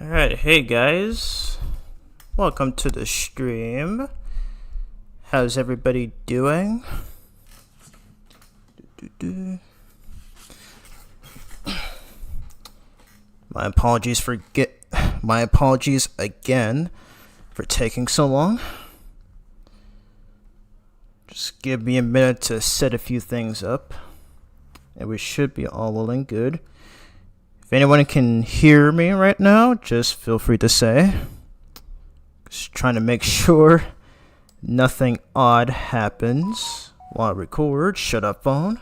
Alright, hey guys, welcome to the stream. How's everybody doing? My apologies again for taking so long. Just give me a minute to set a few things up, and we should be all well and good. If anyone can hear me right now, just feel free to say. Just trying to make sure nothing odd happens while I record. Shut up, phone.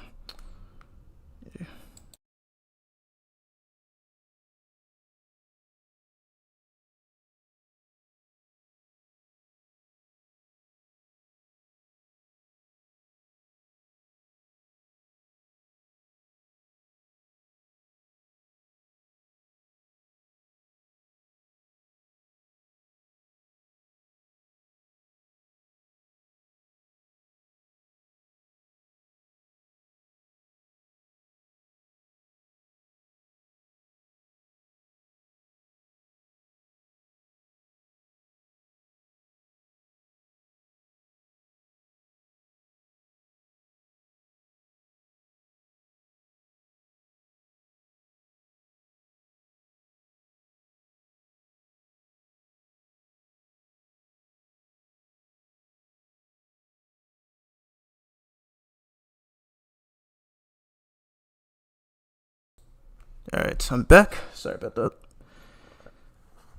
Alright, so I'm back. Sorry about that.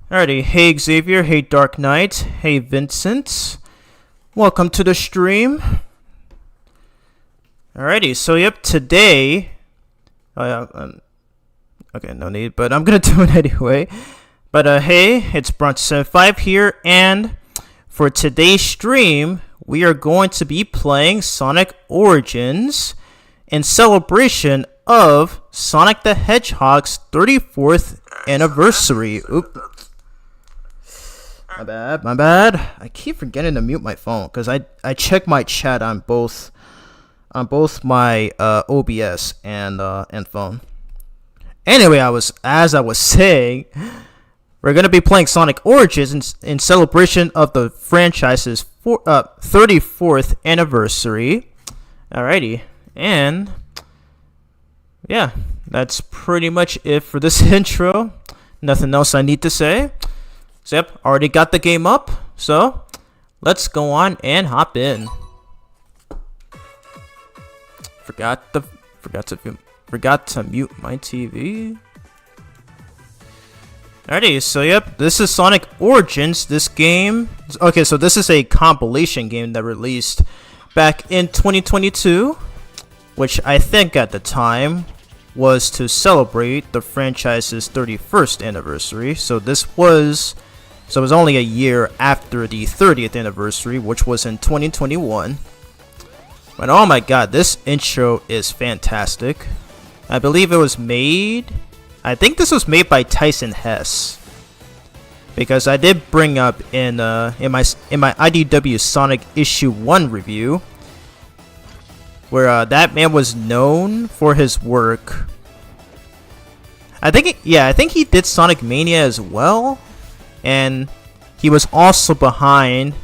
Alrighty, hey Xavier, hey Dark Knight, hey Vincent. Welcome to the stream. Alrighty, so yep, today... okay, no need, but I'm gonna do it anyway. But hey, it's Brunch75 here, and for today's stream, we are going to be playing Sonic Origins in celebration of Sonic the Hedgehog's 34th anniversary. Oop. My bad. I keep forgetting to mute my phone because I check my chat on both my OBS and phone. Anyway, as I was saying, we're gonna be playing Sonic Origins in celebration of the franchise's 34th anniversary. Alrighty, and yeah, that's pretty much it for this intro. Nothing else I need to say. So yep, already got the game up, so let's go on and hop in. Forgot to mute my TV. Alrighty, so yep, this is Sonic Origins. This game, okay, so this is a compilation game that released back in 2022, which I think at the time was to celebrate the franchise's 31st anniversary. So it was only a year after the 30th anniversary, which was in 2021. But oh my god, this intro is fantastic. I believe it was made, I think this was made by Tyson Hess, because I did bring up in my IDW Sonic Issue 1 review, where that man was known for his work. I think he did Sonic Mania as well, and he was also behind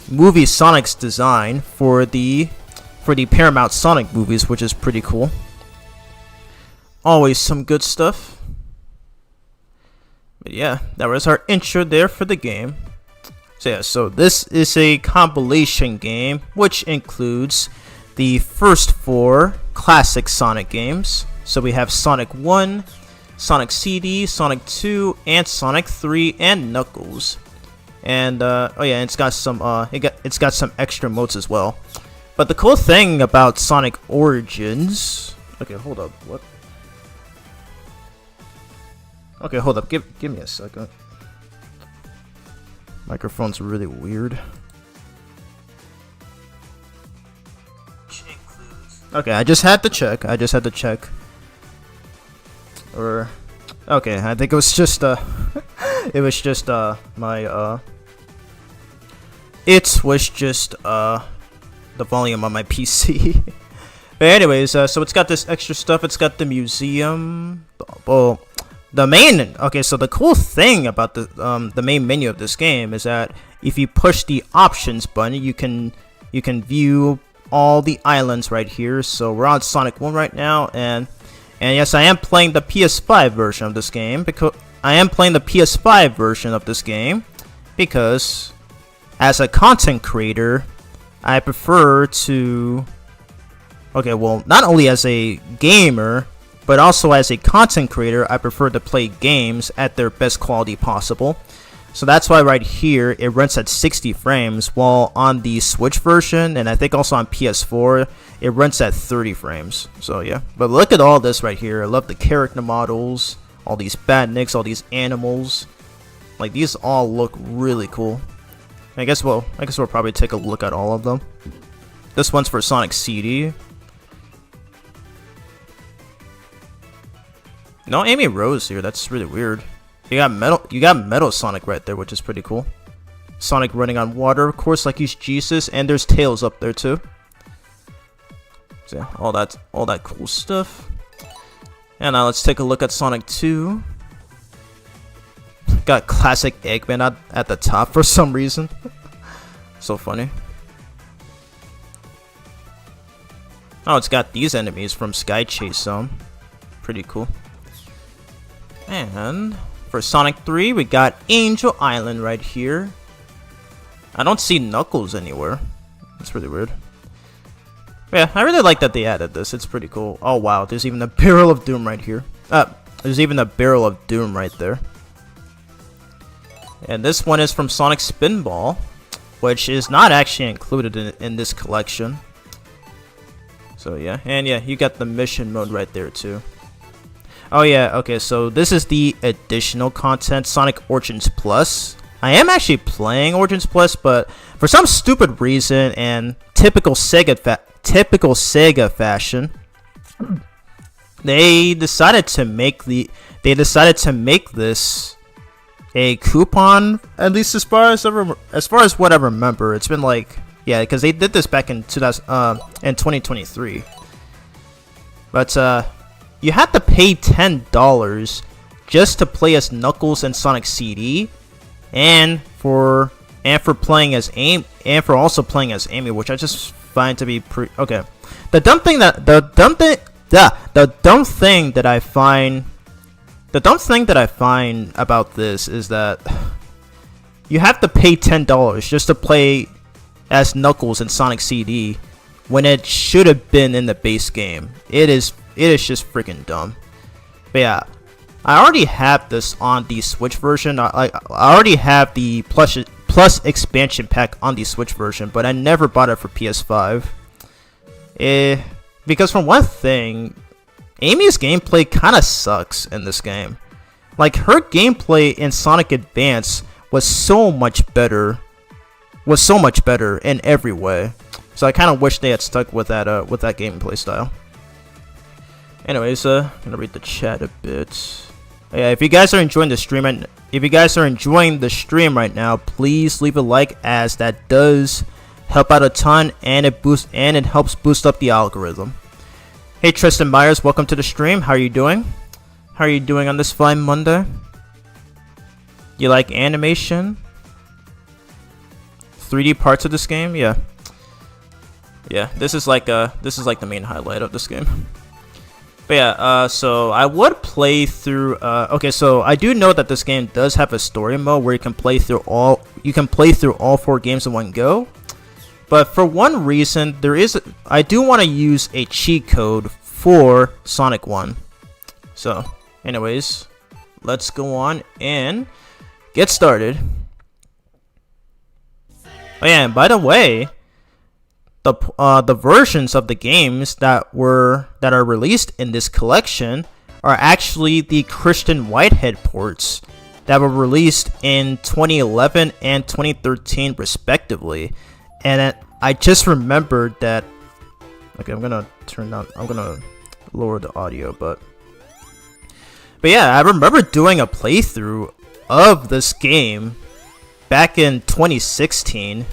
movie Sonic's design for the Paramount Sonic movies, which is pretty cool. Always some good stuff. But yeah, that was our intro there for the game. So yeah, so this is a compilation game, which includes the first 4 classic Sonic games. So we have Sonic 1, Sonic CD, Sonic 2, and Sonic 3, and Knuckles. And oh yeah, it's got some extra modes as well. But the cool thing about Sonic Origins, okay, hold up, what? Okay, hold up, give me a second. Microphone's really weird. Okay, I just had to check. Or okay, I think it was just my it was just the volume on my PC. But anyways, so it's got this extra stuff. It's got the museum. Well, so the cool thing about the main menu of this game is that if you push the options button, you can view all the islands right here. So we're on Sonic 1 right now, and yes, I am playing the PS5 version of this game because as a content creator, I prefer to not only as a gamer, but also as a content creator, I prefer to play games at their best quality possible. So that's why right here it runs at 60 frames, while on the Switch version, and I think also on PS4, it runs at 30 frames. So yeah, but look at all this right here. I love the character models, all these badniks, all these animals. Like, these all look really cool. I guess we'll probably take a look at all of them. This one's for Sonic CD. No Amy Rose here. That's really weird. You got Metal Sonic right there, which is pretty cool. Sonic running on water, of course, like he's Jesus, and there's Tails up there too. So yeah, all that cool stuff. And now let's take a look at Sonic 2. Got classic Eggman at the top for some reason. So funny. Oh, it's got these enemies from Sky Chase Zone. Pretty cool. And for Sonic 3, we got Angel Island right here. I don't see Knuckles anywhere. That's really weird. Yeah, I really like that they added this. It's pretty cool. Oh wow, there's even a Barrel of Doom right here. There's even a Barrel of Doom right there. And this one is from Sonic Spinball, which is not actually included in this collection. So yeah, and yeah, you got the mission mode right there too. Oh yeah, okay, so this is the additional content, Sonic Origins Plus. I am actually playing Origins Plus, but for some stupid reason and typical Sega fashion, they decided to make this a coupon, at least as far as what I remember. It's been like, yeah, because they did this back in 2023. But you have to pay $10 just to play as Knuckles and Sonic CD, and for playing as Amy, and for also playing as Amy, which I just find to be okay. The dumb thing that I find about this is that you have to pay $10 just to play as Knuckles and Sonic CD when it should have been in the base game. It is just freaking dumb. But yeah, I already have this on the Switch version. I already have the plus expansion pack on the Switch version, but I never bought it for PS5. Because for one thing, Amy's gameplay kind of sucks in this game. Like, her gameplay in Sonic Advance was so much better in every way. So I kind of wish they had stuck with that gameplay style. Anyways, gonna read the chat a bit. Yeah, if you guys are enjoying the stream right now, please leave a like, as that does help out a ton, and it helps boost up the algorithm. Hey Tristan Myers, welcome to the stream. How are you doing? How are you doing on this fine Monday? You like animation? 3D parts of this game? Yeah. Yeah, this is like the main highlight of this game. But yeah, so I would play through. Okay, so I do know that this game does have a story mode where you can play through all 4 games in one go. But for one reason, I do want to use a cheat code for Sonic 1. So, anyways, let's go on and get started. Oh yeah, and by the way, the versions of the games that are released in this collection are actually the Christian Whitehead ports that were released in 2011 and 2013 respectively. And I just remembered that. Okay, I'm gonna lower the audio, but yeah, I remember doing a playthrough of this game back in 2016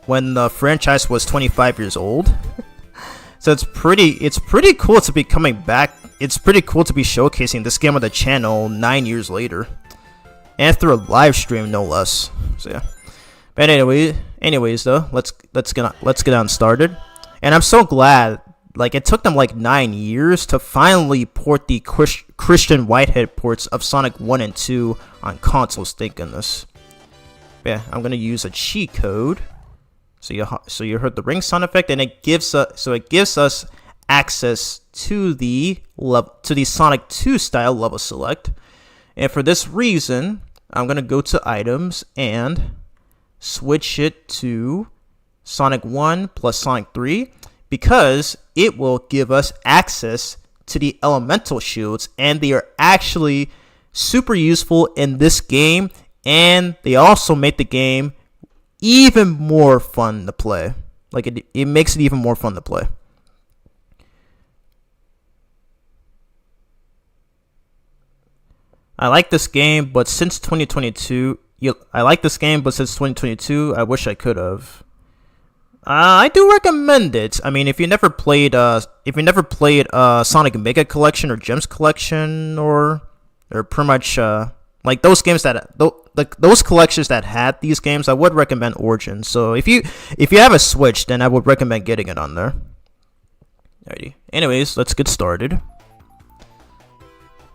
when the franchise was 25 years old. So it's pretty cool to be coming back it's pretty cool to be showcasing this game on the channel 9 years later, and through a live stream, no less. So yeah. But anyways though, let's get on started. And I'm so glad, like, it took them like 9 years to finally port the Christian Whitehead ports of Sonic 1 and 2 on consoles. Thank goodness. Yeah, I'm gonna use a cheat code. So you heard the ring sound effect, and it gives us access to the Sonic 2 style level select. And for this reason, I'm gonna go to items and switch it to Sonic 1 plus Sonic 3, because it will give us access to the elemental shields, and they are actually super useful in this game, and they also make the game even more fun to play. Like, it makes it even more fun to play. I like this game, but since 2022, I wish I could have. I do recommend it. I mean, if you never played Sonic Mega Collection or Gems Collection, or pretty much like those games those collections that had these games, I would recommend Origins. So if you have a Switch, then I would recommend getting it on there. Alrighty. Anyways, let's get started.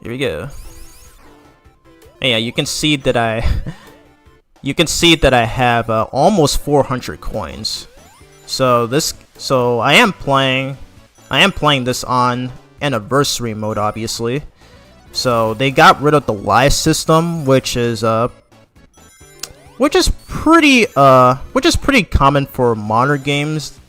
Here we go. And yeah, you can see that I have almost 400 coins. So I am playing this on anniversary mode, obviously. So they got rid of the live system, which is pretty common for modern games.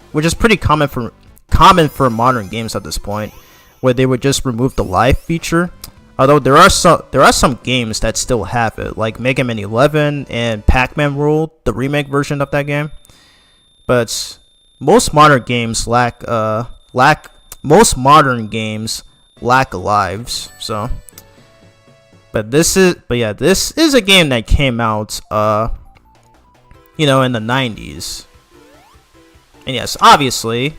Common for modern games at this point, where they would just remove the live feature. Although there are some games that still have it, like Mega Man 11 and Pac-Man World, the remake version of that game. But most modern games lack lives. So, this is a game that came out, in the 90s. And yes, obviously,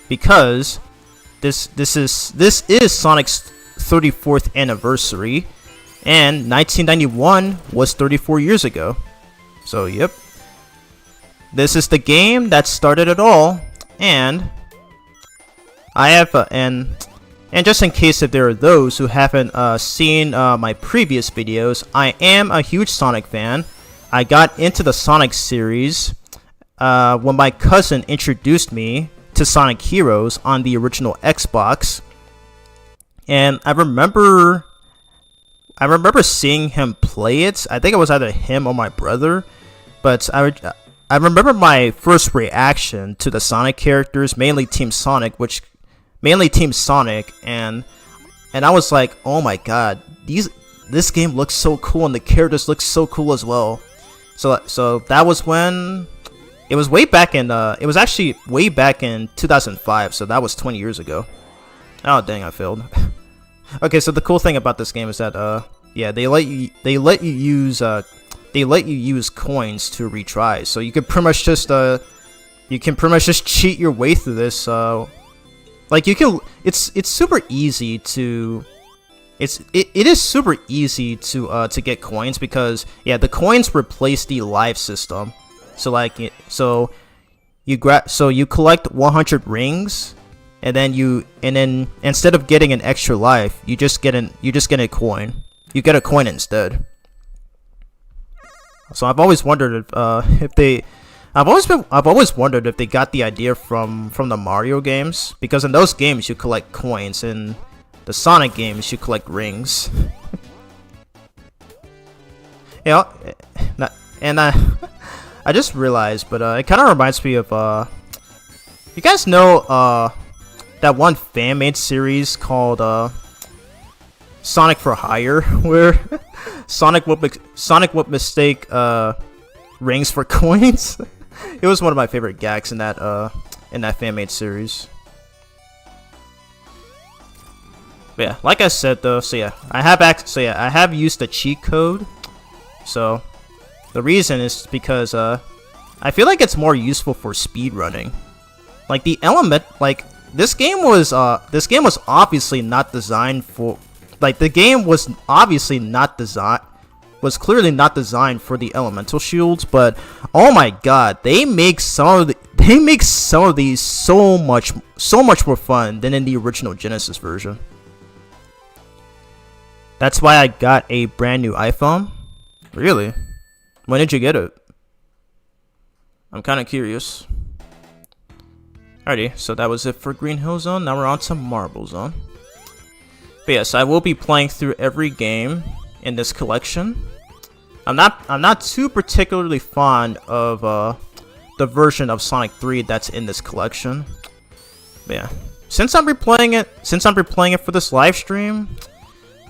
because this is Sonic's 34th anniversary, and 1991 was 34 years ago. So yep, this is the game that started it all. And I have and just in case if there are those who haven't seen my previous videos, I am a huge Sonic fan. I got into the Sonic series when my cousin introduced me to Sonic Heroes on the original Xbox. And I remember seeing him play it. I think it was either him or my brother. But I remember my first reaction to the Sonic characters, mainly Team Sonic, and I was like, oh my god, this game looks so cool, and the characters look so cool as well. So that was when it was actually way back in 2005. So that was 20 years ago. Oh dang, I failed. Okay, so the cool thing about this game is that they let you use coins to retry. So you can pretty much just cheat your way through this. Like it's super easy to it is super easy to get coins, because the coins replace the live system. So you collect 100 rings. And then instead of getting an extra life, you just get a coin. You get a coin instead. So I've always wondered if they got the idea from the Mario games, because in those games you collect coins, in the Sonic games you collect rings. And I just realized, but it kind of reminds me of you guys know that one fan-made series called Sonic for Hire, where Sonic would mistake rings for coins. It was one of my favorite gags in that fan-made series. But yeah, like I said though, I have used the cheat code. So the reason is because I feel like it's more useful for speedrunning. Like the element, this game was obviously not designed for, like, the game was obviously not designed, was clearly not designed for the elemental shields, but oh my god, they make some of these so much more fun than in the original Genesis version. That's why I got a brand new iPhone. Really? When did you get it? I'm kind of curious. Alrighty, so that was it for Green Hill Zone. Now we're on to Marble Zone. But yes, I will be playing through every game in this collection. I'm not too particularly fond of the version of Sonic 3 that's in this collection. But yeah, since I'm replaying it for this live stream,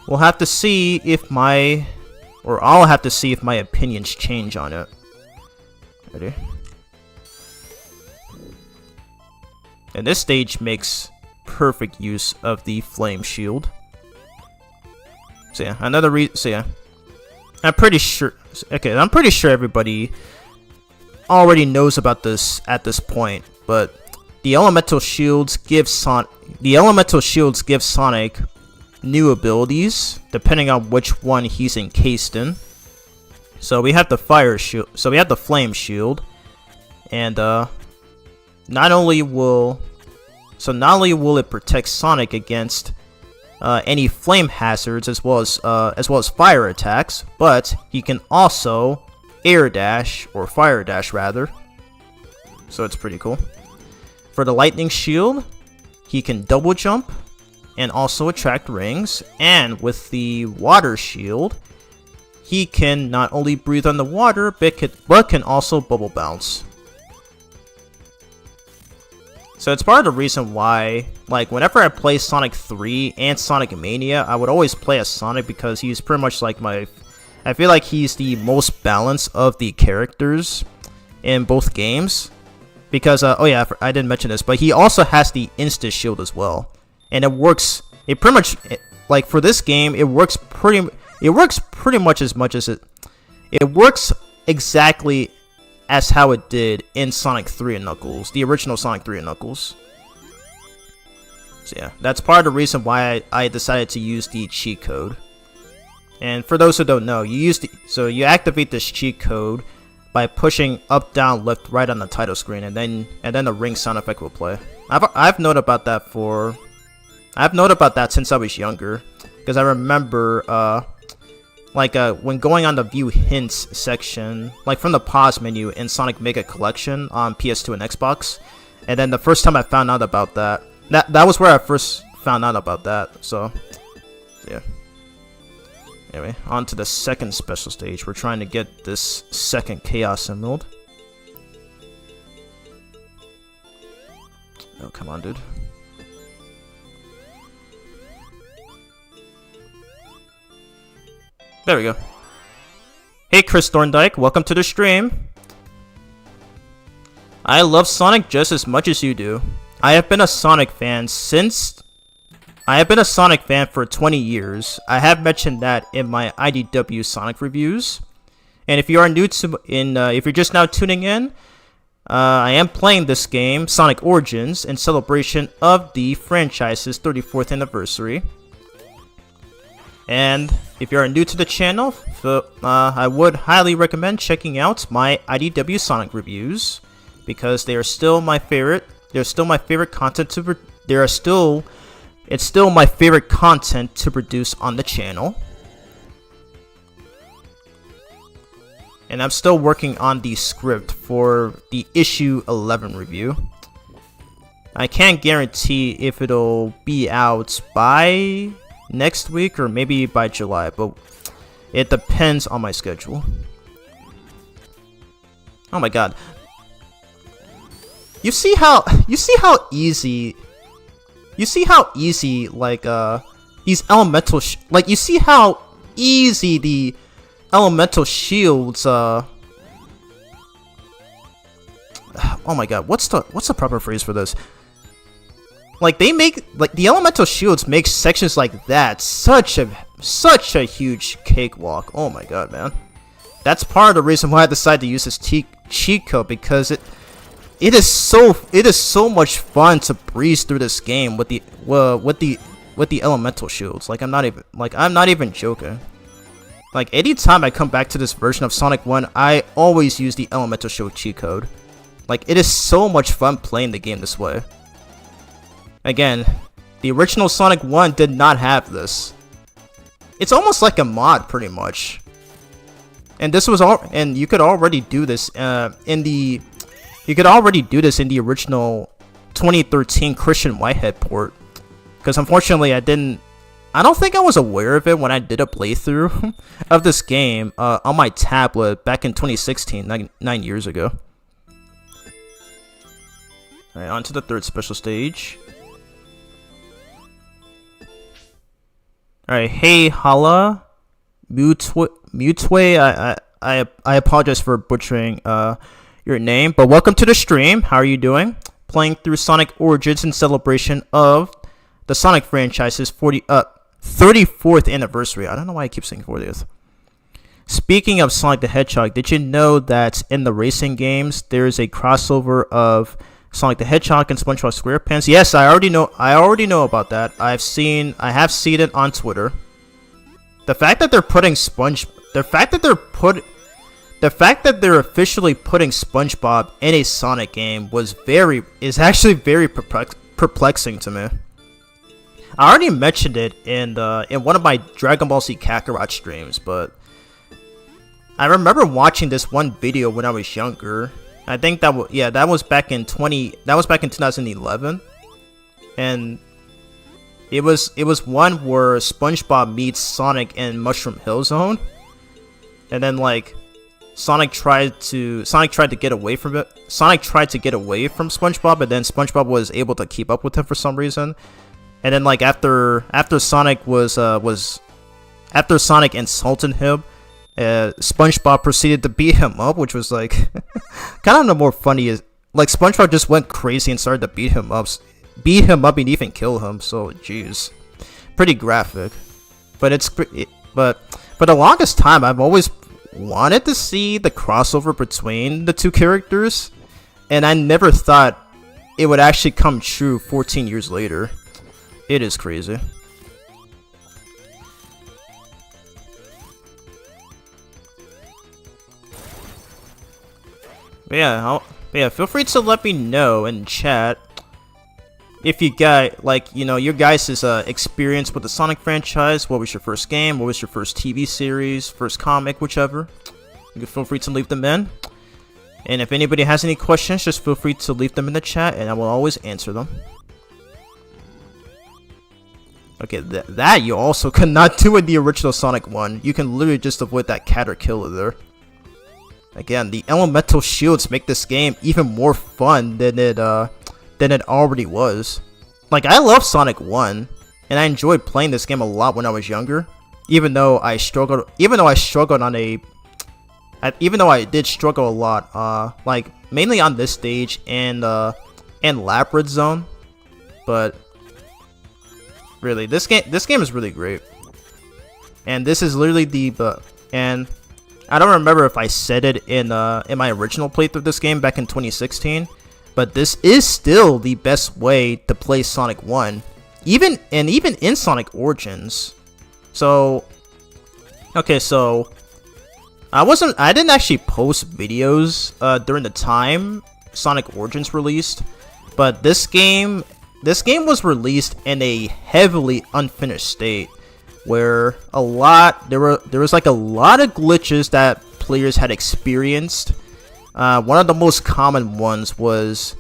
we'll have to see if I'll have to see if my opinions change on it. Ready? And this stage makes perfect use of the flame shield. So yeah, I'm pretty sure everybody already knows about this at this point, but the elemental shields give Sonic new abilities depending on which one he's encased in. So we have the fire shield, so we have the flame shield, and not only will it protect Sonic against any flame hazards as well as fire attacks, but he can also air dash, or fire dash rather. So it's pretty cool. For the lightning shield, he can double jump and also attract rings, and with the water shield, he can not only breathe on the water but can also bubble bounce. So it's part of the reason why, like, whenever I play Sonic 3 and Sonic Mania, I would always play as Sonic, because he's pretty much like I feel like he's the most balanced of the characters in both games. Because, oh yeah, I didn't mention this, but he also has the Insta Shield as well. And it works, like, for this game, it works pretty much as it works exactly as how it did in Sonic 3 and Knuckles, the original Sonic 3 and Knuckles. So yeah, that's part of the reason why I decided to use the cheat code. And for those who don't know, you activate this cheat code by pushing up, down, left, right on the title screen, and then the ring sound effect will play. I've known about that since I was younger, because I remember when going on the view hints section, like from the pause menu in Sonic Mega Collection on PS2 and Xbox, and then the first time I found out about that was where I first found out about that. So yeah. Anyway, on to the second special stage. We're trying to get this second Chaos Emerald. Oh, come on, dude. There we go. Hey, Chris Thorndike, welcome to the stream. I love Sonic just as much as you do. I have been a Sonic fan for 20 years. I have mentioned that in my IDW Sonic reviews. And if you are new if you're just now tuning in, I am playing this game, Sonic Origins, in celebration of the franchise's 34th anniversary. And if you are new to the channel, I would highly recommend checking out my IDW Sonic reviews, because they are still my favorite. They're still my favorite content It's still my favorite content to produce on the channel. And I'm still working on the script for the issue 11 review. I can't guarantee if it'll be out by next week or maybe by July, but it depends on my schedule. Oh my god. You see how easy like these elemental you see how easy the elemental shields oh my god, what's the proper phrase for this? Like, they make, like, the elemental shields make sections like that such a huge cakewalk. Oh my god, man. That's part of the reason why I decided to use this cheat code, because it is so much fun to breeze through this game with the elemental shields. Like I'm not even joking. Like anytime I come back to this version of Sonic 1, I always use the elemental shield cheat code. Like it is so much fun playing the game this way. Again, the original Sonic 1 did not have this. It's almost like a mod pretty much. And this was all, and you could already do this in the original 2013 Christian Whitehead port. Because unfortunately I don't think I was aware of it when I did a playthrough of this game on my tablet back in 2016, 9 years ago. Alright, on to the third special stage. Alright, hey Hala Mutwe, I apologize for butchering your name, but welcome to the stream. How are you doing? Playing through Sonic Origins in celebration of the Sonic franchise's 34th anniversary. I don't know why I keep saying 40th. Speaking of Sonic the Hedgehog, did you know that in the racing games there is a crossover of Sonic the Hedgehog and SpongeBob SquarePants? Yes, I already know about that. I have seen it on Twitter. The fact that they're officially putting SpongeBob in a Sonic game is actually very perplexing to me. I already mentioned it in one of my Dragon Ball Z Kakarot streams, but I remember watching this one video when I was younger. I think that was back in 2011, and it was one where SpongeBob meets Sonic in Mushroom Hill Zone, and then like Sonic tried to get away from it. Sonic tried to get away from SpongeBob, and then SpongeBob was able to keep up with him for some reason. And then like after Sonic after Sonic insulted him, SpongeBob proceeded to beat him up, which was like kind of the more funny is like SpongeBob just went crazy and started to beat him up and even kill him. So jeez, pretty graphic. But for the longest time I've always wanted to see the crossover between the two characters, and I never thought it would actually come true 14 years later. It is crazy. But yeah, feel free to let me know in chat if you got, like, you know, your guys' experience with the Sonic franchise. What was your first game? What was your first TV series? First comic? Whichever. You can feel free to leave them in. And if anybody has any questions, just feel free to leave them in the chat, and I will always answer them. Okay, that you also cannot do in the original Sonic 1. You can literally just avoid that Caterpillar there. Again, the elemental shields make this game even more fun than it already was. Like, I love Sonic 1, and I enjoyed playing this game a lot when I was younger. Even though I did struggle a lot, like mainly on this stage and Labyrinth Zone. But really, this game is really great. And this is literally and I don't remember if I said it in my original playthrough of this game back in 2016, but this is still the best way to play Sonic 1, even in Sonic Origins. So, okay, so I didn't actually post videos during the time Sonic Origins released, but this game was released in a heavily unfinished state, where there was like a lot of glitches that players had experienced. One of the most common ones was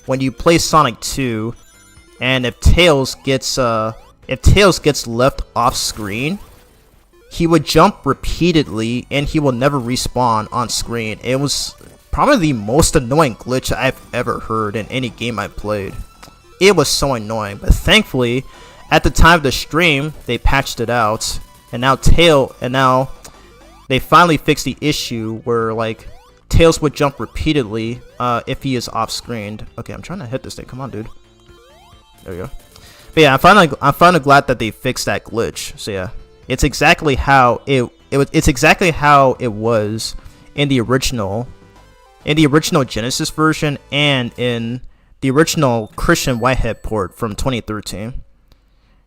when you play Sonic 2, and if Tails gets left off screen, he would jump repeatedly and he will never respawn on screen. It was probably the most annoying glitch I've ever heard in any game I played. It was so annoying, but thankfully, at the time of the stream, they patched it out, and now they finally fixed the issue where like Tails would jump repeatedly if he is off screen. Okay, I'm trying to hit this thing. Come on, dude. There we go. But yeah, I'm finally glad that they fixed that glitch. So yeah, it's exactly how it was in the original in the original Genesis version and in the original Christian Whitehead port from 2013.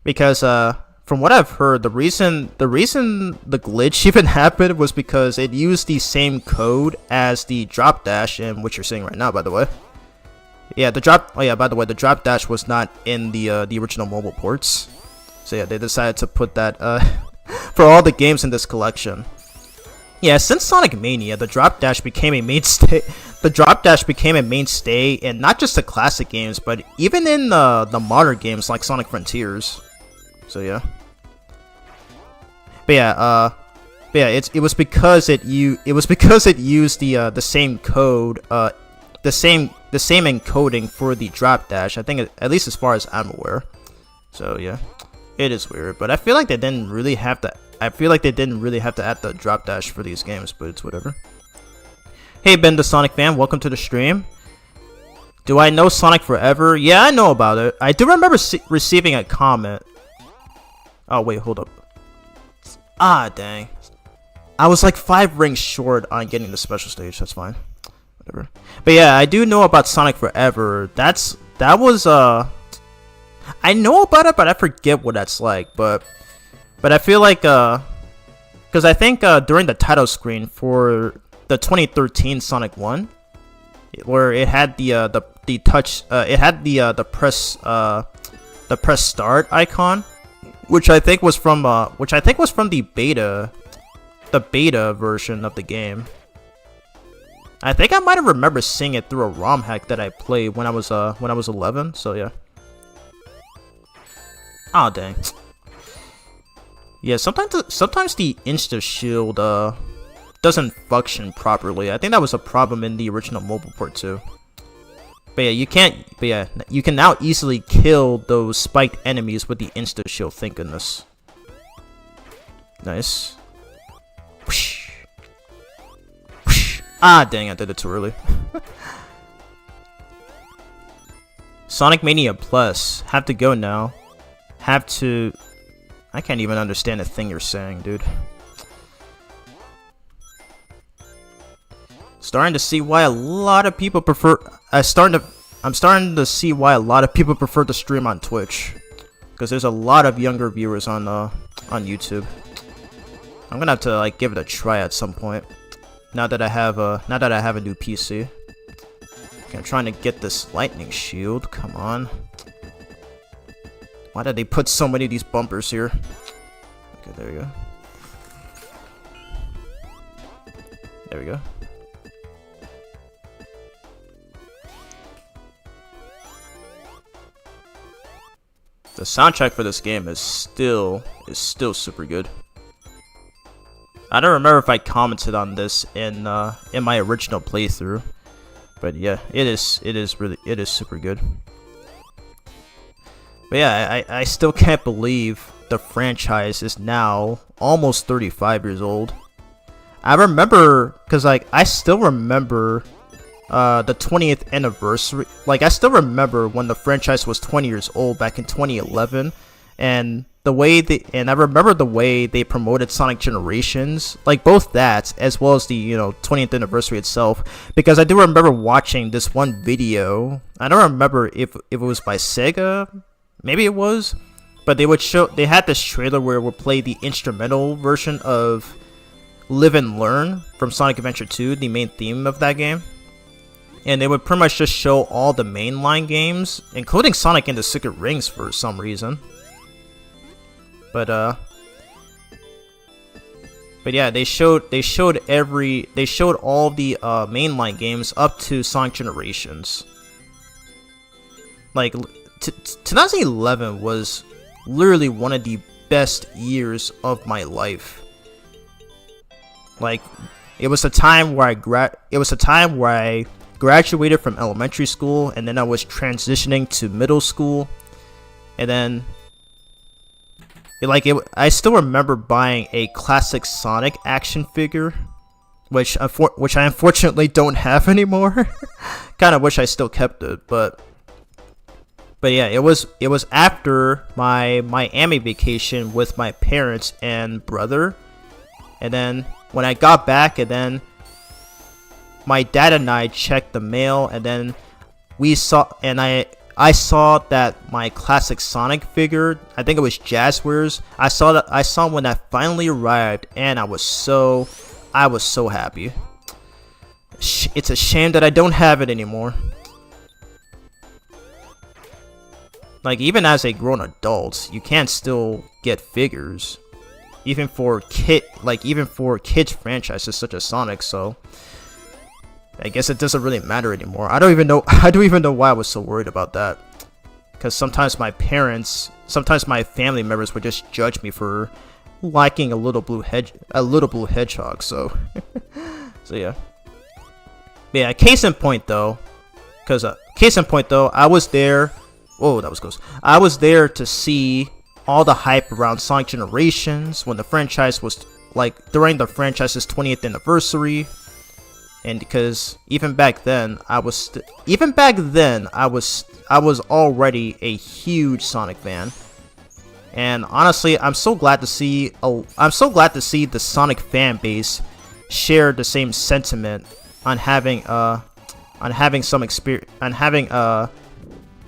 Because from what I've heard, the reason the glitch even happened was because it used the same code as the drop dash in which you're seeing right now, by the way. Yeah, by the way, the drop dash was not in the original mobile ports. So yeah, they decided to put that for all the games in this collection. Yeah, since Sonic Mania, the drop dash became a mainstay. The drop dash became a mainstay in not just the classic games, but even in the modern games like Sonic Frontiers. So yeah. But yeah, it was because it used the same code, the same encoding for the drop dash. I think at least as far as I'm aware. So yeah, it is weird, but I feel like they didn't really have to. I feel like they didn't really have to add the drop dash for these games, but it's whatever. Hey Ben, the Sonic fan, welcome to the stream. Do I know Sonic Forever? Yeah, I know about it. I do remember receiving a comment. Oh wait, hold up. Ah, dang. I was like 5 rings short on getting the special stage. That's fine. Whatever. But yeah, I do know about Sonic Forever. That was I know about it, but I forget what that's like. But I feel like because I think during the title screen for the 2013 Sonic 1, where it had the touch, it had the press start icon, which I think was from the beta version of the game. I think I might have remembered seeing it through a ROM hack that I played when I was 11. So yeah. Oh dang. Yeah, sometimes the insta shield doesn't function properly. I think that was a problem in the original mobile port too. But yeah, you can now easily kill those spiked enemies with the insta shield. Thank goodness. Nice. Whoosh. Whoosh. Ah, dang! I did it too early. Sonic Mania Plus. Have to go now. Have to. I can't even understand a thing you're saying, dude. Starting to see why a lot of people prefer. I'm starting to see why a lot of people prefer to stream on Twitch, because there's a lot of younger viewers on YouTube. I'm gonna have to like give it a try at some point. Now that I have a new PC. Okay, I'm trying to get this lightning shield. Come on. Why did they put so many of these bumpers here? Okay, there we go. There we go. The soundtrack for this game is still super good. I don't remember if I commented on this in my original playthrough, but yeah, it is super good. But yeah, I still can't believe the franchise is now almost 35 years old. I remember, cause like I still remember the 20th anniversary. Like I still remember when the franchise was 20 years old back in 2011, and I remember the way they promoted Sonic Generations, like both that as well as the 20th anniversary itself, because I do remember watching this one video. I don't remember if it was by Sega. Maybe it was, but they had this trailer where it would play the instrumental version of Live and Learn from Sonic Adventure 2, the main theme of that game. And they would pretty much just show all the mainline games, including Sonic and the Secret Rings for some reason. But yeah, they showed all the mainline games up to Sonic Generations. Like 2011 was literally one of the best years of my life. Like it was a time where I graduated from elementary school, and then I was transitioning to middle school, and then I still remember buying a classic Sonic action figure, which I unfortunately don't have anymore. Kind of wish I still kept it, but yeah, it was after my Miami vacation with my parents and brother, and then when I got back, and then my dad and I checked the mail, and then I saw that my classic Sonic figure, I think it was Jazzwares, I saw when that finally arrived, and I was so happy. It's a shame that I don't have it anymore. Like, even as a grown adult, you can still get figures, even for kids franchises such as Sonic. So I guess it doesn't really matter anymore. I don't even know why I was so worried about that. Because sometimes my family members would just judge me for liking a little blue hedgehog. So, so yeah. But yeah. Case in point though, I was there. Whoa, that was close. I was there to see all the hype around Sonic Generations when the franchise was during the franchise's 20th anniversary. And because even back then I was already a huge Sonic fan. And honestly, I'm so glad to see the Sonic fan base share the same sentiment on having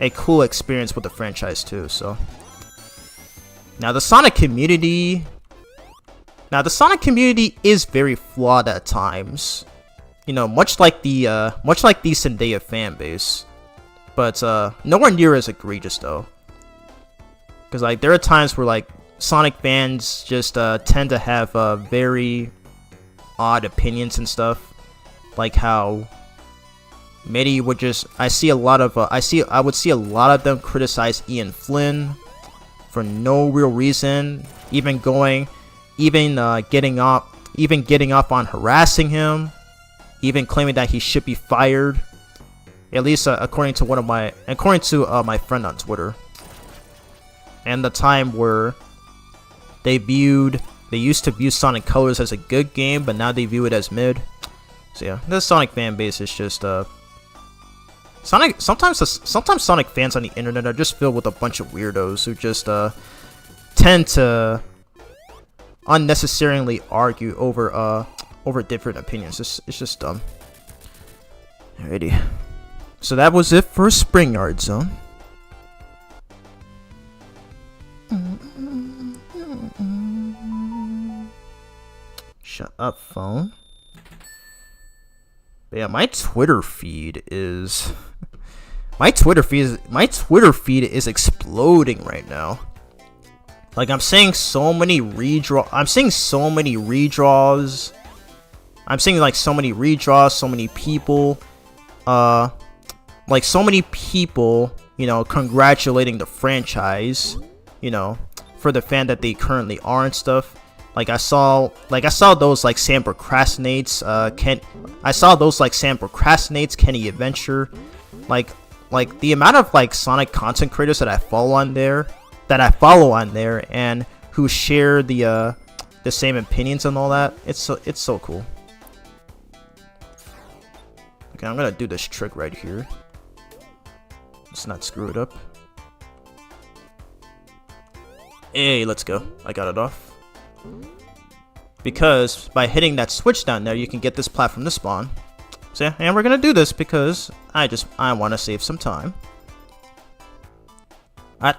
a cool experience with the franchise too. So now the Sonic community is very flawed at times. You know, much like the Zendaya fan base, but nowhere near as egregious though. Because like there are times where like Sonic fans just tend to have very odd opinions and stuff, like how Mitty would just I would see a lot of them criticize Ian Flynn for no real reason, even getting off on harassing him. Even claiming that he should be fired, at least according to my friend on Twitter. And the time where they used to view Sonic Colors as a good game, but now they view it as mid. So yeah, the Sonic fan base is just Sonic. Sometimes Sonic fans on the internet are just filled with a bunch of weirdos who just tend to unnecessarily argue over different opinions. It's just dumb. Alrighty. So that was it for Spring Yard Zone. Shut up, phone. But yeah, my Twitter feed is exploding right now. Like I'm seeing so many redraws. I'm seeing like so many redraws, so many people, you know, congratulating the franchise, you know, for the fan that they currently are and stuff. Like I saw those like Sam Procrastinates, Kenny Adventure, like the amount of like Sonic content creators that I follow on there, and who share the same opinions and all that. It's so cool. Okay, I'm gonna do this trick right here. Let's not screw it up. Hey, let's go. I got it off. Because by hitting that switch down there, you can get this platform to spawn. So yeah, and we're gonna do this because I want to save some time. I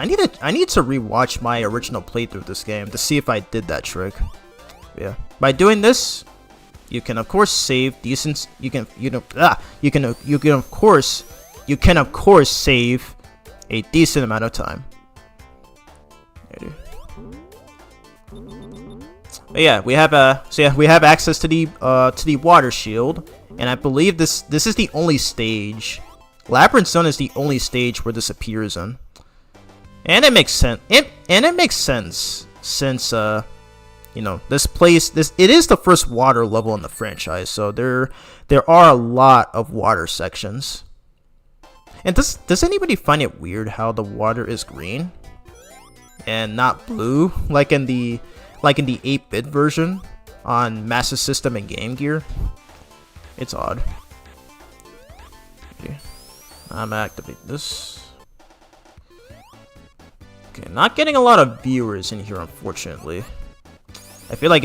need to rewatch my original playthrough of this game to see if I did that trick. Yeah, by doing this, you can of course save decent. You can of course save a decent amount of time. But yeah, we have access to the water shield, and I believe this is the only stage. Labyrinth Zone is the only stage where this appears in, and it makes sense. It makes sense since you know, it is the first water level in the franchise, so there are a lot of water sections. And does anybody find it weird how the water is green and not blue like in the 8-bit version on Master System and Game Gear? It's odd. Okay. I'm gonna activate this. Okay, not getting a lot of viewers in here, unfortunately. I feel like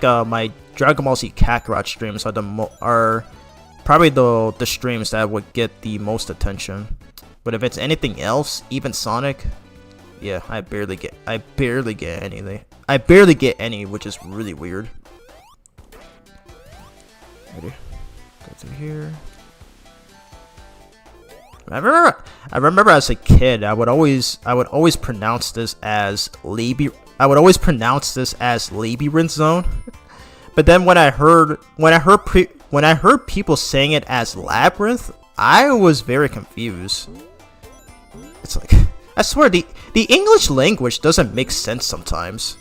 my Dragon Ball Z Kakarot streams are probably the streams that would get the most attention. But if it's anything else, even Sonic, yeah, I barely get anything. I barely get any, which is really weird. Ready? Go through here. I remember as a kid, I would always pronounce this as Labyrinth Zone. But then when I heard people saying it as Labyrinth, I was very confused. It's like, I swear the English language doesn't make sense sometimes.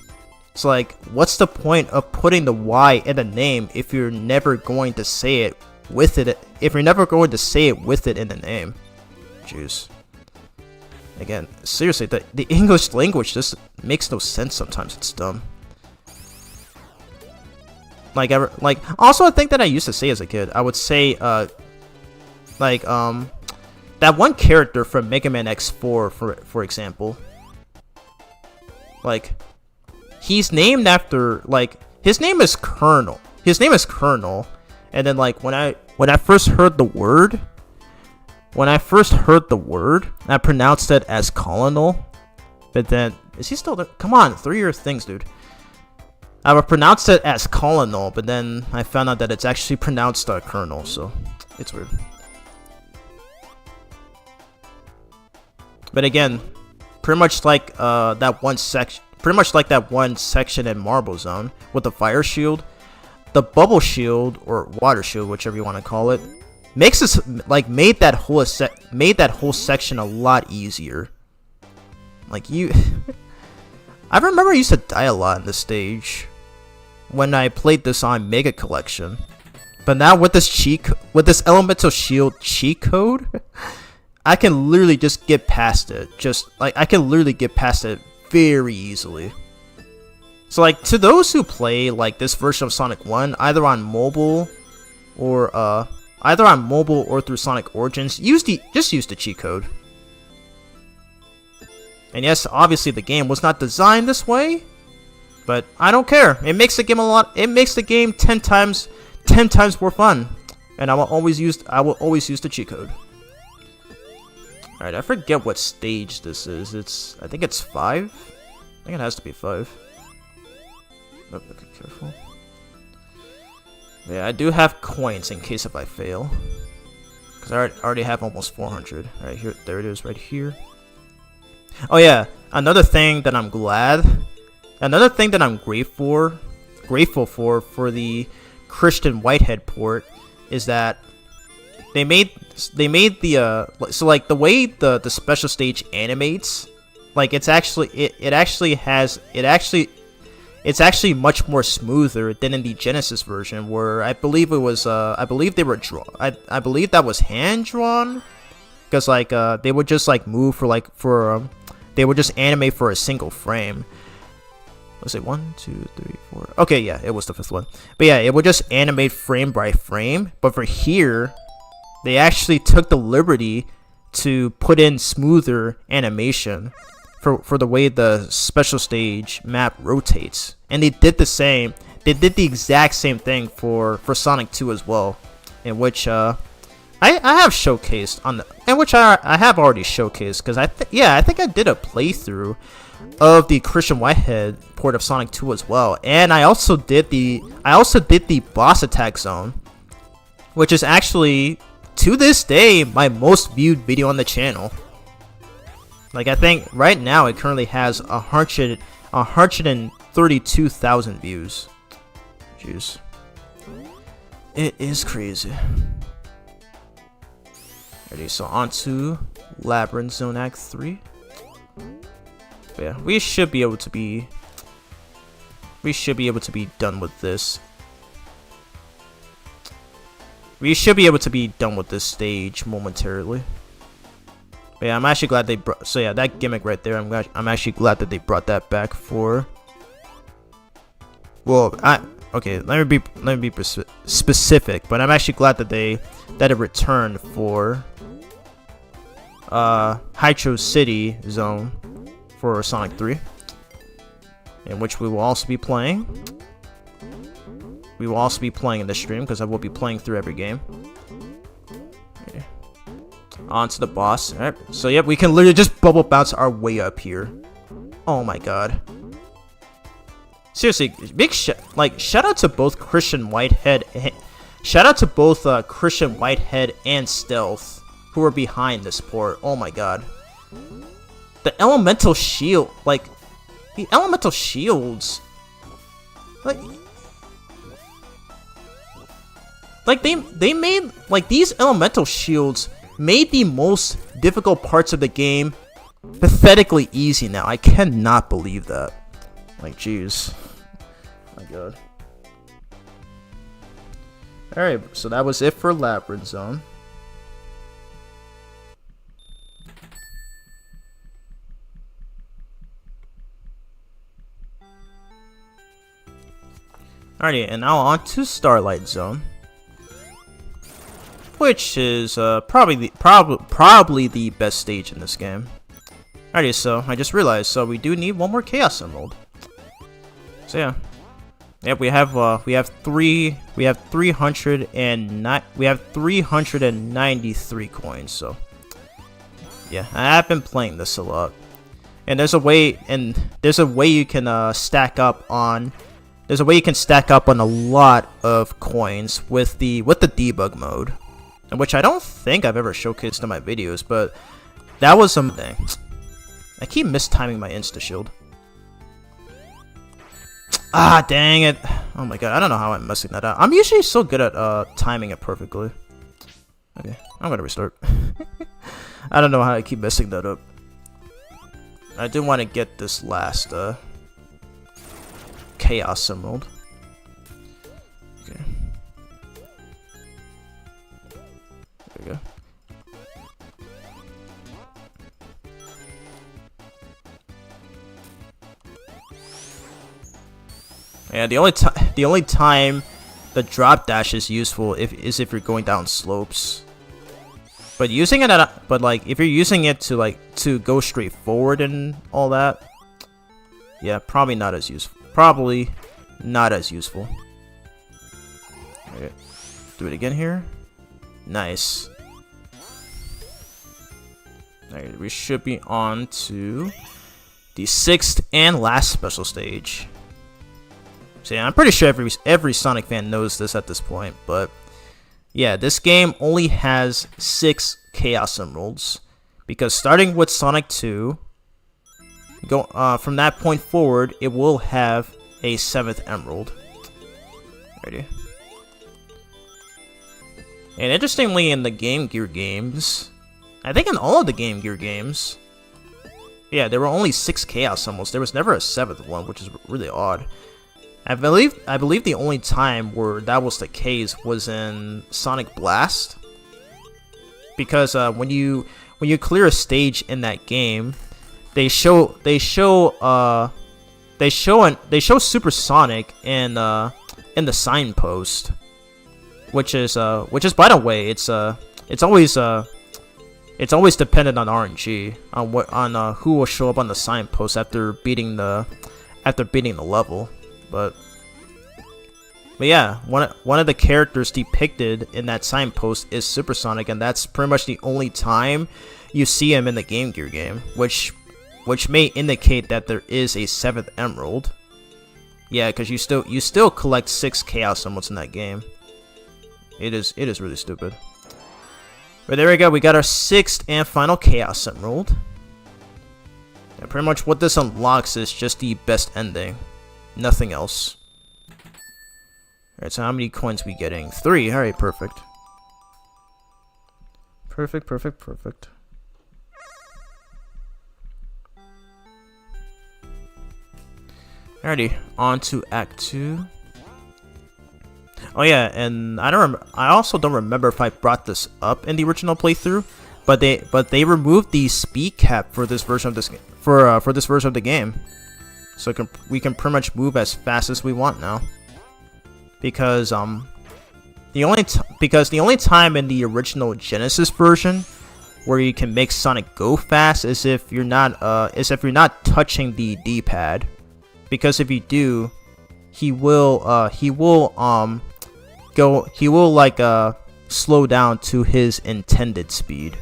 It's like, what's the point of putting the Y in the name if you're never going to say it with it? If you're never going to say it with it in the name, jeez. Again, seriously, the English language just makes no sense sometimes. It's dumb. Also a thing that I used to say as a kid, I would say that one character from Mega Man X4, for example, like, he's named after, like, his name is Colonel, and then, like, when I first heard the word, I pronounced it as Colonel, but then, is he still there? Come on, 3-year things, dude. I would pronounce it as Colonel, but then I found out that it's actually pronounced Colonel, so it's weird. But again, pretty much like that one section in Marble Zone with the fire shield, the bubble shield or water shield, whichever you want to call it, made that whole section a lot easier. Like, I remember I used to die a lot in this stage when I played this on Mega Collection, but now with this elemental shield cheat code, I can literally just get past it. I can literally get past it very easily. So, like, to those who play like this version of Sonic 1, either on mobile or through Sonic Origins, just use the cheat code. And yes, obviously the game was not designed this way, but I don't care. It makes the game 10 times more fun, and I will always use the cheat code. All right, I forget what stage this is. I think it's 5. I think it has to be 5. Oh, okay, careful. Yeah, I do have coins in case if I fail, because I already have almost 400. All right, here, there it is, right here. Oh yeah, another thing that I'm grateful for the Christian Whitehead port is that they made the so, like, the way the special stage animates, like, it's actually much more smoother than in the Genesis version, where I believe that was hand drawn, because like they would just like move they would just animate for a single frame. Was it 1, 2, 3, 4? Okay, yeah, it was the 5th one. But yeah, it would just animate frame by frame. But for here, they actually took the liberty to put in smoother animation for the way the special stage map rotates. And they did the same. They did the exact same thing for Sonic 2 as well, in which I have showcased I have already showcased, because I think I did a playthrough of the Christian Whitehead port of Sonic 2 as well, and I also did the boss attack zone, which is actually to this day my most viewed video on the channel. Like, I think right now it currently has 132,000 views. Jeez, it is crazy. Ready, so on to Labyrinth Zone Act 3. But yeah, we should be able to be done with this. We should be able to be done with this stage momentarily. But yeah, I'm actually glad they brought. So yeah, that gimmick right there. I'm actually glad that they brought that back for. Well, okay. Let me be specific. But I'm actually glad that it returned for Hydro City Zone for Sonic 3, in which we will also be playing. we will also be playing in the stream because I will be playing through every game. Okay. On to the boss. Alright, so yep, we can literally just bubble bounce our way up here. Oh my god. Seriously, big shout out to both Christian Whitehead and Stealth who are behind this port. Oh my god. The elemental shield, the elemental shields, they made, these elemental shields made the most difficult parts of the game pathetically easy now. I cannot believe that. Jeez. My god. Alright, so that was it for Labyrinth Zone. Alrighty, and now on to Starlight Zone, which is probably the best stage in this game. Alrighty, so I just realized, so we do need one more Chaos Emerald. So yeah, yep, we have 393 coins. So yeah, I have been playing this a lot, and there's a way you can stack up on. There's a way you can stack up on a lot of coins with the debug mode, which I don't think I've ever showcased in my videos, but that was something. I keep mistiming my insta shield. Ah, dang it! Oh my god, I don't know how I'm messing that up. I'm usually so good at timing it perfectly. Okay, I'm gonna restart. I don't know how I keep messing that up. I do want to get this last Chaos Emerald. Okay. There we go. Yeah, the only time the drop dash is useful is if you're going down slopes. But using it if you're using it to go straight forward and all that, yeah, probably not as useful. Probably not as useful. Okay. Do it again here. Nice. Alright, we should be on to the 6th and last special stage. So yeah, I'm pretty sure every Sonic fan knows this at this point, but yeah, this game only has 6 Chaos Emeralds, because starting with Sonic 2, from that point forward, it will have a 7th Emerald. Ready? And interestingly, in the Game Gear games, I think in all of the Game Gear games, yeah, there were only 6 Chaos Emeralds. There was never a 7th one, which is really odd. I believe the only time where that was the case was in Sonic Blast, because when you clear a stage in that game, they show Super Sonic in the signpost, which is by the way, it's always dependent on RNG on who will show up on the signpost after beating the level. But yeah, one of the characters depicted in that signpost is Super Sonic, and that's pretty much the only time you see him in the Game Gear game, which may indicate that there is a 7th Emerald. Yeah, because you still collect 6 Chaos Emeralds in that game. It is really stupid. But there we go, we got our 6th and final Chaos Emerald. And pretty much what this unlocks is just the best ending. Nothing else. Alright, so how many coins we getting? 3, alright, perfect. Perfect. Alrighty, on to Act 2. Oh yeah, and I also don't remember if I brought this up in the original playthrough, but they removed the speed cap for this version of this for this version of the game, so we can pretty much move as fast as we want now. Because the only time in the original Genesis version where you can make Sonic go fast is if you're not touching the D-pad, because if you do, he will like slow down to his intended speed.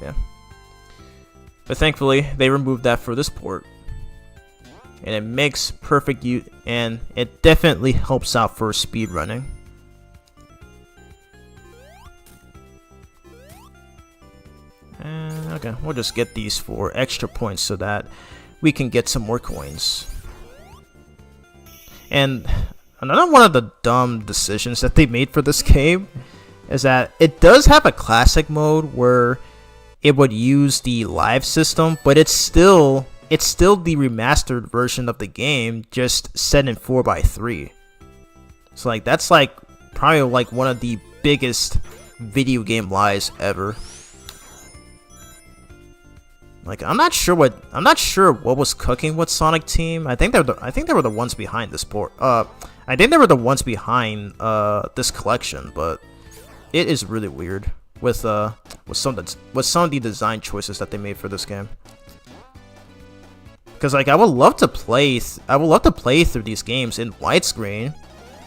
Yeah. But thankfully they removed that for this port. And it makes perfect use, and it definitely helps out for speed running. And okay, we'll just get these for extra points so that we can get some more coins. And another one of the dumb decisions that they made for this game is that it does have a classic mode where it would use the live system, but it's still the remastered version of the game, just set in 4x3. So like that's like probably like one of the biggest video game lies ever. Like I'm not sure what was cooking with Sonic Team. I think they were the ones behind this port. I think they were the ones behind this collection, but it is really weird with some of the design choices that they made for this game. Because like I would love to play through these games in widescreen,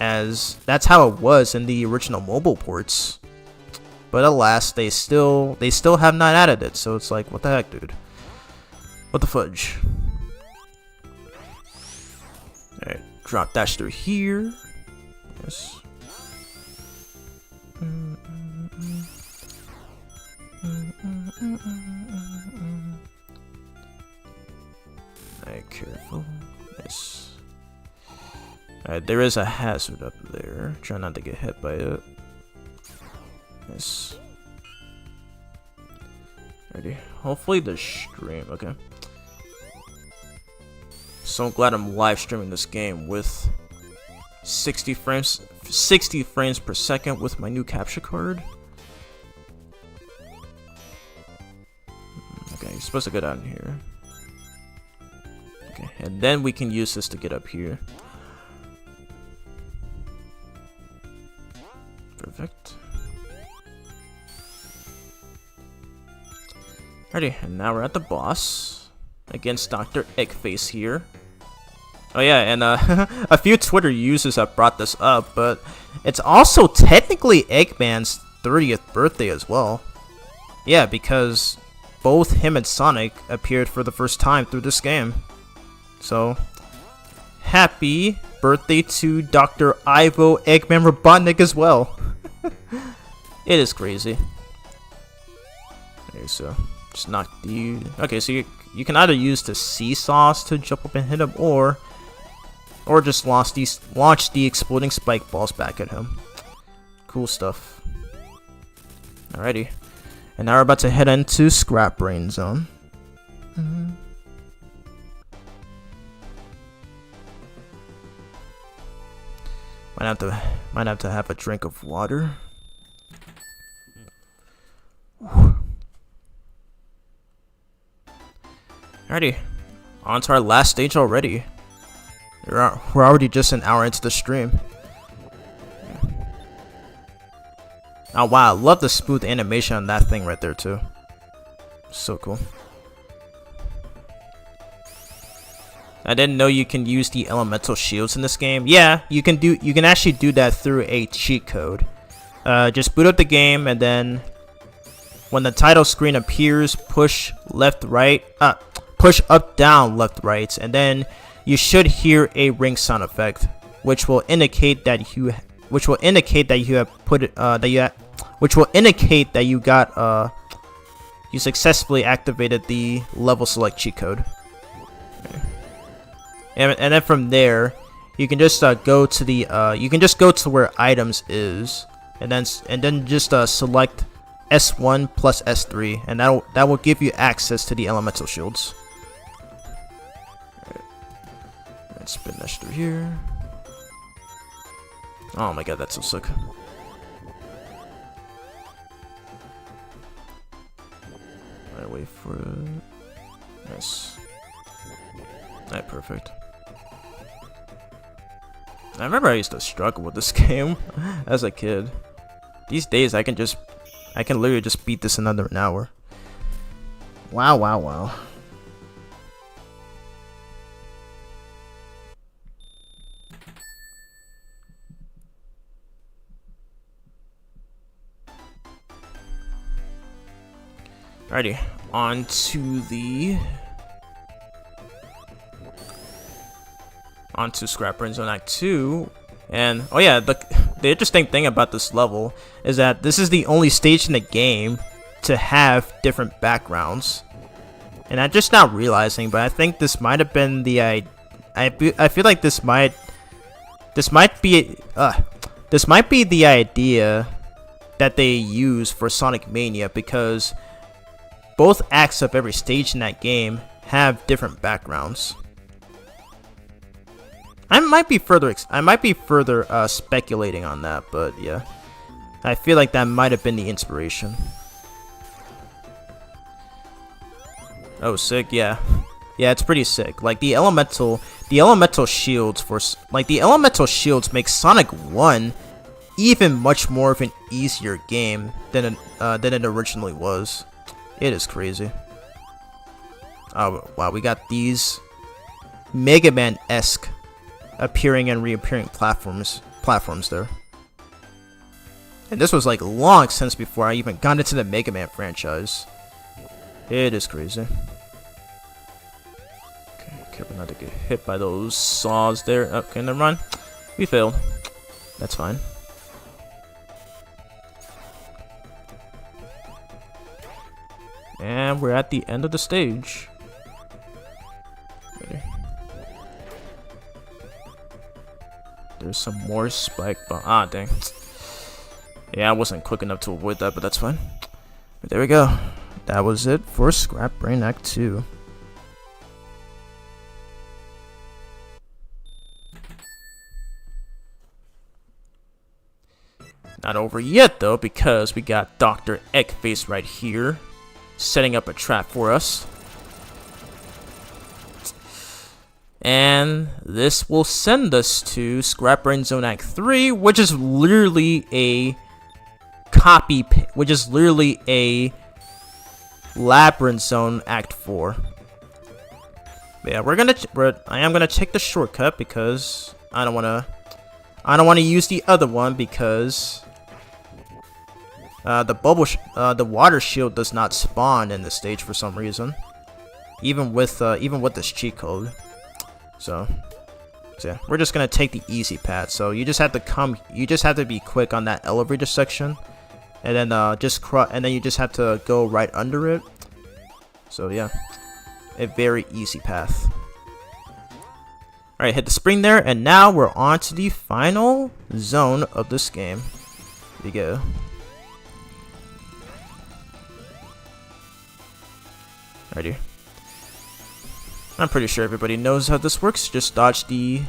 as that's how it was in the original mobile ports. But alas, they still have not added it. So it's like, what the heck, dude? What the fudge? Alright, drop dash through here. Yes. Alright, careful. Nice. Alright, there is a hazard up there. Try not to get hit by it. Nice. Ready. Hopefully the stream. Okay. So I'm glad I'm live streaming this game with 60 frames per second with my new capture card. Okay, you're supposed to go down here. Okay, and then we can use this to get up here. Perfect. Alrighty, and now we're at the boss against Dr. Eggface here. Oh yeah, and a few Twitter users have brought this up, but it's also technically Eggman's 30th birthday as well. Yeah, because both him and Sonic appeared for the first time through this game. So, happy birthday to Dr. Ivo Eggman Robotnik as well. It is crazy. Okay, so just knock the... Okay, so you can either use the seesaws to jump up and hit him, or just launch the exploding spike balls back at him. Cool stuff. Alrighty. And now we're about to head into Scrap Brain Zone. Might have to have a drink of water. Alrighty, on to our last stage already. We're already just an hour into the stream. Oh wow, I love the smooth animation on that thing right there too. So cool. I didn't know you can use the elemental shields in this game. Yeah, you can actually do that through a cheat code. Just boot up the game, and then when the title screen appears, push push up, down, left, right, and then you should hear a ring sound effect, which will indicate that you you successfully activated the level select cheat code. Okay. And then from there, you can just go to where items is, and then just select S1 plus S3, and that will give you access to the elemental shields. Alright. Let's spin dash through here. Oh my god, that's so sick. Alright, wait for it. Nice. Alright, perfect. I remember I used to struggle with this game as a kid. These days I can literally just beat this in under an hour. Wow, wow, wow. Alrighty, on to Scrap Brain Zone Act 2. And oh yeah, the interesting thing about this level is that this is the only stage in the game to have different backgrounds. And I'm just now realizing, but I think this might have been the I feel like this might be the idea that they use for Sonic Mania, because both acts of every stage in that game have different backgrounds. I might be further speculating on that, but yeah, I feel like that might have been the inspiration. Oh, sick! Yeah, it's pretty sick. Like the elemental shields make Sonic 1 even much more of an easier game than it originally was. It is crazy. Oh wow, we got these Mega Man-esque appearing and reappearing platforms there. And this was like long since before I even got into the Mega Man franchise. It is crazy. Okay, careful not to get hit by those saws there. Okay, never mind. We failed. That's fine. And we're at the end of the stage. Ready. There's some more spike bomb. Ah, dang. Yeah, I wasn't quick enough to avoid that, but that's fine. But there we go. That was it for Scrap Brain Act 2. Not over yet, though, because we got Dr. Eggface right here, setting up a trap for us. And this will send us to Scrap Brain Zone Act 3, which is literally a Labyrinth Zone Act 4. But yeah, I am gonna take the shortcut because I don't wanna use the other one because the water shield does not spawn in the stage for some reason, even with this cheat code. So yeah, we're just gonna take the easy path. So you just have to be quick on that elevator section, and then you just have to go right under it. So yeah, a very easy path. Alright, hit the spring there, and now we're on to the final zone of this game. Here we go. Alrighty. I'm pretty sure everybody knows how this works. Just dodge the...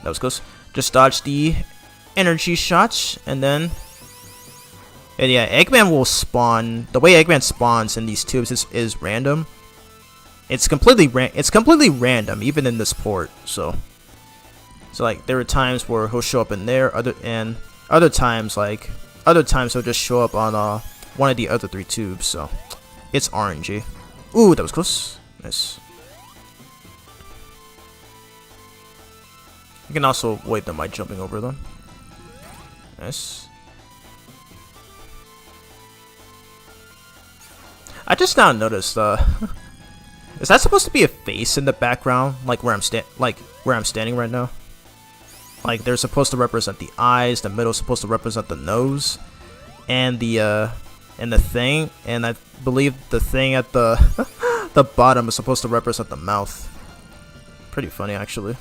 That was close. Just dodge the energy shots, and then... And yeah, Eggman will spawn... The way Eggman spawns in these tubes is random. It's completely random, even in this port. So like, there are times where he'll show up in there, other times he'll just show up on one of the other 3 tubes. So it's RNG. Ooh, that was close. Nice. You can also avoid them by jumping over them. Nice. I just now noticed, is that supposed to be a face in the background, like where I'm standing right now? Like they're supposed to represent the eyes, the middle is supposed to represent the nose, and the thing, and I believe the thing at the the bottom is supposed to represent the mouth. Pretty funny, actually.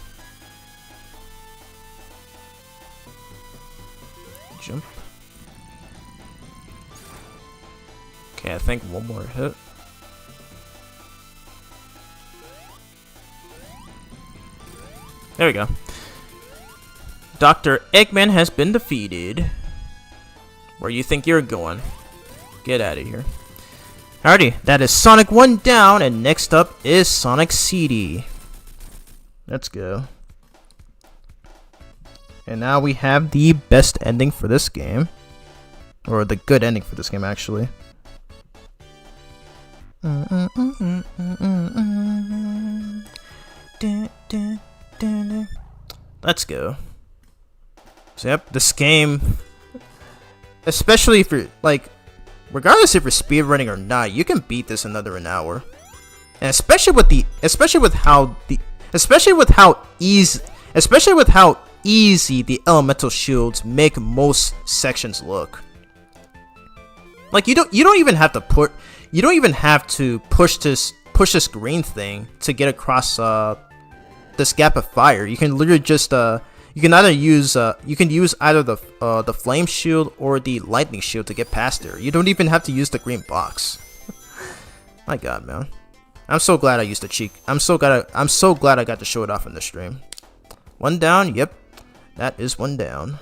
Jump. Okay, I think one more hit. There we go. Dr. Eggman has been defeated. Where you think you're going? Get out of here. Alrighty, that is Sonic 1 down, and next up is Sonic CD. Let's go. And now we have the best ending for this game. Or the good ending for this game, actually. Let's go. So yep, this game, especially for like, regardless if you're speedrunning or not, you can beat this in under an hour. And especially with how easy the elemental shields make most sections look. Like you don't even have to push this green thing to get across this gap of fire. You can literally just you can use either the flame shield or the lightning shield to get past there. You don't even have to use the green box. My god, man. I'm so glad I used the cheek. I'm so glad I got to show it off in the stream. One down, yep. That is one down.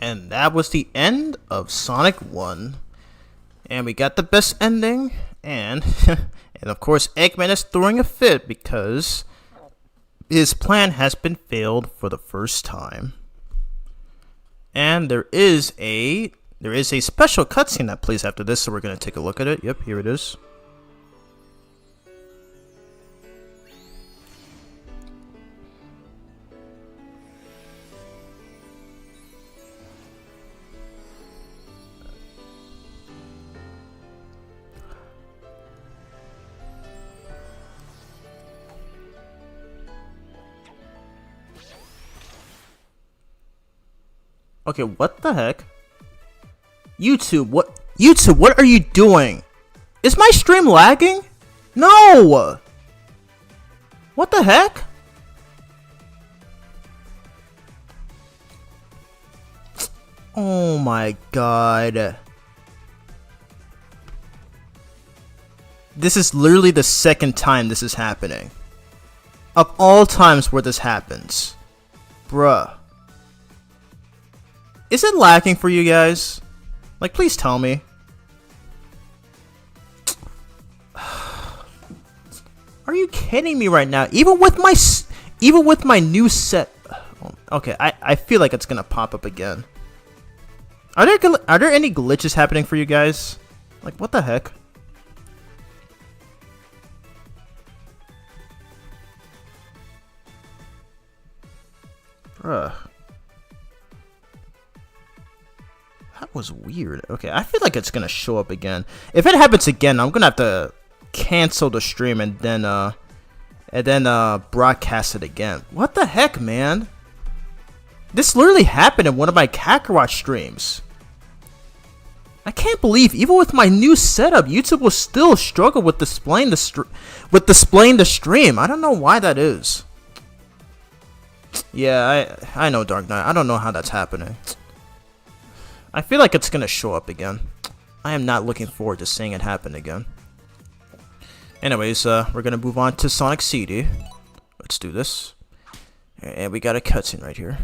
And that was the end of Sonic 1. And we got the best ending, and and of course Eggman is throwing a fit because his plan has been failed for the first time. And there is a special cutscene that plays after this, so we're gonna take a look at it. Yep, here it is. Okay, what the heck? YouTube, what are you doing? Is my stream lagging? No! What the heck? Oh my god. This is literally the second time this is happening. Of all times where this happens. Bruh. Is it lagging for you guys? Like, please tell me. Are you kidding me right now? Even with my new set. Okay, I feel like it's gonna pop up again. Are there any glitches happening for you guys? Like, what the heck? Bruh. That was weird. Okay, I feel like it's gonna show up again. If it happens again, I'm gonna have to cancel the stream and then broadcast it again. What the heck, man? This literally happened in one of my Kakarot streams. I can't believe, even with my new setup, YouTube will still struggle with displaying the stream. I don't know why that is. Yeah, I know, Dark Knight. I don't know how that's happening. I feel like it's gonna show up again. I am not looking forward to seeing it happen again. Anyways, we're gonna move on to Sonic CD. Let's do this. And we got a cutscene right here.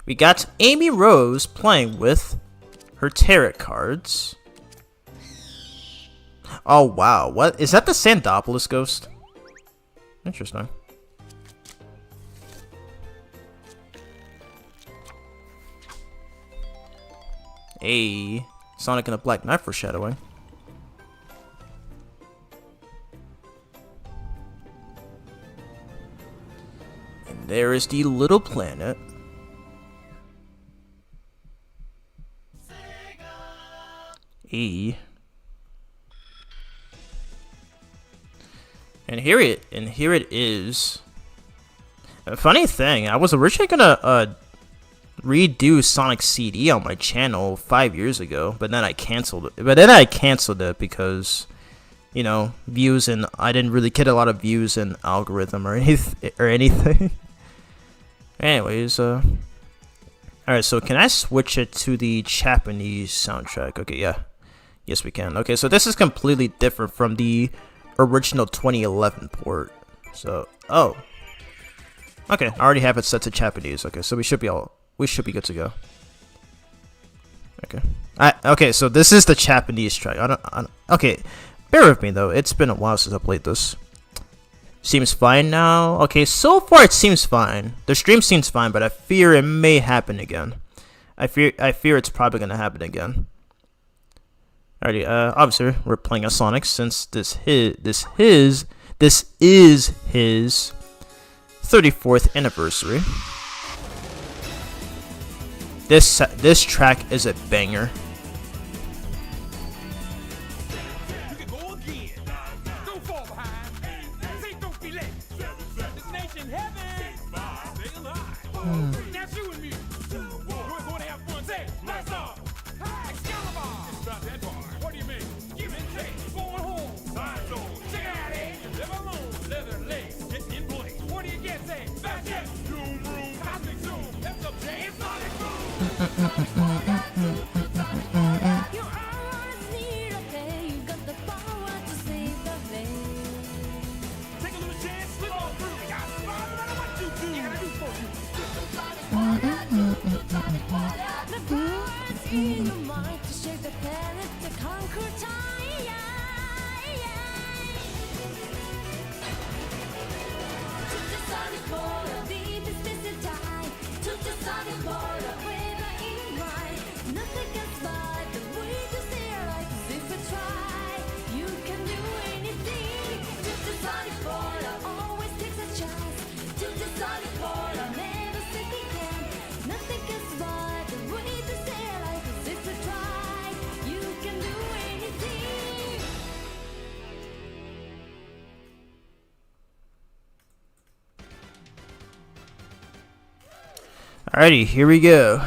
We got Amy Rose playing with her tarot cards. Oh wow, what is that? The Sandopolis ghost? Interesting. Hey, Sonic and the Black Knight foreshadowing. And there is the little planet. Hey. And here it is. A funny thing, I was originally gonna redo Sonic CD on my channel 5 years ago, but then I canceled it. Because, you know, views, and I didn't really get a lot of views and algorithm or anything. Anyways, alright, so can I switch it to the Japanese soundtrack? Okay, yeah. Yes, we can. Okay, so this is completely different from the original 2011 port. So, oh. Okay, I already have it set to Japanese. Okay, so we should be good to go. Okay. Okay, so this is the Japanese track. Okay, bear with me though. It's been a while since I played this. Seems fine now. Okay, so far it seems fine. The stream seems fine, but I fear it may happen again. I fear it's probably gonna happen again. Alrighty, obviously we're playing as Sonic since this is his 34th anniversary. This track is a banger. Alrighty, here we go.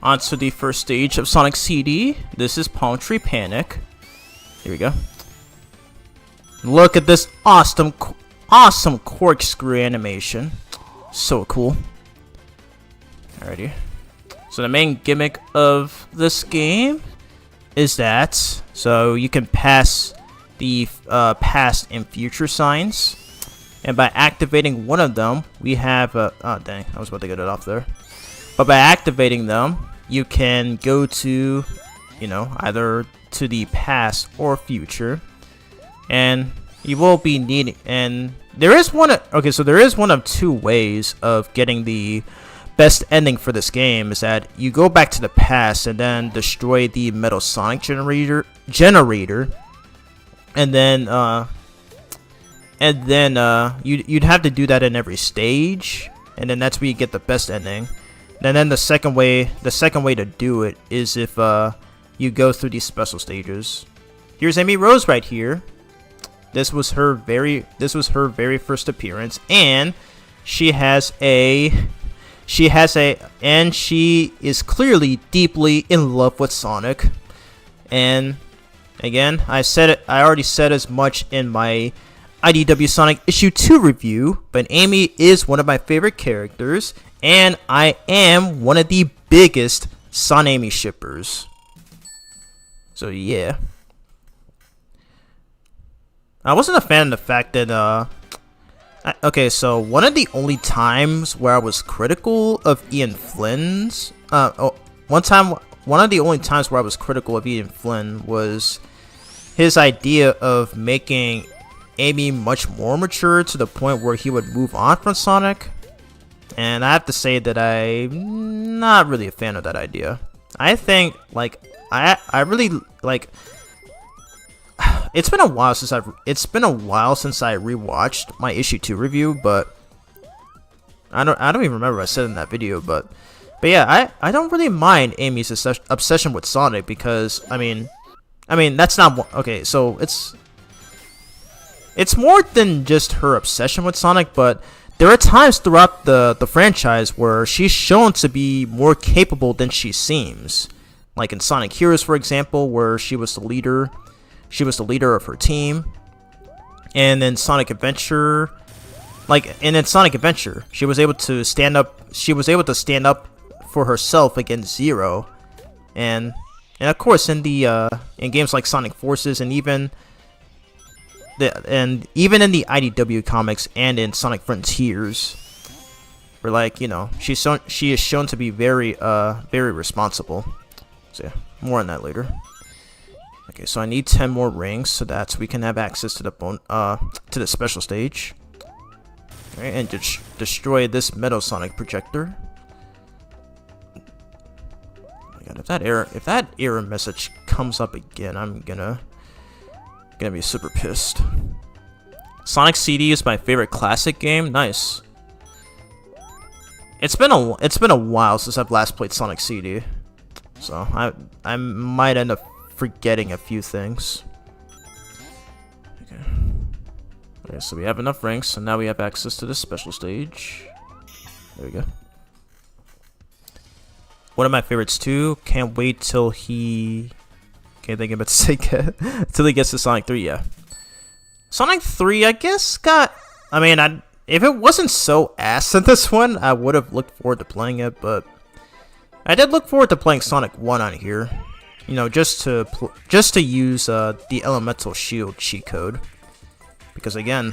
On to the first stage of Sonic CD. This is Palm Tree Panic. Here we go. Look at this awesome corkscrew animation. So cool. Alrighty. So the main gimmick of this game is that so you can pass the past and future signs. And by activating one of them, we have oh dang, I was about to get it off there. But by activating them, you can go to, you know, either to the past or future. And you will be needing, and there is one, okay, so there is one of two ways of getting the best ending for this game, is that you go back to the past and then destroy the Metal Sonic generator, and then you'd have to do that in every stage, and then that's where you get the best ending. And then the second way to do it is if you go through these special stages. Here's Amy Rose right here. This was her very first appearance, and she is clearly deeply in love with Sonic. And again, I already said as much in my IDW Sonic Issue 2 review, but Amy is one of my favorite characters, and I am one of the biggest Son Amy shippers. So yeah. I wasn't a fan of the fact that, okay, so one of the only times where I was critical of Ian Flynn's, one of the only times where I was critical of Ian Flynn was his idea of making Amy much more mature to the point where he would move on from Sonic. And I have to say that I'm not really a fan of that idea. I think, like, I really, like, it's been a while since I rewatched my issue 2 review, but I don't even remember what I said in that video, but yeah, I don't really mind Amy's obsession with Sonic, because I mean that's not okay, so it's it's more than just her obsession with Sonic, but there are times throughout the franchise where she's shown to be more capable than she seems. Like in Sonic Heroes, for example, where she was the leader of her team. And in Sonic Adventure, she was able to stand up for herself against Zero. And of course in games like Sonic Forces and even in the IDW comics and in Sonic Frontiers, where she is shown to be very responsible. So yeah, more on that later. Okay, so I need 10 more rings so that we can have access to the special stage. Alright, and destroy this Metal Sonic projector. Oh my god, if that error message comes up again, I'm gonna be super pissed. Sonic CD is my favorite classic game. Nice. It's been a while since I've last played Sonic CD, so I might end up forgetting a few things. Okay, so we have enough ranks, so now we have access to this special stage. There we go. One of my favorites too. Can't wait till he... Can't think about to say till he gets to Sonic 3, yeah. Sonic 3, I guess, if it wasn't so ass in this one, I would have looked forward to playing it, but I did look forward to playing Sonic 1 on here. Just to use the elemental shield cheat code, because again,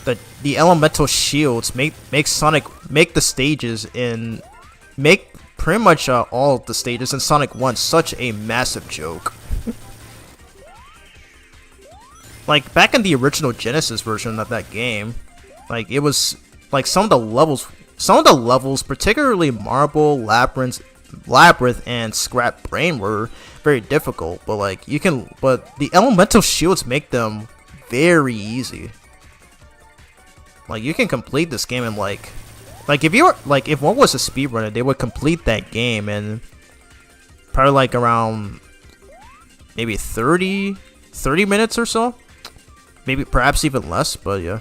the elemental shields make the stages make pretty much all of the stages in Sonic 1 such a massive joke. Like back in the original Genesis version of that game, it was like some of the levels, particularly Marble, Labyrinth and Scrap Brain, were very difficult, but the elemental shields make them very easy. You can complete this game in if one was a speedrunner, they would complete that game in probably around maybe 30 minutes or so, maybe perhaps even less, but yeah.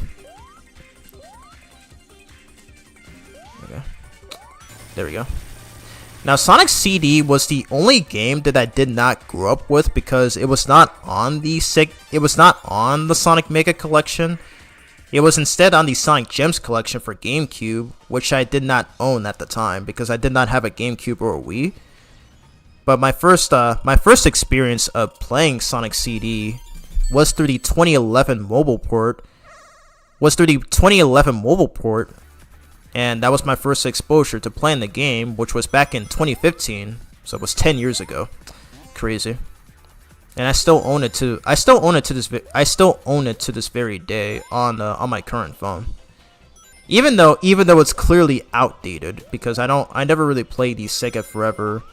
Okay, there we go. Now, Sonic CD was the only game that I did not grow up with because it was not on the Sonic Mega Collection. It was instead on the Sonic Gems Collection for GameCube, which I did not own at the time because I did not have a GameCube or a Wii. But my first experience of playing Sonic CD was through the 2011 mobile port. And that was my first exposure to playing the game, which was back in 2015, so it was 10 years ago. Crazy. And I still own it to this very day on my current phone. Even though it's clearly outdated, because I never really played the Sega Forever.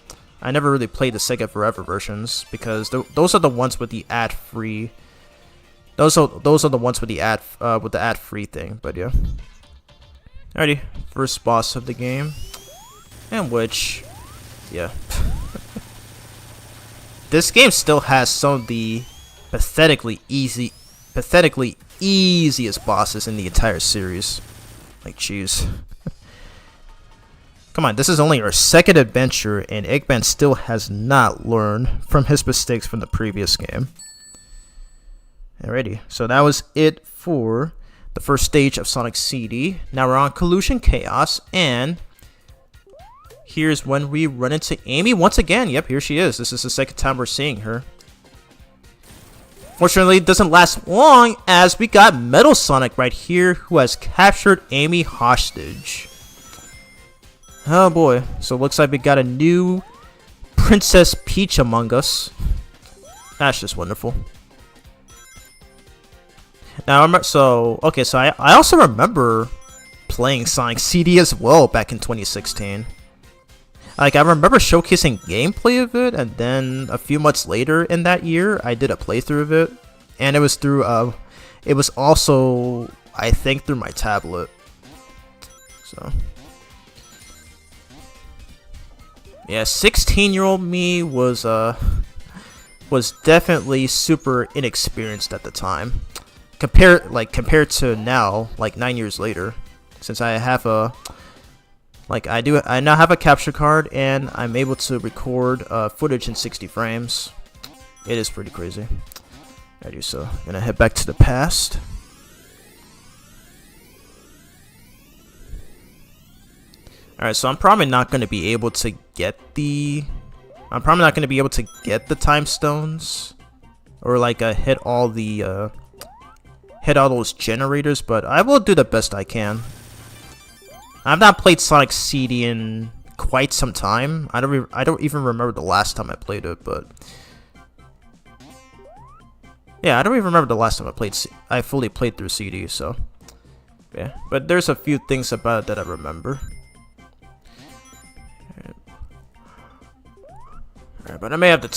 I never really played the Sega Forever versions because those are the ones with the ad-free. Those are the ones with the ad-free thing, but yeah. Alrighty, first boss of the game, and yeah. This game still has some of the pathetically easiest bosses in the entire series. Jeez. Come on, this is only our second adventure, and Eggman still has not learned from his mistakes from the previous game. Alrighty, so that was it for the first stage of Sonic CD. Now we're on Collusion Chaos, and here's when we run into Amy once again. Yep, here she is. This is the second time we're seeing her. Fortunately, it doesn't last long, as we got Metal Sonic right here, who has captured Amy hostage. Oh boy, so it looks like we got a new Princess Peach among us. That's just wonderful. Now, I also remember playing Sonic CD as well back in 2016. I remember showcasing gameplay of it, and then a few months later in that year, I did a playthrough of it, and it was also, I think, through my tablet. So, yeah, 16-year-old me was definitely super inexperienced at the time. compared to now, like 9 years later, since I have a I now have a capture card and I'm able to record footage in 60 frames. It is pretty crazy. Alrighty, so I'm gonna head back to the past. Alright, so I'm probably not gonna be able to get the time stones or like hit all those generators, but I will do the best I can. I've not played Sonic CD in quite some time. I don't even remember the last time I played it, but yeah, I don't even remember the last time I fully played through CD. So yeah, but there's a few things about it that I remember. Alright, but I may have to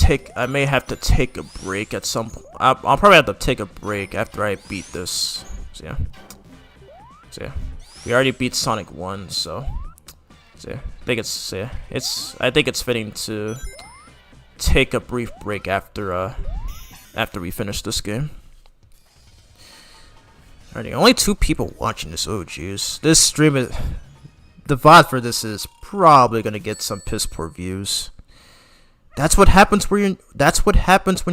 take a break at some point. I'll probably have to take a break after I beat this. So yeah. We already beat Sonic 1, so yeah. I think it's fitting to take a brief break after we finish this game. Alrighty, only 2 people watching this. Oh jeez. This stream is the VOD for this is probably gonna get some piss poor views. That's what happens when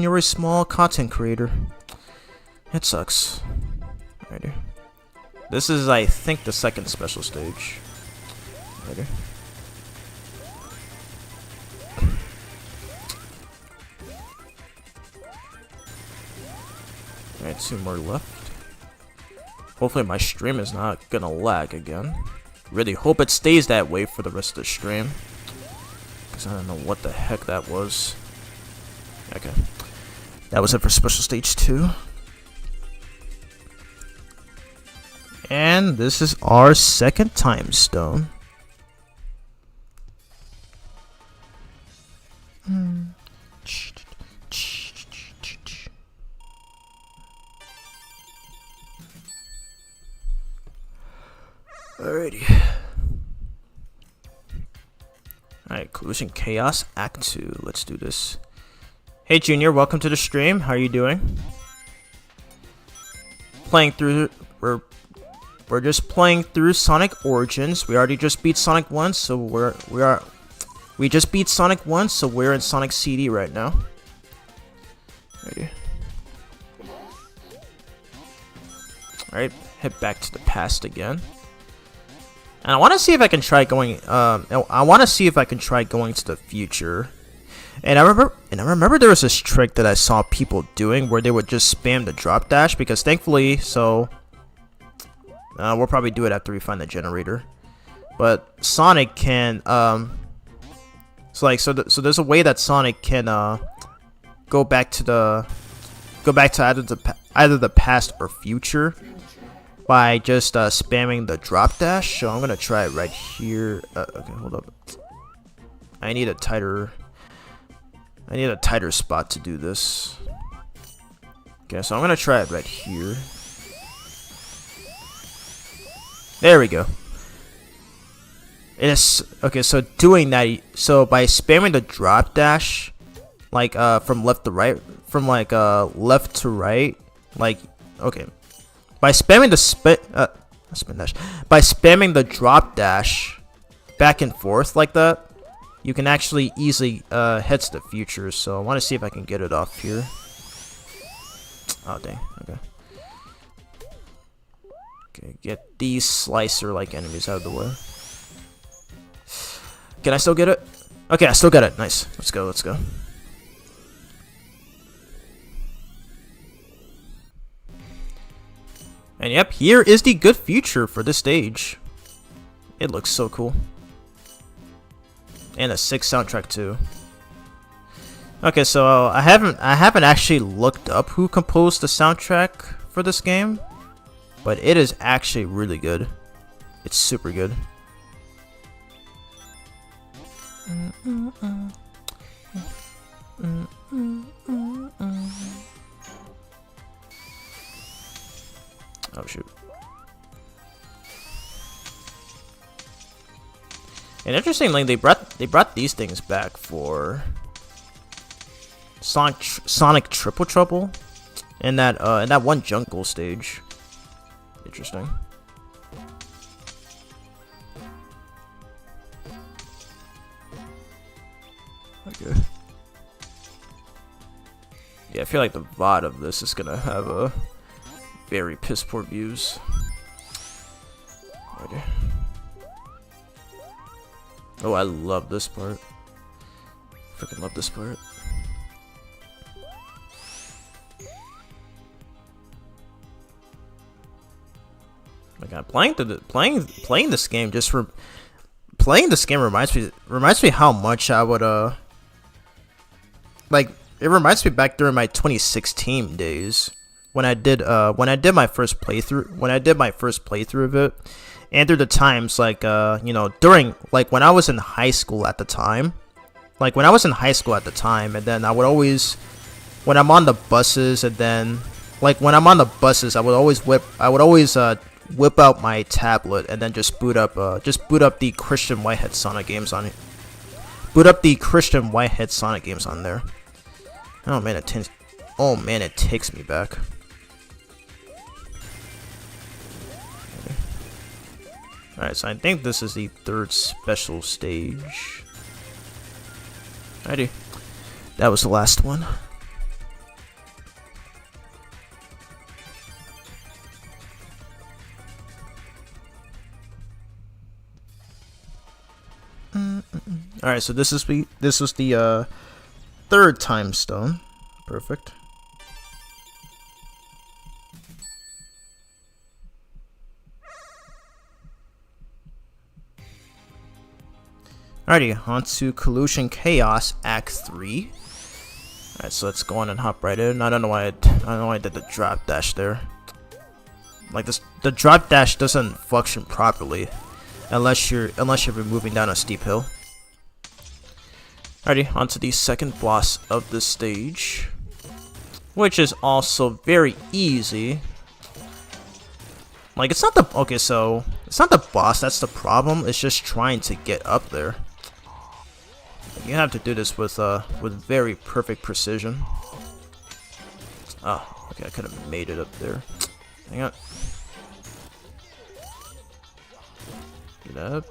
you're a small content creator. It sucks. Alrighty. This is, I think, the second special stage. Alrighty. Alright, 2 more left. Hopefully my stream is not gonna lag again. Really hope it stays that way for the rest of the stream. I don't know what the heck that was. Okay. That was it for Special Stage 2. And this is our second time stone. Alrighty. Alright, Collusion Chaos Act 2. Let's do this. Hey Junior, welcome to the stream. How are you doing? We're just playing through Sonic Origins. We already just beat Sonic 1, so we just beat Sonic 1, so we're in Sonic CD right now. Ready. Alright, head back to the past again. And I want to see if I can try going. I want to see if I can try going to the future. And I remember there was this trick that I saw people doing where they would just spam the drop dash. Because thankfully, so we'll probably do it after we find the generator. But Sonic can so there's a way that Sonic can go back to either the past or future by just spamming the drop dash. So I'm gonna try it right here. Okay, hold up. I need a tighter spot to do this. Okay, so I'm gonna try it right here. There we go. It is okay. So doing that, so by spamming the drop dash, like from left to right, left to right, like okay. By spamming the drop dash back and forth like that, you can actually easily head to the future. So I want to see if I can get it off here. Oh dang. Okay. Okay, get these slicer-like enemies out of the way. Can I still get it? Okay, I still got it. Nice. Let's go. Let's go. And yep, here is the good future for this stage. It looks so cool. And a sick soundtrack too. Okay, so I haven't actually looked up who composed the soundtrack for this game, but it is actually really good. It's super good. Oh shoot. And interestingly, they brought these things back for Sonic Triple Trouble. in that one jungle stage. Interesting. Okay. Yeah, I feel like the VOD of this is gonna have a very piss poor views. Okay. Oh, I love this part. Freaking love this part. Oh my god, playing this game just for playing this game reminds me how much I would like. It reminds me back during my 2016 days when I did my first playthrough of it, and through the times like you know, during like when I was in high school at the time, and then I would always, when I'm on the buses, and then like when I'm on the buses, I would always whip out my tablet and then just boot up the Christian Whitehead Sonic games on it. Boot up the Christian Whitehead Sonic games on there. Oh man, it takes me back. Okay. Alright, so I think this is the third special stage. Alrighty. That was the last one. Alright, so this was the third time stone. Perfect. Alrighty, on to Collusion Chaos Act 3. Alright, so let's go on and hop right in. I don't know why I did the drop dash there. Like this, the drop dash doesn't function properly unless you're moving down a steep hill. Alrighty, on to the second boss of this stage, which is also very easy. Like, it's not the boss that's the problem. It's just trying to get up there. You have to do this with very perfect precision. Oh, okay, I could have made it up there. Hang on. Get up.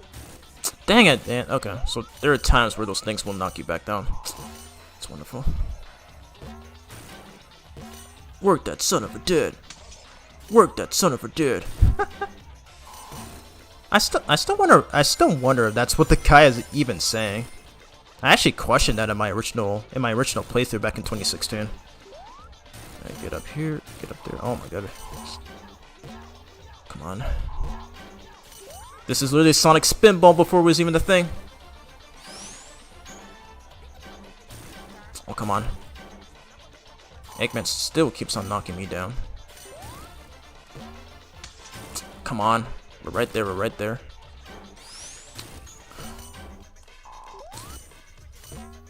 Dang it, man. Okay, so there are times where those things will knock you back down. It's wonderful. Work that son of a dude. Work that son of a dude. I still wonder if that's what the guy is even saying. I actually questioned that in my original playthrough back in 2016. Alright, get up here, get up there. Oh my god. Come on. This is literally Sonic Spinball before it was even a thing. Oh, come on. Eggman still keeps on knocking me down. Come on. We're right there, we're right there.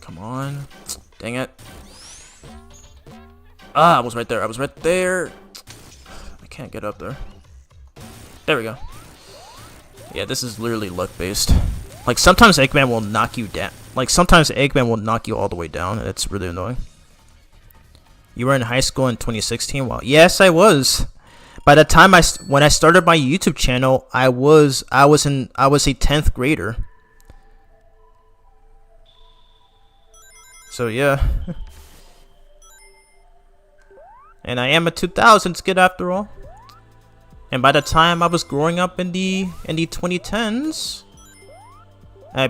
Come on. Dang it. Ah, I was right there, I was right there. I can't get up there. There we go. Yeah, this is literally luck-based. Like, sometimes Eggman will knock you down. Like, sometimes Eggman will knock you all the way down, and it's really annoying. You were in high school in 2016? Well, yes, I was. By the time when I started my YouTube channel, I was a 10th grader. So, yeah. And I am a 2000s kid after all. And by the time I was growing up in the 2010s, by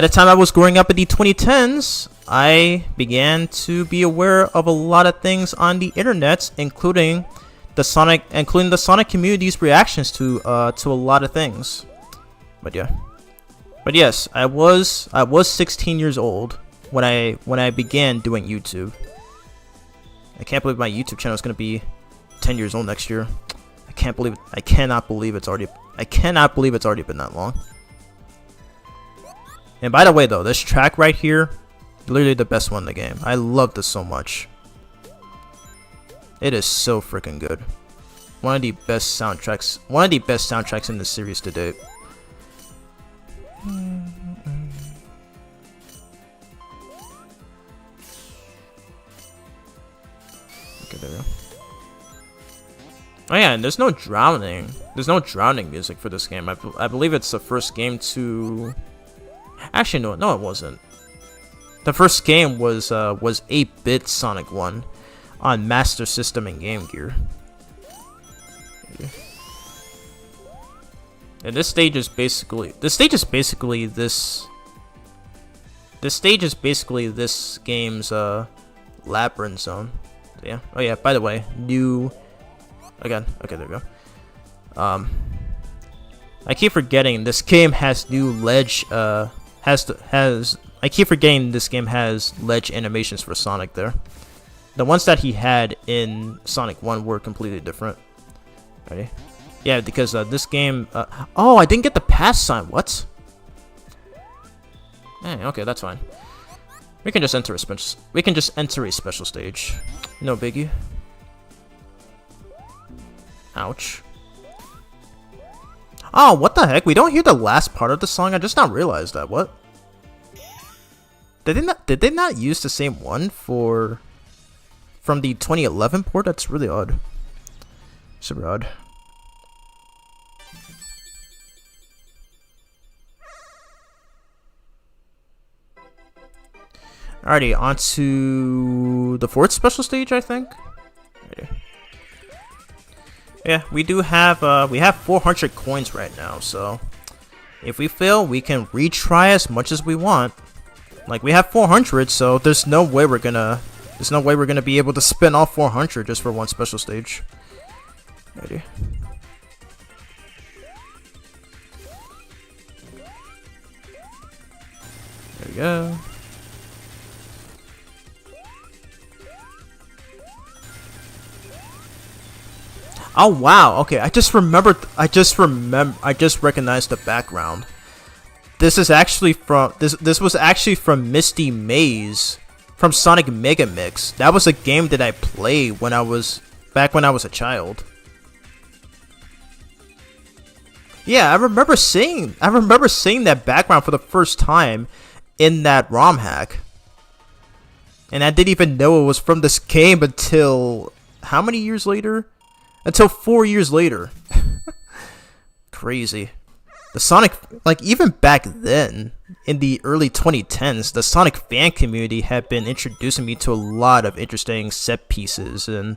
the time I was growing up in the 2010s, I began to be aware of a lot of things on the internet, including the Sonic community's reactions to a lot of things. But yeah. But yes, I was 16 years old when I began doing YouTube. I can't believe my YouTube channel is gonna be 10 years old next year. I cannot believe it's already been that long. And by the way though, this track right here, literally the best one in the game. I love this so much. It is so freaking good. One of the best soundtracks in the series to date. Oh yeah, and there's no drowning. There's no drowning music for this game. I believe it's the first game to. Actually, no, it wasn't. The first game was 8-bit Sonic 1 on Master System and Game Gear. And this stage is basically this game's labyrinth zone. So yeah. Oh yeah. By the way, new. Again. Okay, there we go. I keep forgetting this game has new ledge. I keep forgetting this game has ledge animations for Sonic there. The ones that he had in Sonic 1 were completely different. Ready? Yeah, because this game. Oh, I didn't get the pass sign. What? Hey, okay, that's fine. We can just enter a special stage. No biggie. Ouch. Oh, what the heck? We don't hear the last part of the song. I just not realized that. What? Did they not use the same one from the 2011 port? That's really odd. Super odd. Alrighty, on to the 4th special stage, I think. Alrighty. Yeah, we have 400 coins right now, so if we fail, we can retry as much as we want. Like, we have 400, so there's no way we're gonna be able to spend all 400 just for one special stage. Ready? There we go. Oh wow, okay, I just recognized the background. This is actually from this was actually from Misty Maze from Sonic Mega Mix. That was a game that I played when I was a child. Yeah, I remember seeing that background for the first time in that ROM hack. And I didn't even know it was from this game until how many years later? Until 4 years later. Crazy. The Sonic, like, even back then, in the early 2010s, the Sonic fan community had been introducing me to a lot of interesting set pieces and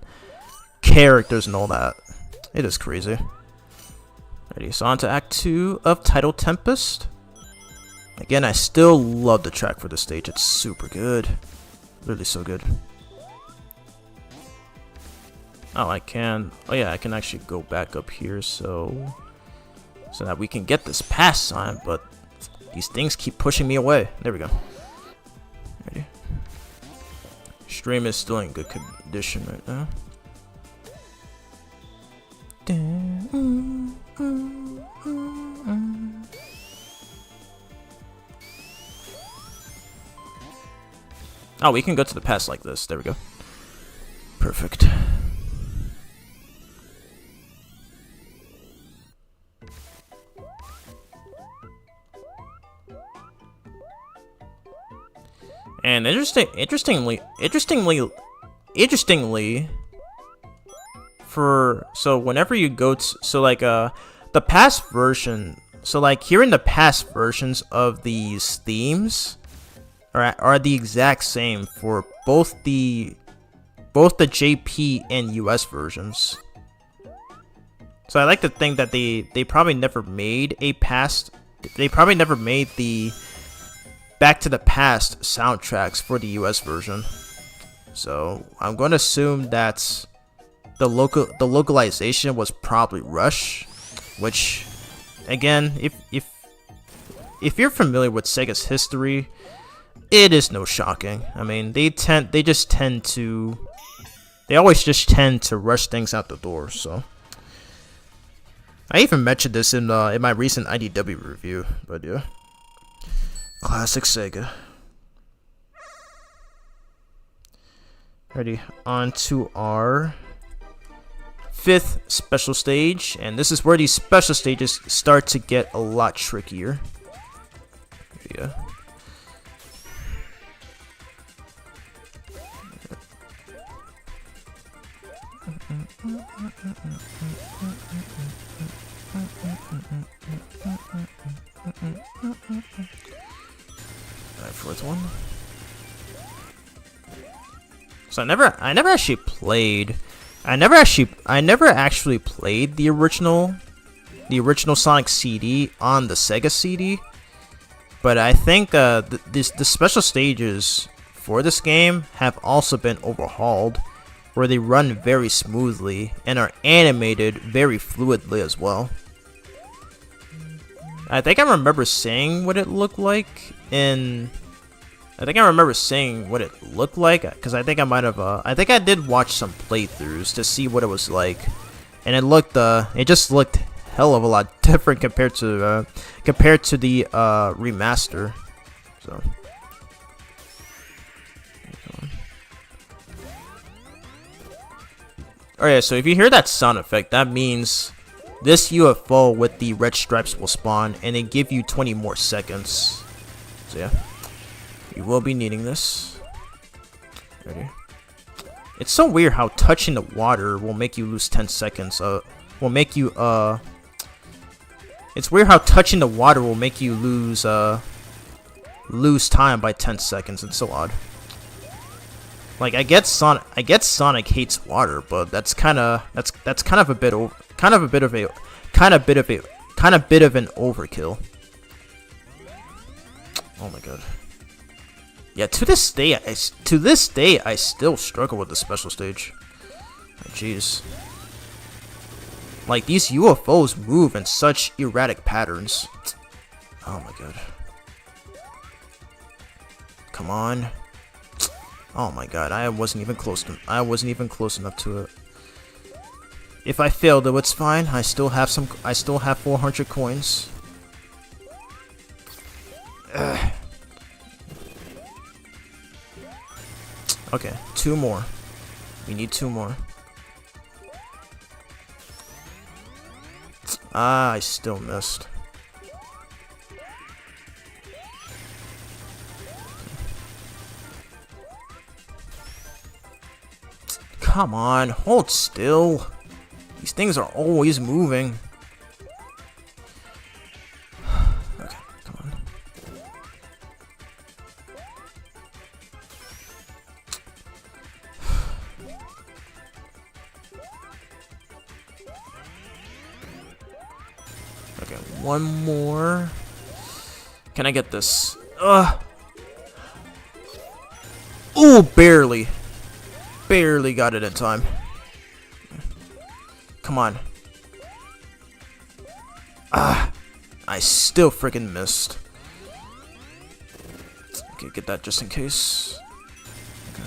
characters and all that. It is crazy. Ready, so on to Act 2 of Tidal Tempest. Again, I still love the track for this stage. It's super good. Really so good. Oh, I can. Oh yeah, I can actually go back up here so that we can get this pass sign, but these things keep pushing me away. There we go. Ready? Stream is still in good condition right now. Oh, we can go to the pass like this. There we go. Perfect. And interestingly, so whenever you go to, so like the past version, so like hearing the past versions of these themes are the exact same for both the JP and US versions. So I like to think that they probably never made the Back to the Past soundtracks for the US version. So I'm going to assume that the localization was probably Rush, which again, if you're familiar with Sega's history, it is no shocking. I mean, they always just tend to rush things out the door. So I even mentioned this in my recent IDW review, but yeah. Classic Sega. Ready, on to our 5th special stage, and this is where these special stages start to get a lot trickier. Yeah. Alright, fourth one. So I never actually played. I never actually played the original Sonic CD on the Sega CD. But I think the special stages for this game have also been overhauled, where they run very smoothly and are animated very fluidly as well. I think I remember seeing what it looked like in. I think I remember seeing what it looked like, because I think I might have. I think I did watch some playthroughs to see what it was like, and it looked. It just looked hell of a lot different compared to the remaster. So. Alright, so if you hear that sound effect, that means this UFO with the red stripes will spawn, and they give you 20 more seconds. So yeah, you will be needing this. Ready? It's so weird how touching the water will make you lose 10 seconds. It's weird how touching the water will make you lose time by 10 seconds. It's so odd. Like I get Sonic hates water, but that's kind of a bit of an overkill. Oh my god. Yeah, to this day I still struggle with the special stage. Oh, jeez. Like these UFOs move in such erratic patterns. Oh my god. Come on. Oh my god, I wasn't even close enough to it. If I fail though, it's fine. I still have 400 coins. Ugh. Okay, 2 more. We need 2 more. Ah, I still missed. Come on, hold still. These things are always moving. Okay, come on. Okay, 1 more. Can I get this? Ooh, barely. Barely got it in time. Come on. Ah, I still freaking missed. Okay, get that just in case. Okay.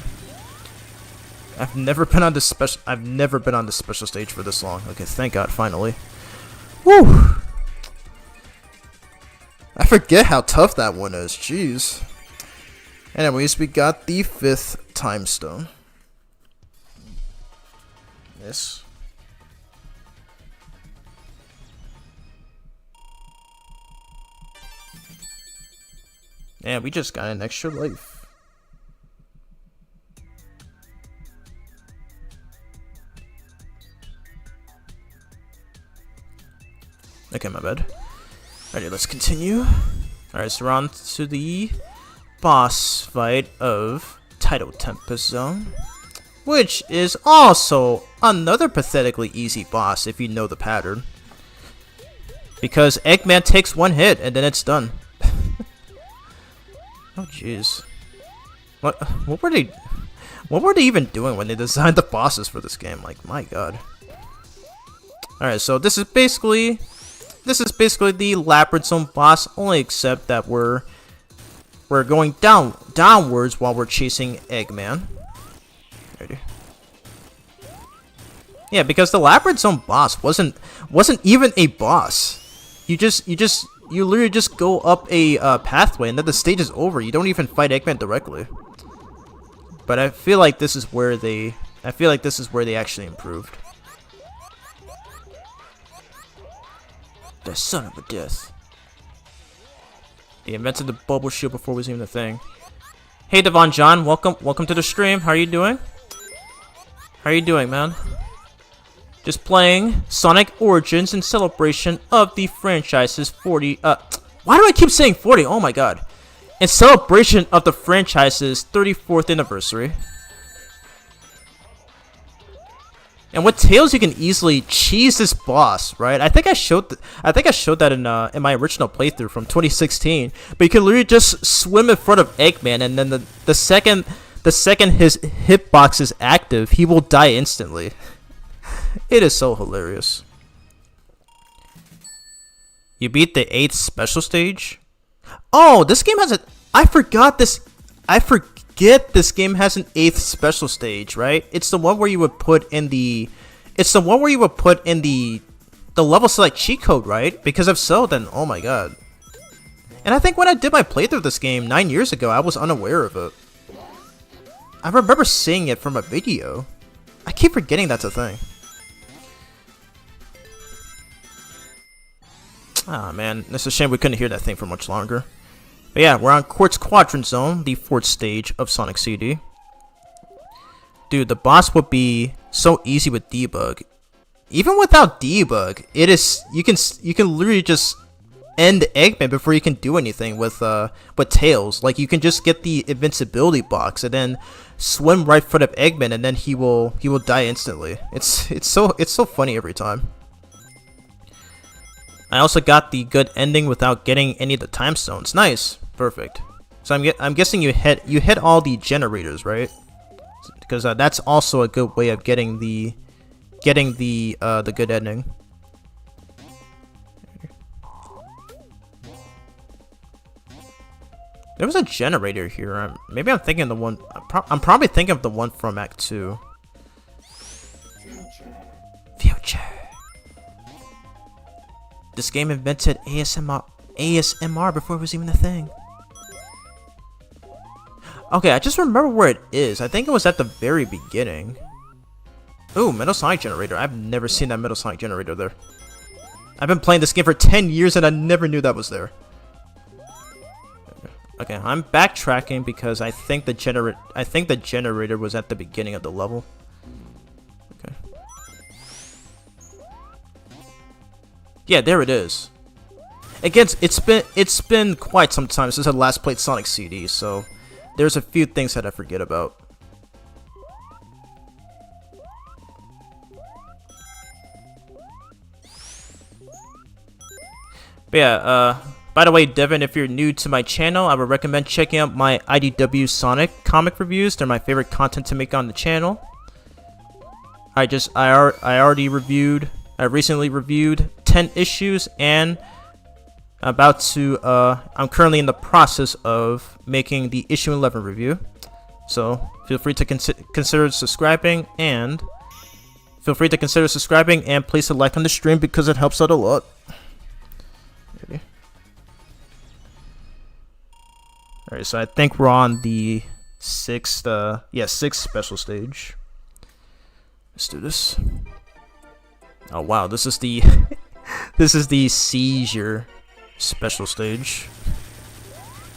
I've never been on the special stage for this long. Okay, thank God, finally. Woo! I forget how tough that one is. Jeez. Anyways, we got the 5th time stone. Yes. Yeah, we just got an extra life. Okay, my bad. Alright, let's continue. Alright, so we're on to the boss fight of Tidal Tempest Zone, which is also another pathetically easy boss if you know the pattern. Because Eggman takes 1 hit and then it's done. Oh jeez. What were they even doing when they designed the bosses for this game? Like, my god. Alright, so this is basically the Labyrinth Zone boss, only except that we're going downwards while we're chasing Eggman. Ready? Yeah, because the Labyrinth Zone boss wasn't even a boss. You literally just go up a pathway and then the stage is over. You don't even fight Eggman directly. But I feel like this is where they actually improved. The son of a death. They invented the bubble shield before it was even a thing. Hey Devon John, welcome to the stream. How are you doing? How are you doing, man? Just playing Sonic Origins in celebration of the franchise's 40. Why do I keep saying 40? Oh my god. In celebration of the franchise's 34th anniversary. And with Tails, you can easily cheese this boss, right? I think I showed that in my original playthrough from 2016. But you can literally just swim in front of Eggman, and then the second his hitbox is active, he will die instantly. It is so hilarious. You beat the 8th special stage? Oh, this game has a... I forget this game has an 8th special stage, right? It's the one where you would put in the... It's the one where you would put in the level select cheat code, right? Because if so, then oh my god. And I think when I did my playthrough of this game 9 years ago, I was unaware of it. I remember seeing it from a video. I keep forgetting that's a thing. Ah, man, it's a shame we couldn't hear that thing for much longer. But yeah, we're on Quartz Quadrant Zone, the 4th stage of Sonic CD. Dude, the boss would be so easy with debug. Even without debug, it is you can literally just end Eggman before you can do anything with Tails. Like, you can just get the invincibility box and then swim right in front of Eggman, and then he will die instantly. It's so funny every time. I also got the good ending without getting any of the time stones. Nice, perfect. So I'm guessing you hit all the generators, right? Because that's also a good way of getting the good ending. There was a generator here. Maybe I'm thinking the one. I'm probably thinking of the one from Act 2. Future. This game invented ASMR before it was even a thing. Okay, I just remember where it is. I think it was at the very beginning. Ooh, Metal Sonic Generator. I've never seen that Metal Sonic Generator there. I've been playing this game for 10 years and I never knew that was there. Okay, I'm backtracking because I think the generator was at the beginning of the level. Okay. Yeah, there it is. Again, it's been quite some time since I last played Sonic CD, so there's a few things that I forget about. But yeah, by the way, Devin, if you're new to my channel, I would recommend checking out my IDW Sonic comic reviews. They're my favorite content to make on the channel. I recently reviewed 10 issues, and I'm currently in the process of making the issue 11 review. So feel free to consider subscribing, and place a like on the stream because it helps out a lot. Okay. Alright, so I think we're on the 6th special stage. Let's do this. Oh wow, this is the this is the seizure special stage.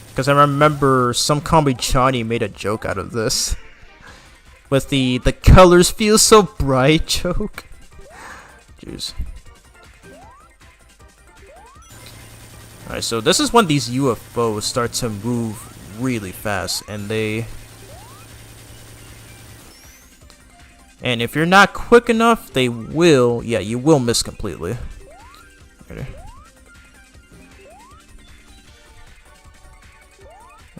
Because I remember some Comedy Johnny made a joke out of this. With the colors feel so bright joke. Jeez. Alright, so this is when these UFOs start to move really fast, and if you're not quick enough, they will, yeah, you will miss completely. Ready?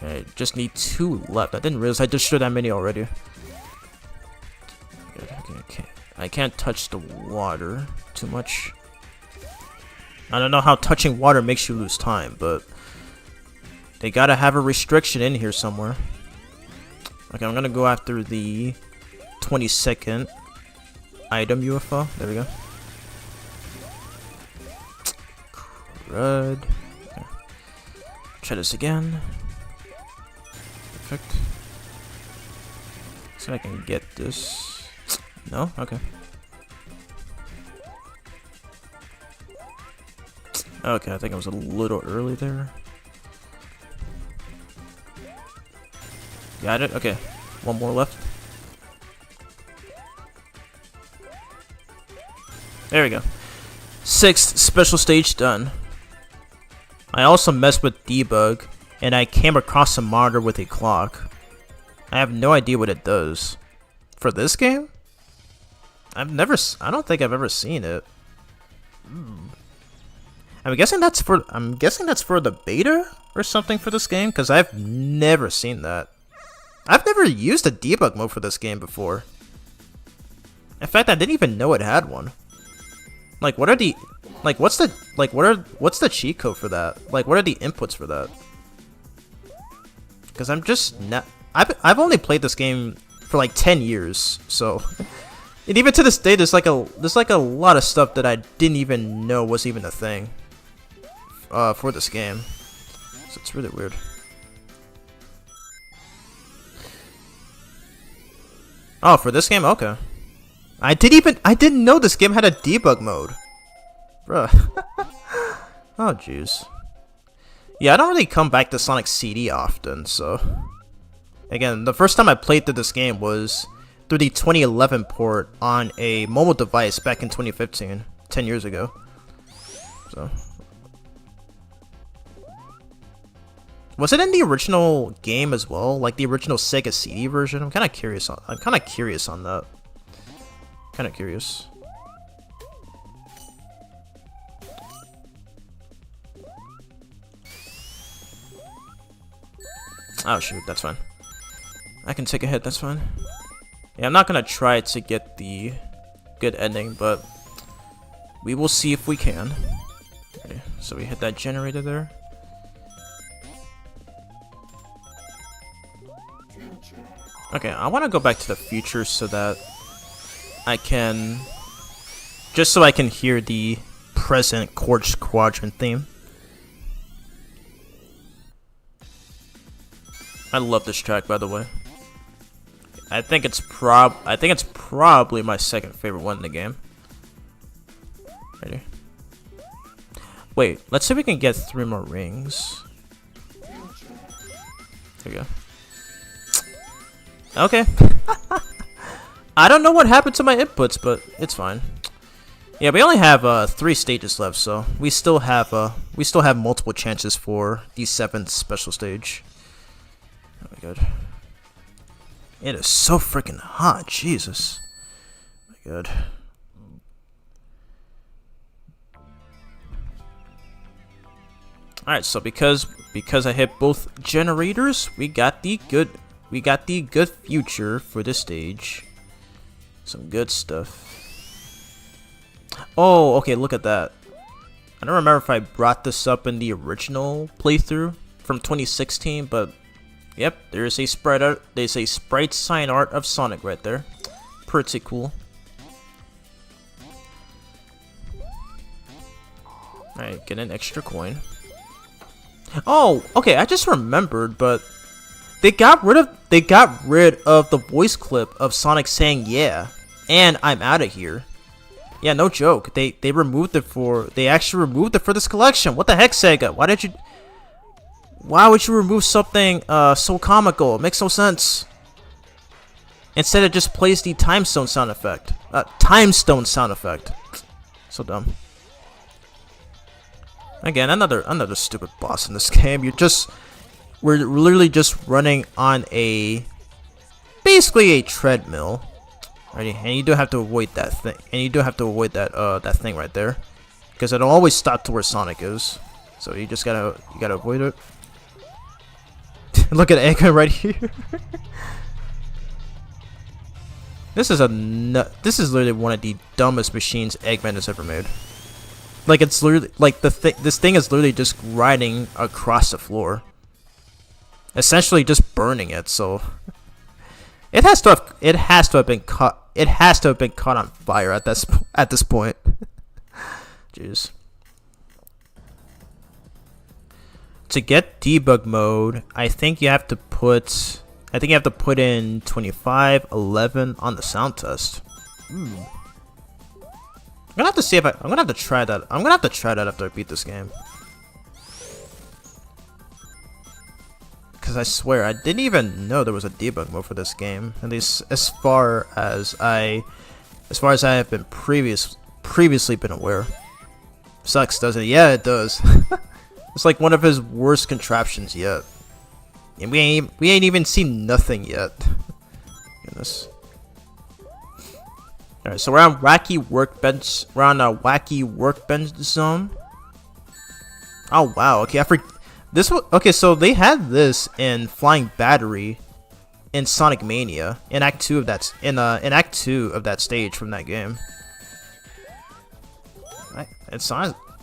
Alright, just need 2 left. I didn't realize I destroyed that many already. Okay, I can't touch the water too much. I don't know how touching water makes you lose time, but they gotta have a restriction in here somewhere. Okay, I'm gonna go after the 22nd item UFO. There we go. Crud. Okay. Try this again. Perfect. So I can get this. No? Okay. Okay, I think I was a little early there. Got it? Okay. One more left. There we go. 6th special stage done. I also messed with debug, and I came across a monitor with a clock. I have no idea what it does. For this game? I don't think I've ever seen it. I'm guessing that's for the beta or something for this game, because I've never seen that. I've never used a debug mode for this game before. In fact, I didn't even know it had one. Like, what are the, like, what's the cheat code for that? Like, what are the inputs for that? Because I'm just not, I've only played this game for like 10 years, so, and even to this day, there's like a lot of stuff that I didn't even know was even a thing, for this game. So it's really weird. Oh, for this game, okay. I didn't know this game had a debug mode. Bruh. Oh, jeez. Yeah, I don't really come back to Sonic CD often, so... Again, the first time I played through this game was through the 2011 port on a mobile device back in 2015, 10 years ago. So... Was it in the original game as well? Like the original Sega CD version? I'm kind of curious on that. Kind of curious. Oh shoot, that's fine. I can take a hit, that's fine. Yeah, I'm not gonna try to get the good ending, but we will see if we can. Okay, so we hit that generator there. Okay, I want to go back to the future so that I can, just so I can hear the present Quartz Quadrant theme. I love this track, by the way. I think it's probably my second favorite one in the game. Ready? Wait, let's see if we can get 3 more rings. There we go. Okay. I don't know what happened to my inputs, but it's fine. Yeah, we only have 3 stages left, so we still have multiple chances for the 7th special stage. Oh my god. It is so freaking hot, Jesus. Oh my god. Alright, so because I hit both generators, we got the good future for this stage. Some good stuff. Oh, okay, look at that. I don't remember if I brought this up in the original playthrough from 2016, but yep, there's a sprite art. There's a sprite sign art of Sonic right there. Pretty cool. Alright, get an extra coin. Oh, okay, I just remembered, but they got rid of the voice clip of Sonic saying yeah, and I'm out of here. Yeah, no joke. They actually removed it for this collection. What the heck, Sega? Why would you remove something so comical? It makes no sense. Instead it just plays the time stone sound effect. So dumb. Again, another stupid boss in this game. We're literally just running on basically a treadmill, right? And you do have to avoid that thing. And you do have to avoid that thing right there, because it'll always stop to where Sonic is. So you just gotta avoid it. Look at Eggman right here. This is literally one of the dumbest machines Eggman has ever made. Like, it's literally like this thing is literally just riding across the floor, essentially just burning it. So it has to have been caught on fire at this point. Jeez. To get debug mode, I think you have to put in 2511 on the sound test. I'm gonna have to see if I'm gonna have to try that. I'm gonna have to try that after I beat this game. Cause I swear I didn't even know there was a debug mode for this game. At least as far as I have been previously been aware. Sucks, doesn't it? Yeah, it does. It's like one of his worst contraptions yet. And we ain't even seen nothing yet. Goodness. Alright, so we're on wacky workbench. We're on a wacky workbench zone. Oh wow, okay, this was okay, so they had this in Flying Battery in Sonic Mania in Act 2 of that in Act 2 of that stage from that game.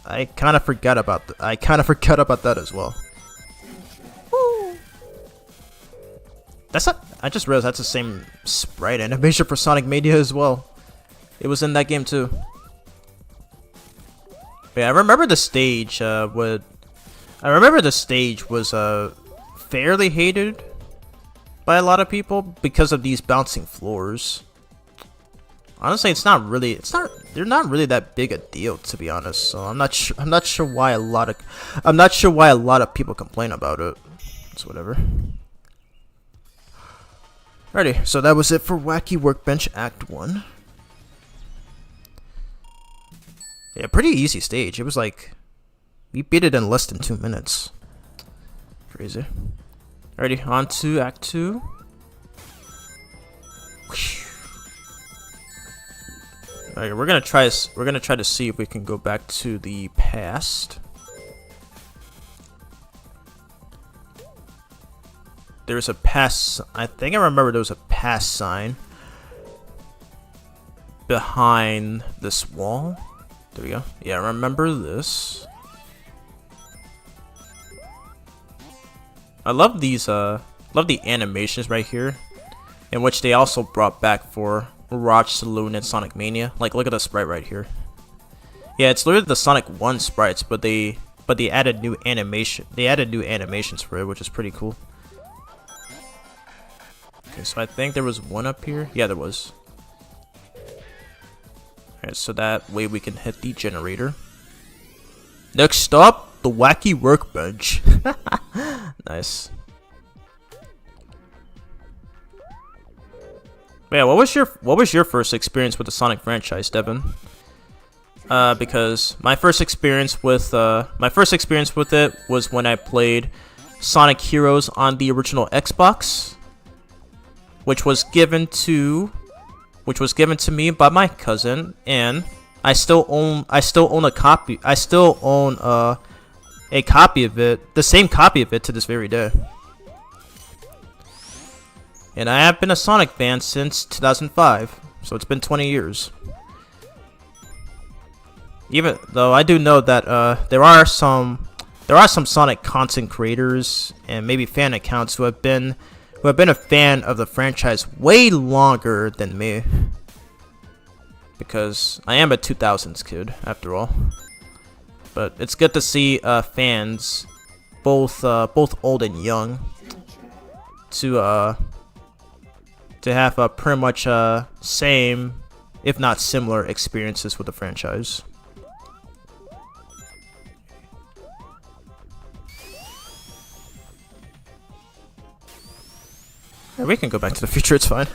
I kind of forgot about that as well. Woo. That's not. I just realized that's the same sprite animation for Sonic Mania as well. It was in that game too. But yeah, I remember the stage. I remember the stage was fairly hated by a lot of people because of these bouncing floors. Honestly, they're not really that big a deal, to be honest. So I'm not sure why a lot of people complain about it. It's whatever. Alrighty, so that was it for Wacky Workbench Act 1. Yeah, pretty easy stage. It was like we beat it in less than 2 minutes. Crazy. Alrighty, on to Act 2. Alright, we're gonna try to see if we can go back to the past. There's a pass. I think I remember there was a pass sign behind this wall. There we go. Yeah, I remember this. I love these. Love the animations right here, in which they also brought back for Mirage Saloon and Sonic Mania. Like, look at the sprite right here. Yeah, it's literally the Sonic 1 sprites, but they added new animation. They added new animations for it, which is pretty cool. Okay, so I think there was one up here. Yeah, there was. Alright, so that way we can hit the generator. Next stop, the Wacky Workbench. Nice. Yeah, what was your first experience with the Sonic franchise, Devin? Because my first experience with it was when I played Sonic Heroes on the original Xbox, which was given to me by my cousin, and I still own a copy of it, the same copy of it to this very day. And I have been a Sonic fan since 2005, so it's been 20 years. Even though I do know that there are some Sonic content creators and maybe fan accounts who have been a fan of the franchise way longer than me, because I am a 2000s kid after all. But it's good to see fans, both old and young, to have pretty much same, if not similar, experiences with the franchise. Yeah, we can go back to the future, it's fine.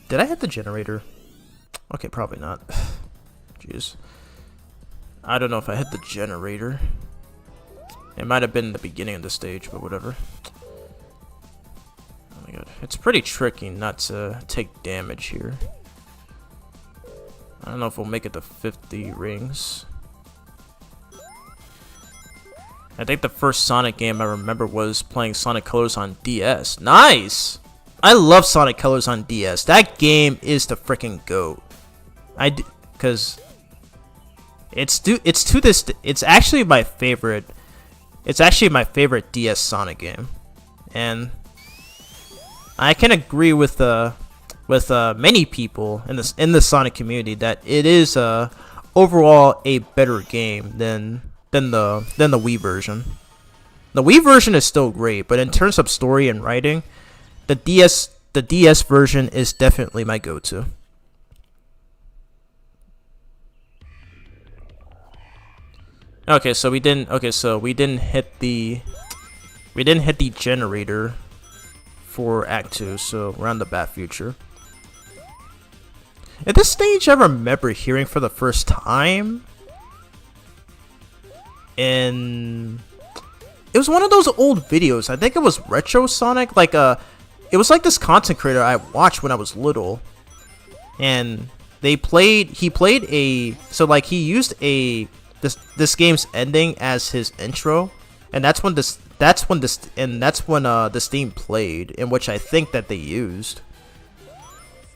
Did I hit the generator? Okay, probably not. Jeez. I don't know if I hit the generator. It might have been the beginning of the stage, but whatever. Oh my god. It's pretty tricky not to take damage here. I don't know if we'll make it to 50 rings. I think the first Sonic game I remember was playing Sonic Colors on DS. Nice! I love Sonic Colors on DS. That game is the freaking GOAT. Because it's actually my favorite. It's actually my favorite DS Sonic game, and I can agree with many people in the Sonic community that it is overall a better game than the Wii version. The Wii version is still great, but in terms of story and writing, the DS version is definitely my go-to. Okay, so we didn't hit the generator for Act 2, so we're on the Bat Future. At this stage, I remember hearing for the first time. And it was one of those old videos. I think it was Retro Sonic. Like it was like this content creator I watched when I was little, and he played he used this game's ending as his intro, and that's when this theme played, in which I think that they used.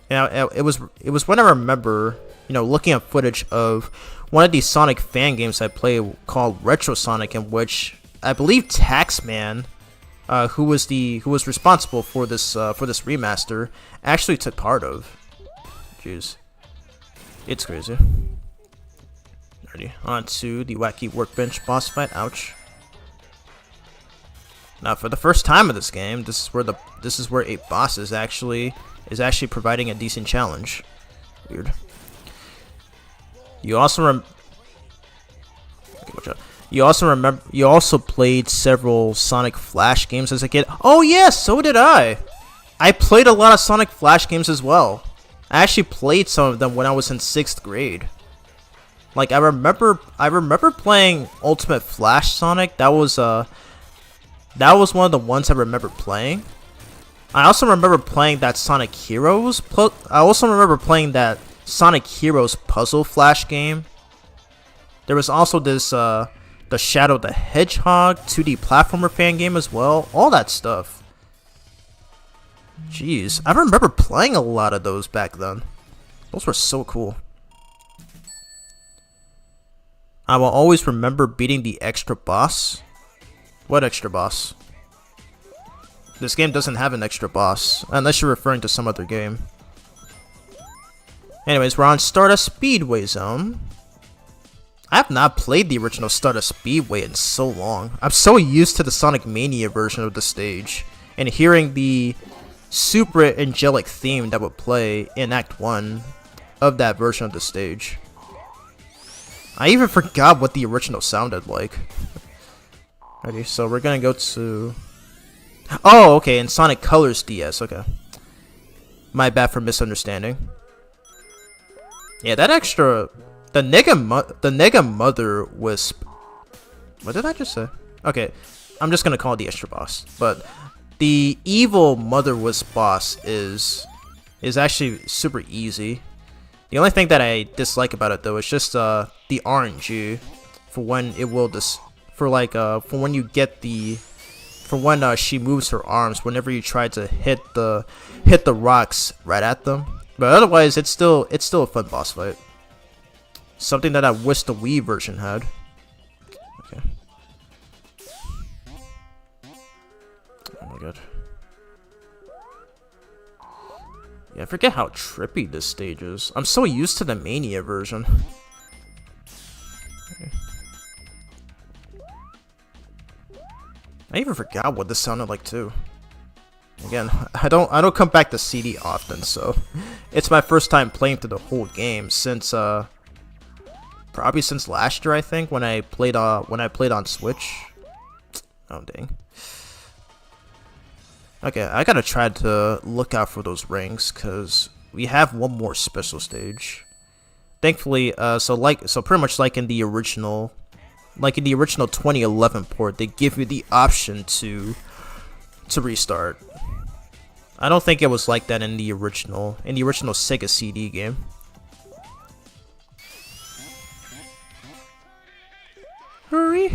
It was when I remember, looking at footage of one of these Sonic fan games I played called Retro Sonic, in which I believe Taxman, who was responsible for this remaster, actually took part of. Jeez, it's crazy. Alrighty, on to the wacky workbench boss fight. Ouch. Now, for the first time in this game, this is where a boss is actually providing a decent challenge. Weird. You also played several Sonic Flash games as a kid. Oh yes, so did I. I played a lot of Sonic Flash games as well. I actually played some of them when I was in 6th grade. Like I remember playing Ultimate Flash Sonic. That was one of the ones I remember playing. I also remember playing that Sonic Heroes. I also remember playing that Sonic Heroes Puzzle Flash game. There was also this the Shadow the Hedgehog 2D platformer fan game as well. All that stuff. Jeez, I remember playing a lot of those back then. Those were so cool. I will always remember beating the extra boss. What extra boss? This game doesn't have an extra boss, unless you're referring to some other game. Anyways, we're on Stardust Speedway Zone. I have not played the original Stardust Speedway in so long. I'm so used to the Sonic Mania version of the stage, and hearing the super angelic theme that would play in Act 1 of that version of the stage. I even forgot what the original sounded like. Okay, so we're gonna go to... Oh, okay, in Sonic Colors DS, okay. My bad for misunderstanding. Yeah, that extra... The Nega Mother Wisp... What did I just say? Okay, I'm just gonna call it the extra boss. But the evil Mother Wisp boss is actually super easy. The only thing that I dislike about it though is just the RNG for when it will for when you get for when she moves her arms whenever you try to hit the rocks right at them. But otherwise, it's still a fun boss fight. Something that I wish the Wii version had. Okay. Oh my god. Yeah, I forget how trippy this stage is. I'm so used to the Mania version. Okay. I even forgot what this sounded like too. Again, I don't come back to CD often, so it's my first time playing through the whole game since probably since last year, I think, when I played on Switch. Oh dang. Okay, I gotta try to look out for those rings because we have one more special stage. Thankfully, so pretty much like in the original 2011 port, they give you the option to restart. I don't think it was like that in the original Sega CD game. Hurry!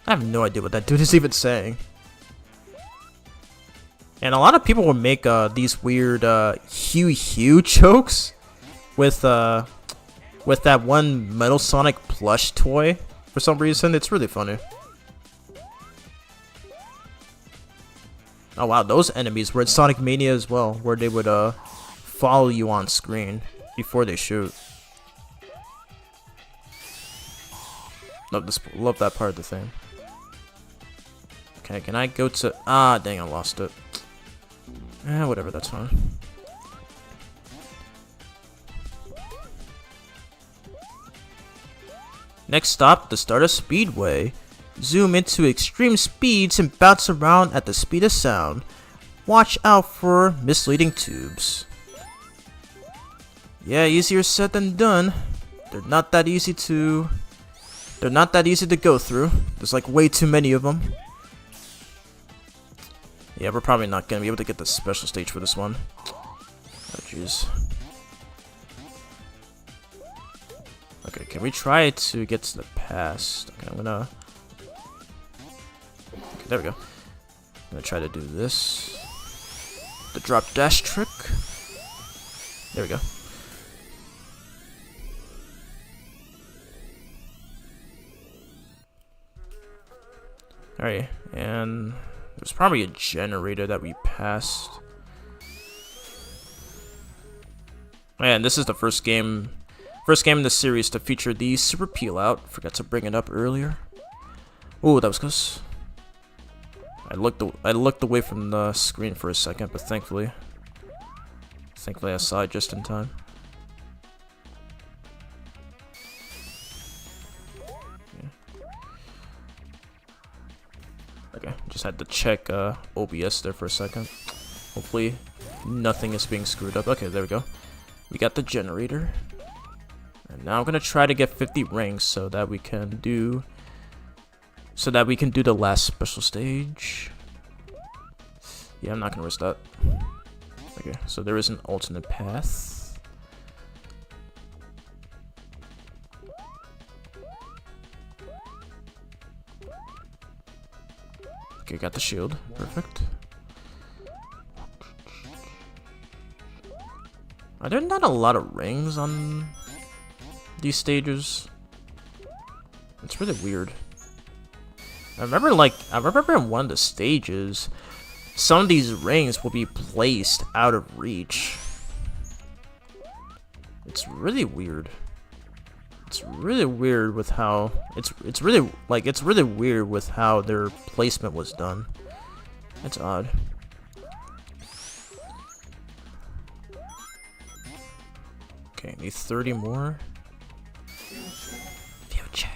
I have no idea what that dude is even saying. And a lot of people will make these weird Hue jokes with that one Metal Sonic plush toy for some reason. It's really funny. Oh wow, those enemies were in Sonic Mania as well, where they would follow you on screen before they shoot. Love that part of the thing. Okay, can I go to... Ah, dang, I lost it. Whatever, that's fine. Next stop, the Stardust Speedway. Zoom into extreme speeds and bounce around at the speed of sound. Watch out for misleading tubes. Yeah, easier said than done. They're not that easy to go through. There's like way too many of them. Yeah, we're probably not gonna be able to get the special stage for this one. Oh jeez. Okay, can we try to get to the past? Okay, I'm gonna... Okay, there we go. I'm gonna try to do this. The drop dash trick. There we go. Alright, and there's probably a generator that we passed. And this is the first game in the series to feature the super peel out. Forgot to bring it up earlier. Oh, that was close. I looked away from the screen for a second, but thankfully I saw it just in time. Okay, just had to check OBS there for a second. Hopefully nothing is being screwed up. Okay, there we go. We got the generator. And now I'm gonna try to get 50 rings so that we can do the last special stage. Yeah, I'm not gonna risk that. Okay, so there is an alternate path. Okay, got the shield. Perfect. Are there not a lot of rings on these stages? It's really weird. I remember in one of the stages, some of these rings will be placed out of reach. It's really weird. It's really weird with how it's really weird with how their placement was done. It's odd. Okay, need 30 more. Future.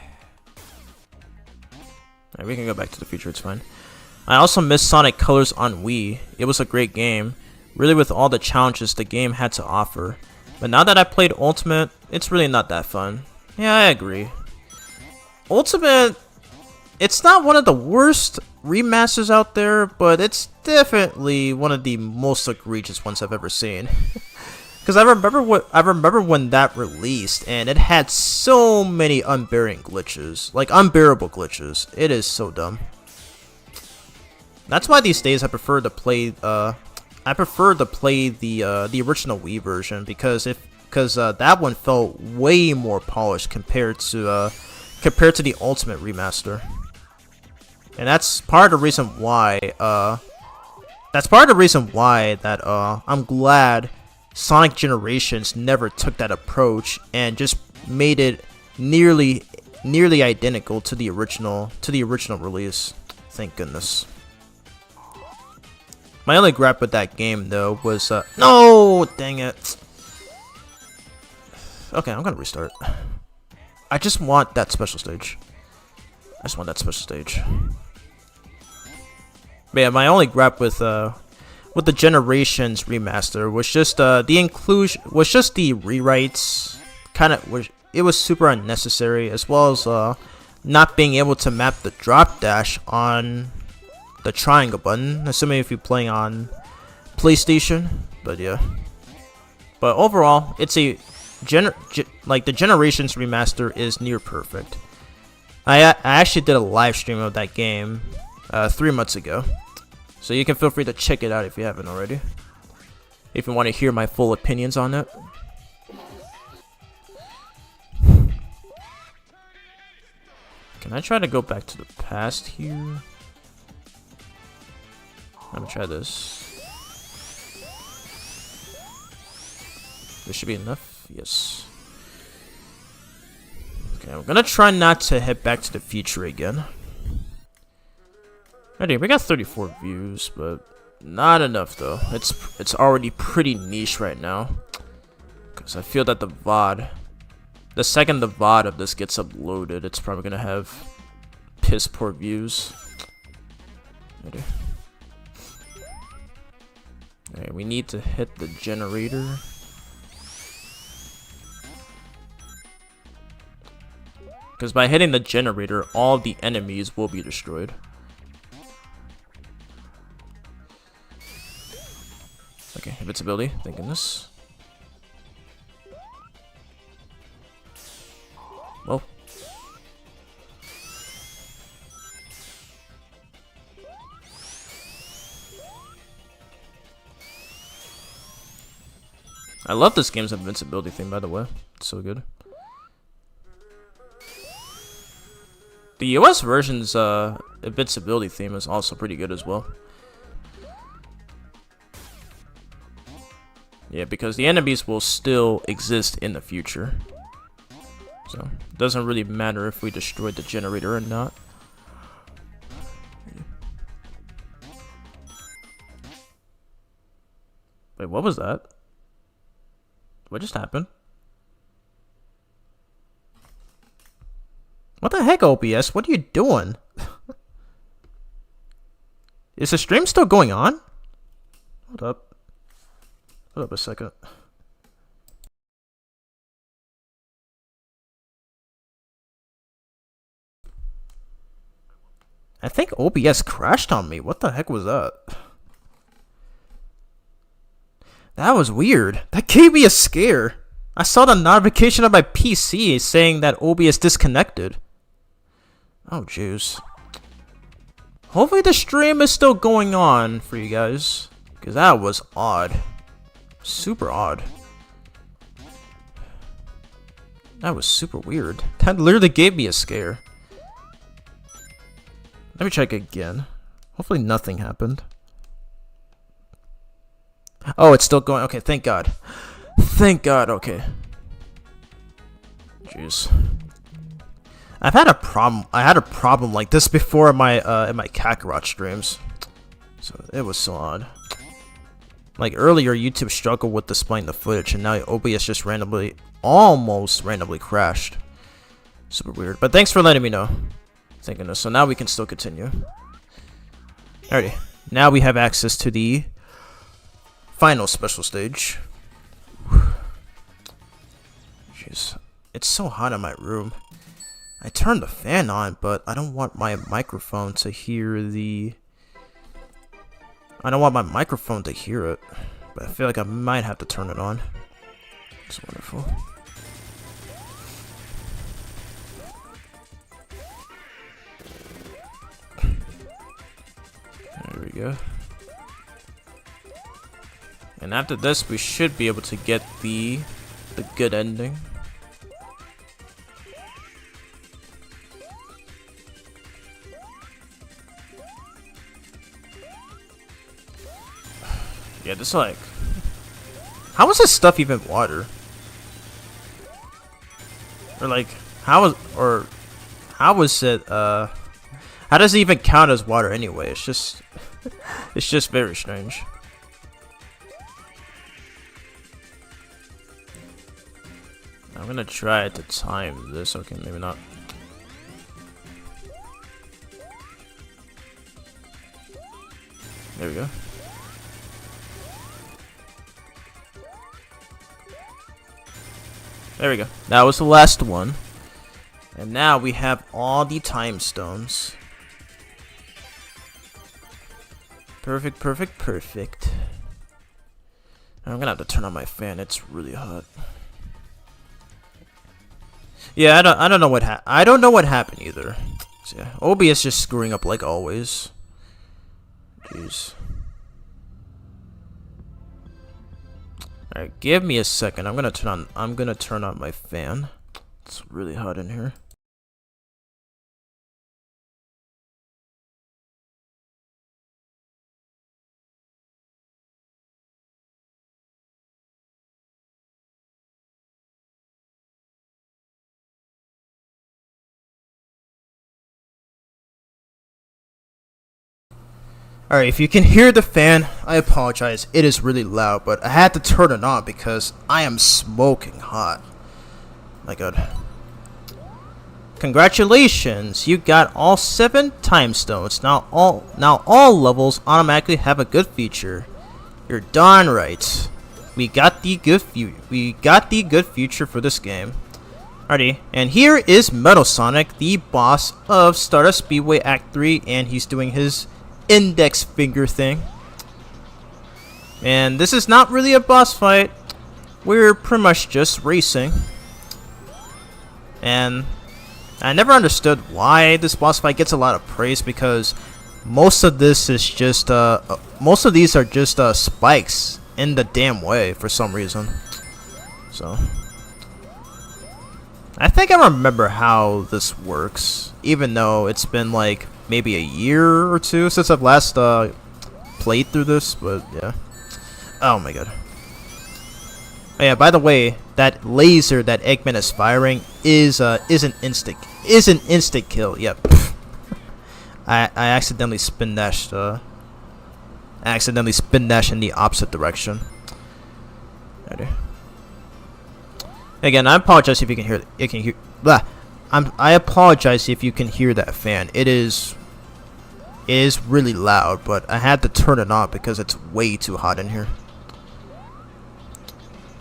Alright, we can go back to the future, it's fine. I also missed Sonic Colors on Wii. It was a great game, really with all the challenges the game had to offer. But now that I played Ultimate, it's really not that fun. Yeah, I agree. Ultimate, it's not one of the worst remasters out there, but it's definitely one of the most egregious ones I've ever seen. Because I remember when that released, and it had so many unbearable glitches. It is so dumb. That's why these days I prefer to play the original Wii version, because that one felt way more polished compared to the Ultimate remaster. And that's part of the reason why I'm glad Sonic Generations never took that approach and just made it nearly identical to the original release. Thank goodness. My only gripe with that game though was no, dang it. Okay, I'm gonna restart. I just want that special stage. But yeah, my only gripe with the Generations remaster was just the rewrites. It was super unnecessary, as well as not being able to map the drop dash on the triangle button, assuming if you're playing on PlayStation. But yeah, but overall, it's the Generations remaster is near perfect. I actually did a live stream of that game 3 months ago, so you can feel free to check it out if you haven't already, if you want to hear my full opinions on it. Can I try to go back to the past here? I'm gonna try this. This should be enough. Yes. Okay, I'm gonna try not to head back to the future again. Alright, we got 34 views, but not enough though. It's already pretty niche right now, because I feel that the second the VOD of this gets uploaded, it's probably gonna have piss poor views. Alright, we need to hit the generator. Because by hitting the generator, all the enemies will be destroyed. Okay, invincibility, thank goodness. Whoa. I love this game's invincibility thing, by the way. It's so good. The US version's invincibility theme is also pretty good as well. Yeah, because the enemies will still exist in the future. So, it doesn't really matter if we destroyed the generator or not. Wait, what was that? What just happened? What the heck, OBS? What are you doing? Is the stream still going on? Hold up. Hold up a second. I think OBS crashed on me. What the heck was that? That was weird. That gave me a scare. I saw the notification on my PC saying that OBS disconnected. Oh, jeez. Hopefully the stream is still going on for you guys. Because that was odd. Super odd. That was super weird. That literally gave me a scare. Let me check again. Hopefully nothing happened. Oh, it's still going. Okay, thank God. Thank God, okay. Jeez. I've had a problem. I had a problem like this before in my Kakarot streams. So it was so odd. Like earlier, YouTube struggled with displaying the footage, and now OBS just randomly, almost randomly crashed. Super weird. But thanks for letting me know. Thank goodness. So now we can still continue. Alrighty. Now we have access to the final special stage. Jeez. It's so hot in my room. I turned the fan on, but I don't want my microphone to hear the... I don't want my microphone to hear it. But I feel like I might have to turn it on. It's wonderful. There we go. And after this, we should be able to get the good ending. Yeah, this like... How is this stuff even water? Or like, how is it, how does it even count as water anyway? It's just... it's just very strange. I'm gonna try to time this. Okay, maybe not. There we go. There we go. That was the last one. And now we have all the time stones. Perfect, perfect, perfect. I'm gonna have to turn on my fan. It's really hot. Yeah, I don't know what happened either. So yeah, OBS just screwing up like always. Jeez. Alright, give me a second. I'm gonna turn on my fan. It's really hot in here. Alright, if you can hear the fan, I apologize. It is really loud, but I had to turn it on because I am smoking hot. My god. Congratulations, you got all 7 time stones. Now all levels automatically have a good feature. You're darn right. We got the good future for this game. Alrighty, and here is Metal Sonic, the boss of Stardust Speedway Act 3, and he's doing his index finger thing. And this is not really a boss fight. We're pretty much just racing. And I never understood why this boss fight gets a lot of praise, because most of this is just most of these are just spikes in the damn way for some reason. So I think I remember how this works, even though it's been like maybe a year or two since I've last played through this, but yeah. Oh my god. Oh yeah, by the way, that laser that Eggman is firing is an instant kill. Yep. I accidentally spin dashed in the opposite direction. Right. Again, I apologize if you can hear blah. I apologize if you can hear that fan. It is really loud, but I had to turn it on because it's way too hot in here.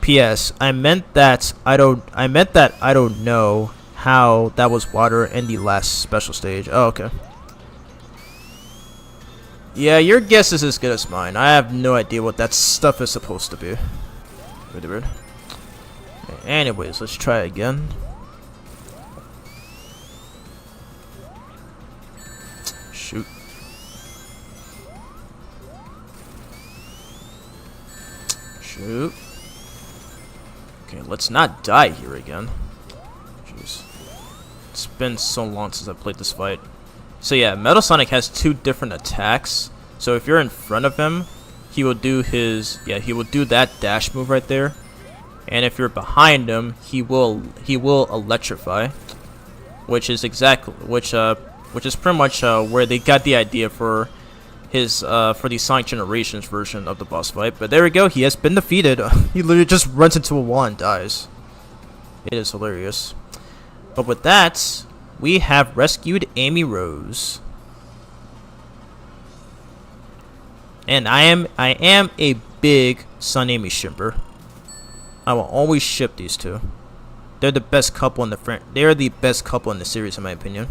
P.S. I meant that I don't know how that was water in the last special stage. Oh, okay. Yeah, your guess is as good as mine. I have no idea what that stuff is supposed to be. Really weird. Anyways, let's try again. Shoot. Shoot. Okay, let's not die here again. Jeez. It's been so long since I played this fight. So yeah, Metal Sonic has two different attacks. So if you're in front of him, he will do that dash move right there. And if you're behind him, he will electrify, which is pretty much where they got the idea for his for the Sonic Generations version of the boss fight. But there we go, he has been defeated. He literally just runs into a wall and dies. It is hilarious. But with that, we have rescued Amy Rose. And I am a big Sun Amy shipper. I will always ship these two. They're the best couple in the series, in my opinion.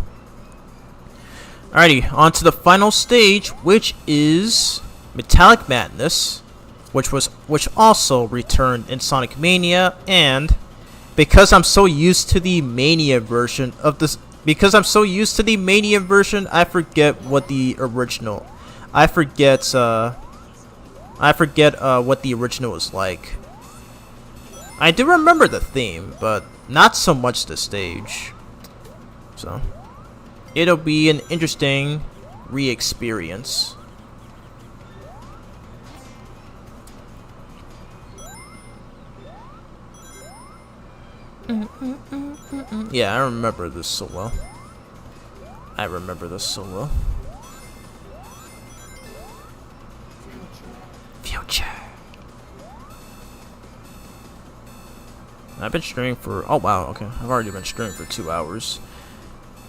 Alrighty, on to the final stage, which is Metallic Madness, which also returned in Sonic Mania. And because I'm so used to the Mania version of this, I forget what the original. I forget what the original was like. I do remember the theme, but not so much the stage. So it'll be an interesting re-experience. Yeah, I remember this so well. Future. I've been streaming for, oh wow, okay, I've already been streaming for 2 hours.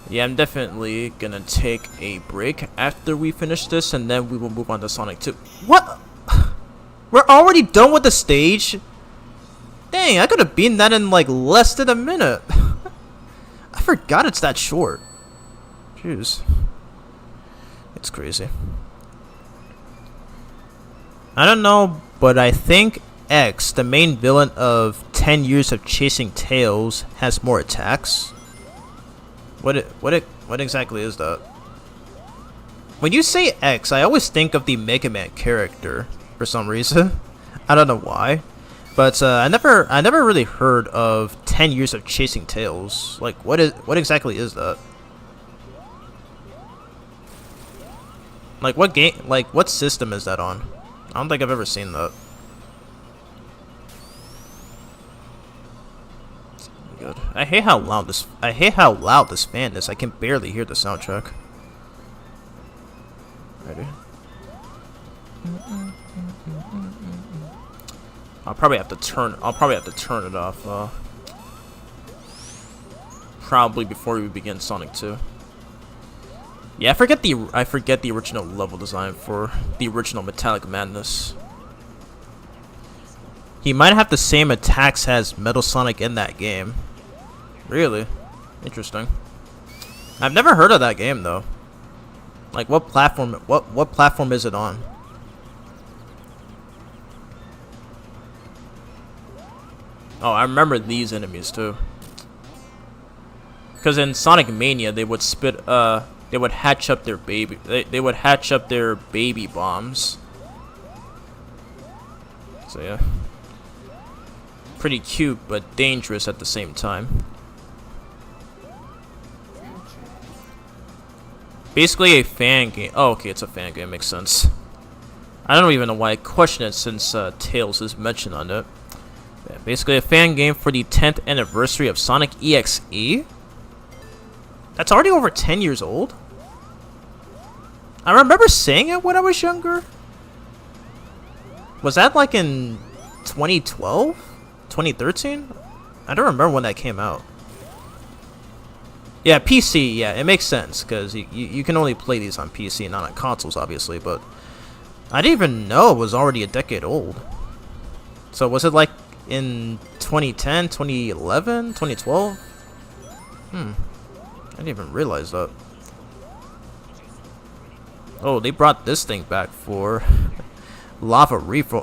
Yeah, I'm definitely gonna take a break after we finish this, and then we will move on to Sonic 2. What? We're already done with the stage? Dang, I could have beaten that in like less than a minute. I forgot it's that short. Jeez. It's crazy. I don't know, but I think X, the main villain of 10 Years of Chasing Tails, has more attacks. What exactly is that? When you say X, I always think of the Mega Man character for some reason. I don't know why, but I never really heard of 10 Years of Chasing Tails. Like, what exactly is that? Like, what game? Like, what system is that on? I don't think I've ever seen that. Good. I hate how loud this fan is. I can barely hear the soundtrack. Ready? I'll probably have to turn it off. Probably before we begin Sonic 2. Yeah, I forget the original level design for the original Metallic Madness. He might have the same attacks as Metal Sonic in that game. Really? Interesting. I've never heard of that game though. Like what platform what platform is it on? Oh, I remember these enemies too. Because in Sonic Mania they would they would hatch up their baby baby bombs. So yeah. Pretty cute but dangerous at the same time. Basically a fan game. Oh, okay, it's a fan game. Makes sense. I don't even know why I question it since Tails is mentioned on it. Yeah, basically a fan game for the 10th anniversary of Sonic EXE. That's already over 10 years old. I remember saying it when I was younger. Was that like in 2012? 2013? I don't remember when that came out. Yeah, PC, yeah, it makes sense, because you can only play these on PC, not on consoles, obviously, but I didn't even know it was already a decade old. So was it like in 2010, 2011, 2012? I didn't even realize that. Oh, they brought this thing back for Lava Reef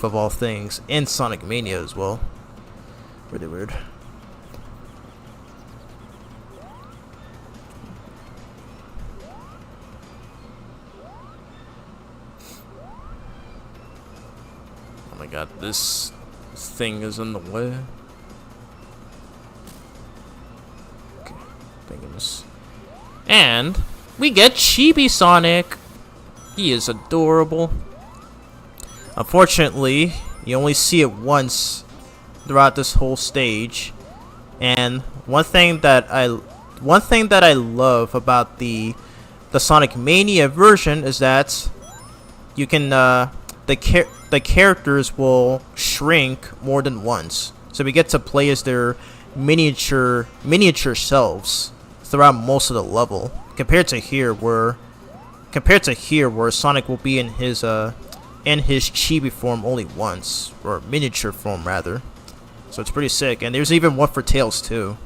of all things, in Sonic Mania as well. Really weird. Oh my god, this thing is in the way. Okay, thank goodness. And we get Chibi Sonic. He is adorable. Unfortunately, you only see it once throughout this whole stage. And one thing that I love about the Sonic Mania version is that you can the characters will shrink more than once. So we get to play as their miniature selves throughout most of the level, compared to here where Sonic will be in his chibi form only once, or miniature form rather. So it's pretty sick. And there's even one for Tails too.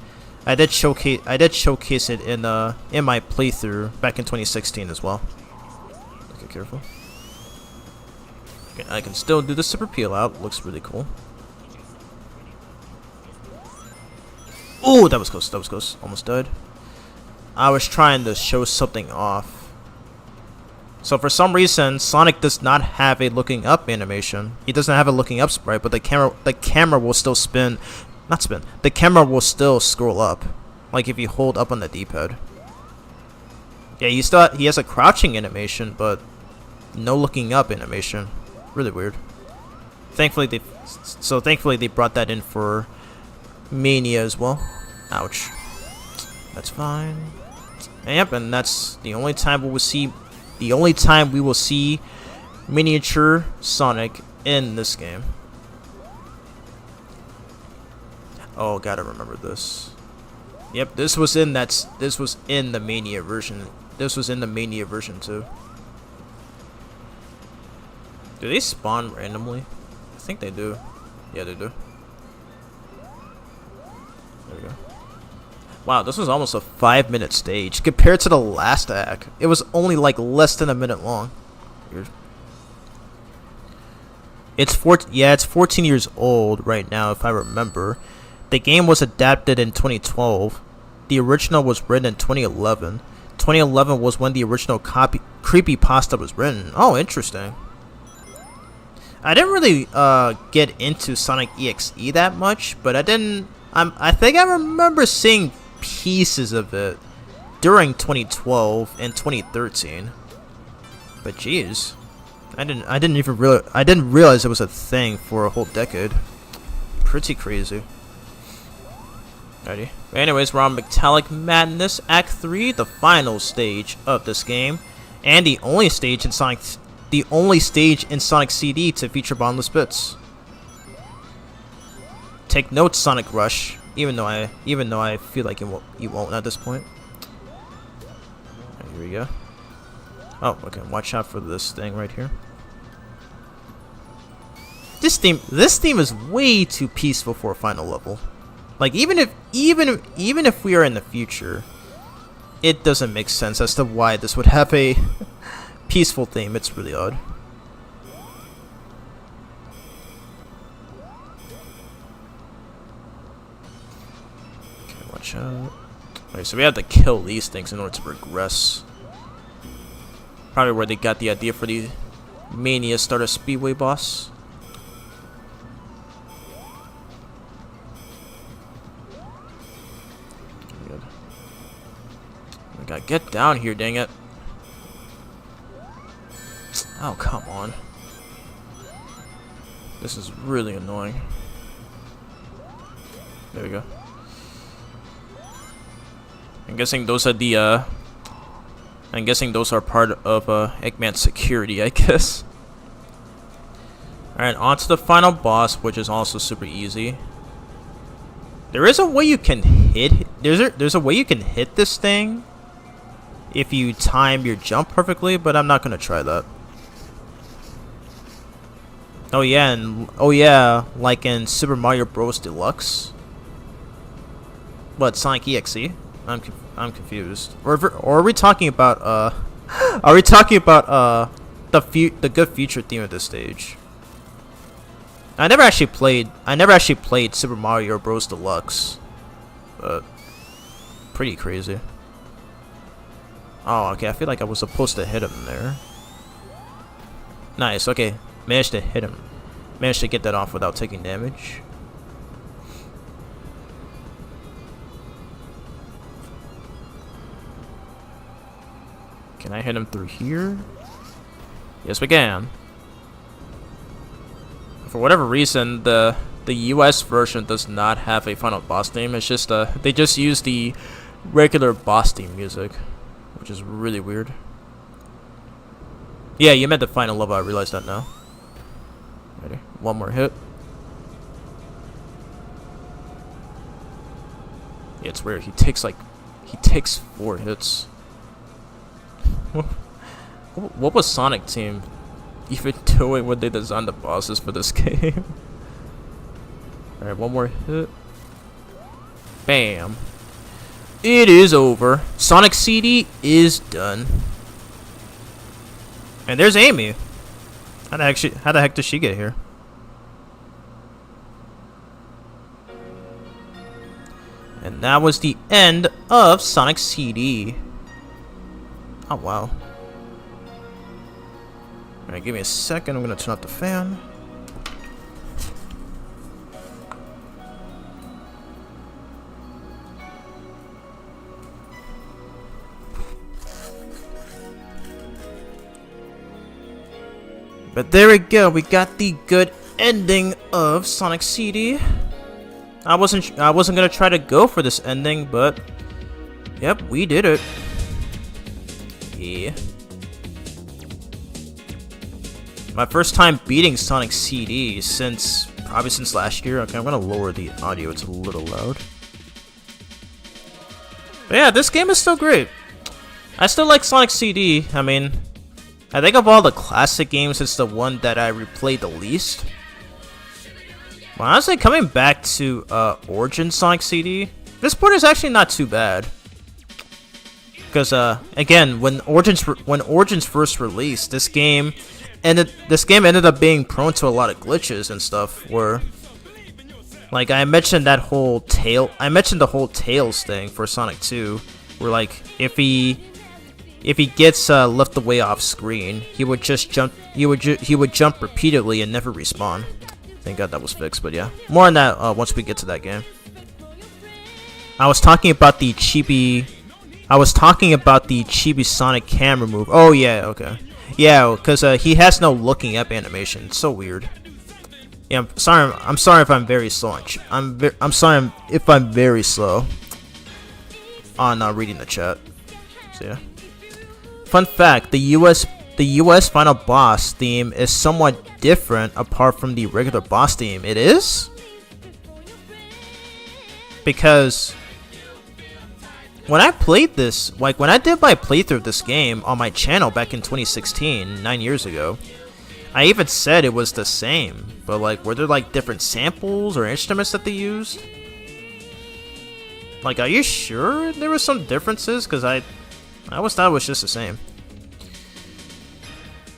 I did showcase it in my playthrough back in 2016 as well. Okay, careful. Okay, I can still do the super peel out. Looks really cool. Oh, that was close. That was close. Almost died. I was trying to show something off. So for some reason, Sonic does not have a looking up animation. He doesn't have a looking up sprite, but the camera will still spin. Not spin. The camera will still scroll up, like if you hold up on the D-pad. Yeah, he has a crouching animation, but no looking up animation. Really weird. Thankfully they brought that in for Mania as well. Ouch. That's fine. And yep, and that's the only time we will see. The only time we will see miniature Sonic in this game. Oh, gotta remember this. Yep, this was in the Mania version. This was in the Mania version too. Do they spawn randomly? I think they do. Yeah, they do. There we go. Wow, this was almost a 5-minute stage compared to the last act. It was only like less than a minute long. Weird. It's 14 years old right now, if I remember. The game was adapted in 2012. The original was written in 2011. 2011 was when the original creepypasta was written. Oh, interesting. I didn't really get into Sonic EXE that much, but I think I remember seeing pieces of it during 2012 and 2013. But jeez, I didn't realize it was a thing for a whole decade. Pretty crazy. Alrighty. Anyways, we're on Metallic Madness Act 3, the final stage of this game, and the only stage in Sonic CD to feature bottomless bits. Take note, Sonic Rush. Even though I feel like you won't at this point. Here we go. Oh, okay. Watch out for this thing right here. This theme is way too peaceful for a final level. Like even if we are in the future, it doesn't make sense as to why this would have a peaceful theme. It's really odd. Okay, watch out. Okay, so we have to kill these things in order to progress. Probably where they got the idea for the Mania Starter Speedway boss. Good. I gotta get down here, dang it. Oh, come on. This is really annoying. There we go. I'm guessing those are the, I'm guessing those are part of, Eggman's security, I guess. Alright, on to the final boss, which is also super easy. There is a way you can hit, there's a way you can hit this thing if you time your jump perfectly, but I'm not gonna try that. Oh yeah, and oh yeah, like in Super Mario Bros. Deluxe. What, Sonic EXE? I'm confused. Or are we talking about are we talking about the good future theme of this stage? I never actually played Super Mario Bros. Deluxe, but pretty crazy. Oh, okay. I feel like I was supposed to hit him there. Nice. Okay, managed to hit him. Managed to get that off without taking damage. Can I hit him through here? Yes, we can. For whatever reason, the US version does not have a final boss theme. It's just they just use the regular boss theme music, which is really weird. Yeah, you meant the final level. I realized that now. Ready? One more hit. Yeah, it's weird. He takes 4 hits. What was Sonic Team even doing when they designed the bosses for this game? Alright, one more hit. Bam. It is over. Sonic CD is done. And there's Amy. How the heck did she get here? And that was the end of Sonic CD. Oh, wow. Alright, give me a second. I'm gonna turn off the fan. But there we go. We got the good ending of Sonic CD. I wasn't gonna try to go for this ending, but yep, we did it. Yeah. My first time beating Sonic CD probably since last year. Okay, I'm gonna lower the audio, it's a little loud. But yeah, this game is still great. I still like Sonic CD. I mean, I think of all the classic games, it's the one that I replayed the least. But honestly, coming back to Origin Sonic CD, this port is actually not too bad. Because again, when Origins first released, this game ended up being prone to a lot of glitches and stuff. Where, like, I mentioned the whole Tails thing for Sonic 2, where like if he gets left away off screen, he would just jump. He would jump repeatedly and never respawn. Thank God that was fixed. But yeah, more on that once we get to that game. I was talking about the chibi Sonic camera move. Oh yeah, okay. Yeah, because he has no looking up animation. It's so weird. Yeah, I'm sorry if I'm very slow. I'm sorry if I'm very slow on reading the chat. So yeah. Fun fact: the US final boss theme is somewhat different apart from the regular boss theme. It is? Because when I played this, like when I did my playthrough of this game on my channel back in 2016, 9 years ago, I even said it was the same. But like, were there like different samples or instruments that they used? Like, are you sure there were some differences? Because I always thought it was just the same.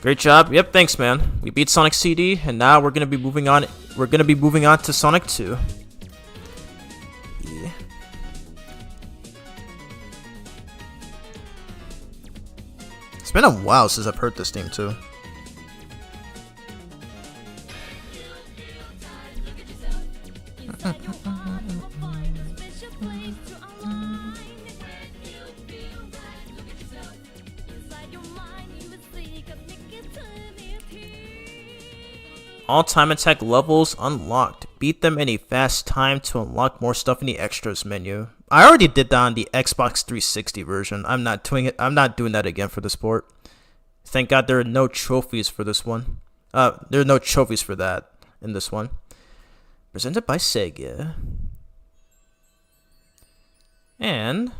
Great job. Yep, thanks, man. We beat Sonic CD, and now we're gonna be moving on. We're gonna be moving on to Sonic 2. Yeah. It's been a while since I've heard this theme too. All time attack levels unlocked. Beat them in a fast time to unlock more stuff in the extras menu. I already did that on the Xbox 360 version. I'm not doing it. I'm not doing that again for this port. Thank God there are no trophies for this one. There are no trophies for that in this one. Presented by Sega. And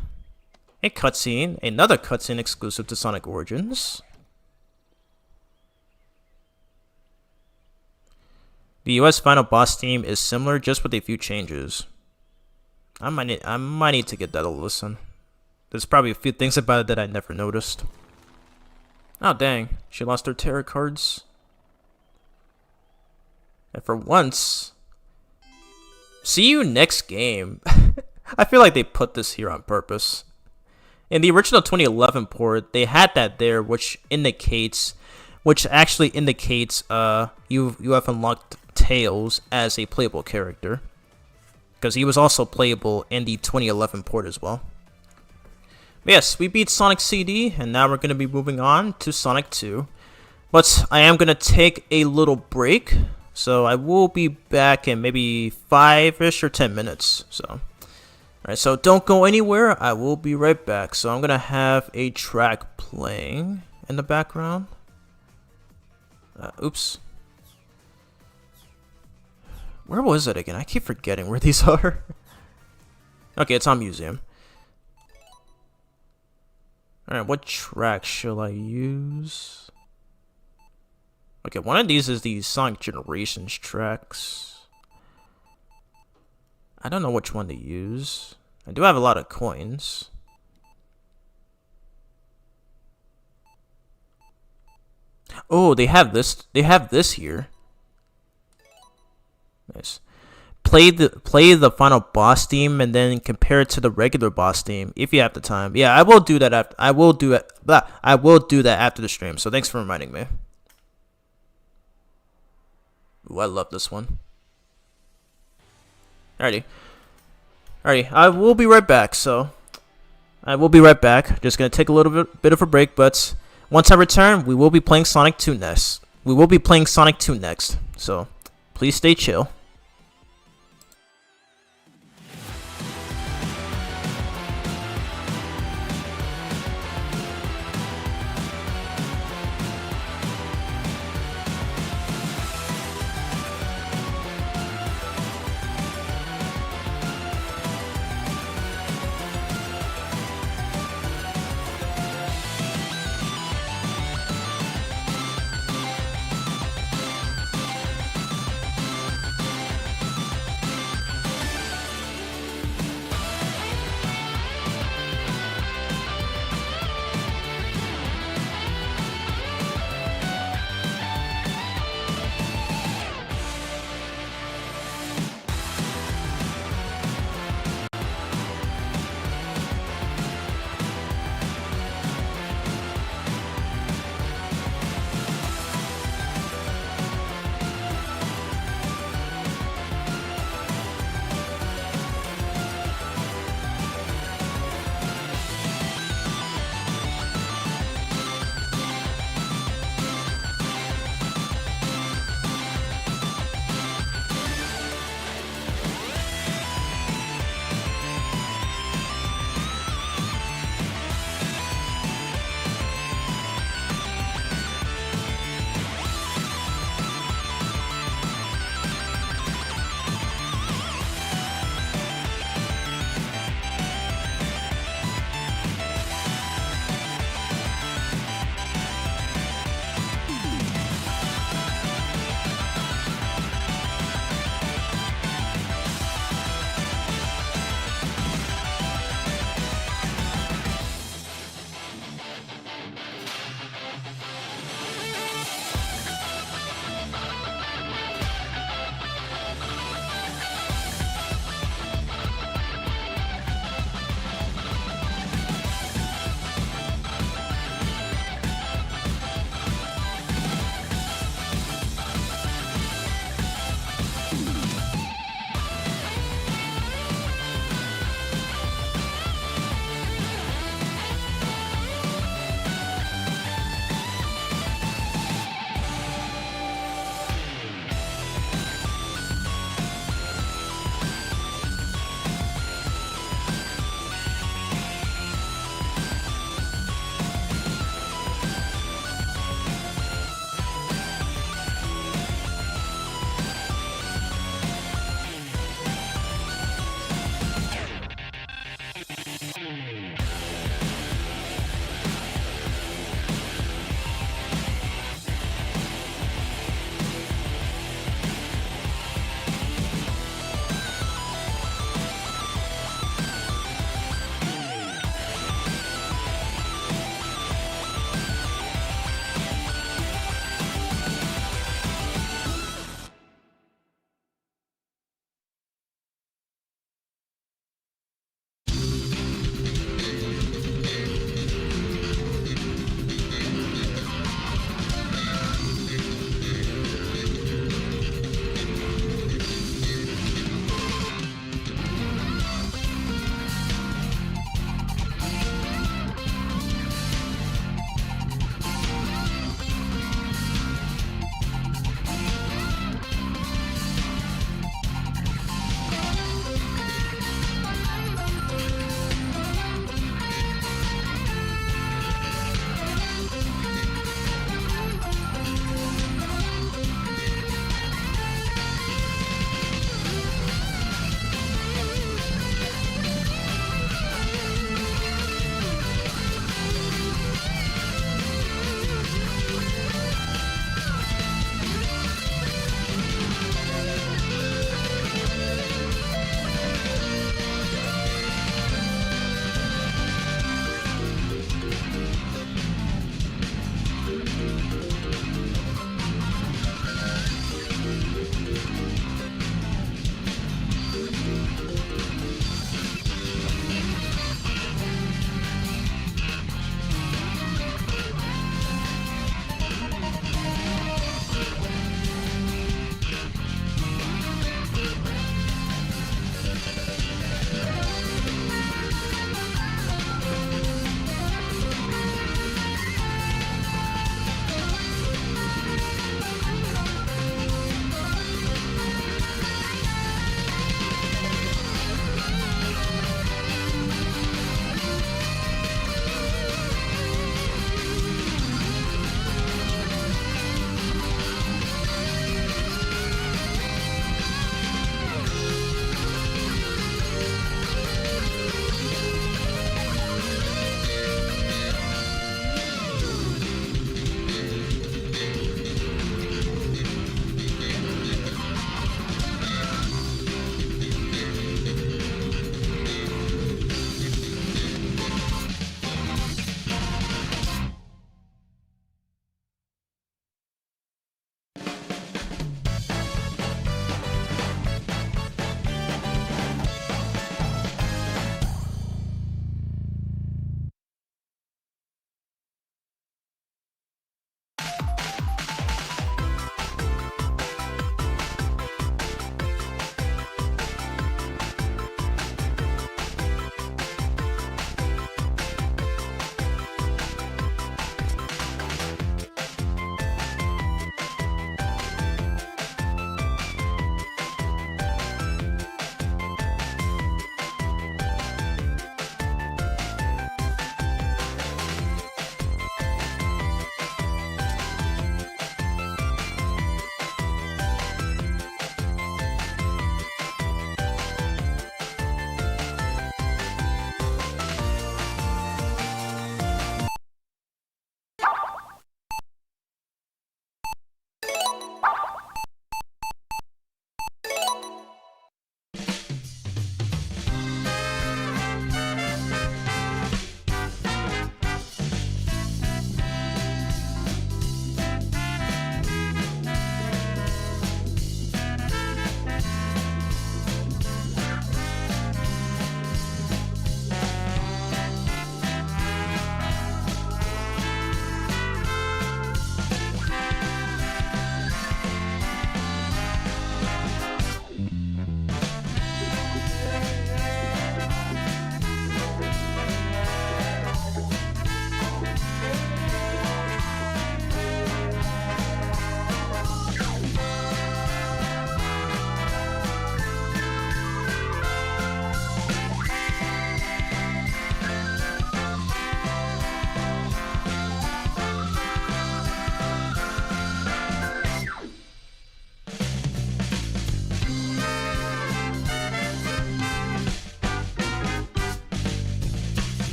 a cutscene, another cutscene exclusive to Sonic Origins. The US final boss theme is similar, just with a few changes. I might need to get that a listen. There's probably a few things about it that I never noticed. Oh dang, she lost her tarot cards. And for once, see you next game. I feel like they put this here on purpose. In the original 2011 port, they had that there, which actually indicates you have unlocked Tails as a playable character, because he was also playable in the 2011 port as well. But yes, we beat Sonic CD, and now we're going to be moving on to Sonic 2. But I am going to take a little break, so I will be back in maybe 5-ish or 10 minutes. So, alright, so don't go anywhere. I will be right back. So I'm going to have a track playing in the background. Oops. Where was it again? I keep forgetting where these are. Okay, it's on Museum. Alright, what track shall I use? Okay, one of these is the Sonic Generations tracks. I don't know which one to use. I do have a lot of coins. Oh, they have this. They have this here. Nice. Play the final boss theme and then compare it to the regular boss theme if you have the time. Yeah, I will do that after. I will do it. I will do that after the stream. So thanks for reminding me. Ooh, I love this one. Alrighty. I will be right back. So I will be right back. Just gonna take a little bit of a break, but once I return, we will be playing Sonic 2 next. So please stay chill.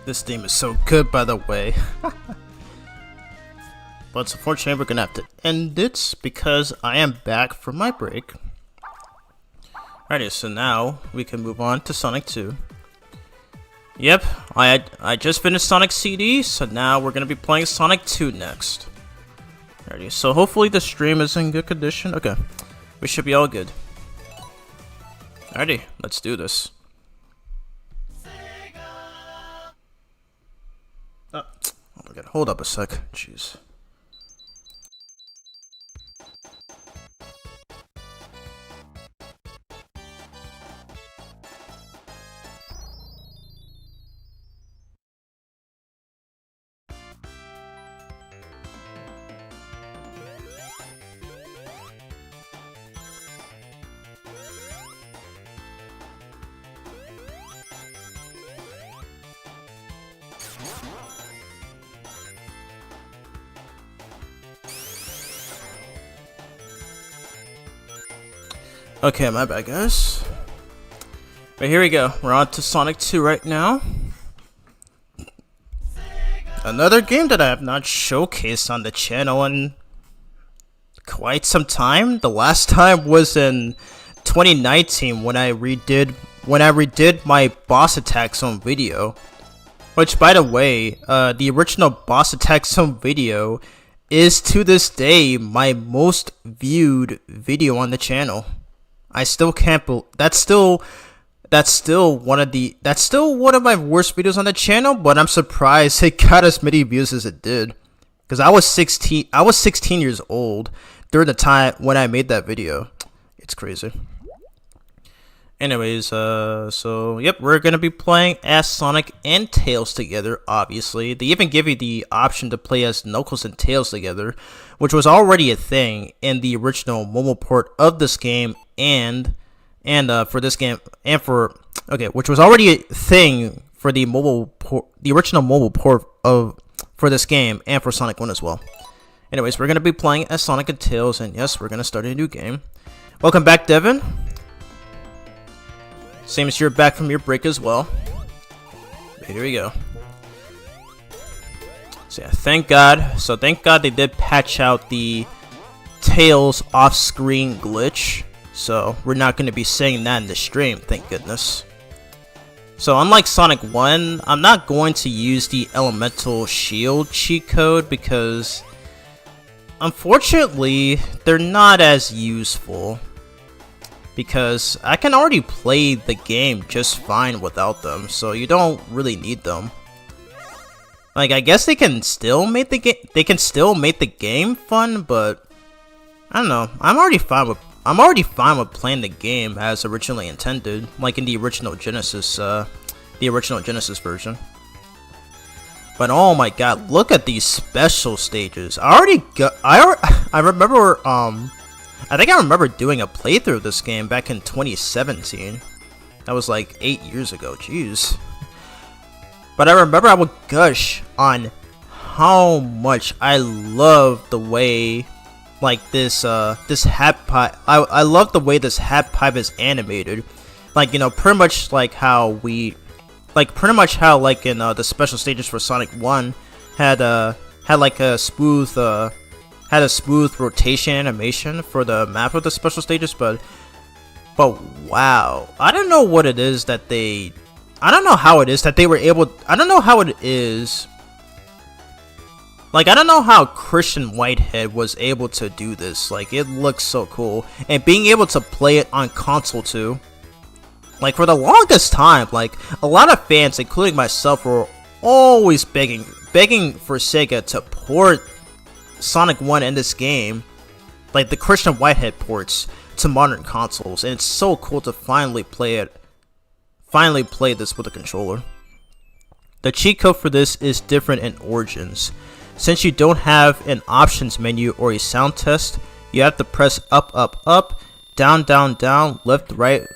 This theme is so good, by the way. But unfortunately, we're gonna have to end it because I am back from my break. Alrighty, so now we can move on to Sonic 2. Yep, I just finished Sonic CD, so now we're gonna be playing Sonic 2 next. Alrighty, so hopefully the stream is in good condition. Okay, we should be all good. Alrighty, let's do this. Oh my god, hold up a sec. Jeez. Okay, my bad, guys. But here we go. We're on to Sonic 2 right now. Another game that I have not showcased on the channel in quite some time. The last time was in 2019 when I redid my boss attack zone video. Which, by the way, the original boss attack zone video is to this day my most viewed video on the channel. I still can't believe that's still one of my worst videos on the channel, but I'm surprised it got as many views as it did. Because I was 16 years old during the time when I made that video. It's crazy. Anyways, so yep, we're gonna be playing as Sonic and Tails together, obviously. They even give you the option to play as Knuckles and Tails together, which was already a thing in the original mobile port of this game, and for this game, which was already a thing for the original mobile port for this game and for Sonic 1 as well. Anyways, we're gonna be playing as Sonic and Tails, and yes, we're gonna start a new game. Welcome back, Devin. Seems you're back from your break as well. Here we go. So yeah, thank God. So thank God they did patch out the Tails off-screen glitch. So we're not going to be saying that in the stream, thank goodness. So unlike Sonic 1, I'm not going to use the Elemental Shield cheat code because unfortunately they're not as useful. Because I can already play the game just fine without them, so you don't really need them. Like, I guess they can still make the game fun, but I don't know. I'm already fine with playing the game as originally intended, like in the original Genesis version. But oh my god, look at these special stages. I think I remember doing a playthrough of this game back in 2017. That was like 8 years ago, jeez. But I remember I would gush on how much I love the way, like, this hat pipe. I love the way this hat pipe is animated. Like, you know, pretty much how in the special stages for Sonic 1 had a smooth rotation animation for the map of the special stages, but wow, I don't know what it is that I don't know how it is that they were able, I don't know how it is, like, I don't know how Christian Whitehead was able to do this. Like, it looks so cool, and being able to play it on console too. Like, for the longest time, like, a lot of fans, including myself, were always begging for Sega to port Sonic 1 in this game, like the Christian Whitehead ports, to modern consoles, and it's so cool to finally play this with a controller. The cheat code for this is different in Origins. Since you don't have an options menu or a sound test, you have to press up, up, up, down, down, down, left, right,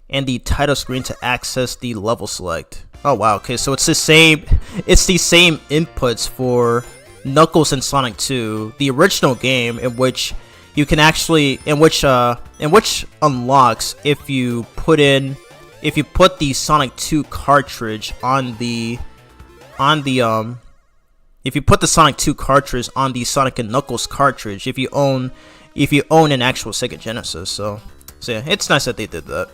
and the title screen to access the level select. Oh wow, okay, so it's the same inputs for Knuckles and Sonic 2, the original game, in which you can actually, in which unlocks if you if you put the Sonic 2 cartridge on the if you put the Sonic 2 cartridge on the Sonic and Knuckles cartridge, if you own an actual Sega Genesis. So yeah, it's nice that they did that.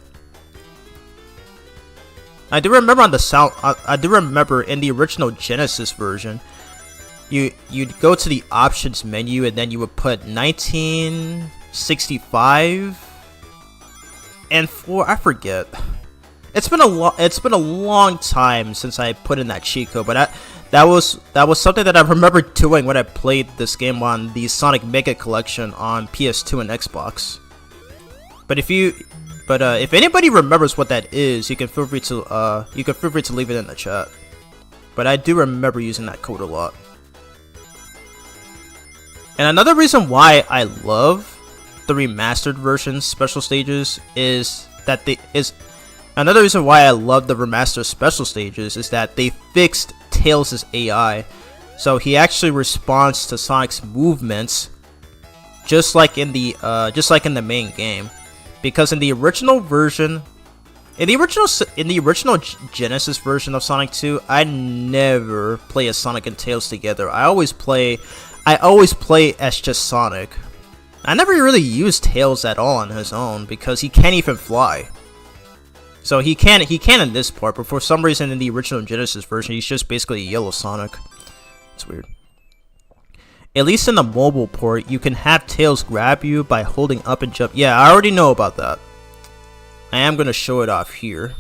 I do remember I do remember in the original Genesis version, you'd go to the options menu and then you would put 1965 and 4. I forget. It's been a long time since I put in that cheat code, but that was something that I remember doing when I played this game on the Sonic Mega Collection on PS2 and Xbox. But if anybody remembers what that is, you can feel free to leave it in the chat. But I do remember using that code a lot. And another reason why I love the remastered version special stages is that they fixed Tails' AI, so he actually responds to Sonic's movements just like in the main game. Because in the original Genesis version of Sonic 2, I never play as Sonic and Tails together. I always play as just Sonic. I never really used Tails at all on his own because he can't even fly. So he can in this part, but for some reason in the original Genesis version, he's just basically a yellow Sonic. It's weird. At least in the mobile port, you can have Tails grab you by holding up and jump. Yeah, I already know about that. I am gonna show it off here.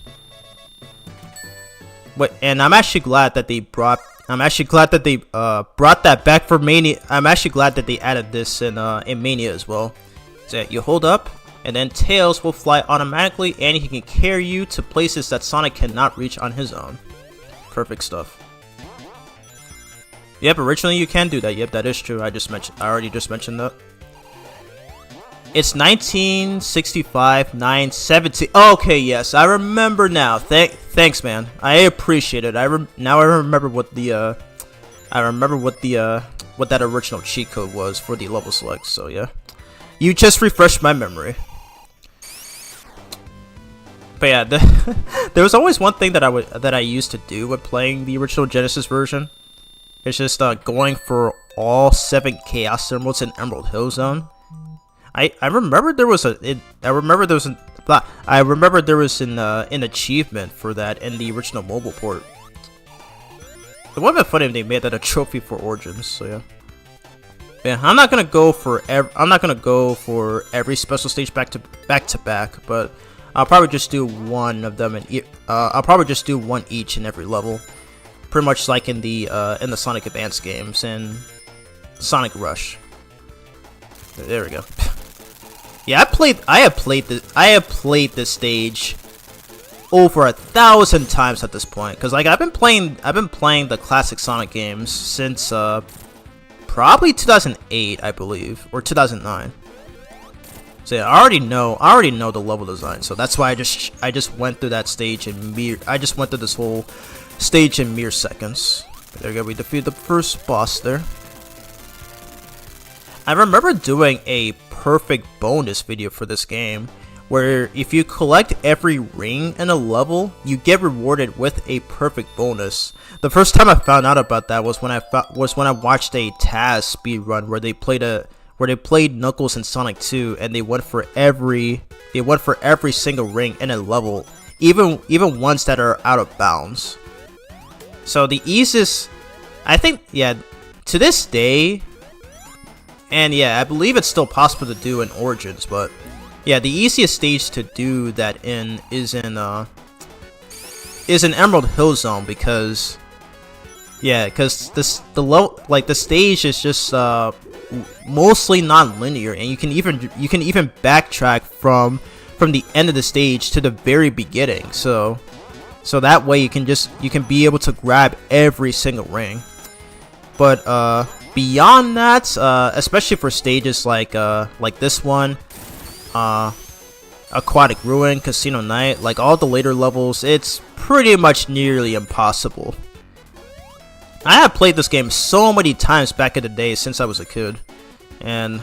But and I'm actually glad that they brought that back for Mania. I'm actually glad that they added this in Mania as well. So you hold up, and then Tails will fly automatically, and he can carry you to places that Sonic cannot reach on his own. Perfect stuff. Yep, originally you can do that. Yep, that is true. I already just mentioned that. It's 1965, 970. Okay, yes, I remember now. Thanks, man. I appreciate it. Now I remember what that original cheat code was for the level select. So yeah, you just refreshed my memory. But yeah, there was always one thing that I used to do with playing the original Genesis version. It's just going for all 7 Chaos Emeralds in Emerald Hill Zone. I remember there was an achievement for that in the original mobile port. It would have been funny if they made that a trophy for Origins. So yeah. Yeah, I'm not gonna go for every special stage back to back, but I'll probably just do one of them, and I'll probably just do one each in every level, pretty much like in the Sonic Advance games and Sonic Rush. There we go. Yeah, I have played this stage over 1,000 times at this point, because like I've been playing the classic Sonic games since probably 2008, I believe, or 2009. So yeah, I already know the level design, so that's why I just went through that stage in this whole stage in mere seconds. There we go, we defeated the first boss there. I remember doing a perfect bonus video for this game, where if you collect every ring in a level, you get rewarded with a perfect bonus. The first time I found out about that was when I watched a Taz speedrun where they played Knuckles and Sonic 2, and they went for every single ring in a level, even ones that are out of bounds. So the easiest, I think, yeah, to this day, and yeah, I believe it's still possible to do in Origins, but yeah, the easiest stage to do that in is in Emerald Hill Zone, because the stage is just mostly non-linear, and you can even backtrack from the end of the stage to the very beginning. So that way you can be able to grab every single ring. But beyond that, especially for stages like this one, Aquatic Ruin, Casino Night, like all the later levels, it's pretty much nearly impossible. I have played this game so many times back in the day since I was a kid, and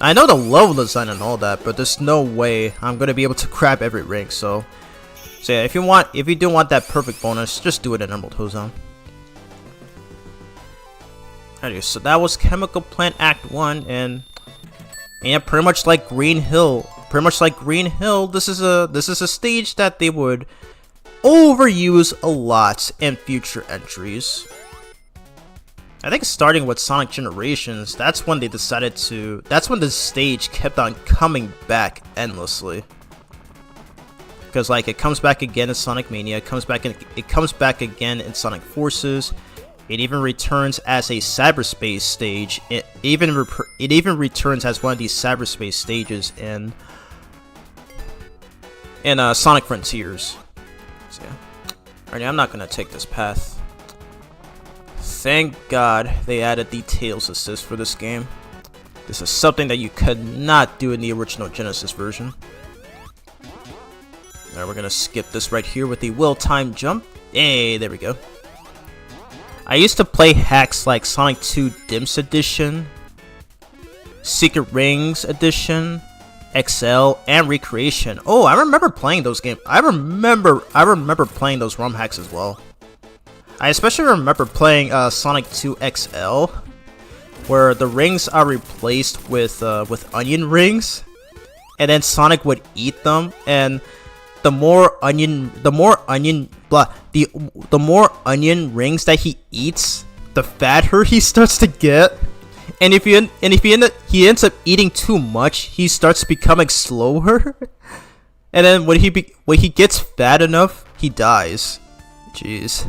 I know the level design and all that, but there's no way I'm gonna be able to grab every ring. So So yeah, if you do want that perfect bonus, just do it in Emerald Hill Zone. Anyway, so that was Chemical Plant Act 1, and yeah, pretty much like Green Hill. This is a stage that they would overuse a lot in future entries. I think starting with Sonic Generations, that's when the stage kept on coming back endlessly. Because like it comes back again in Sonic Mania, it comes back again in Sonic Forces. It even returns as a cyberspace stage. It even returns as one of these cyberspace stages in Sonic Frontiers. So yeah. Alright, I'm not gonna take this path. Thank God they added the Tails assist for this game. This is something that you could not do in the original Genesis version. Alright, we're gonna skip this right here with the well-timed jump. Hey, there we go. I used to play hacks like Sonic 2 Dimps Edition, Secret Rings Edition, XL, and Recreation. Oh, I remember playing those games. I remember playing those ROM hacks as well. I especially remember playing Sonic 2 XL, where the rings are replaced with onion rings, and then Sonic would eat them, and the more onion rings that he eats, the fatter he starts to get. And if he ends up eating too much, he starts becoming slower. And then when he gets fat enough, he dies. Jeez.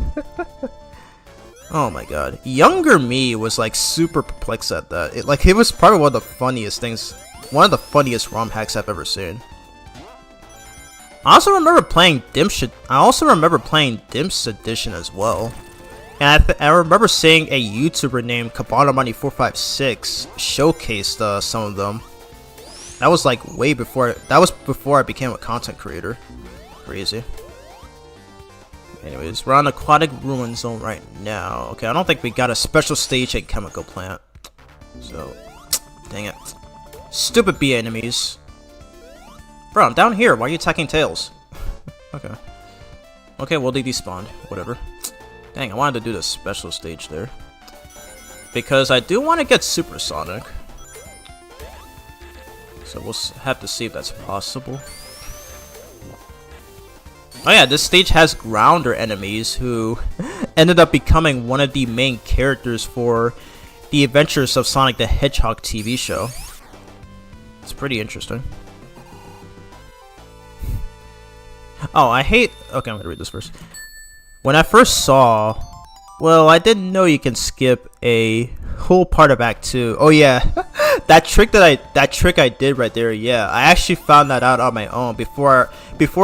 Oh my god. Younger me was like super perplexed at that. It was probably one of the funniest ROM hacks I've ever seen. I also remember playing Dimps Edition as well. And I remember seeing a YouTuber named Kabanamani456 showcased some of them. That was like before I became a content creator. Crazy. Anyways, we're on Aquatic Ruin Zone right now. Okay, I don't think we got a special stage at Chemical Plant. So, dang it. Stupid bee enemies. Bro, I'm down here. Why are you attacking Tails? Okay. Okay, well, they despawned. Whatever. Dang, I wanted to do the special stage there. Because I do want to get Supersonic. So we'll have to see if that's possible. Oh yeah, this stage has grounder enemies who ended up becoming one of the main characters for the Adventures of Sonic the Hedgehog TV show. It's pretty interesting. Oh, okay, I'm gonna read this first. When I first saw, well, I didn't know you can skip a whole part of Act 2. Oh yeah, that trick I did right there. Yeah, I actually found that out on my own before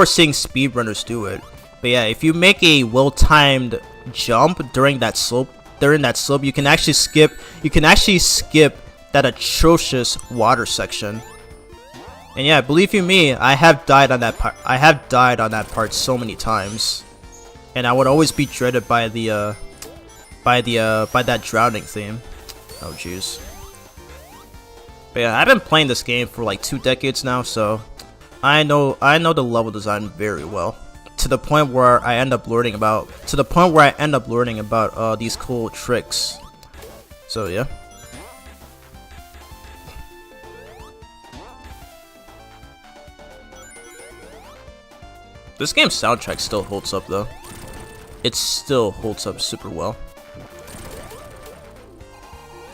seeing speedrunners do it. But yeah, if you make a well-timed jump during that slope, you can actually skip that atrocious water section. And yeah, believe you me, I have died on that part so many times, and I would always be dreaded by that drowning theme. Oh jeez. But yeah, I've been playing this game for like 2 decades now, so I know the level design very well. To the point where I end up learning about these cool tricks. So yeah. This game's soundtrack still holds up though. It still holds up super well.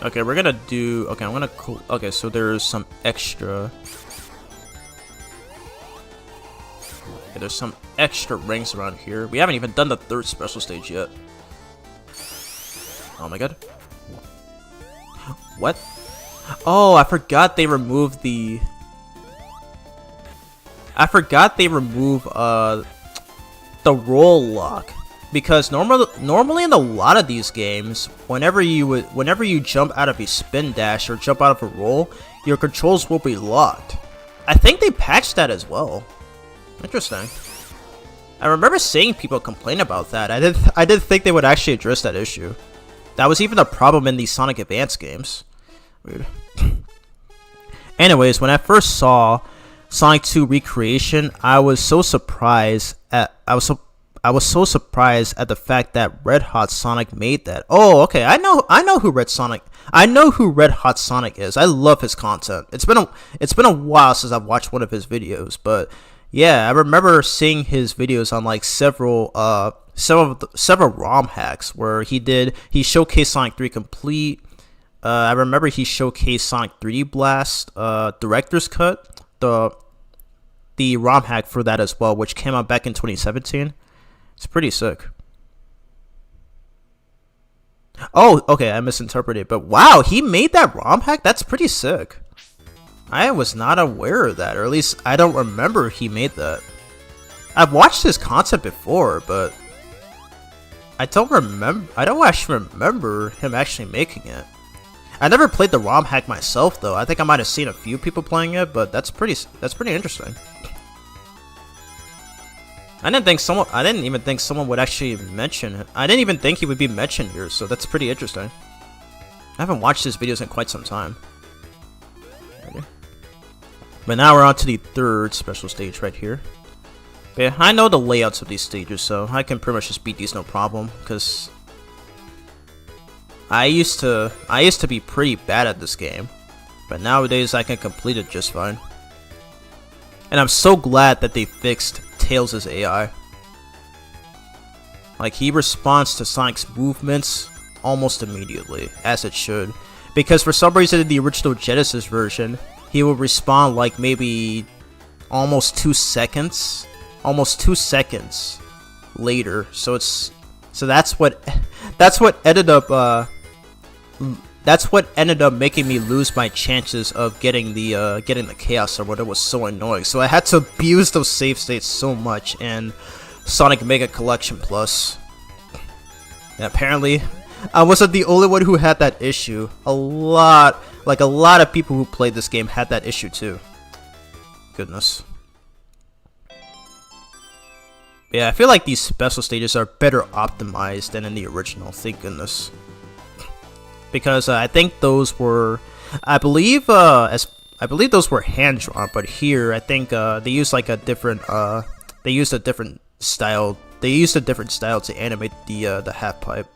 Okay, we're gonna do. Okay, I'm gonna. Okay, so there's some extra. Okay, there's some extra rings around here. We haven't even done the 3rd special stage yet. Oh my god. What? Oh, I forgot they removed the. The roll lock, because normally in a lot of these games, whenever you jump out of a spin dash or jump out of a roll, your controls will be locked. I think they patched that as well. Interesting. I remember seeing people complain about that. I didn't think they would actually address that issue. That was even a problem in the Sonic Advance games. Weird. Anyways, when I first saw Sonic 2 recreation, I was so surprised at the fact that Red Hot Sonic made that. Oh, okay. I know who Red Hot Sonic is. I love his content. It's been a while since I've watched one of his videos, but yeah, I remember seeing his videos on like several ROM hacks where he showcased Sonic 3 Complete. I remember he showcased Sonic 3D Blast, Director's Cut, the ROM hack for that as well, which came out back in 2017. It's pretty sick. Oh, okay, I misinterpreted, but wow, he made that ROM hack? That's pretty sick. I was not aware of that, or at least I don't remember he made that. I've watched his content before, but I don't actually remember him actually making it. I never played the ROM hack myself though. I think I might have seen a few people playing it, but that's pretty interesting. I didn't even think someone would actually mention it. I didn't even think he would be mentioned here, so that's pretty interesting. I haven't watched his videos in quite some time. Ready? But now we're on to the third special stage right here. But yeah, I know the layouts of these stages, so I can pretty much just beat these no problem, because I used to be pretty bad at this game, but nowadays I can complete it just fine. And I'm so glad that they fixed Tails' AI. Like, he responds to Sonic's movements almost immediately, as it should. Because for some reason in the original Genesis version, he would respond like maybe almost 2 seconds later. So that's what ended up making me lose my chances of getting the Chaos Emerald. It was so annoying. So I had to abuse those save states so much in Sonic Mega Collection Plus. And apparently, I wasn't the only one who had that issue. A lot of people who played this game had that issue too. Goodness. Yeah, I feel like these special stages are better optimized than in the original. Thank goodness. Because I think those were, I believe those were hand drawn, but here I think they used like a different style. They used a different style to animate the half pipe.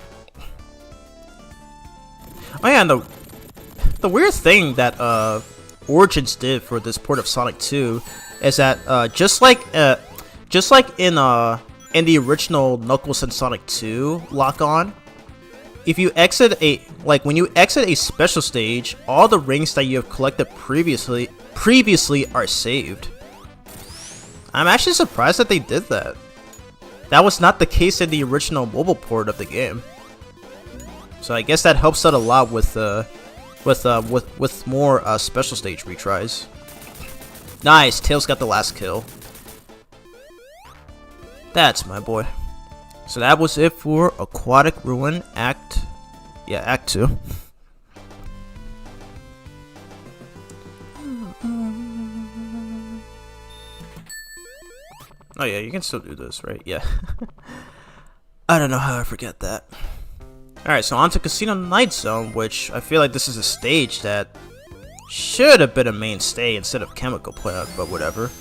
Oh yeah, and the weird thing that Origins did for this port of Sonic 2 is that just like in the original Knuckles and Sonic 2 lock-on, if you exit when you exit a special stage, all the rings that you have collected previously are saved. I'm actually surprised that they did that. That was not the case in the original mobile port of the game. So I guess that helps out a lot with more special stage retries. Nice, Tails got the last kill. That's my boy. So that was it for Aquatic Ruin Act 2. Oh yeah, you can still do this, right? Yeah. I don't know how I forget that. Alright, so on to Casino Night Zone, which I feel like this is a stage that should have been a mainstay instead of Chemical Plant, but whatever.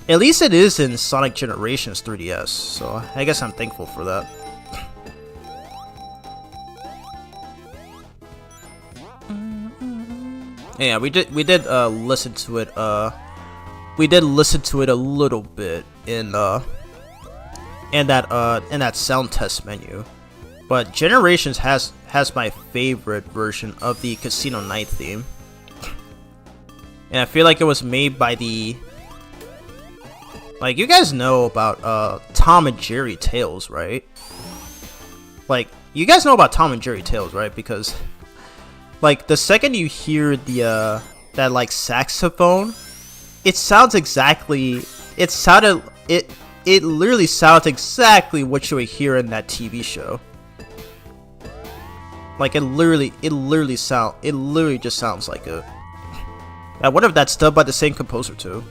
At least it is in Sonic Generations 3DS, so I guess I'm thankful for that. Yeah, we did listen to it. We did listen to it a little bit in that sound test menu. But Generations has my favorite version of the Casino Night theme, and I feel like it was made by the. Like, you guys know about Tom and Jerry Tales, right? Like, you guys know about Tom and Jerry Tales, right? Because, like, the second you hear the that like saxophone, it literally sounds exactly what you would hear in that TV show. Like, it literally just sounds like it. I wonder if that's done by the same composer too.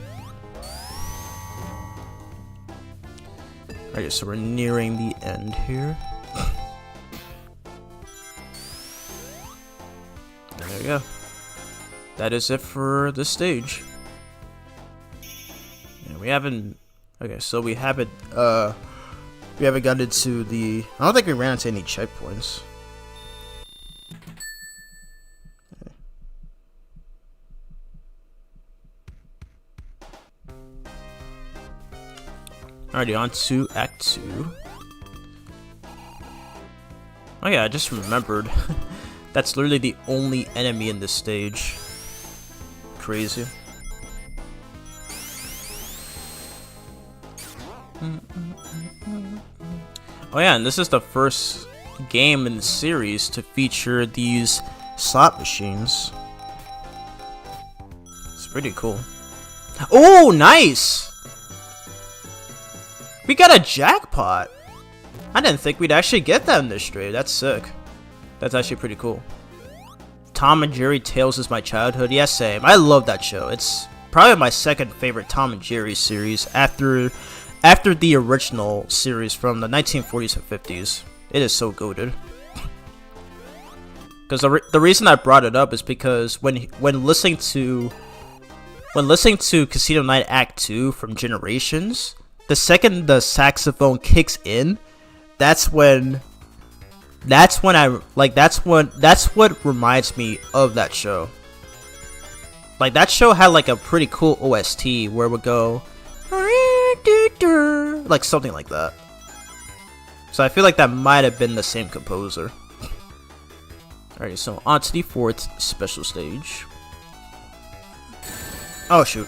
Alright, so we're nearing the end here. There we go. That is it for this stage. We haven't. Okay, so we haven't gotten into the. I don't think we ran into any checkpoints. Alrighty, on to Act 2. Oh yeah, I just remembered. That's literally the only enemy in this stage. Crazy. Oh yeah, and this is the first game in the series to feature these slot machines. It's pretty cool. Oh, nice! We got a jackpot! I didn't think we'd actually get that in this stream. That's sick. That's actually pretty cool. Tom and Jerry Tales is my childhood. Yes, same. I love that show. It's probably my second favorite Tom and Jerry series after the original series from the 1940s and 50s. It is so goated. Because the reason I brought it up is because when listening to Casino Night Act 2 from Generations, the second the saxophone kicks in, that's what reminds me of that show. Like, that show had like a pretty cool OST where it would go like something like that. So I feel like that might have been the same composer. Alright, so on to the 4th special stage. Oh shoot.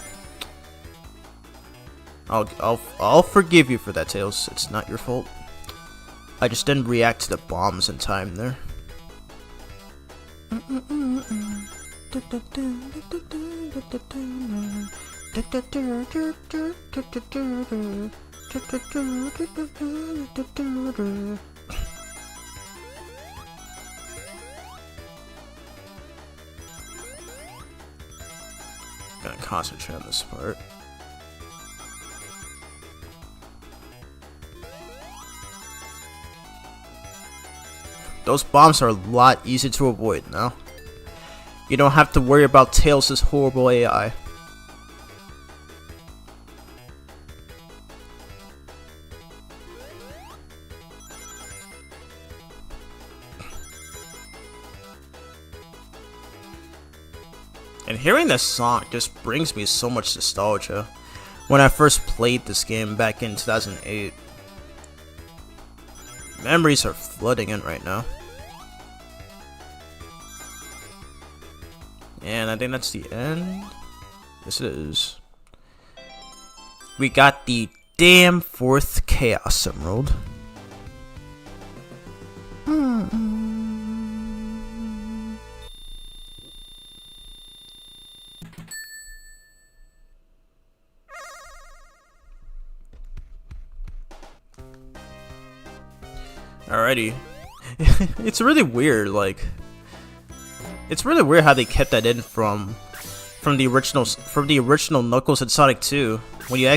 I'll forgive you for that, Tails. It's not your fault. I just didn't react to the bombs in time there. Gotta concentrate on this part. Those bombs are a lot easier to avoid now. You don't have to worry about Tails' horrible AI. And hearing this song just brings me so much nostalgia. When I first played this game back in 2008. Memories are flooding in right now. And I think that's the end. Yes, it is. We got the damn 4th Chaos Emerald. Alrighty. It's really weird, like, it's really weird how they kept that in from the original Knuckles and Sonic 2. When you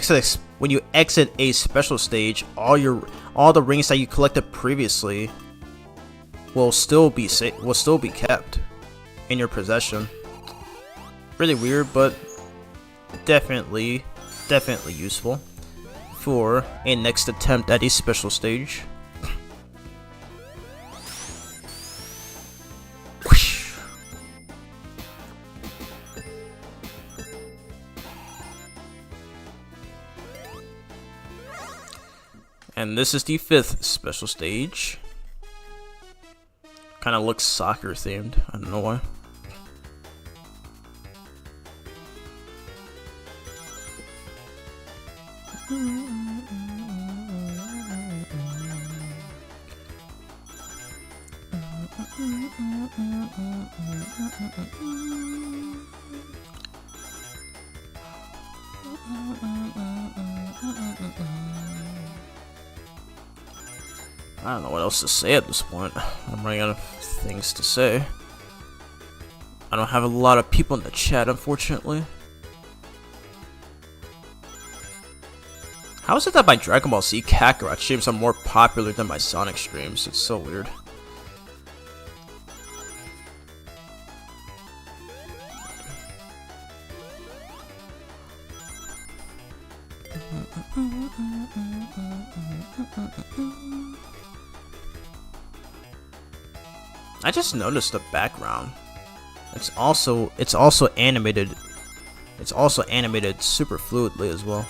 exit a special stage, all the rings that you collected previously will still be kept in your possession. Really weird, but definitely useful for a next attempt at a special stage. And this is the 5th special stage. Kind of looks soccer themed. I don't know why. I don't know what else to say at this point. I'm running out of things to say. I don't have a lot of people in the chat, unfortunately. How is it that my Dragon Ball Z Kakarot streams are more popular than my Sonic streams? It's so weird. I just noticed the background. It's also animated. It's also animated super fluidly as well.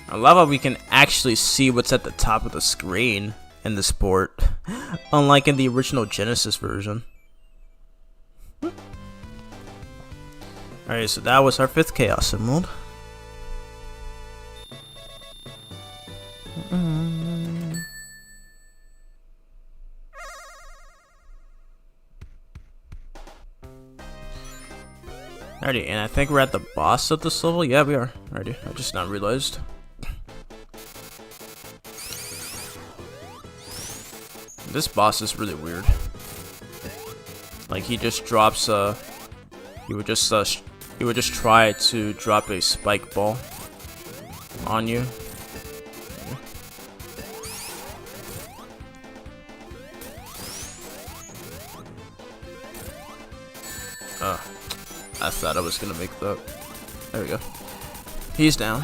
I love how we can actually see what's at the top of the screen in this port, unlike in the original Genesis version. Alright, so that was our 5th Chaos Emerald. Alrighty, and I think we're at the boss of this level. Yeah, we are. Alrighty, I just not realized. This boss is really weird. Like, he just drops he would just try to drop a spike ball on you. I thought I was gonna make that. There we go. He's down.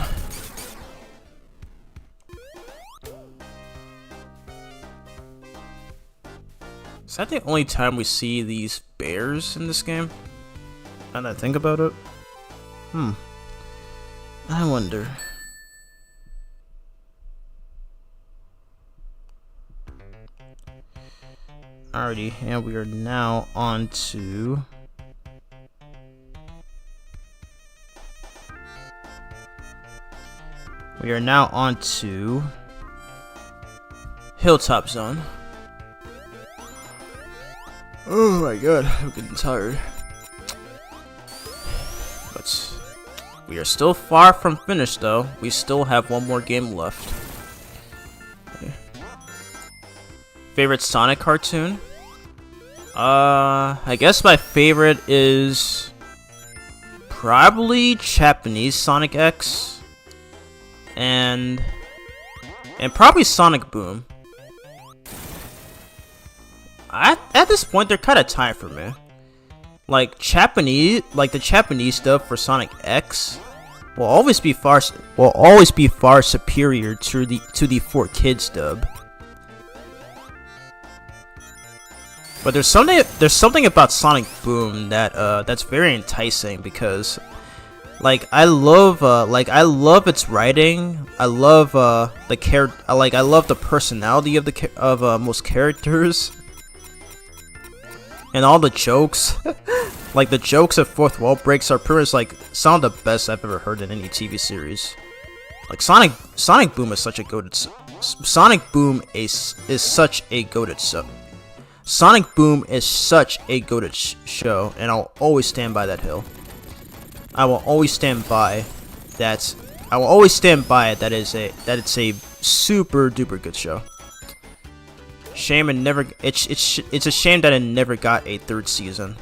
Is that the only time we see these bears in this game? Now that I think about it. I wonder. Alrighty, and we are now on to... We are now on to... Hilltop Zone. Oh my god, I'm getting tired. But we are still far from finished though. We still have one more game left. Okay. Favorite Sonic cartoon? I guess my favorite is probably Japanese Sonic X and probably Sonic Boom. At this point, they're kind of tied for me. Like the Japanese stuff for Sonic X will always be far superior to the 4Kids dub. But there's something about Sonic Boom that that's very enticing because I love its writing. I love I love the personality of most characters. And all the jokes, like the jokes of fourth wall breaks are pretty much some of the best I've ever heard in any TV series. Like Sonic Boom is such a goated. Sonic Boom is such a goated Sonic Boom is such a goated show, and I'll always stand by that hill. I will always stand by that. I will always stand by it. That it's a super duper good show. Shame and never. It's a shame that it never got a 3rd season.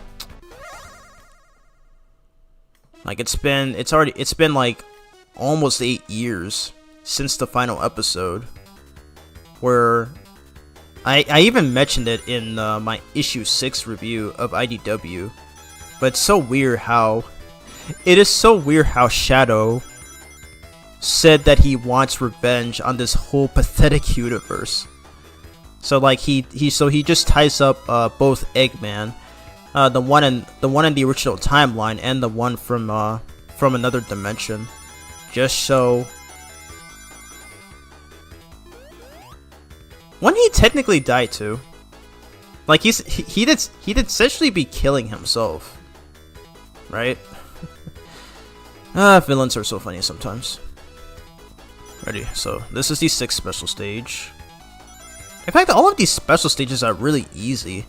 Like it's been like almost 8 years since the final episode, where I even mentioned it in my issue 6 review of IDW. But it's so weird how Shadow said that he wants revenge on this whole pathetic universe. So he just ties up both Eggman, the one in the original timeline and the one from another dimension, just so. Wouldn't he technically die too? Like he'd essentially be killing himself, right? Villains are so funny sometimes. Ready? So this is the 6th special stage. In fact, all of these special stages are really easy.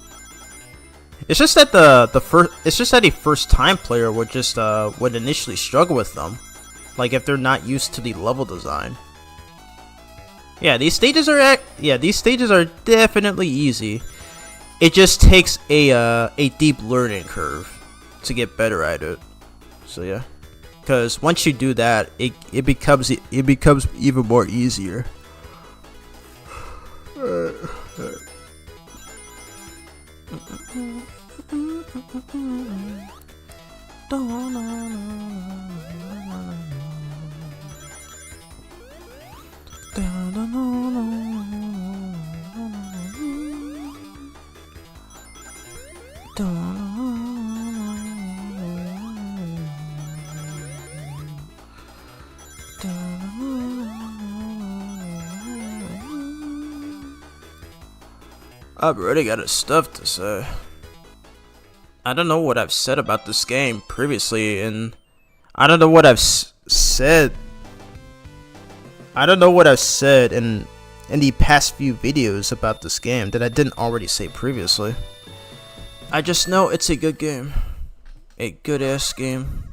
It's just that a first-time player would initially struggle with them, like if they're not used to the level design. Yeah, these stages are definitely easy. It just takes a deep learning curve to get better at it. So yeah, because once you do that, it becomes even more easier. I've already got stuff to say. I don't know what I've said about this game previously, and I don't know what I've said. I don't know what I've said in the past few videos about this game that I didn't already say previously. I just know it's a good game. A good ass game.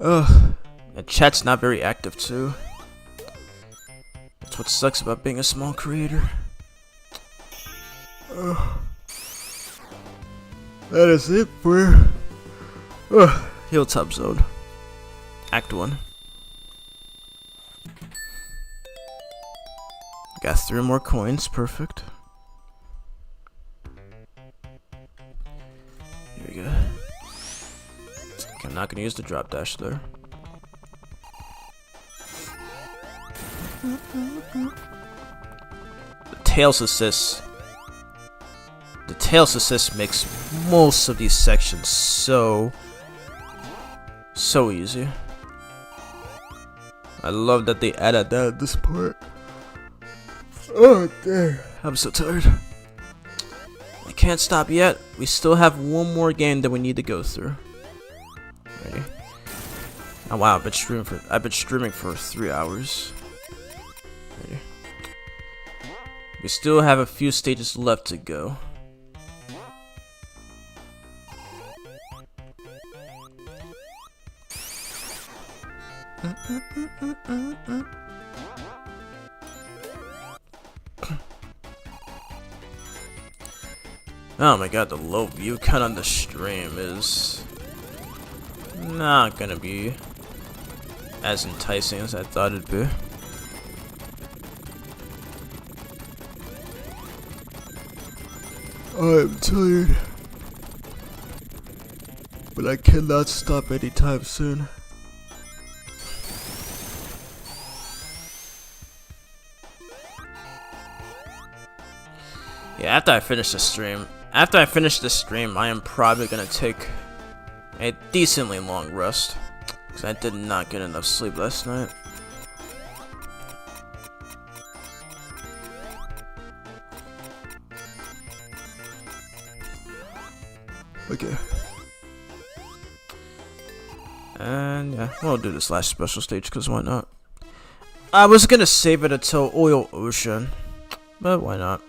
Ugh. The chat's not very active too. That's what sucks about being a small creator. That is it for Hilltop Zone. Act 1. Got 3 more coins, perfect. Here we go. I'm not gonna use the drop dash there. The Tails Assist. The Tails Assist makes most of these sections so easy. I love that they added that at this part. Oh damn, I'm so tired. I can't stop yet. We still have one more game that we need to go through. Ready? Oh wow, I've been streaming for 3 hours. Ready? We still have a few stages left to go. Oh my god, the low view count on the stream is not gonna be as enticing as I thought it'd be. I'm tired, but I cannot stop anytime soon. Yeah, after I finish the stream, I am probably gonna take a decently long rest, because I did not get enough sleep last night. Okay. And yeah, we'll do this last special stage, because why not? I was gonna save it until Oil Ocean, but why not?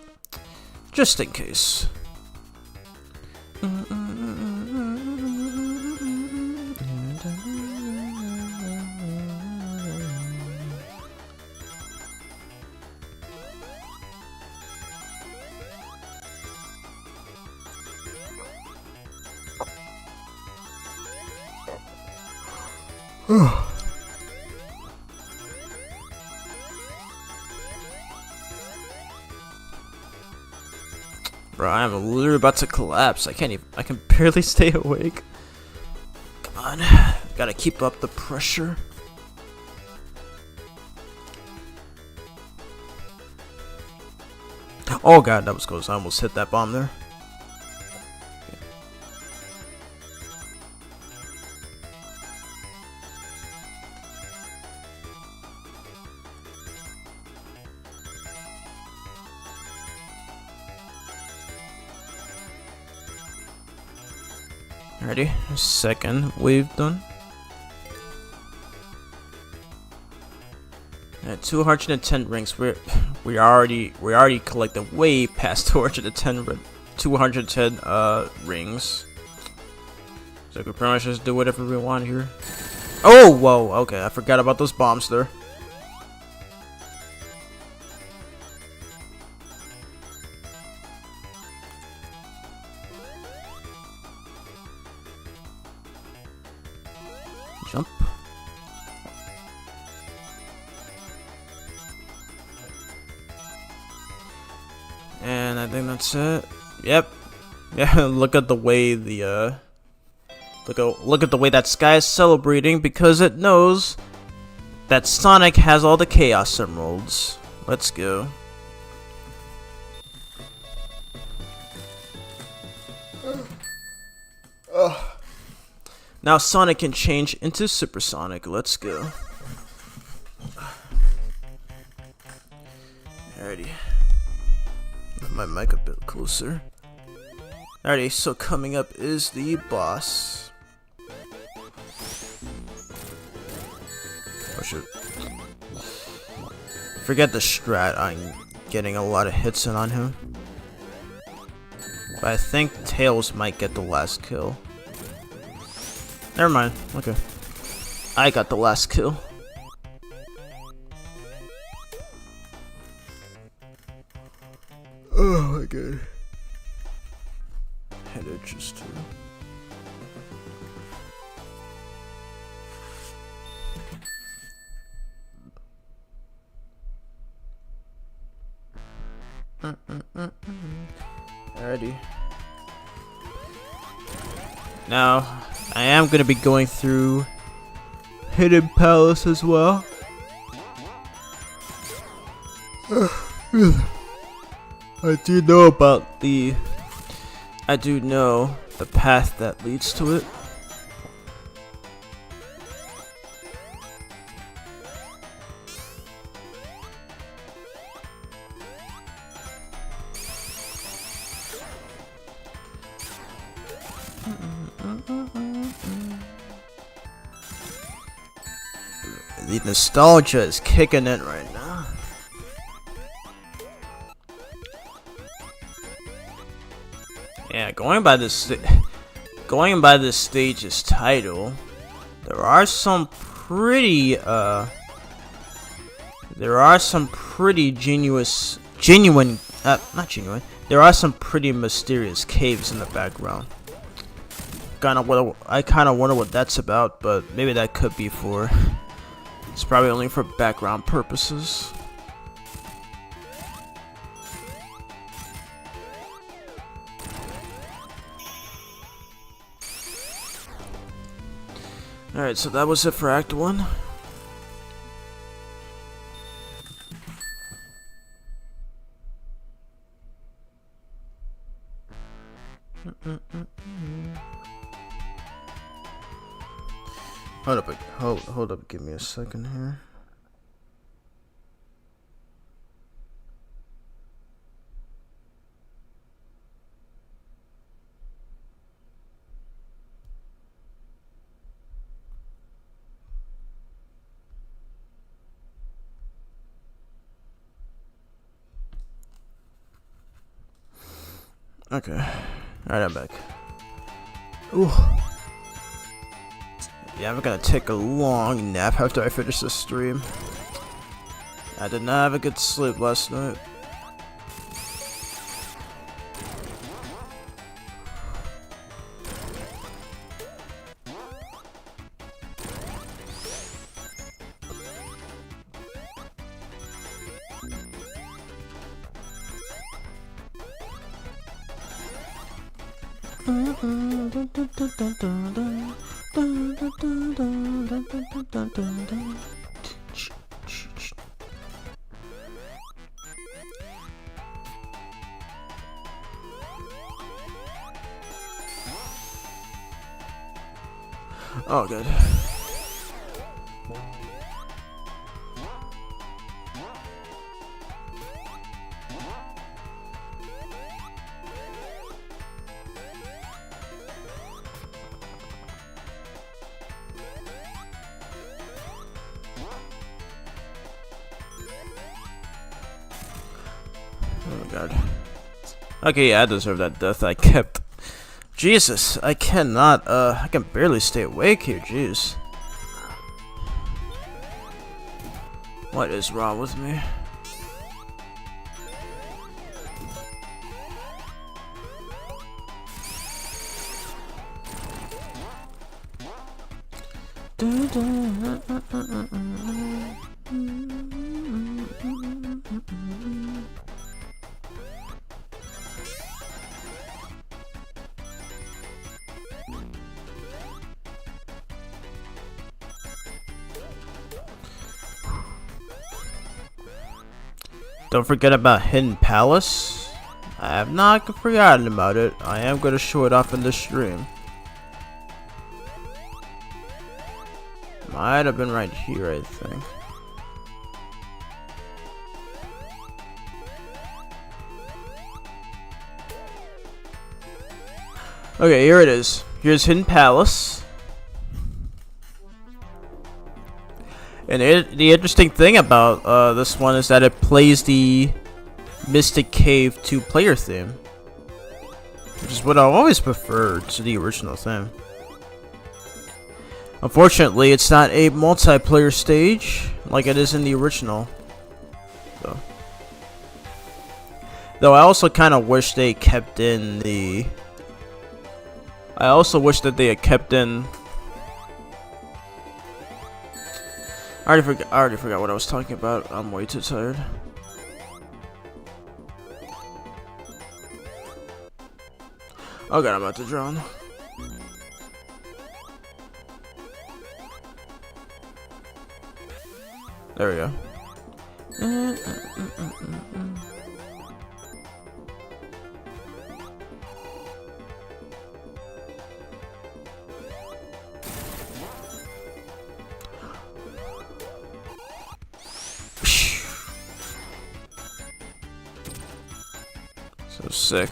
Just in case. Bro, I'm literally about to collapse. I can barely stay awake. Come on. Gotta keep up the pressure. Oh god, that was close. I almost hit that bomb there. Ready? Second wave done. At 210 rings, we already collected way past 210 rings. So we can pretty much just do whatever we want here. Oh, whoa, okay, I forgot about those bombs there. Jump. And I think that's it. Yep. Yeah, look at the way the look at the way that Sky is celebrating because it knows that Sonic has all the Chaos Emeralds. Let's go. Now Sonic can change into Supersonic. Let's go. Alrighty. Move my mic a bit closer. Alrighty, so coming up is the boss. Oh shit. Forget the strat, I'm getting a lot of hits in on him. But I think Tails might get the last kill. Never mind, okay. I got the last kill. Oh my god. Head itches too. Alrighty. Now, I am gonna be going through Hidden Palace as well. I do know the path that leads to it. The nostalgia is kicking in right now. Yeah, going by this stage's title, there are some pretty there are some pretty mysterious caves in the background. I kind of wonder what that's about, but maybe that could be for. It's probably only for background purposes. Alright, so that was it for Act 1. Hold up, give me a second here. Okay. Alright, I'm back. Ooh. Yeah, I'm gonna take a long nap after I finish this stream. I did not have a good sleep last night. Oh, good. Oh my god. Okay, yeah, I deserve that death I kept. Jesus, I cannot, I can barely stay awake here, jeez. What is wrong with me? Don't forget about Hidden Palace. I have not forgotten about it. I am going to show it off in this stream. Might have been right here, I think. Okay, here it is. Here's Hidden Palace. And the interesting thing about this one is that it plays the Mystic Cave 2-player theme, which is what I always preferred to the original theme. Unfortunately, it's not a multiplayer stage like it is in the original. Though I also kind of wish they kept in the... I also wish that they had kept in... I already forgot what I was talking about. I'm way too tired. Oh god, I'm about to drown. There we go. So sick.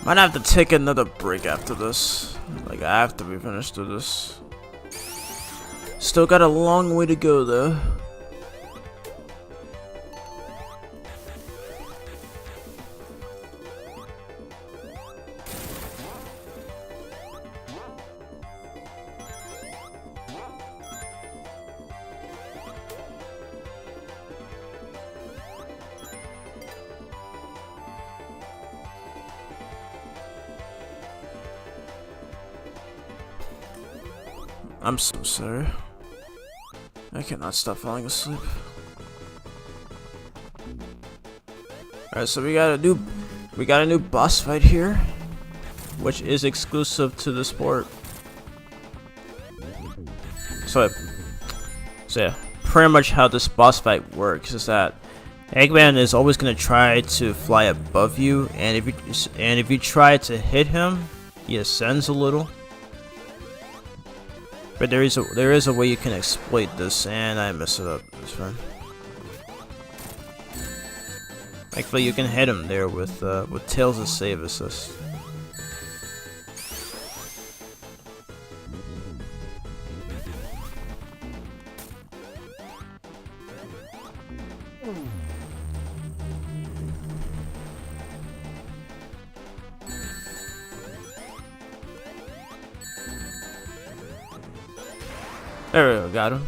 Might have to take another break after this. Like, I have to be finished with this. Still got a long way to go though. I'm so sorry. I cannot stop falling asleep. Alright, so we got a new boss fight here, which is exclusive to the sport. So yeah, pretty much how this boss fight works is that Eggman is always gonna try to fly above you, and if you try to hit him, he ascends a little. But there is a way you can exploit this, and I messed it up. It's fine. Thankfully, you can hit him there with Tails' save assist. There we go, got him.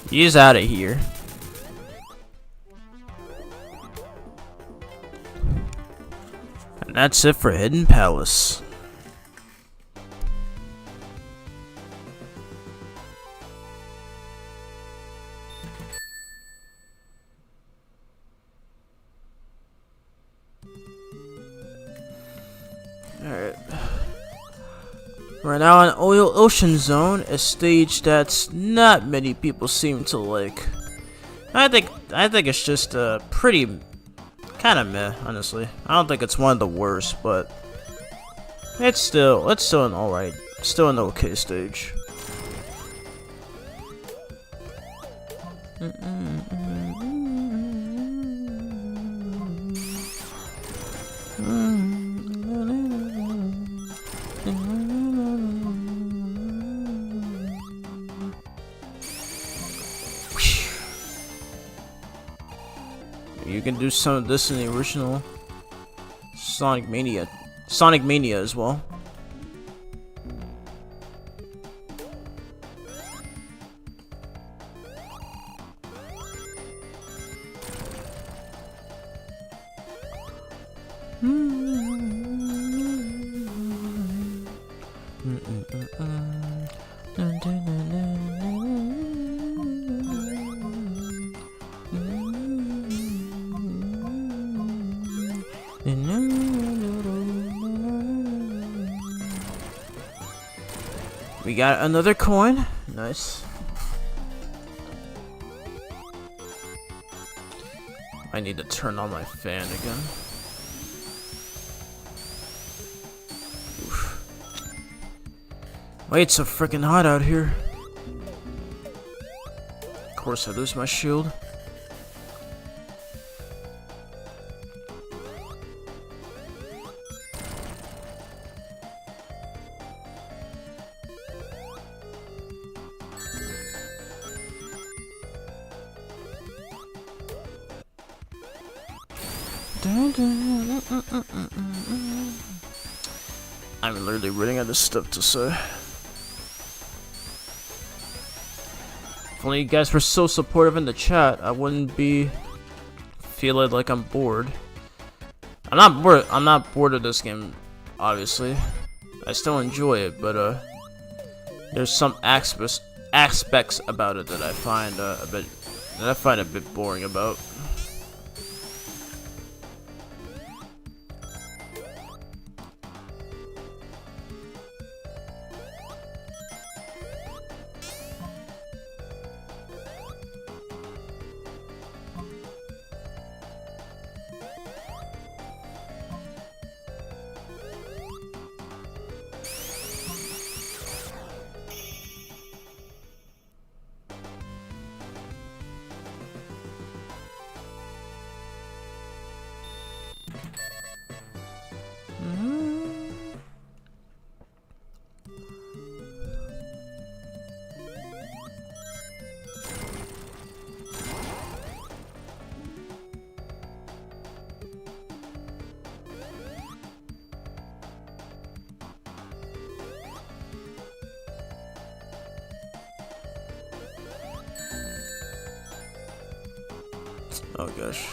He's out of here. And that's it for Hidden Palace. Alright. We're now on Ocean Zone, a stage that's not many people seem to like. I think it's just pretty kind of meh, honestly. I don't think it's one of the worst, but it's still an alright, still an okay stage. You can do some of this in the original Sonic Mania as well. We got another coin. Nice. I need to turn on my fan again. Oof. Wait, it's so freaking hot out here. Of course I lose my shield. I'm literally running out of stuff to say. If only you guys were so supportive in the chat, I wouldn't be feeling like I'm bored. I'm not bored. I'm not bored of this game, obviously. I still enjoy it, but there's some aspects about it that I find a bit boring about. Oh gosh.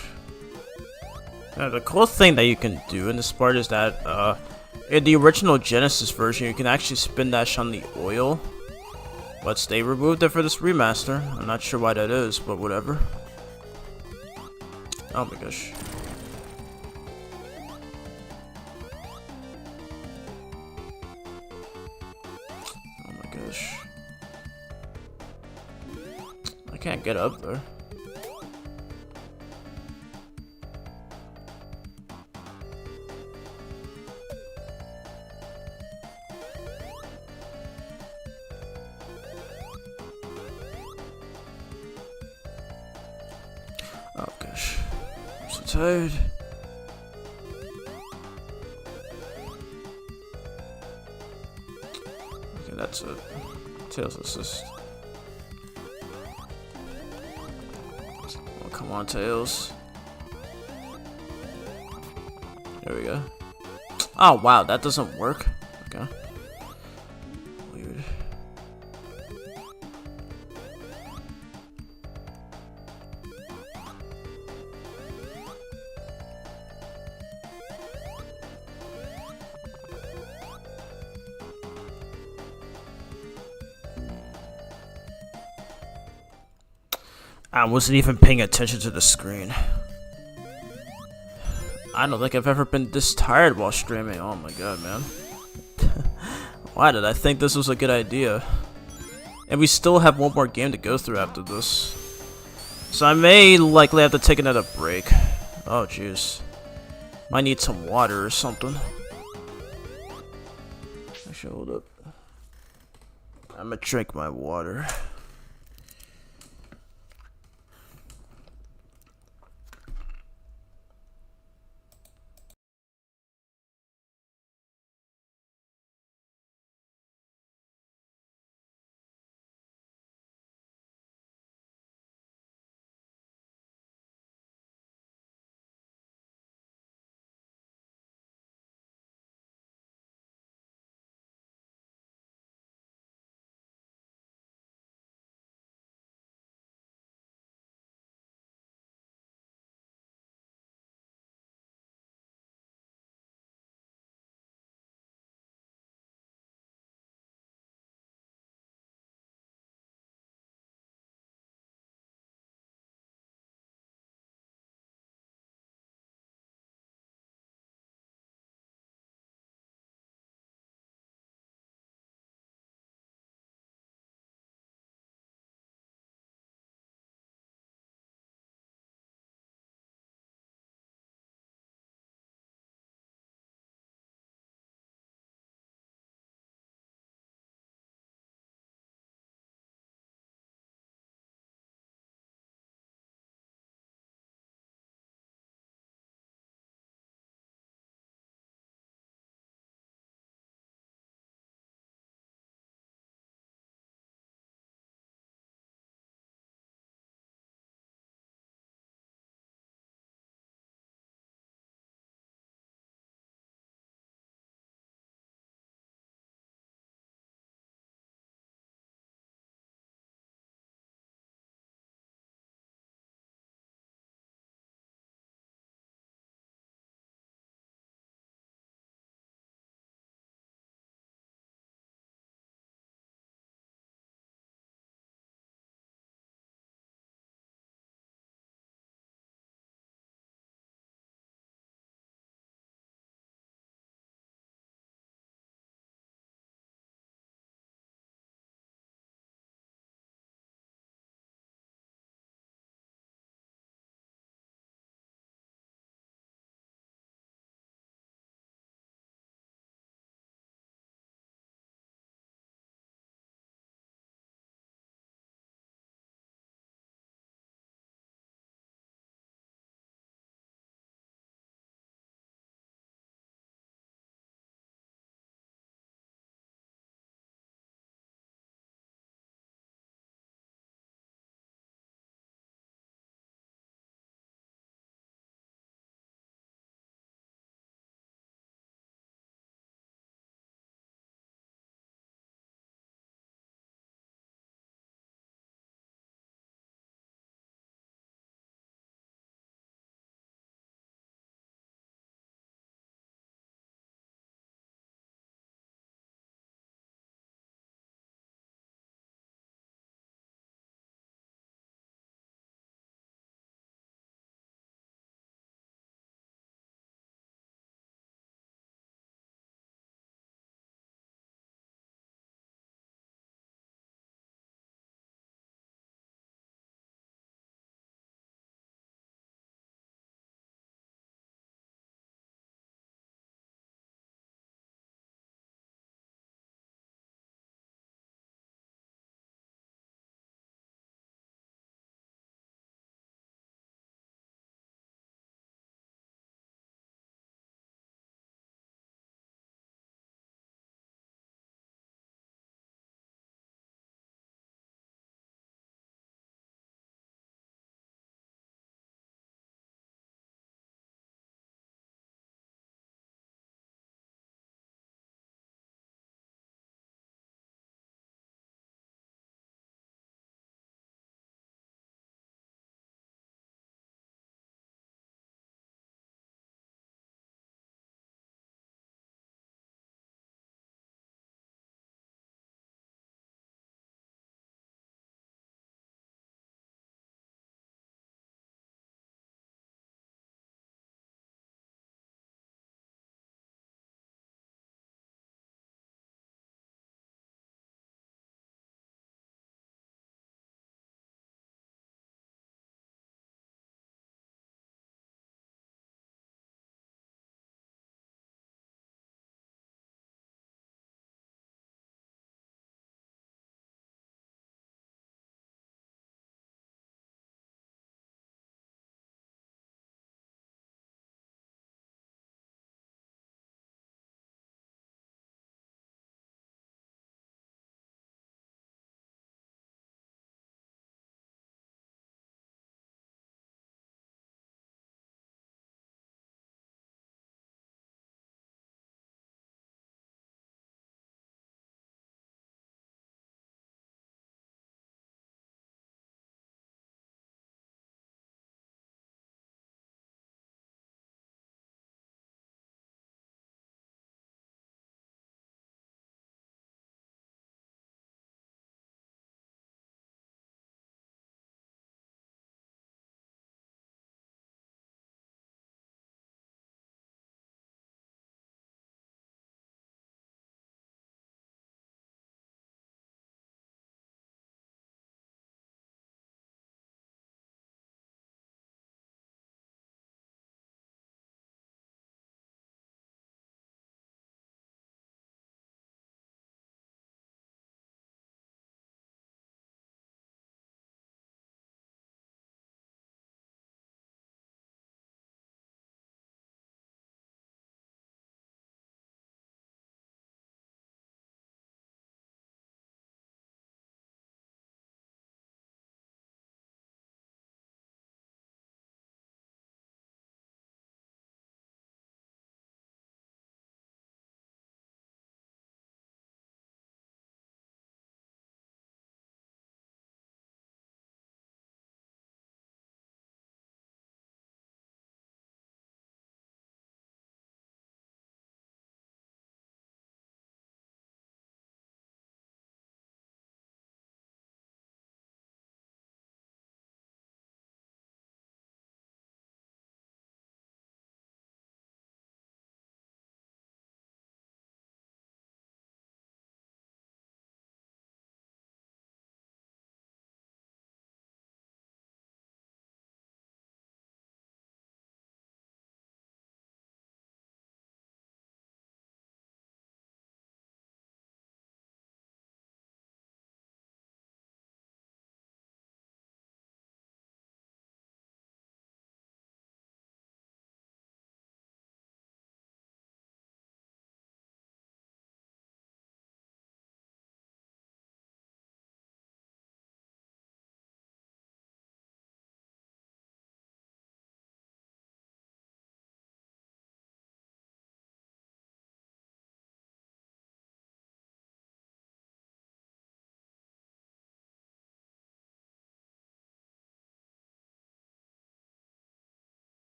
The cool thing that you can do in this part is that in the original Genesis version you can actually spin dash on the oil, but they removed it for this remaster. I'm not sure why that is, but whatever. Oh my gosh. Oh my gosh. I can't get up there. Oh gosh, I'm so tired. Okay, that's it. Tails assist. Oh, come on, Tails. There we go. Oh wow, that doesn't work. Okay. Weird. I wasn't even paying attention to the screen. I don't think I've ever been this tired while streaming. Oh my god, man. Why did I think this was a good idea? And we still have one more game to go through after this. So I may likely have to take another break. Oh jeez. Might need some water or something. Actually, hold up. I'm gonna drink my water.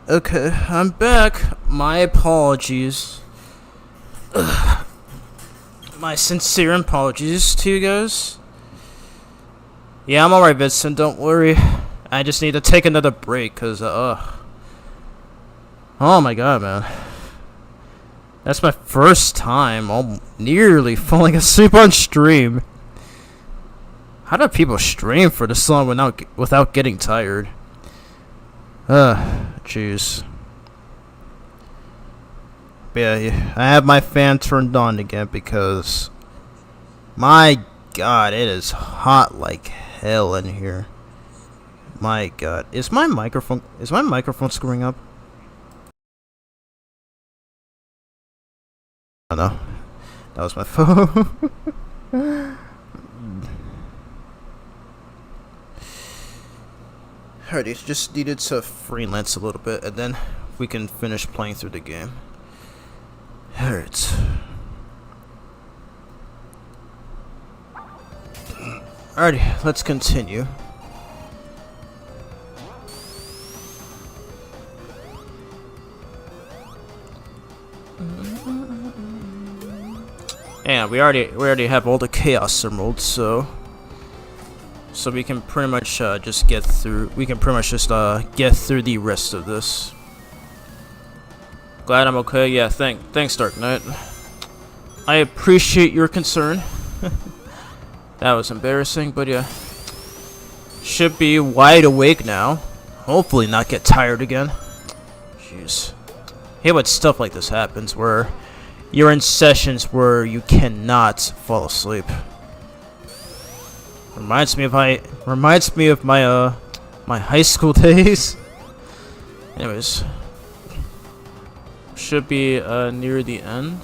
Okay, I'm back. My apologies. My sincere apologies to you guys. Yeah, I'm alright, Vincent, don't worry. I just need to take another break, cause, oh my god, man. That's my first time nearly falling asleep on stream. How do people stream for this long without getting tired? Jeez. But yeah, I have my fan turned on again because, my god, it is hot like hell in here. My god, is my microphone screwing up? Oh no, that was my phone. Alrighty, just needed to freelance a little bit, and then we can finish playing through the game. Alright. Alrighty, let's continue. Yeah, we already have all the chaos emeralds, so we can pretty much just get through. We can pretty much just get through the rest of this. Glad I'm okay. Yeah, thanks, Dark Knight. I appreciate your concern. That was embarrassing, but yeah, should be wide awake now. Hopefully, not get tired again. Jeez, I hate when stuff like this happens, where you're in sessions where you cannot fall asleep. Reminds me of my my high school days. Anyways, should be near the end.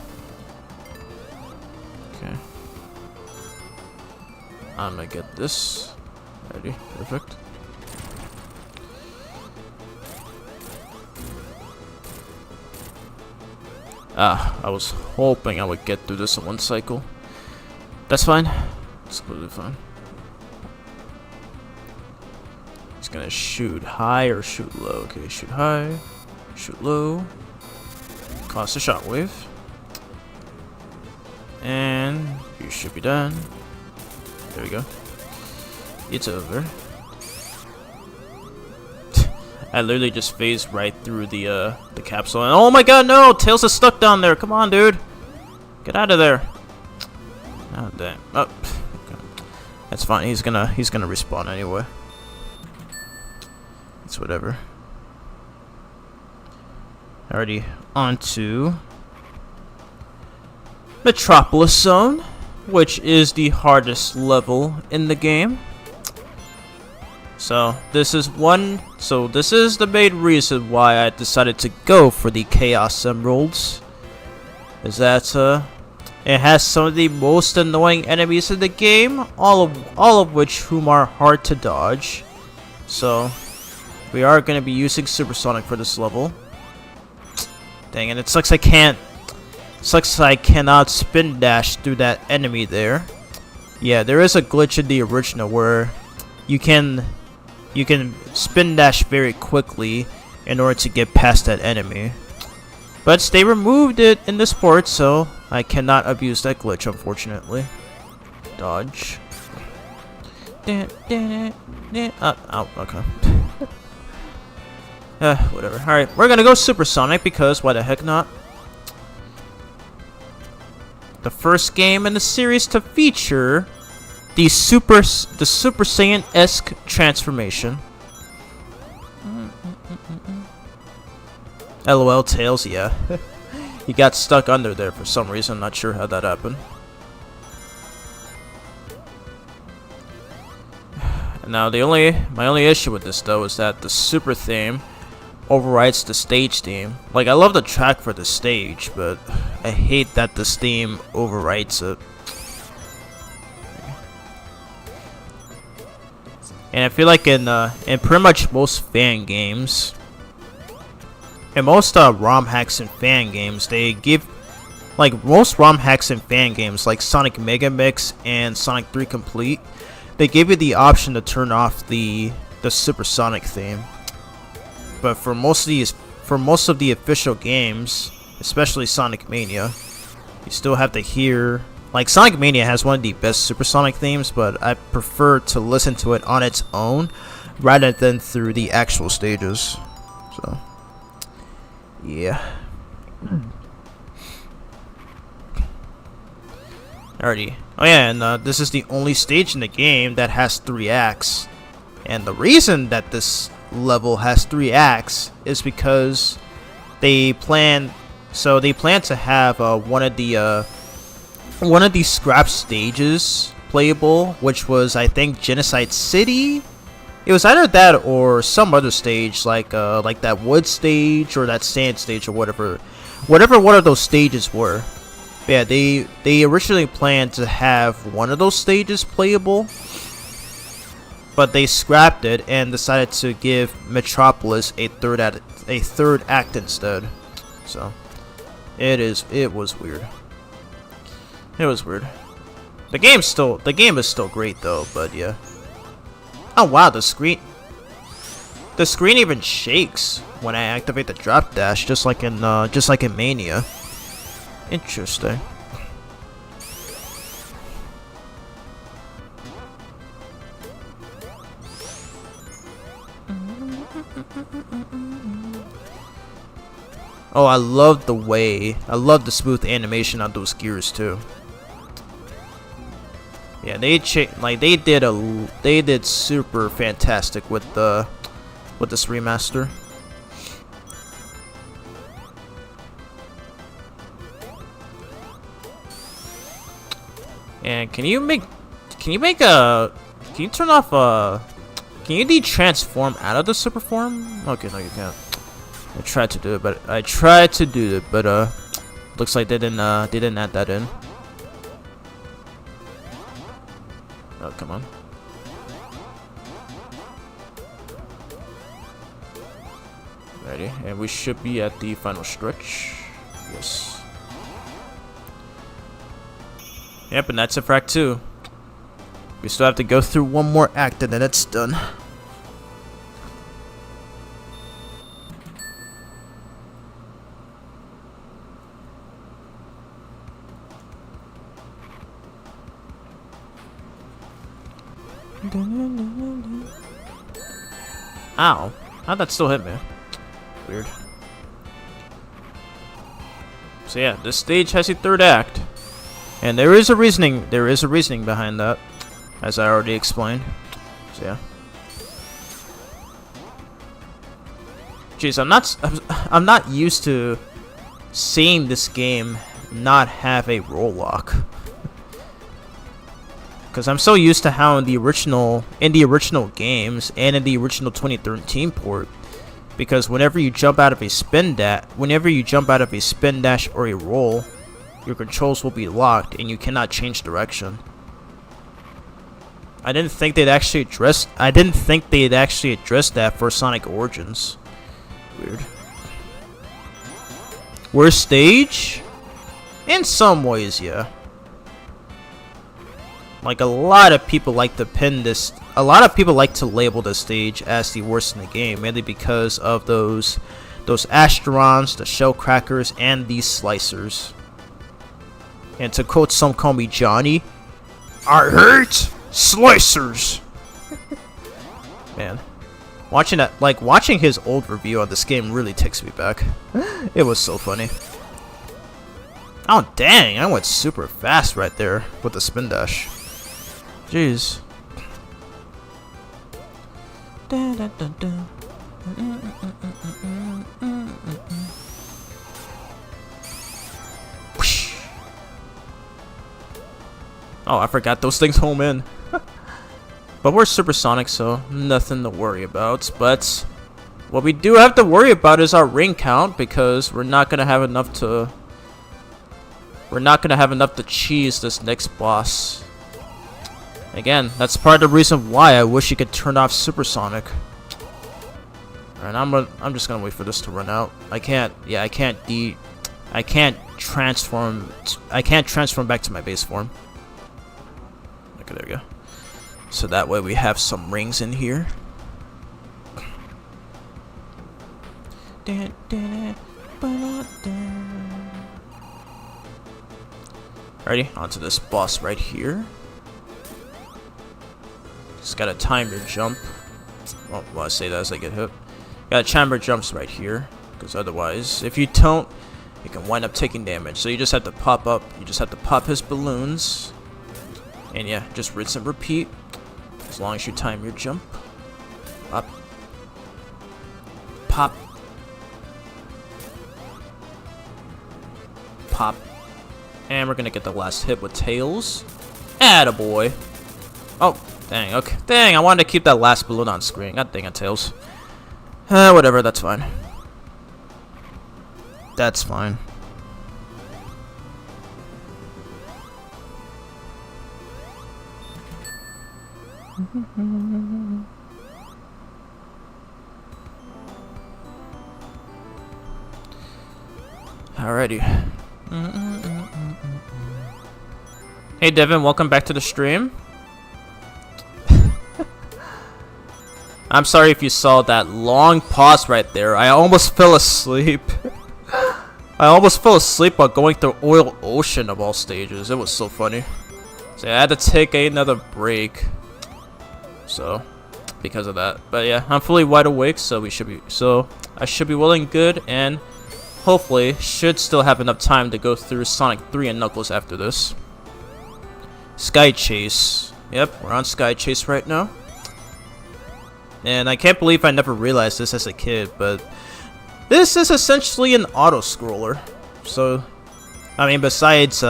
Okay, I'm gonna get this ready. Perfect. I was hoping I would get through this in one cycle. That's fine. It's completely fine. It's gonna shoot high or shoot low. Okay, shoot high, shoot low. Cost a shockwave. And you should be done. There we go. It's over. I literally just phased right through the capsule, and oh my god, no! Tails is stuck down there. Come on, dude, get out of there. Oh damn. Oh, okay. That's fine. He's gonna respawn anyway. It's whatever. Already onto Metropolis Zone, which is the hardest level in the game. So this is the main reason why I decided to go for the Chaos Emeralds. Is that it has some of the most annoying enemies in the game, all of which whom are hard to dodge. So we are going to be using Supersonic for this level. Dang it! It sucks I can't. Sucks I cannot spin dash through that enemy there. Yeah, there is a glitch in the original where you can spin dash very quickly in order to get past that enemy. But they removed it in this port, so I cannot abuse that glitch, unfortunately. Dodge. Oh, okay. Whatever. Alright, we're gonna go Supersonic because why the heck not? The first game in the series to feature the Super Saiyan-esque transformation. LOL, Tails, yeah. He got stuck under there for some reason, not sure how that happened. Now my only issue with this though is that the super theme overrides the stage theme. Like, I love the track for the stage, but I hate that this theme overwrites it. And I feel like in pretty much most fan games, in most ROM hacks and fan games, they give, like most ROM hacks and fan games, like Sonic Mega Mix and Sonic 3 Complete, they give you the option to turn off the Supersonic theme. But for most of these for most of the official games, especially Sonic Mania, you still have to hear. Like, Sonic Mania has one of the best supersonic themes, but I prefer to listen to it on its own rather than through the actual stages. So, yeah. Alrighty. Oh yeah, and this is the only stage in the game that has 3 acts. And the reason that this level has 3 acts is because they plan to have one of the scrap stages playable, which was, I think, Genocide City. It was either that or some other stage, like that wood stage or that sand stage or whatever one of those stages were. But yeah, they originally planned to have one of those stages playable, but they scrapped it and decided to give Metropolis a third act instead. So it was weird. It was weird. The game is still great though, but yeah. Oh wow, the screen even shakes when I activate the drop dash, just like in Mania. Interesting. Oh, I love the smooth animation on those gears too. Yeah, they did super fantastic with this remaster. And can you de-transform out of the super form? Okay, no you can't. I tried to do it, but looks like they didn't add that in. Oh, come on. Ready, and we should be at the final stretch. Yes. Yep, and that's it for Act 2. We still have to go through one more act and then it's done. Ow. How'd that still hit me? Weird. So yeah, this stage has a third act. And there is a reasoning behind that, as I already explained. So yeah. Jeez, I'm not used to seeing this game not have a roll lock. Because I'm so used to how in the original games and in the original 2013 port, because whenever you jump out of a spin dash or a roll, your controls will be locked and you cannot change direction. I didn't think they'd actually address that for Sonic Origins. Weird. Worst stage? In some ways, yeah. Like, a lot of people like to label this stage as the worst in the game, mainly because of those Asterons, the shell crackers, and these slicers. And to quote Some Call Me Johnny, I hate slicers. Man, watching his old review on this game really takes me back. It was so funny. Oh dang, I went super fast right there with the spin dash. Jeez. Oh, I forgot those things home in. But we're supersonic, so nothing to worry about. But what we do have to worry about is our ring count, because we're not gonna have enough to cheese this next boss. Again, that's part of the reason why I wish you could turn off supersonic. Alright, I'm just gonna wait for this to run out. I can't transform back to my base form. Okay, there we go. So that way we have some rings in here. Ready? Onto this boss right here. Just gotta time your jump. Well, I say that as I get hit. Gotta time your jumps right here, because otherwise, if you don't, you can wind up taking damage. So you just have to pop up. You just have to pop his balloons, and yeah, just rinse and repeat. As long as you time your jump. Up. Pop. Pop. And we're gonna get the last hit with Tails. Attaboy. Oh, dang, okay. Dang, I wanted to keep that last balloon on screen. God dang it, Tails. Whatever, that's fine. That's fine. Alrighty. Hey Devin, welcome back to the stream. I'm sorry if you saw that long pause right there. I almost fell asleep. I almost fell asleep while going through Oil Ocean of all stages. It was so funny. So I had to take another break. So, because of that. But yeah, I'm fully wide awake, so I should be well and good, and hopefully should still have enough time to go through Sonic 3 and Knuckles after this. Sky Chase. Yep, we're on Sky Chase right now. And I can't believe I never realized this as a kid, but this is essentially an auto-scroller. So, I mean, besides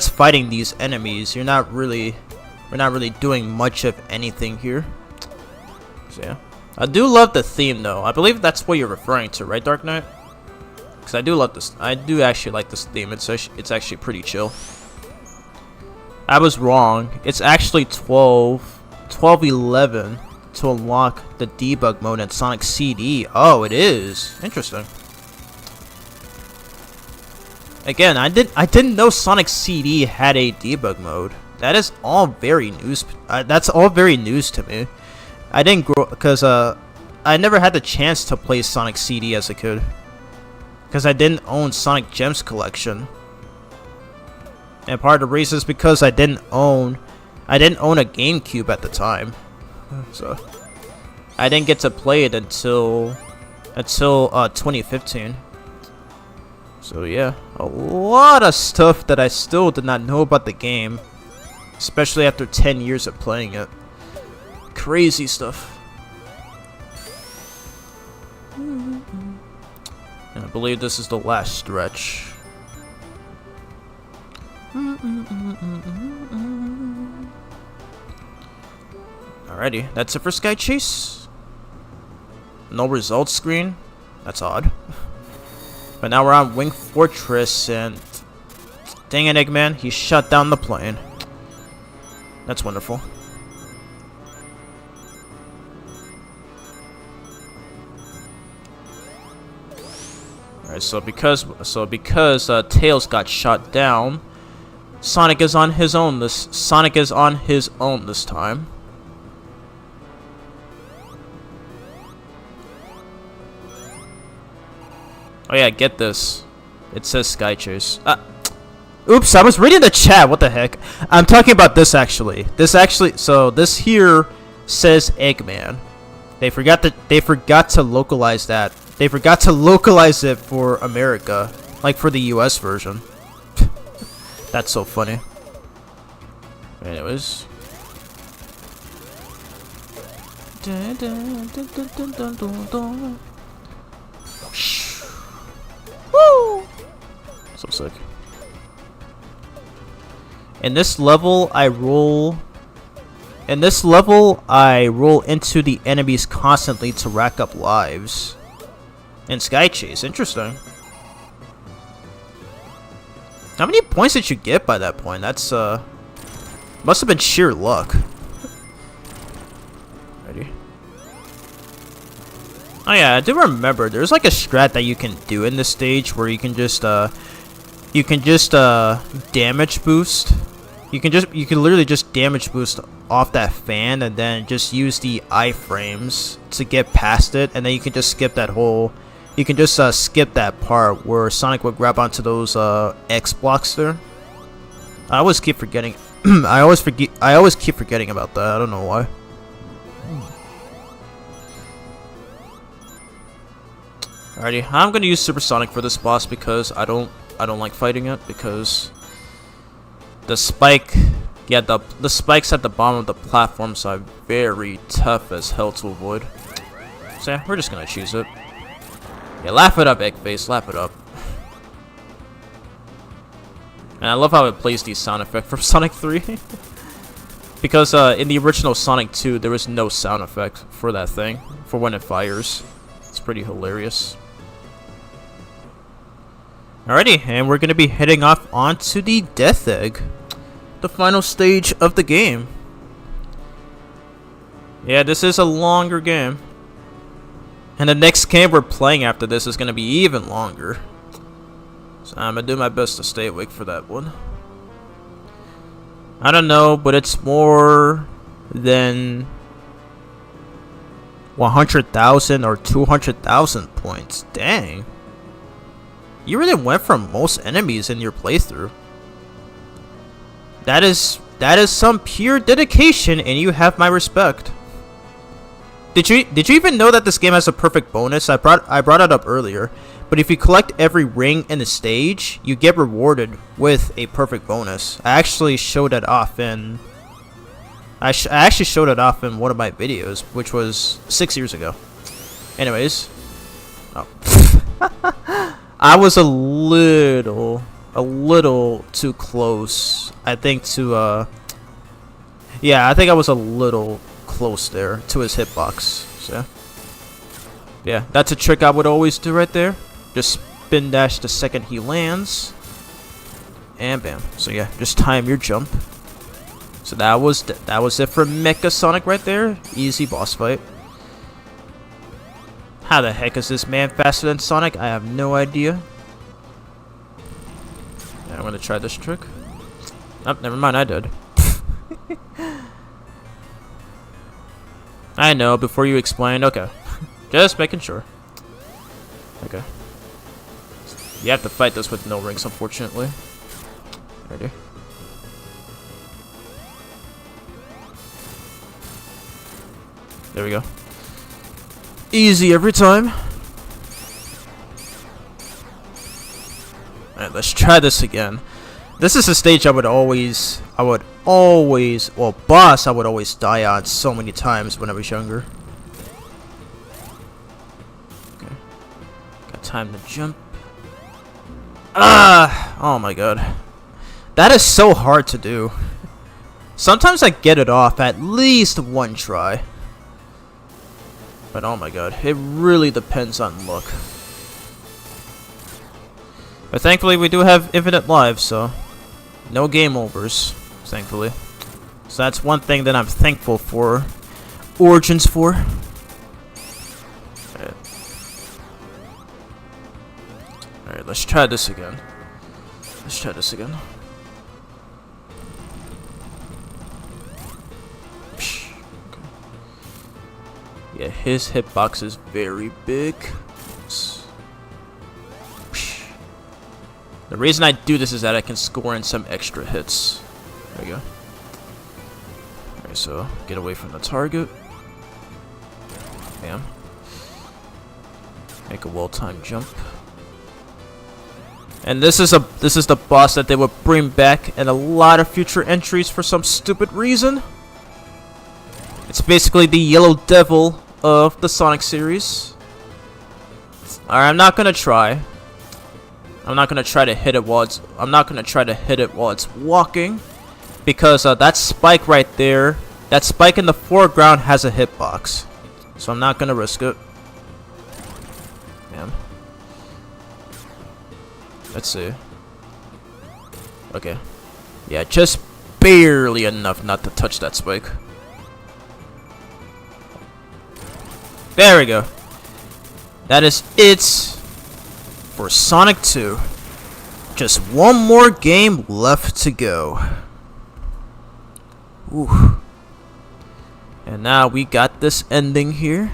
fighting these enemies, we're not really doing much of anything here. So yeah, I do love the theme though. I believe that's what you're referring to, right, Dark Knight? Because I do love this. I do actually like this theme. It's actually pretty chill. I was wrong. It's actually 12:11 to unlock the debug mode in Sonic CD. Oh, it is. Interesting. Again, I didn't know Sonic CD had a debug mode. That is all very news. That's all very news to me. I didn't grow because I never had the chance to play Sonic CD as a kid because I didn't own Sonic Gems collection. And part of the reason is because I didn't own a GameCube at the time. So I didn't get to play it until 2015. So yeah, a lot of stuff that I still did not know about the game, especially after 10 years of playing it. Crazy stuff. And I believe this is the last stretch. Alrighty, that's it for Sky Chase. No results screen. That's odd. But now we're on Wing Fortress, and dang it, Eggman, he shut down the plane. That's wonderful. Alright, so because Tails got shot down, Sonic is on his own this time. Oh yeah, get this. It says Sky Chase. Oops, I was reading the chat. What the heck? I'm talking about this actually. So this here says Eggman. They forgot to localize that. They forgot to localize it for America, like for the US version. That's so funny. Anyways. Woo! So sick. In this level, I roll into the enemies constantly to rack up lives. In Sky Chase, interesting. How many points did you get by that point? That's must have been sheer luck. Ready? Oh yeah, I do remember there's like a strat that you can do in this stage where you can just damage boost. You can literally just damage boost off that fan and then just use the iframes to get past it, and then you can just skip that whole you can just skip that part where Sonic would grab onto those X blocks there. I always keep forgetting. I always keep forgetting about that. I don't know why. Alrighty, I'm gonna use Supersonic for this boss because I don't like fighting it because the spike. Yeah, the spikes at the bottom of the platforms are very tough as hell to avoid. So yeah, we're just gonna choose it. Yeah, laugh it up, Eggface, laugh it up. And I love how it plays these sound effects from Sonic 3. Because in the original Sonic 2, there was no sound effect for that thing, for when it fires. It's pretty hilarious. Alrighty, and we're gonna be heading off onto the Death Egg. The final stage of the game. Yeah, this is a longer game. And the next game we're playing after this is gonna be even longer. So I'm gonna do my best to stay awake for that one. I don't know, but it's more than 100,000 or 200,000 points. Dang. You really went for most enemies in your playthrough. That is some pure dedication, and you have my respect. Did you even know that this game has a perfect bonus? I brought it up earlier, but if you collect every ring in the stage, you get rewarded with a perfect bonus. I actually showed it off in I actually showed it off in one of my videos, which was 6 years ago. Anyways, I was a little too close. I think I think I was a little close there to his hitbox. So yeah, that's a trick I would always do right there. Just spin dash the second he lands, and bam. So yeah, just time your jump. So that was it for Mecha Sonic right there. Easy boss fight. How the heck is this man faster than Sonic? I have no idea. I'm gonna try this trick. Oh, never mind, I did. I know, before you explained. Okay. Just making sure. Okay. You have to fight this with no rings, unfortunately. Ready? There we go. Easy every time. Alright, let's try this again. This is a stage I would always die on so many times when I was younger. Okay. Got time to jump. Oh my god. That is so hard to do. Sometimes I get it off at least one try. But oh my god, it really depends on luck. But thankfully we do have infinite lives, so no game overs, thankfully. So that's one thing that I'm thankful for Origins for. Alright, let's try this again. Yeah, his hitbox is very big. The reason I do this is that I can score in some extra hits. There we go. Alright, so get away from the target. Bam. Make a well-timed jump. And this is the boss that they will bring back in a lot of future entries for some stupid reason. It's basically the Yellow Devil of the Sonic series. Alright, I'm not gonna try to hit it while it's walking, because that spike right there, that spike in the foreground has a hitbox. So I'm not gonna risk it. Damn. Let's see. Okay. Yeah, just barely enough not to touch that spike. There we go. That is it for Sonic 2. Just one more game left to go. Ooh. And now we got this ending here.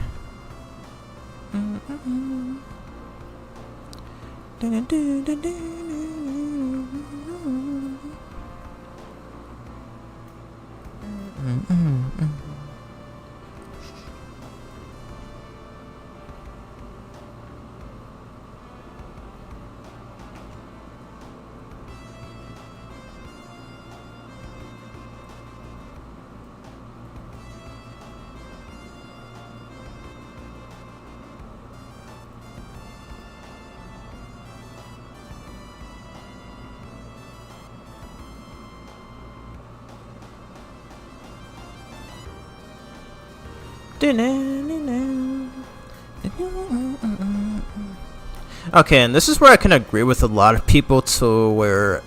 Okay, and this is where I can agree with a lot of people to where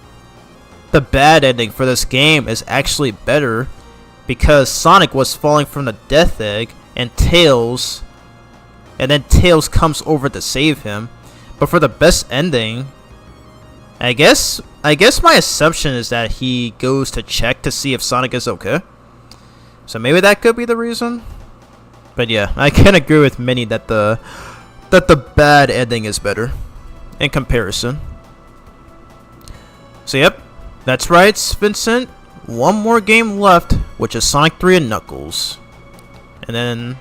the bad ending for this game is actually better because Sonic was falling from the Death Egg and then Tails comes over to save him. But for the best ending, I guess my assumption is that he goes to check to see if Sonic is okay. So maybe that could be the reason. But yeah, I can agree with many that the bad ending is better in comparison. So yep, that's right, Vincent. One more game left, which is Sonic 3 and Knuckles. And then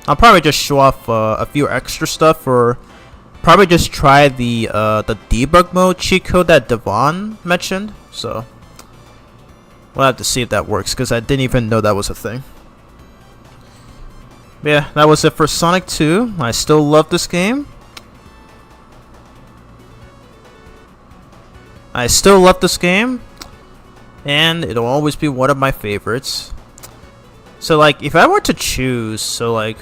I'll probably just show off a few extra stuff, or probably just try the debug mode cheat code that Devon mentioned. So we'll have to see if that works, because I didn't even know that was a thing. Yeah, that was it for Sonic 2. I still love this game. And it'll always be one of my favorites. So like, if I were to choose, so like,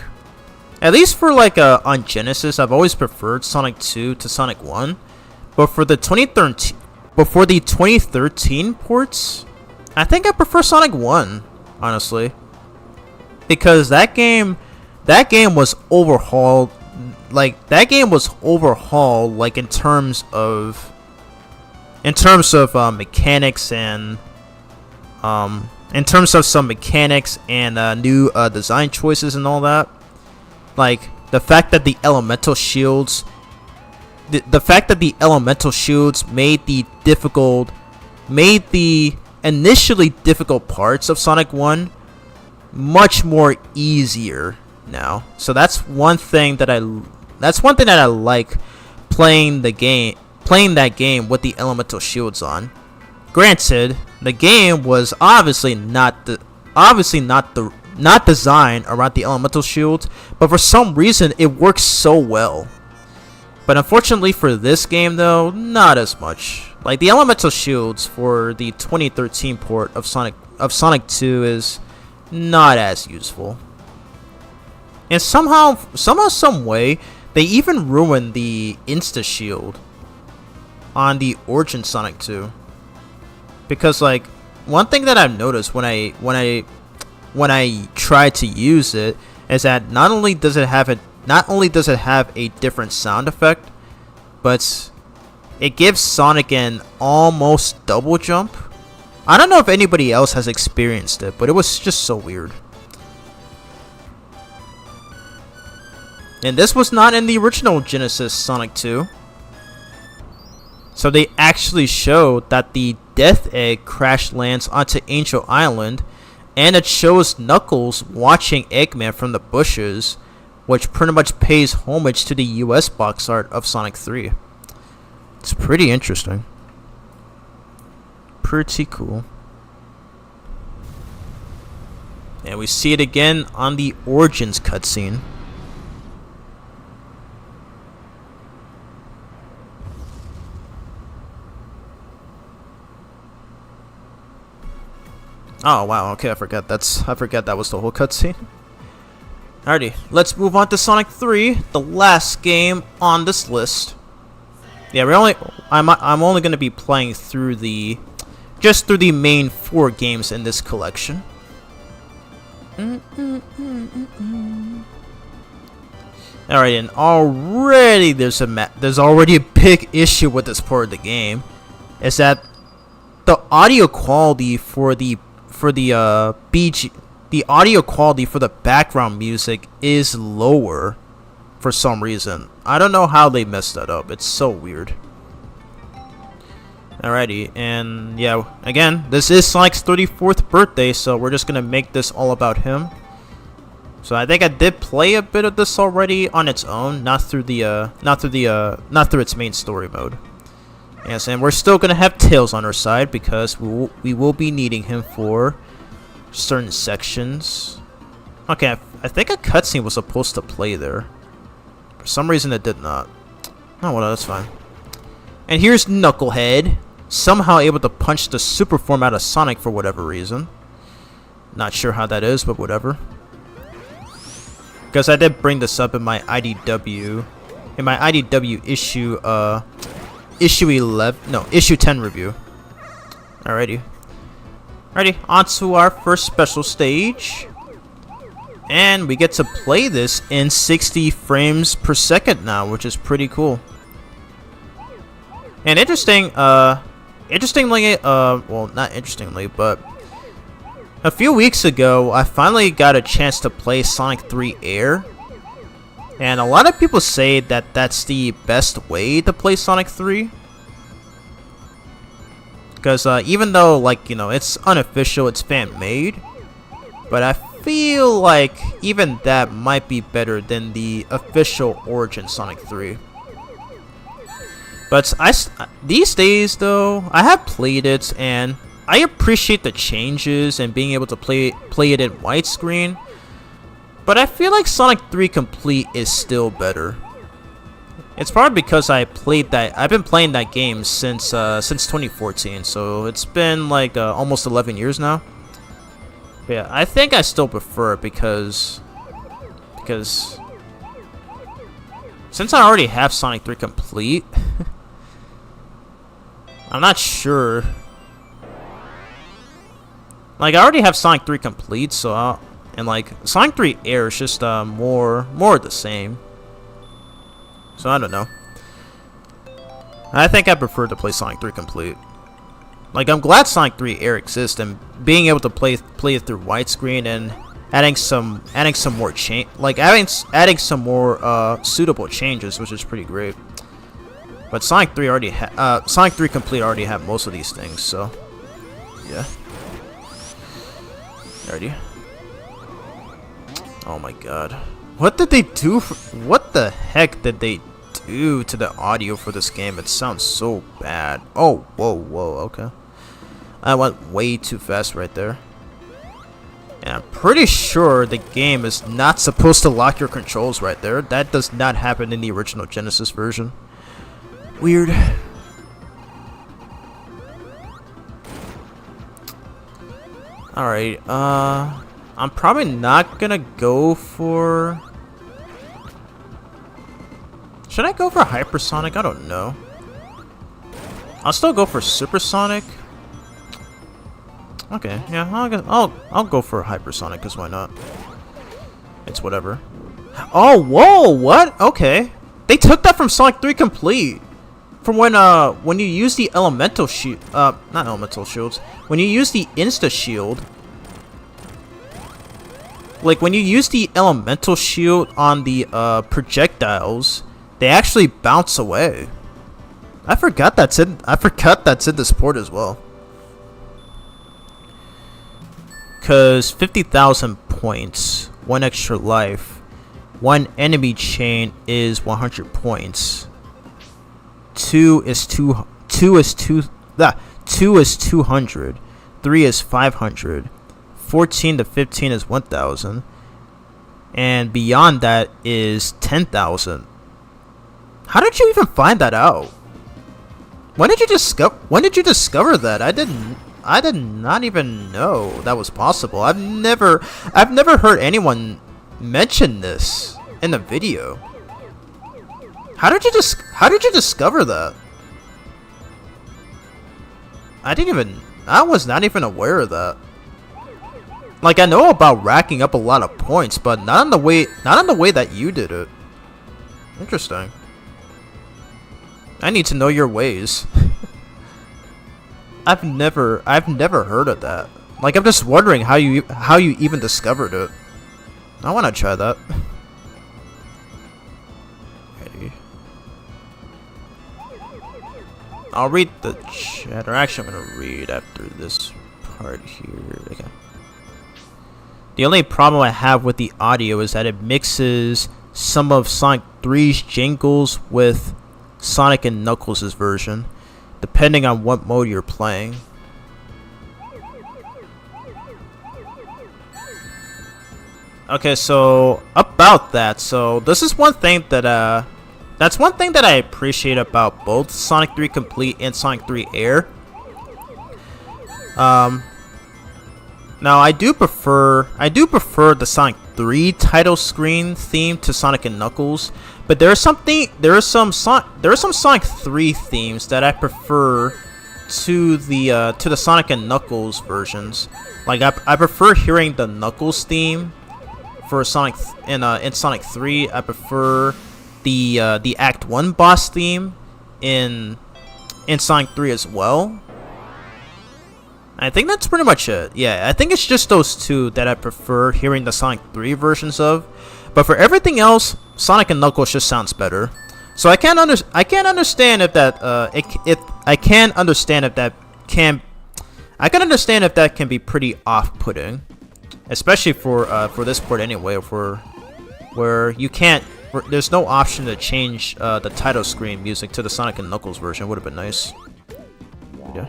at least for like on Genesis, I've always preferred Sonic 2 to Sonic 1. But for the 2013 ports, I think I prefer Sonic 1, honestly. Because that game was overhauled, like in terms of mechanics and in terms of some mechanics and new design choices and all that. Like the fact that the elemental shields made the initially difficult parts of Sonic 1 much more easier now. So that's one thing that I like playing that game with the elemental shields on. Granted, the game was obviously not designed around the elemental shields, but for some reason it works so well. But unfortunately for this game though, not as much. Like the elemental shields for the 2013 port of Sonic 2 is not as useful. And somehow, some way, they even ruined the Insta Shield on the Origin Sonic 2. Because like, one thing that I've noticed when I try to use it is that not only does it have a different sound effect, but it gives Sonic an almost double jump. I don't know if anybody else has experienced it, but it was just so weird. And this was not in the original Genesis Sonic 2. So they actually showed that the Death Egg crash lands onto Angel Island, and it shows Knuckles watching Eggman from the bushes, which pretty much pays homage to the US box art of Sonic 3. It's pretty interesting. Pretty cool. And we see it again on the Origins cutscene. Oh wow, okay, I forgot that was the whole cutscene. Alrighty, let's move on to Sonic 3, the last game on this list. Yeah, I'm only gonna be playing through the main 4 games in this collection. Alright, and already there's already a big issue with this part of the game, is that the audio quality for the audio quality for the background music is lower for some reason. I don't know how they messed that up. It's so weird. Alrighty, and yeah, again, this is Sonic's 34th birthday, so we're just gonna make this all about him. So I think I did play a bit of this already on its own, not through its main story mode. Yes, and we're still gonna have Tails on our side because we will be needing him for certain sections. Okay, I think a cutscene was supposed to play there. For some reason it did not. Oh well, that's fine. And here's Knucklehead, somehow able to punch the super form out of Sonic for whatever reason. Not sure how that is, but whatever. Because I did bring this up in my IDW, issue 10 review. Alrighty. Alrighty, on to our first special stage. And we get to play this in 60 frames per second now, which is pretty cool. And interestingly, well, not interestingly, but a few weeks ago, I finally got a chance to play Sonic 3 Air. And a lot of people say that that's the best way to play Sonic 3. Because even though, like, you know, it's unofficial, it's fan-made. But I feel like even that might be better than the official Origin Sonic 3. But these days, though, I have played it, and I appreciate the changes and being able to play it in widescreen. But I feel like Sonic 3 Complete is still better. It's probably because I've been playing that game since 2014, so it's been like almost 11 years now. But yeah, I think I still prefer it because since I already have Sonic 3 Complete, I'm not sure. Like, I already have Sonic 3 Complete, so and like Sonic 3 Air is just more of the same. So I don't know. I think I prefer to play Sonic 3 Complete. Like, I'm glad Sonic 3 Air exists, and being able to play it through widescreen and adding some more adding some more suitable changes, which is pretty great. But Sonic 3 Complete already had most of these things, so yeah. Alrighty. Oh my god. What did they do? What the heck did they do to the audio for this game? It sounds so bad. Oh, whoa, okay. I went way too fast right there. And I'm pretty sure the game is not supposed to lock your controls right there. That does not happen in the original Genesis version. Weird. Alright, I'm probably not gonna go for... Should I go for Hypersonic? I don't know. I'll still go for Supersonic. Okay, yeah, I'll go for Hypersonic, because why not? It's whatever. Oh, whoa, what? Okay. They took that from Sonic 3 Complete. From when you use the elemental shield, not elemental shields, when you use the insta shield, like when you use the elemental shield on the projectiles, they actually bounce away. I forgot that's in this port as well. Cause 50,000 points, 1 extra life, 1 enemy chain is 100 points. 2 is 200, 3 is 500, 14 to 15 is 1,000, and beyond that is 10,000. How did you even find that out? When did you discover that? I did not even know that was possible. I've never heard anyone mention this in a video. How did you discover that? I was not even aware of that. Like, I know about racking up a lot of points, but not in the way that you did it. Interesting. I need to know your ways. I've never heard of that. Like, I'm just wondering how you even discovered it. I want to try that. I'll read the chat, or actually I'm gonna read after this part here. Okay. The only problem I have with the audio is that it mixes some of Sonic 3's jingles with Sonic and Knuckles' version, depending on what mode you're playing. Okay, so about that, so this is one thing that that's one thing that I appreciate about both Sonic 3 Complete and Sonic 3 Air. Now I do prefer the Sonic 3 title screen theme to Sonic and Knuckles, but there are some Sonic 3 themes that I prefer to the Sonic and Knuckles versions. Like I prefer hearing the Knuckles theme for Sonic in Sonic 3. I prefer the Act 1 boss theme in Sonic 3 as well. I think that's pretty much it. Yeah, I think it's just those two that I prefer hearing the Sonic 3 versions of. But for everything else, Sonic and Knuckles just sounds better. So I can understand if that can be pretty off-putting. Especially for this port anyway, where you can't, there's no option to change the title screen music to the Sonic and Knuckles version. Would have been nice. Yeah.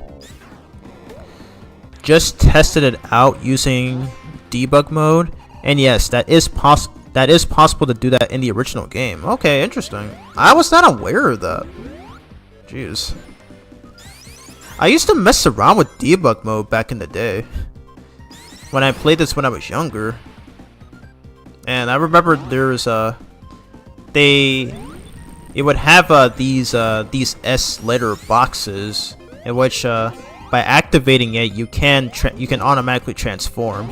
Just tested it out using debug mode, and yes, that is possible to do that in the original game. Okay, interesting. I was not aware of that. Jeez. I used to mess around with debug mode back in the day, when I played this when I was younger, and I remember there's it would have these S letter boxes in which by activating it you can automatically transform.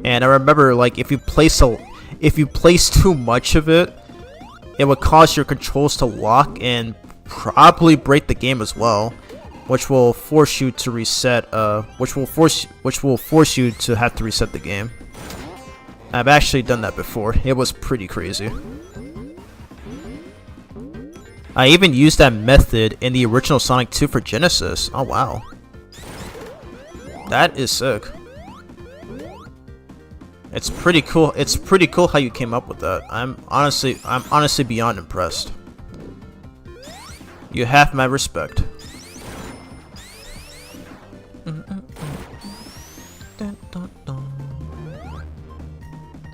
And I remember, like, if you place too much of it, it would cause your controls to lock and probably break the game as well, which will force you to reset. Which will force you to have to reset the game. I've actually done that before. It was pretty crazy. I even used that method in the original Sonic 2 for Genesis. Oh wow, that is sick. It's pretty cool. It's pretty cool how you came up with that. I'm honestly beyond impressed. You have my respect.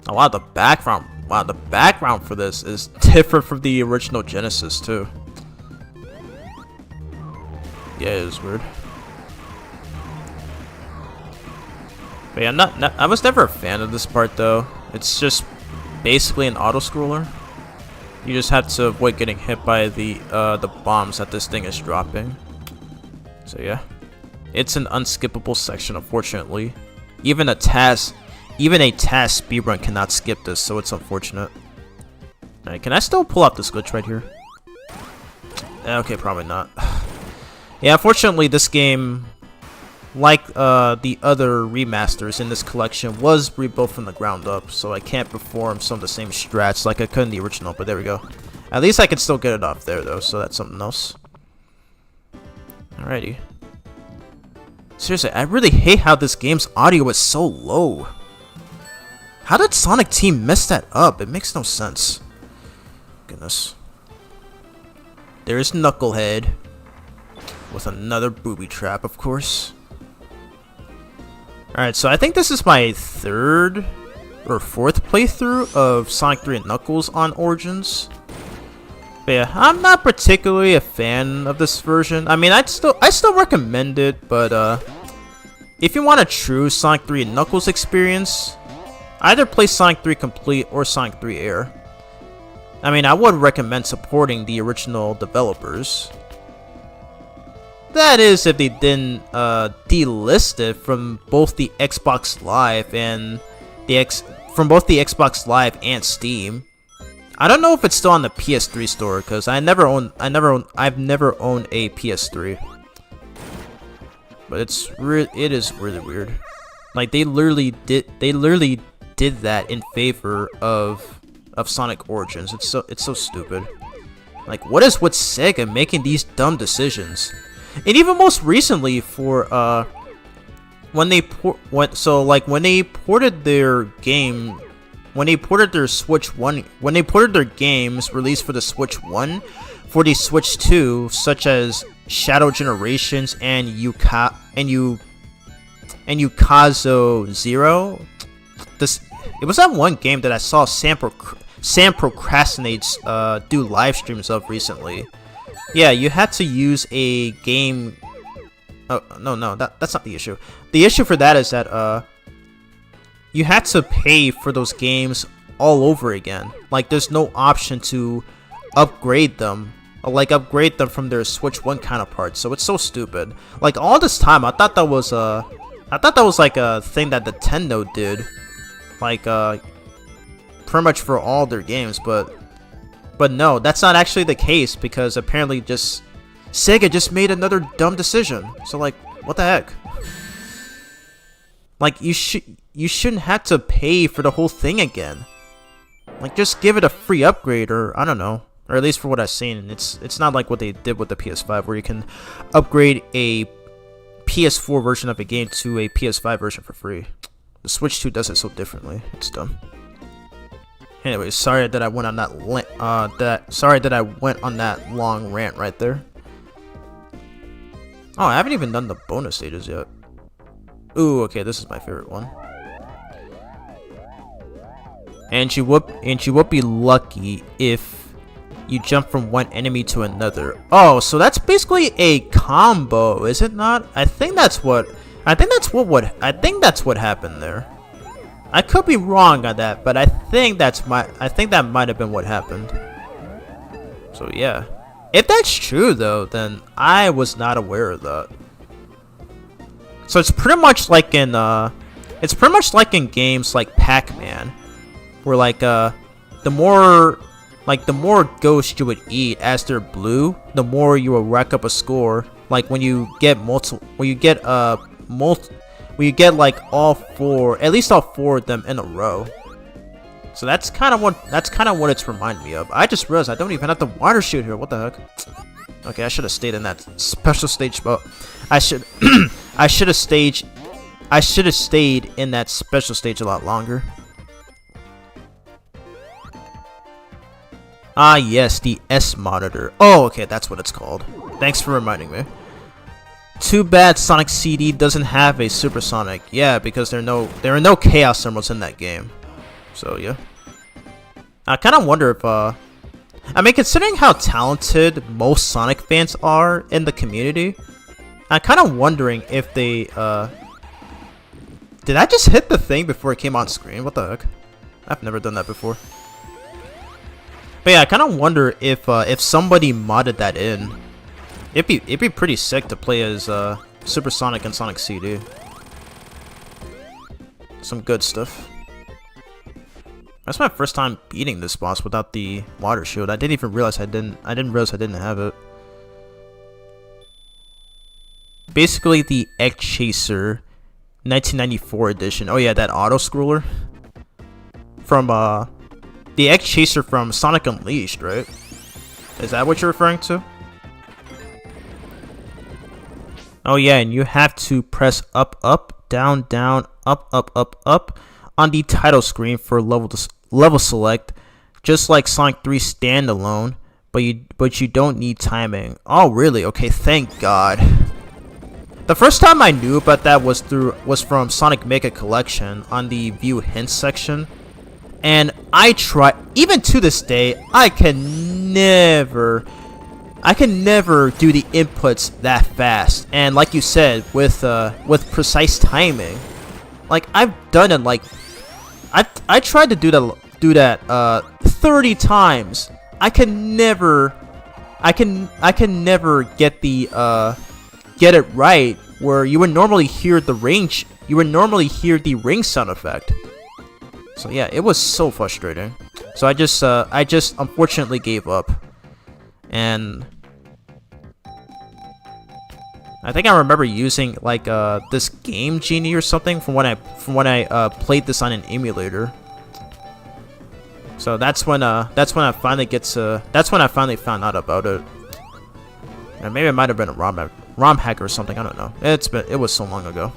Oh, wow, the background for this is different from the original Genesis too. Yeah, it is weird. But yeah, I was never a fan of this part though. It's just basically an auto-scroller. You just have to avoid getting hit by the bombs that this thing is dropping. So yeah, it's an unskippable section, unfortunately. Even a task speedrun cannot skip this, so it's unfortunate. Alright, can I still pull out this glitch right here? Okay, probably not. Yeah, unfortunately this game, like the other remasters in this collection, was rebuilt from the ground up, so I can't perform some of the same strats like I could in the original, but there we go. At least I can still get it off there though, so that's something else. Alrighty. Seriously, I really hate how this game's audio is so low. How did Sonic Team mess that up? It makes no sense. Goodness. There's Knucklehead. With another booby trap, of course. Alright, so I think this is my third or fourth playthrough of Sonic 3 and Knuckles on Origins. But yeah, I'm not particularly a fan of this version. I mean, I still recommend it, but if you want a true Sonic 3 and Knuckles experience, either play Sonic 3 Complete or Sonic 3 Air. I mean, I would recommend supporting the original developers. That is, if they didn't delist it from both the Xbox Live and Steam. I don't know if it's still on the PS3 store because I've never owned a PS3. But it is really weird. Like they literally did that in favor of Sonic Origins. It's so stupid. Like, what is with Sega making these dumb decisions? And even most recently for when they ported their game, when they ported their Switch 1, when they ported their games released for the Switch 1 for the Switch 2, such as Shadow Generations and Yukazo Zero. It was that one game that I saw Sam Procrastinates do live streams of recently. Yeah, you had to use a game. Oh no, that's not the issue. The issue for that is that you had to pay for those games all over again. Like, there's no option to upgrade them, like upgrade them from their Switch 1 counterparts. So it's so stupid. Like, all this time, I thought that was like a thing that Nintendo did, like pretty much for all their games, but no, that's not actually the case, because apparently Sega just made another dumb decision. So, like, what the heck? Like, you shouldn't have to pay for the whole thing again. Like, just give it a free upgrade, or I don't know, or at least for what I've seen, it's not like what they did with the PS5, where you can upgrade a PS4 version of a game to a PS5 version for free. The Switch 2 does it so differently. It's dumb. Anyway, sorry that I went on that long rant right there. Oh, I haven't even done the bonus stages yet. Ooh, okay, this is my favorite one. And you would be lucky if you jump from one enemy to another. Oh, so that's basically a combo, is it not? I think that's what happened there. I could be wrong on that, but I think that might have been what happened. So yeah, if that's true though, then I was not aware of that. So it's pretty much like in games like Pac-Man, where like the more ghosts you would eat as they're blue, the more you will rack up a score. Like when you get like at least all four of them in a row. So that's kind of what it's reminding me of. I just realized I don't even have the water shoot here. What the heck? Okay, I should have stayed in that special stage. But I should have stayed in that special stage a lot longer. Ah, yes, the S monitor. Oh, okay, that's what it's called. Thanks for reminding me. Too bad Sonic CD doesn't have a Supersonic. Yeah, because there are no Chaos Emeralds in that game. So yeah, I kind of wonder if I mean, considering how talented most Sonic fans are in the community, I'm kind of wondering if they did I just hit the thing before it came on screen? What the heck? I've never done that before. But yeah, I kind of wonder if somebody modded that in. It'd be pretty sick to play as Supersonic and Sonic CD. Some good stuff. That's my first time beating this boss without the water shield. I didn't even realize I didn't realize I didn't have it. Basically the Egg Chaser 1994 edition. Oh yeah, that auto scroller from the Egg Chaser from Sonic Unleashed, right? Is that what you're referring to? Oh yeah, and you have to press up, up, down, down, up, up, up, up on the title screen for level select, just like Sonic 3 standalone, but you don't need timing. Oh really? Okay, thank God. The first time I knew about that was from Sonic Mega Collection on the View Hints section, and I try, even to this day, I can never do the inputs that fast. And like you said, with precise timing, like I've done it, like I tried to do that 30 times. I can never get it right, where you would normally hear the ring sound effect. So yeah, it was so frustrating. So I just unfortunately gave up. And I think I remember using like this Game Genie or something from when I played this on an emulator. So that's when I finally found out about it. And maybe it might have been a ROM hack or something. I don't know. It was so long ago.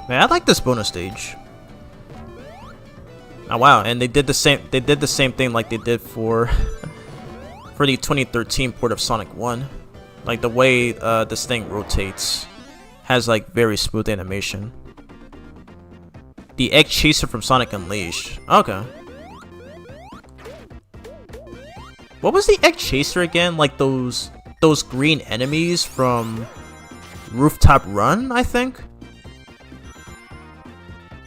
Man, I like this bonus stage. Oh wow, and they did the same thing like they did for for the 2013 port of Sonic 1. Like the way this thing rotates has like very smooth animation. The egg chaser from Sonic Unleashed. Okay. What was the egg chaser again? Like those green enemies from Rooftop Run, I think?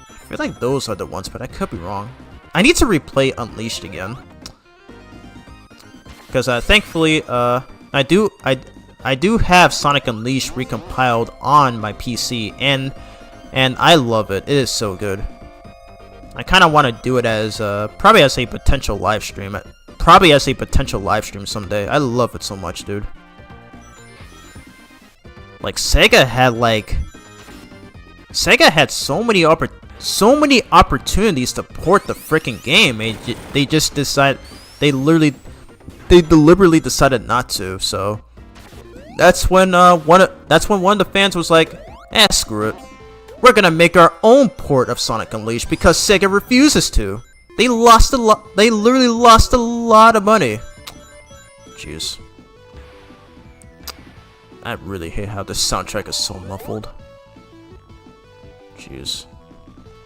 I feel like those are the ones, but I could be wrong. I need to replay Unleashed again. Because thankfully, I do have Sonic Unleashed recompiled on my PC, and I love it. It is so good. I kind of want to do it as probably as a potential live stream. Someday. I love it so much, dude. Like Sega had so many opportunities to port the freaking game, and they just decided they deliberately decided not to. So that's when one of the fans was like, screw it. We're gonna make our own port of Sonic Unleashed because Sega refuses to. They literally lost a lot of money. Jeez. I really hate how this soundtrack is so muffled. Jeez.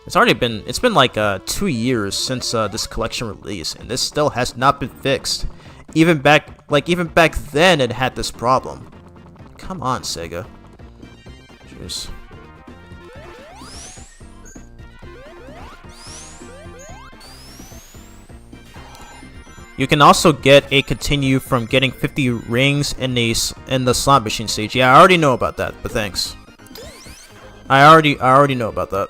It's been like 2 years since this collection released, and this still has not been fixed. Even back then it had this problem. Come on, Sega. Jeez. You can also get a continue from getting 50 rings in the slot machine stage. Yeah, I already know about that, but thanks. I already know about that.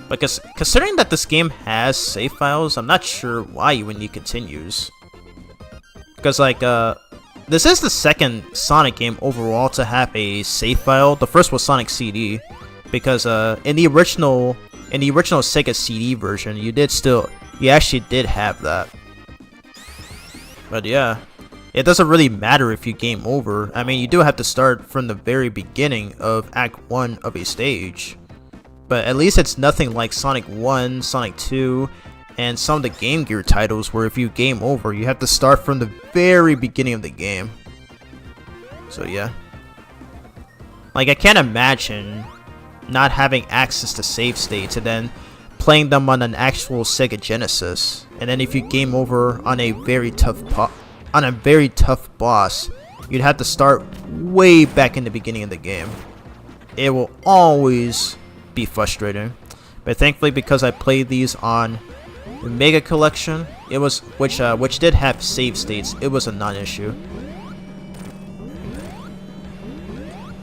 But considering that this game has save files, I'm not sure why you would need continues. Because like this is the second Sonic game overall to have a save file. The first was Sonic CD, because in the original Sega CD version, you actually did have that. But yeah, it doesn't really matter if you game over. I mean, you do have to start from the very beginning of Act 1 of a stage. But at least it's nothing like Sonic 1, Sonic 2, and some of the Game Gear titles where if you game over, you have to start from the very beginning of the game. So yeah. Like, I can't imagine not having access to save states and then playing them on an actual Sega Genesis, and then if you game over on a very tough boss, you'd have to start way back in the beginning of the game. It will always be frustrating, but thankfully, because I played these on the Mega Collection, which did have save states, it was a non-issue.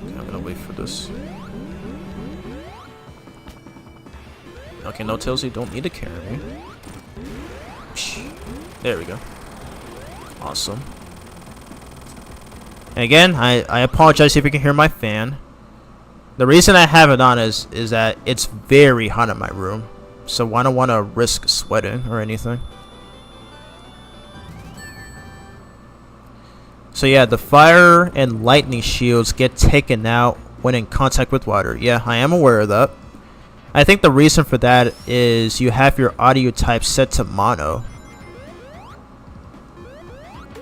Okay, I'm gonna wait for this. Okay, no Tails, you don't need to carry me. There we go. Awesome. And again, I apologize if you can hear my fan. The reason I have it on is that it's very hot in my room, so I don't want to risk sweating or anything. So yeah, the fire and lightning shields get taken out when in contact with water. Yeah, I am aware of that. I think the reason for that is you have your audio type set to mono.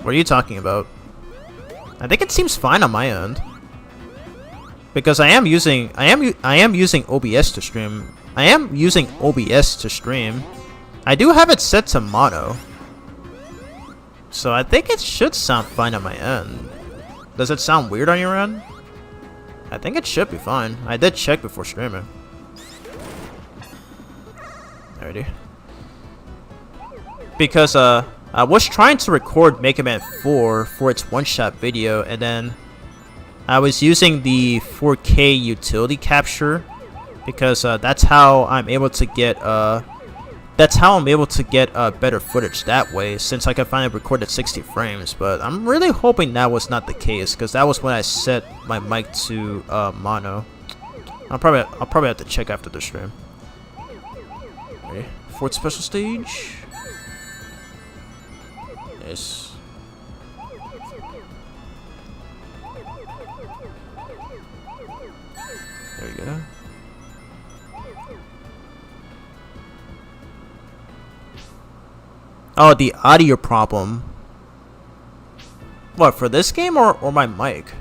What are you talking about? I think it seems fine on my end. Because I am using OBS to stream. I do have it set to mono. So I think it should sound fine on my end. Does it sound weird on your end? I think it should be fine. I did check before streaming. Alrighty. Because I was trying to record Mega Man 4 for its one-shot video, and then I was using the 4K utility capture because that's how I'm able to get better footage that way, since I can finally record at 60 frames. But I'm really hoping that was not the case, because that was when I set my mic to mono. I'll probably have to check after the stream. Okay, fourth special stage. Yes. There you go. Oh, the audio problem. What, for this game or my mic?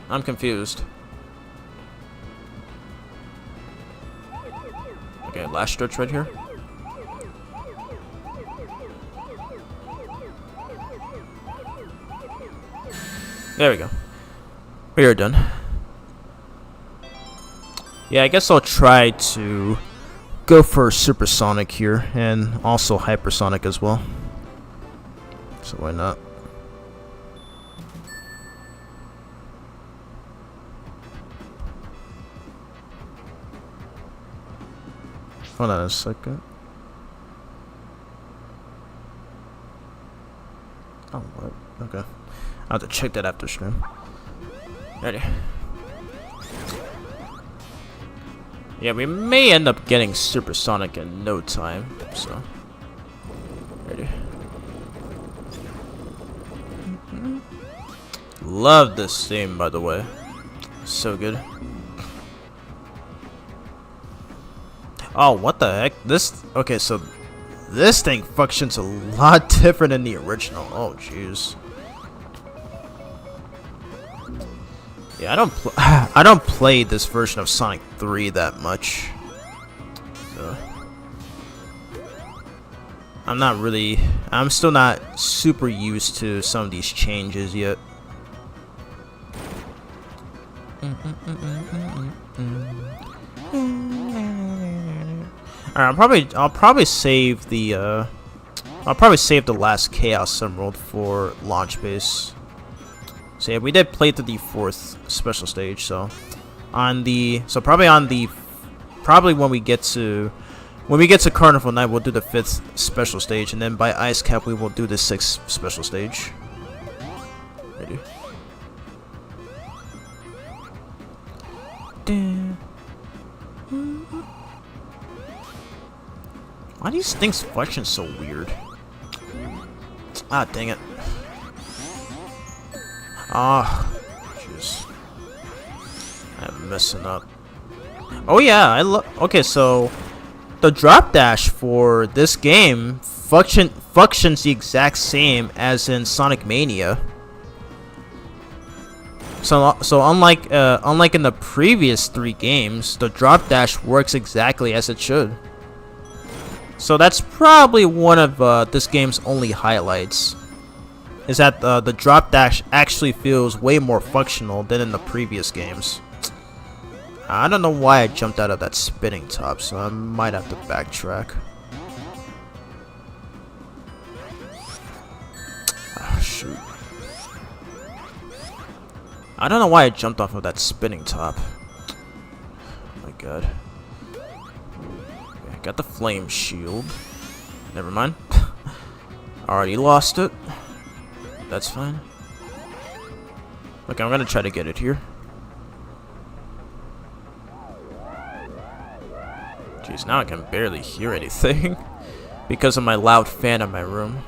I'm confused. Okay, last stretch right here. There we go. We are done. Yeah, I guess I'll try to go for supersonic here and also hypersonic as well. So why not? Hold on a second. Oh, what? Okay. I'll have to check that after stream. Ready. Yeah, we may end up getting supersonic in no time, so. Ready. Love this theme, by the way. So good. Oh, what the heck? Okay, so this thing functions a lot different than the original. Oh, jeez. Yeah, I don't play this version of Sonic 3 that much. So I'm still not super used to some of these changes yet. Alright, I'll probably save the last Chaos Emerald for launch base. So yeah, we did play through the fourth special stage, so probably when we get to Carnival Night, we'll do the fifth special stage, and then by Ice Cap we will do the sixth special stage. Ready? Why do these things function so weird? Ah, dang it. Ah, jeez. I'm messing up. Oh yeah, okay, so the drop dash for this game functions the exact same as in Sonic Mania. So unlike in the previous 3 games, the drop dash works exactly as it should. So that's probably one of this game's only highlights, is that the drop dash actually feels way more functional than in the previous games. I don't know why I jumped out of that spinning top, so I might have to backtrack. Oh, shoot. I don't know why I jumped off of that spinning top. Oh my god. Okay, got the flame shield. Never mind. Already lost it. That's fine. Okay, I'm gonna try to get it here. Jeez, now I can barely hear anything because of my loud fan in my room.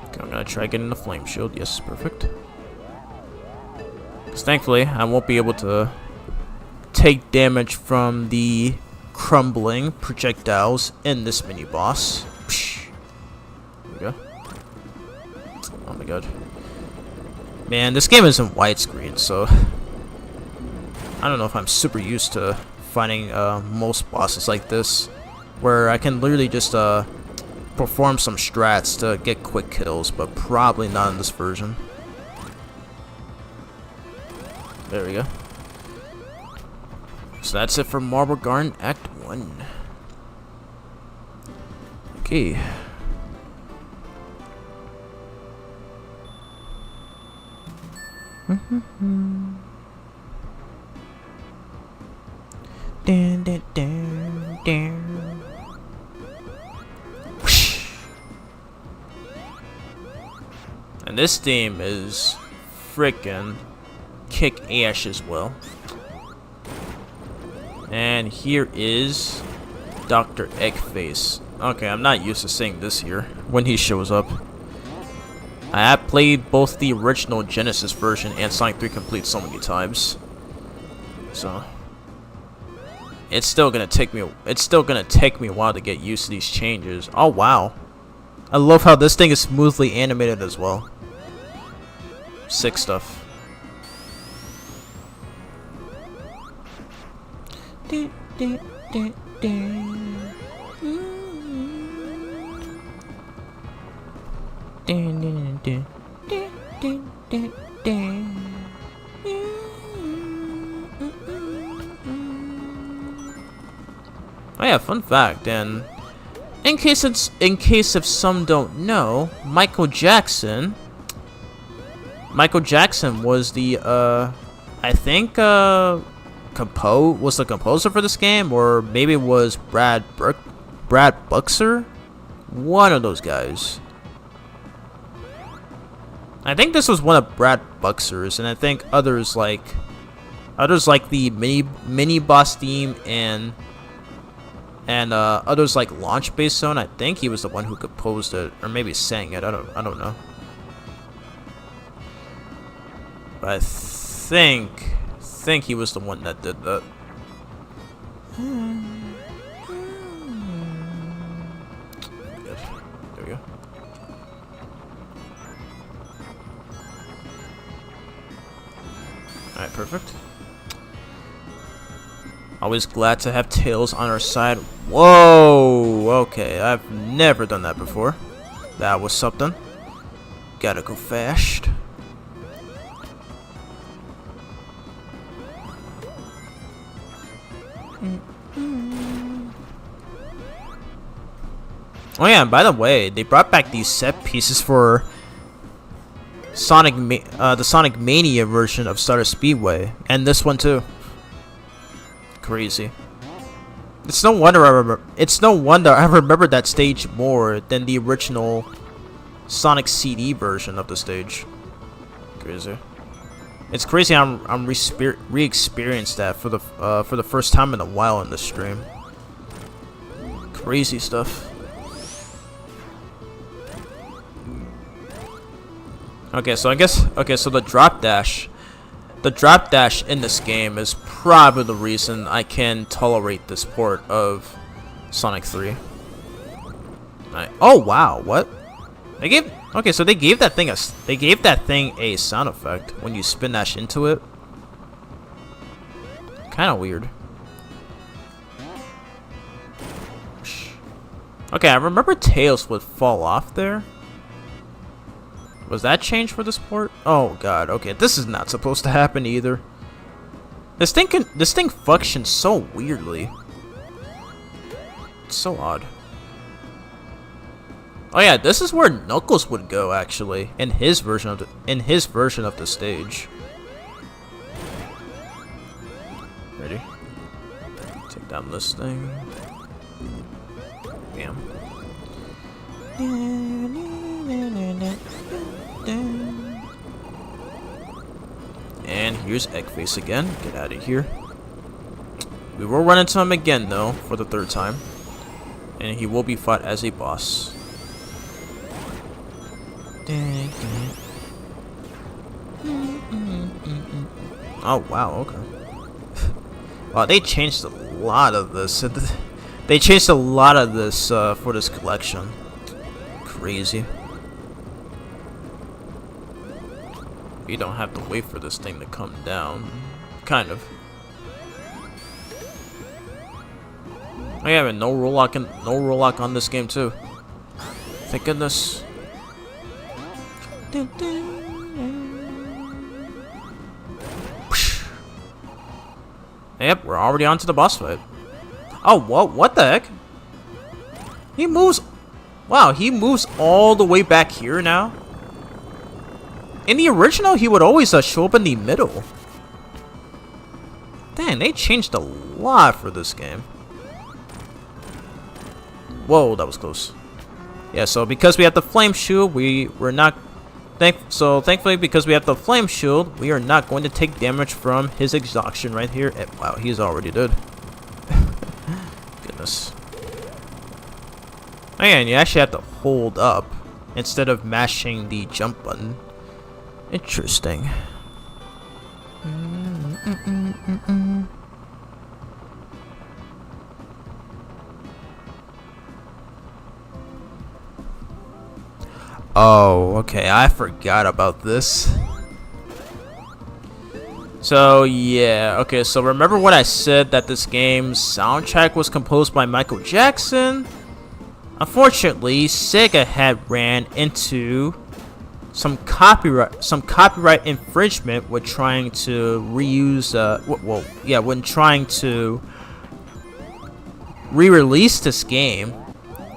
Okay, I'm gonna try getting the flame shield. Yes, perfect. Because thankfully, I won't be able to take damage from the crumbling projectiles in this mini boss. There we go. Oh my god. Man, this game is in widescreen, so I don't know if I'm super used to finding most bosses like this, where I can literally just perform some strats to get quick kills, but probably not in this version. There we go. So that's it for Marble Garden Act 1. Okay. Dun, dun, dun, dun. And this theme is freaking kick ass as well. And here is Dr. Eggface. Okay, I'm not used to seeing this here when he shows up. I have played both the original Genesis version and Sonic 3 Complete so many times. So it's still gonna take me a while to get used to these changes. Oh wow. I love how this thing is smoothly animated as well. Sick stuff. Oh yeah, fun fact, and in case if some don't know, Michael Jackson was the I think was the composer for this game, or maybe it was Brad Buxer, one of those guys. I think this was one of Brad Buxer's, and I think others like the mini boss theme and others like Launch Base Zone. I think he was the one who composed it, or maybe sang it. I don't know. But I think he was the one that did that. Good. There we go. Alright, perfect. Always glad to have Tails on our side. Whoa! Okay, I've never done that before. That was something. Gotta go fast. Oh yeah, and by the way, they brought back these set pieces for the Sonic Mania version of Stardust Speedway, and this one too. Crazy. It's no wonder I remember that stage more than the original Sonic CD version of the stage. Crazy. It's crazy I'm re-experienced that for the first time in a while in the stream. Crazy stuff. Okay, so the drop dash in this game is probably the reason I can tolerate this port of Sonic 3. Oh wow, what? They gave that thing a sound effect when you spin dash into it. Kind of weird. Okay, I remember Tails would fall off there. Was that changed for this port? Oh god, okay, this is not supposed to happen either. This thing functions so weirdly. It's so odd. Oh yeah, this is where Knuckles would go actually in his version of the stage. Ready? Take down this thing. Bam. And here's Eggface again. Get out of here. We will run into him again though for the third time, and he will be fought as a boss. Oh wow, okay. Wow, they changed a lot of this. They changed a lot of this for this collection. Crazy. You don't have to wait for this thing to come down. Kind of. Oh yeah, and no roll lock on this game too. Thank goodness. Yep, we're already on to the boss fight. Oh, what the heck? He moves. Wow, he moves all the way back here now. In the original, he would always show up in the middle. Dang, they changed a lot for this game. Whoa, that was close. Yeah, so because we have the flame shoe, we're not Thankfully, because we have the flame shield, we are not going to take damage from his exhaustion right here. And, wow, he's already dead. Goodness. Oh, yeah, and you actually have to hold up instead of mashing the jump button. Interesting. Oh, okay, I forgot about this. So, yeah, okay, so remember when I said that this game's soundtrack was composed by Michael Jackson? Unfortunately, Sega had ran into some copyright infringement with trying to reuse, when trying to re-release this game.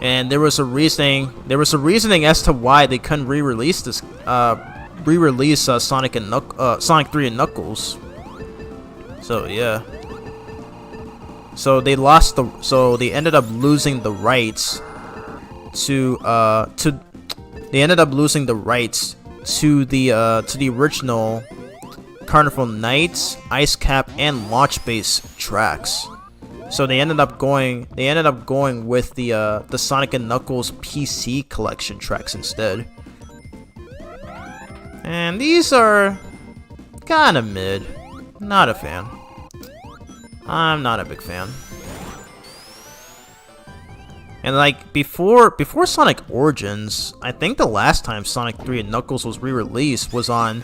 And there was a reasoning as to why they couldn't re-release Sonic 3 and Knuckles. So yeah. So they ended up losing the rights to the original Carnival Nights, Ice Cap, and Launch Base tracks. So they ended up going with the Sonic and Knuckles PC collection tracks instead. And these are kind of mid. Not a fan. I'm not a big fan. And like before Sonic Origins, I think the last time Sonic 3 and Knuckles was re-released was on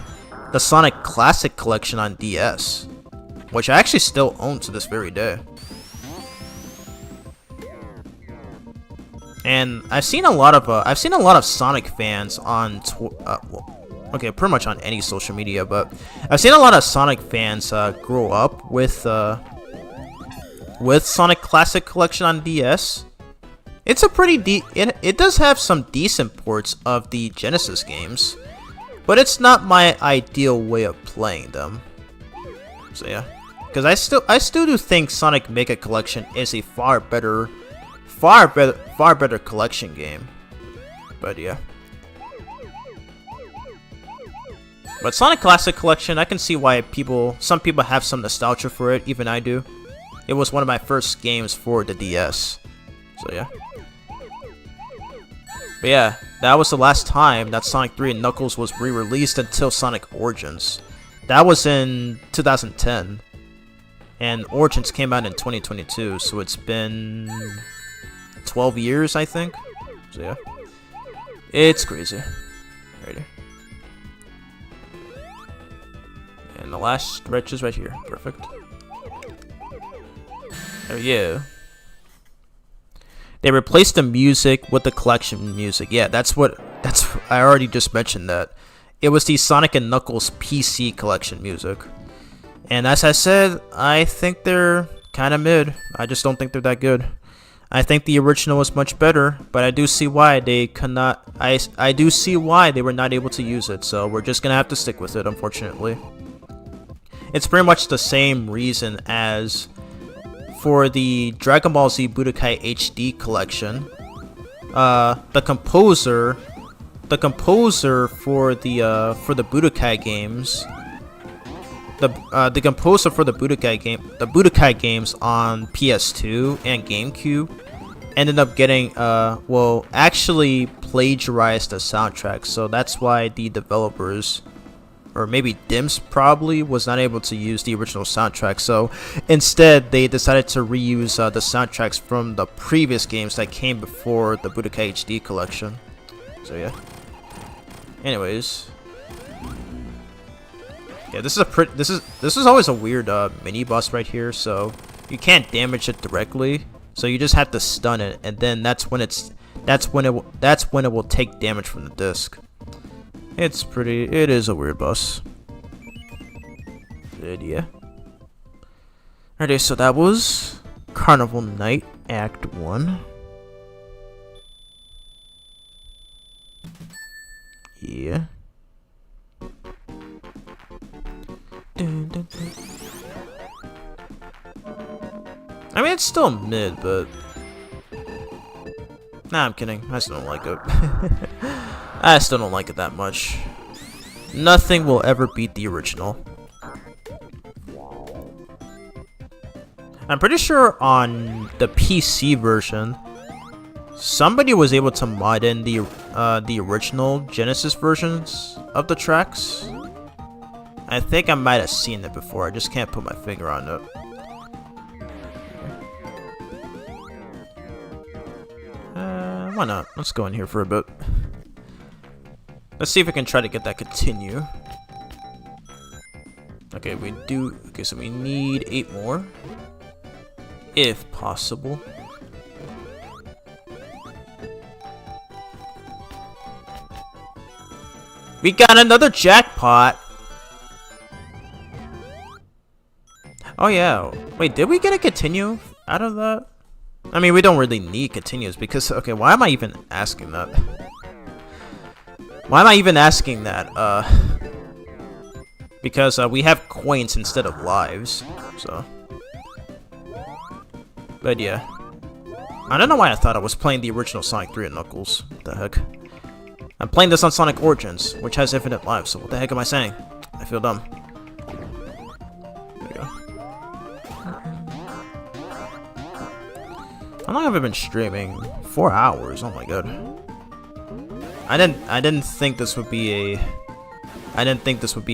the Sonic Classic Collection on DS, which I actually still own to this very day. And I've seen a lot of Sonic fans on pretty much on any social media, but I've seen a lot of Sonic fans grow up with Sonic Classic Collection on DS. It's a pretty it does have some decent ports of the Genesis games, but it's not my ideal way of playing them. So yeah, because I still do think Sonic Mega Collection is a far better collection game. But yeah. But Sonic Classic Collection, I can see why some people have some nostalgia for it, even I do. It was one of my first games for the DS. So yeah. But yeah, that was the last time that Sonic 3 and Knuckles was re-released until Sonic Origins. That was in 2010. And Origins came out in 2022, so it's been 12 years, I think. So yeah. It's crazy. Right. And the last stretch is right here. Perfect. There we go. They replaced the music with the collection music. Yeah, I already just mentioned that. It was the Sonic and Knuckles PC collection music. And as I said, I think they're kind of mid. I just don't think they're that good. I think the original was much better, but I do see why they could not. I do see why they were not able to use it. So we're just gonna have to stick with it, unfortunately. It's pretty much the same reason as for the Dragon Ball Z Budokai HD collection. The composer for the Budokai games. The composer for the Budokai games on PS2 and GameCube ended up getting actually plagiarized the soundtrack, so that's why the developers, or maybe Dimps probably, was not able to use the original soundtrack. So instead they decided to reuse the soundtracks from the previous games that came before the Budokai HD collection. So yeah. Anyways. Yeah, this is always a weird mini boss right here, so you can't damage it directly. So you just have to stun it, and then that's when it will take damage from the disc. It is a weird boss. Good, yeah. Alright, so that was Carnival Night Act 1. Yeah. I mean, it's still mid, but nah, I'm kidding. I still don't like it. I still don't like it that much. Nothing will ever beat the original. I'm pretty sure on the PC version, somebody was able to mod in the original Genesis versions of the tracks. I think I might have seen it before. I just can't put my finger on it. Why not? Let's go in here for a bit. Let's see if we can try to get that continue. Okay, we do. Okay, so we need 8 more. If possible. We got another jackpot! Oh yeah. Wait, did we get a continue out of that? I mean, we don't really need continues because... Okay, why am I even asking that? Why am I even asking that? Because we have coins instead of lives, so... But yeah. I don't know why I thought I was playing the original Sonic 3 and Knuckles. What the heck? I'm playing this on Sonic Origins, which has infinite lives, so what the heck am I saying? I feel dumb. There we go. How long have I been streaming? 4 hours, oh my god. I didn't think this would be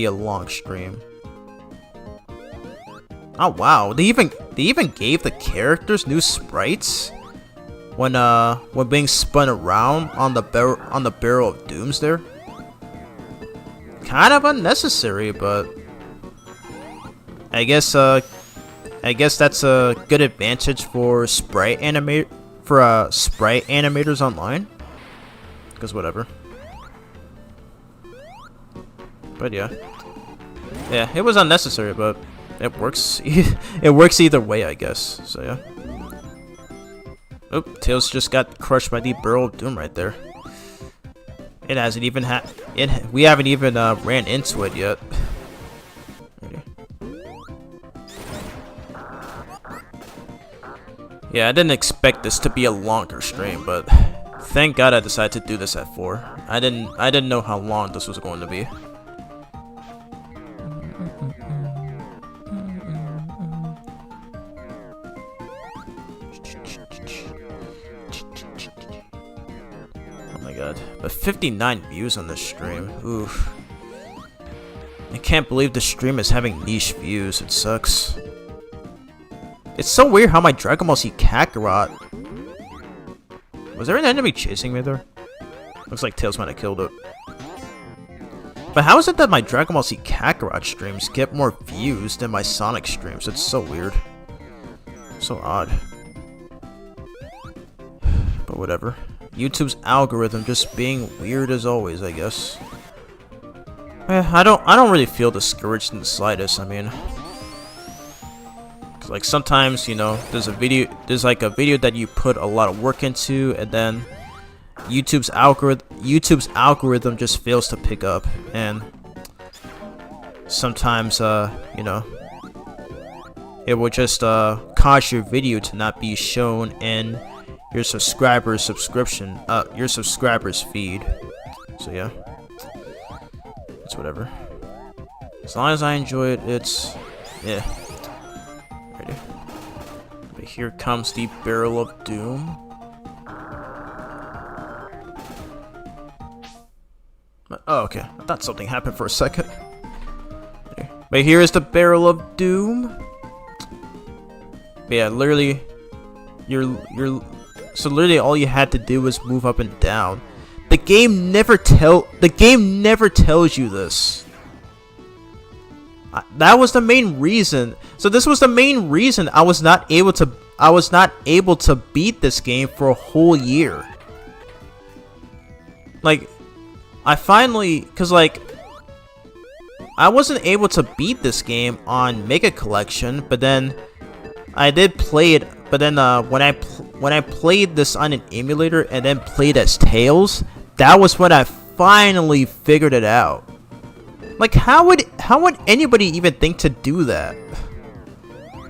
a long stream. Oh wow, they even gave the characters new sprites when being spun around on the barrel of dooms there. Kind of unnecessary, but I guess that's a good advantage for sprite animators online. Cause whatever. But yeah, it was unnecessary, but it works. It works either way, I guess. So yeah. Oop, Tails just got crushed by the barrel of doom right there. It hasn't even we haven't even ran into it yet. Yeah, I didn't expect this to be a longer stream, but thank God I decided to do this at 4. I didn't know how long this was going to be. God, but 59 views on this stream. Oof. I can't believe the stream is having niche views. It sucks. It's so weird how my Dragon Ball Z Kakarot... Was there an enemy chasing me there? Looks like Tails might have killed it. But how is it that my Dragon Ball Z Kakarot streams get more views than my Sonic streams? It's so weird. So odd. But whatever. YouTube's algorithm just being weird as always, I guess. I don't really feel discouraged in the slightest. I mean, 'cause like sometimes, you know, there's like a video that you put a lot of work into, and then YouTube's algorithm just fails to pick up, and sometimes you know, it will just cause your video to not be shown in your subscriber's feed. So yeah, it's whatever. As long as I enjoy it, it's yeah. Ready. But here comes the barrel of doom. Oh, okay. I thought something happened for a second. But here is the barrel of doom. But yeah, literally, so literally all you had to do was move up and down. The game never tells you this. That was the main reason. So this was the main reason I was not able to beat this game for a whole year. Like, cause like, I wasn't able to beat this game on Mega Collection, but then I did play it. But then when I played this on an emulator and then played as Tails, that was when I finally figured it out. Like, how would anybody even think to do that?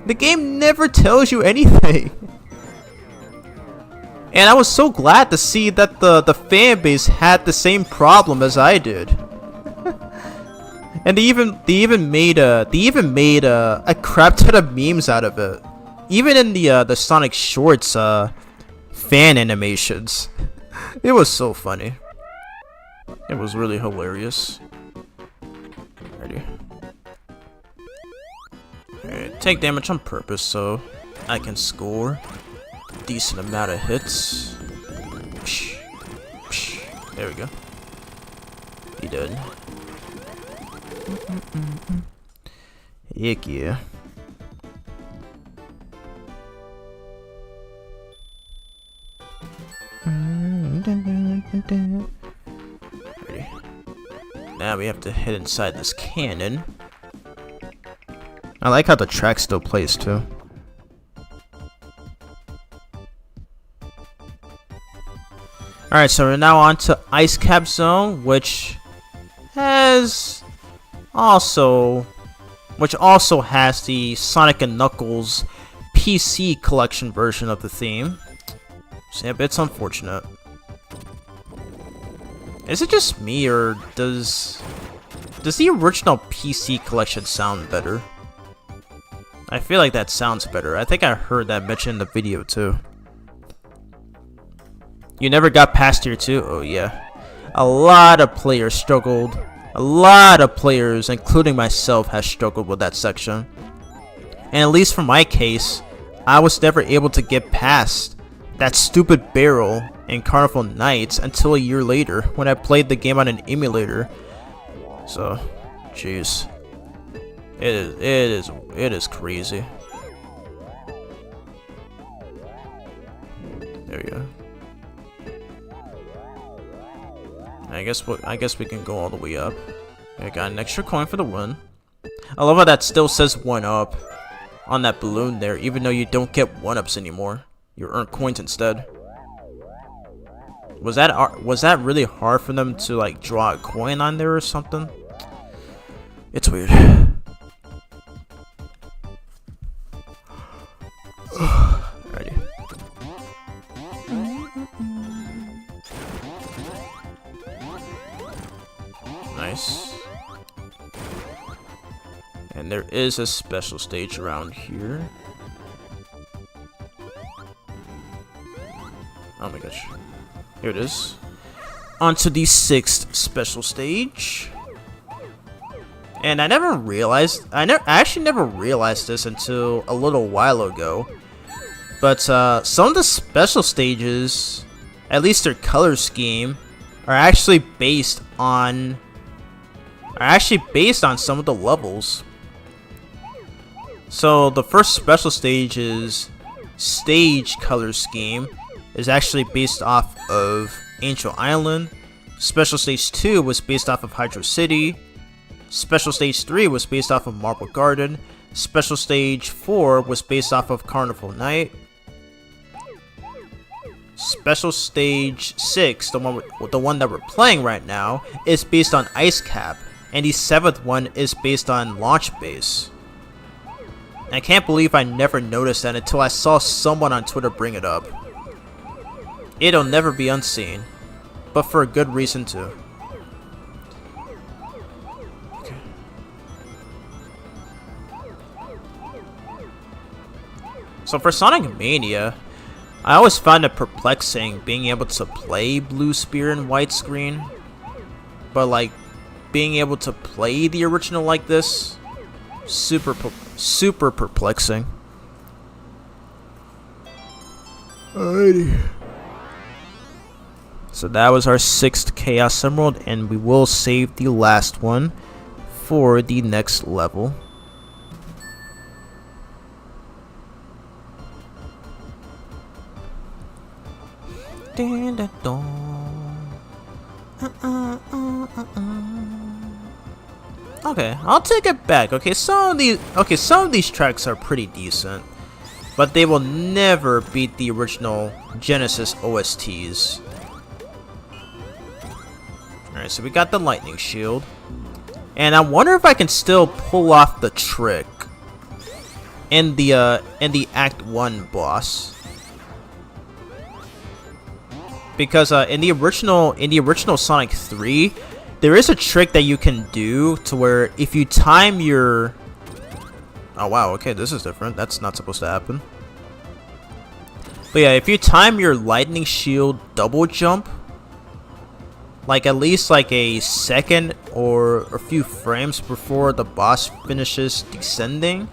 The game never tells you anything. And I was so glad to see that the fan base had the same problem as I did. And they even made a crap ton of memes out of it. Even in the Sonic Shorts fan animations. It was so funny. It was really hilarious. Ready. Alright, take damage on purpose so I can score a decent amount of hits. Psh, psh. There we go. He did. Heck yeah. Ready. Now we have to hit inside this cannon. I like how the track still plays too. Alright, so we're now on to Ice Cap Zone, which also has the Sonic and Knuckles PC collection version of the theme. So yeah, it's unfortunate. Is it just me, or does the original PC collection sound better? I feel like that sounds better. I think I heard that mentioned in the video too. You never got past tier 2? Oh yeah. A lot of players struggled. A lot of players, including myself, has struggled with that section. And at least for my case, I was never able to get past that stupid barrel in Carnival Nights until a year later when I played the game on an emulator. So, jeez. It is crazy. There we go. I guess we can go all the way up. I got an extra coin for the win. I love how that still says 1-up on that balloon there, even though you don't get 1-ups anymore. You earn coins instead. Was that really hard for them to like draw a coin on there or something? It's weird. Alrighty. Nice. And there is a special stage around here. Oh my gosh. Here it is. Onto the 6th special stage. And I actually never realized this until a little while ago. But some of the special stages, at least their color scheme, are actually based on some of the levels. So the first special stage's stage color scheme is actually based off of Angel Island. Special Stage 2 was based off of Hydro City. Special Stage 3 was based off of Marble Garden. Special Stage 4 was based off of Carnival Night. Special Stage 6, the one that we're playing right now, is based on Ice Cap. And the 7th one is based on Launch Base. I can't believe I never noticed that until I saw someone on Twitter bring it up. It'll never be unseen, but for a good reason too. Okay. So for Sonic Mania, I always found it perplexing being able to play Blue Spear in widescreen, but like being able to play the original like this, super perplexing. Alrighty. So that was our 6th Chaos Emerald, and we will save the last one for the next level. Okay, I'll take it back. Okay, some of these tracks are pretty decent, but they will never beat the original Genesis OSTs. Alright, so we got the lightning shield. And I wonder if I can still pull off the trick in the Act 1 boss. Because in the original Sonic 3, there is a trick that you can do to where if you time your... Oh wow, okay, this is different. That's not supposed to happen. But yeah, if you time your lightning shield double jump, like at least like a second or a few frames before the boss finishes descending,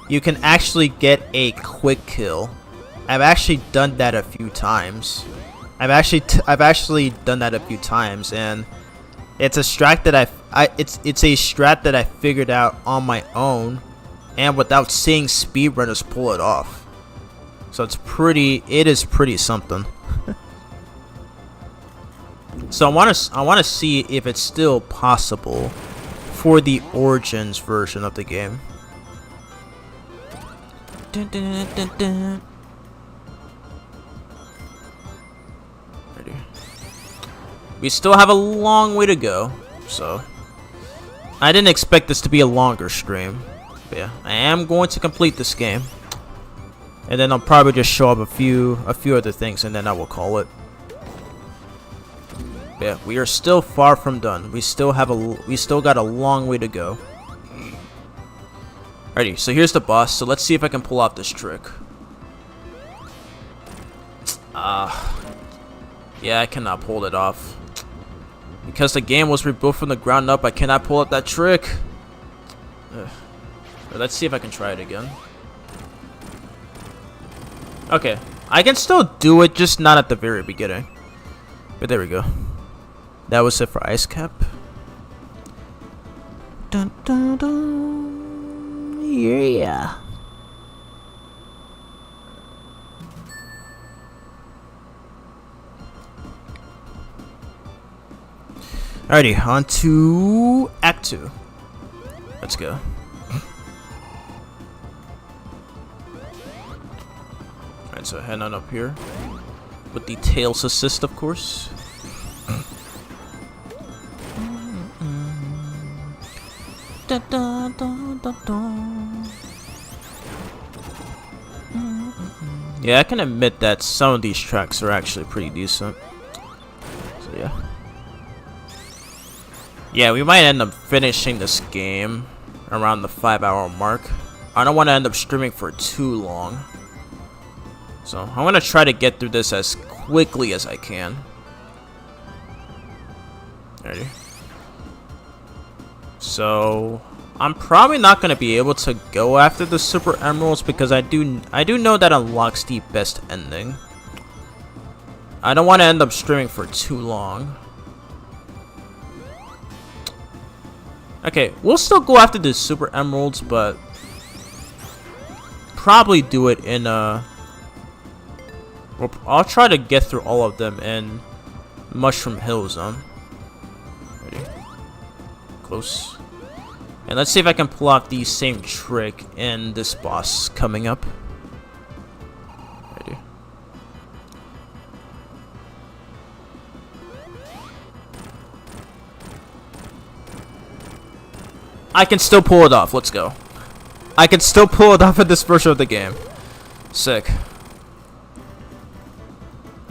you can actually get a quick kill. I've actually done that a few times. I've actually done that a few times, and it's a strat that it's a strat that I figured out on my own, and without seeing speedrunners pull it off. So it is pretty something. So I want to see if it's still possible for the Origins version of the game. Dun, dun, dun, dun. We still have a long way to go, so I didn't expect this to be a longer stream. But yeah, I am going to complete this game, and then I'll probably just show up a few other things, and then I will call it. But yeah, we are still far from done. We still got a long way to go. Alrighty, so here's the boss. So let's see if I can pull off this trick. Yeah, I cannot pull it off. Because the game was rebuilt from the ground up, I cannot pull up that trick. Let's see if I can try it again. Okay, I can still do it, just not at the very beginning. But there we go. That was it for Ice Cap. Dun, dun, dun. Yeah. Alrighty, on to Act 2. Let's go. Alright, so head on up here. With the Tails assist, of course. Yeah, I can admit that some of these tracks are actually pretty decent. So yeah. Yeah, we might end up finishing this game around the 5-hour mark. I don't want to end up streaming for too long. So I'm going to try to get through this as quickly as I can. Ready? So I'm probably not going to be able to go after the Super Emeralds because I do know that unlocks the best ending. I don't want to end up streaming for too long. Okay, we'll still go after the Super Emeralds, but probably do it in I'll try to get through all of them in Mushroom Hill Zone. Ready? Close. And let's see if I can pull off the same trick in this boss coming up. Ready? I can still pull it off. Let's go. I can still pull it off in this version of the game. Sick.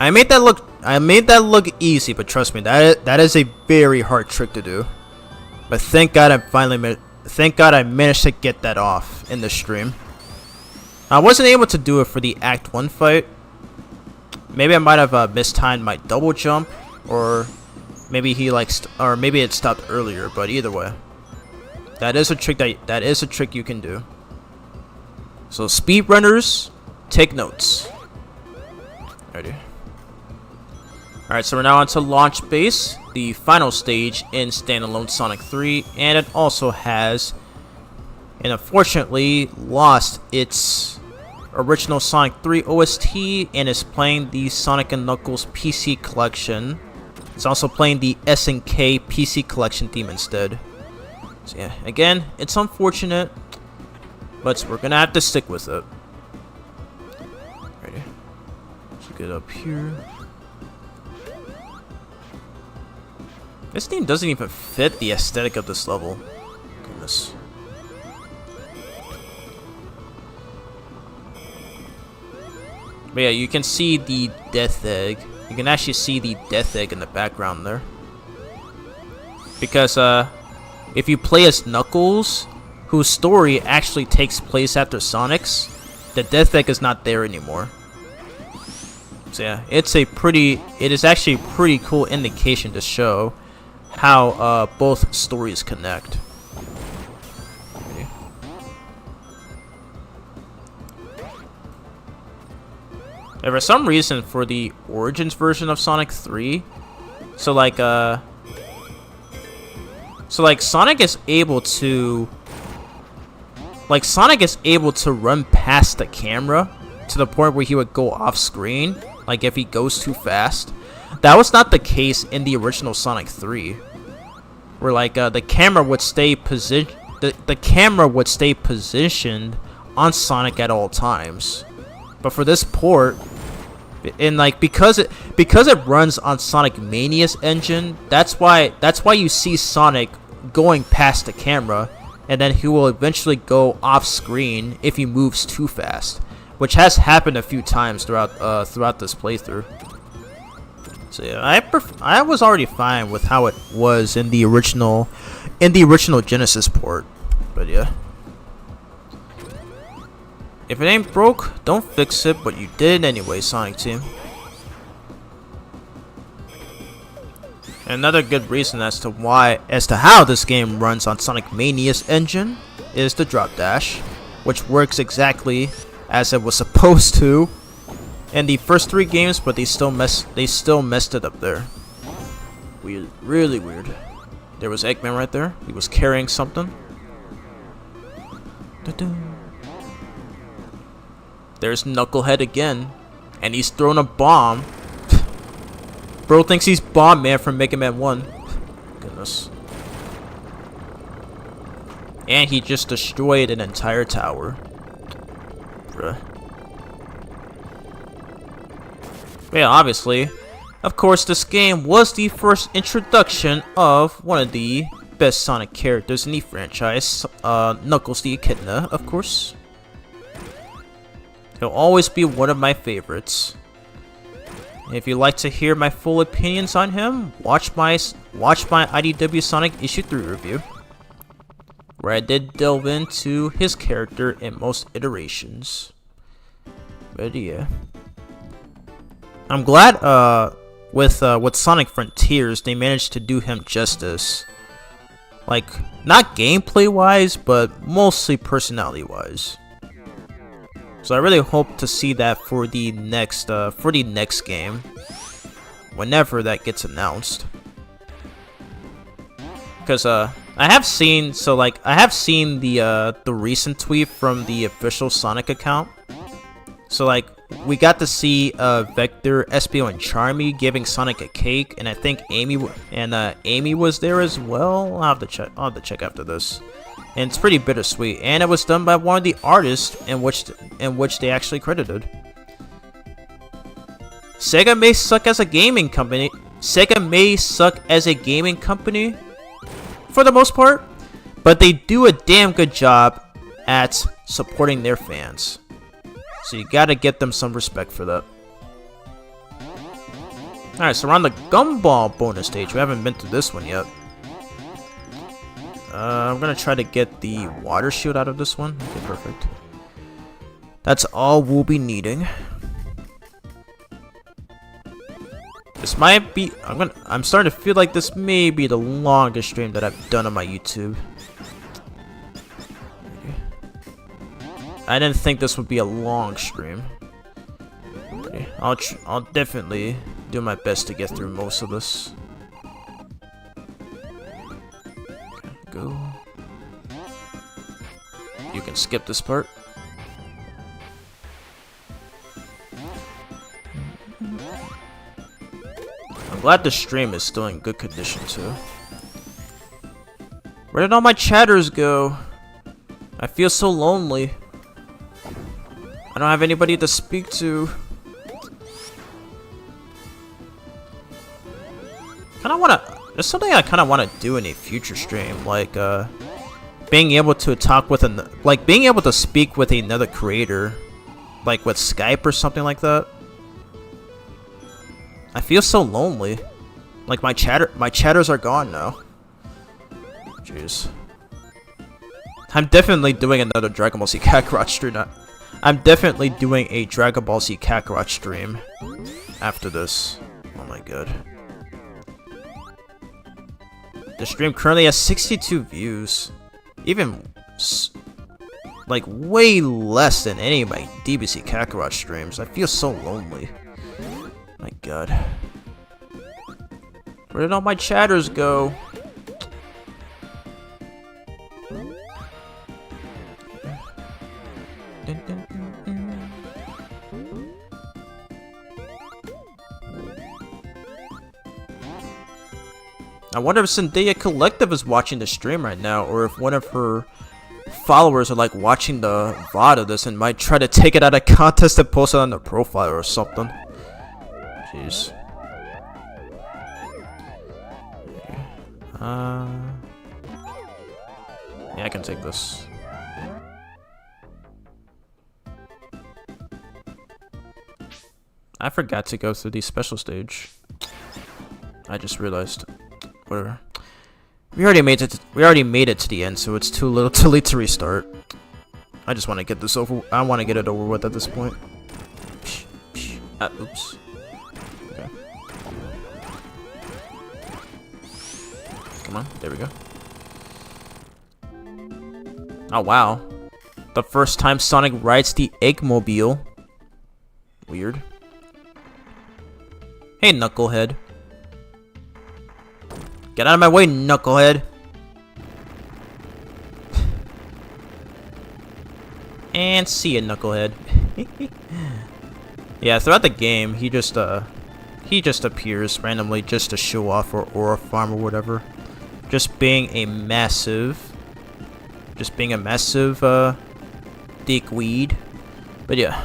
I made that look easy, but trust me, that is a very hard trick to do. But thank God I managed to get that off in the stream. I wasn't able to do it for the Act 1 fight. Maybe I might have mistimed my double jump, or maybe maybe it stopped earlier. But either way, that is a trick you can do. So speedrunners, take notes. Ready? Alright, so we're now on to Launch Base, the final stage in standalone Sonic 3, and it also has, and unfortunately, lost its original Sonic 3 OST and is playing the Sonic & Knuckles PC Collection. It's also playing the SNK PC Collection theme instead. So yeah, again, it's unfortunate, but we're gonna have to stick with it. Ready? Let's get up here. This theme doesn't even fit the aesthetic of this level. Goodness. But yeah, you can see the death egg. You can actually see the death egg in the background there. Because if you play as Knuckles, whose story actually takes place after Sonic's, the death egg is not there anymore. So yeah, it is actually a pretty cool indication to show how both stories connect. And for some reason, for the Origins version of Sonic 3, Sonic is able to run past the camera to the point where he would go off screen, like if he goes too fast. That was not the case in the original Sonic 3, where like the camera would stay positioned on Sonic at all times. But for this port, and like because it runs on Sonic Mania's engine, that's why you see Sonic going past the camera, and then he will eventually go off screen if he moves too fast, which has happened a few times throughout this playthrough. So yeah, I was already fine with how it was in the original Genesis port, but yeah. If it ain't broke, don't fix it, but you did anyway, Sonic Team. Another good reason as to how this game runs on Sonic Mania's engine is the drop dash, which works exactly as it was supposed to in the first 3 games, but they still messed it up there. Weird, really weird. There was Eggman right there. He was carrying something. There's Knucklehead again, and he's throwing a bomb. Bro thinks he's Bomb Man from Mega Man 1. Goodness. And he just destroyed an entire tower. Bruh. But yeah, obviously, of course, this game was the first introduction of one of the best Sonic characters in the franchise, Knuckles the Echidna, of course. He'll always be one of my favorites. If you'd like to hear my full opinions on him, watch my IDW Sonic Issue 3 review, where I did delve into his character in most iterations. But yeah, I'm glad with Sonic Frontiers they managed to do him justice. Like, not gameplay wise, but mostly personality wise. So I really hope to see that for the next game, whenever that gets announced. Because I have seen the recent tweet from the official Sonic account. So like we got to see Vector, Espio, and Charmy giving Sonic a cake, and I think Amy was there as well. I'll have to check after this. And it's pretty bittersweet, and it was done by one of the artists in which they actually credited. Sega may suck as a gaming company. For the most part, but they do a damn good job at supporting their fans. So you gotta get them some respect for that. Alright, so we're on the Gumball bonus stage. We haven't been through this one yet. I'm gonna try to get the water shield out of this one. Okay, perfect. That's all we'll be needing. This might be. I'm starting to feel like this may be the longest stream that I've done on my YouTube. Okay. I didn't think this would be a long stream. Okay. I'll definitely do my best to get through most of this. Go. You can skip this part. I'm glad the stream is still in good condition too. Where did all my chatters go? I feel so lonely. I don't have anybody to speak to. There's something I kind of want to do in a future stream, like being able to speak with another creator, like with Skype or something like that. I feel so lonely. Like my chatters are gone now. Jeez. I'm definitely doing another Dragon Ball Z Kakarot stream. I'm definitely doing a Dragon Ball Z Kakarot stream after this. Oh my god. The stream currently has 62 views. Even, like, way less than any of my DBC Kakarot streams. I feel so lonely. My god. Where did all my chatters go? I wonder if Zendaya Collective is watching the stream right now, or if one of her followers are like watching the VOD of this and might try to take it out of context and post it on their profile or something. Jeez. Yeah, I can take this. I forgot to go through the special stage. I just realized. Whatever. We already made it to the end, so it's too late to restart. I just want to get this over. I want to get it over with at this point. Oops. Okay. Come on, there we go. Oh wow. The first time Sonic rides the Eggmobile. Weird. Hey, Knucklehead. Get out of my way, Knucklehead. And see ya, Knucklehead. Yeah, throughout the game, he just appears randomly just to show off or aura farm or whatever. Just being a massive dickweed. But yeah.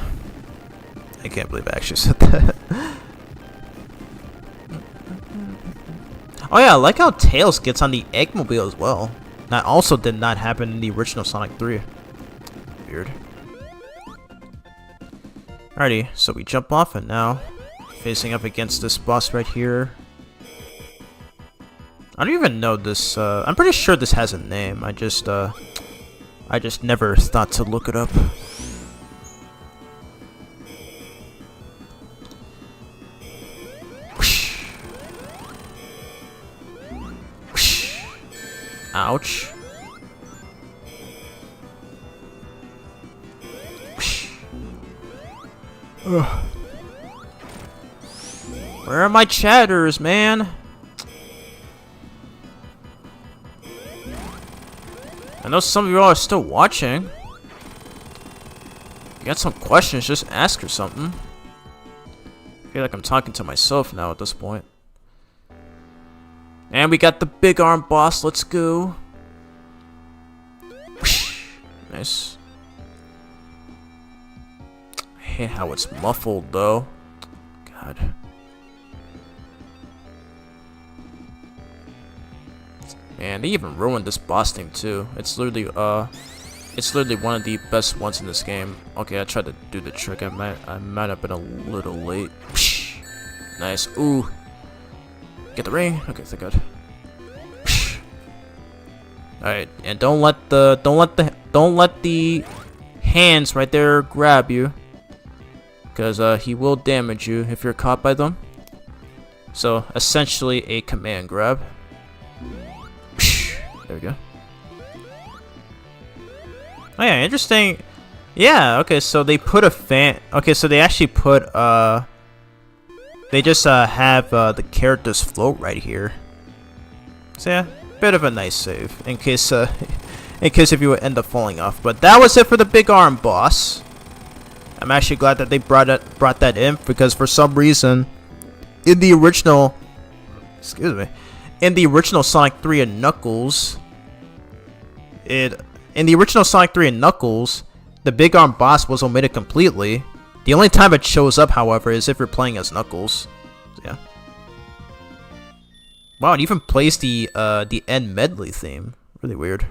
I can't believe I actually said that. Oh yeah, I like how Tails gets on the Eggmobile as well. That also did not happen in the original Sonic 3. Weird. Alrighty, so we jump off and now facing up against this boss right here. I don't even know this, I'm pretty sure this has a name. I just never thought to look it up. Ouch. Ugh. Where are my chatters, man? I know some of you all are still watching. If you got some questions, just ask or something. I feel like I'm talking to myself now at this point. And we got the big arm boss, let's go. Nice. I hate how it's muffled though. God. Man, they even ruined this boss thing too. It's literally one of the best ones in this game. Okay, I tried to do the trick. I might have been a little late. Nice. Ooh. Get the ring. Okay, thank God. Alright, and don't let the hands right there grab you, because he will damage you if you're caught by them. So essentially a command grab. There we go. Oh yeah, interesting. Yeah, okay, so they put a fan. Okay, so they actually put they just have the characters float right here. So yeah, bit of a nice save in case if you would end up falling off. But that was it for the big arm boss. I'm actually glad that they brought that in, because for some reason in the original Sonic 3 and Knuckles, the big arm boss was omitted completely. The only time it shows up, however, is if you're playing as Knuckles. So, yeah. Wow, it even plays the end medley theme. Really weird.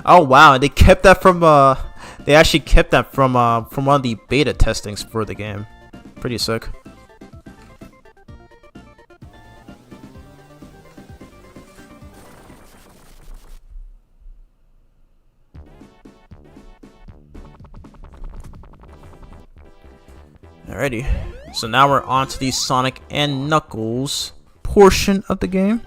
Oh wow, they kept that from they actually kept that from one of the beta testings for the game. Pretty sick. Alrighty. So now we're on to the Sonic and Knuckles portion of the game.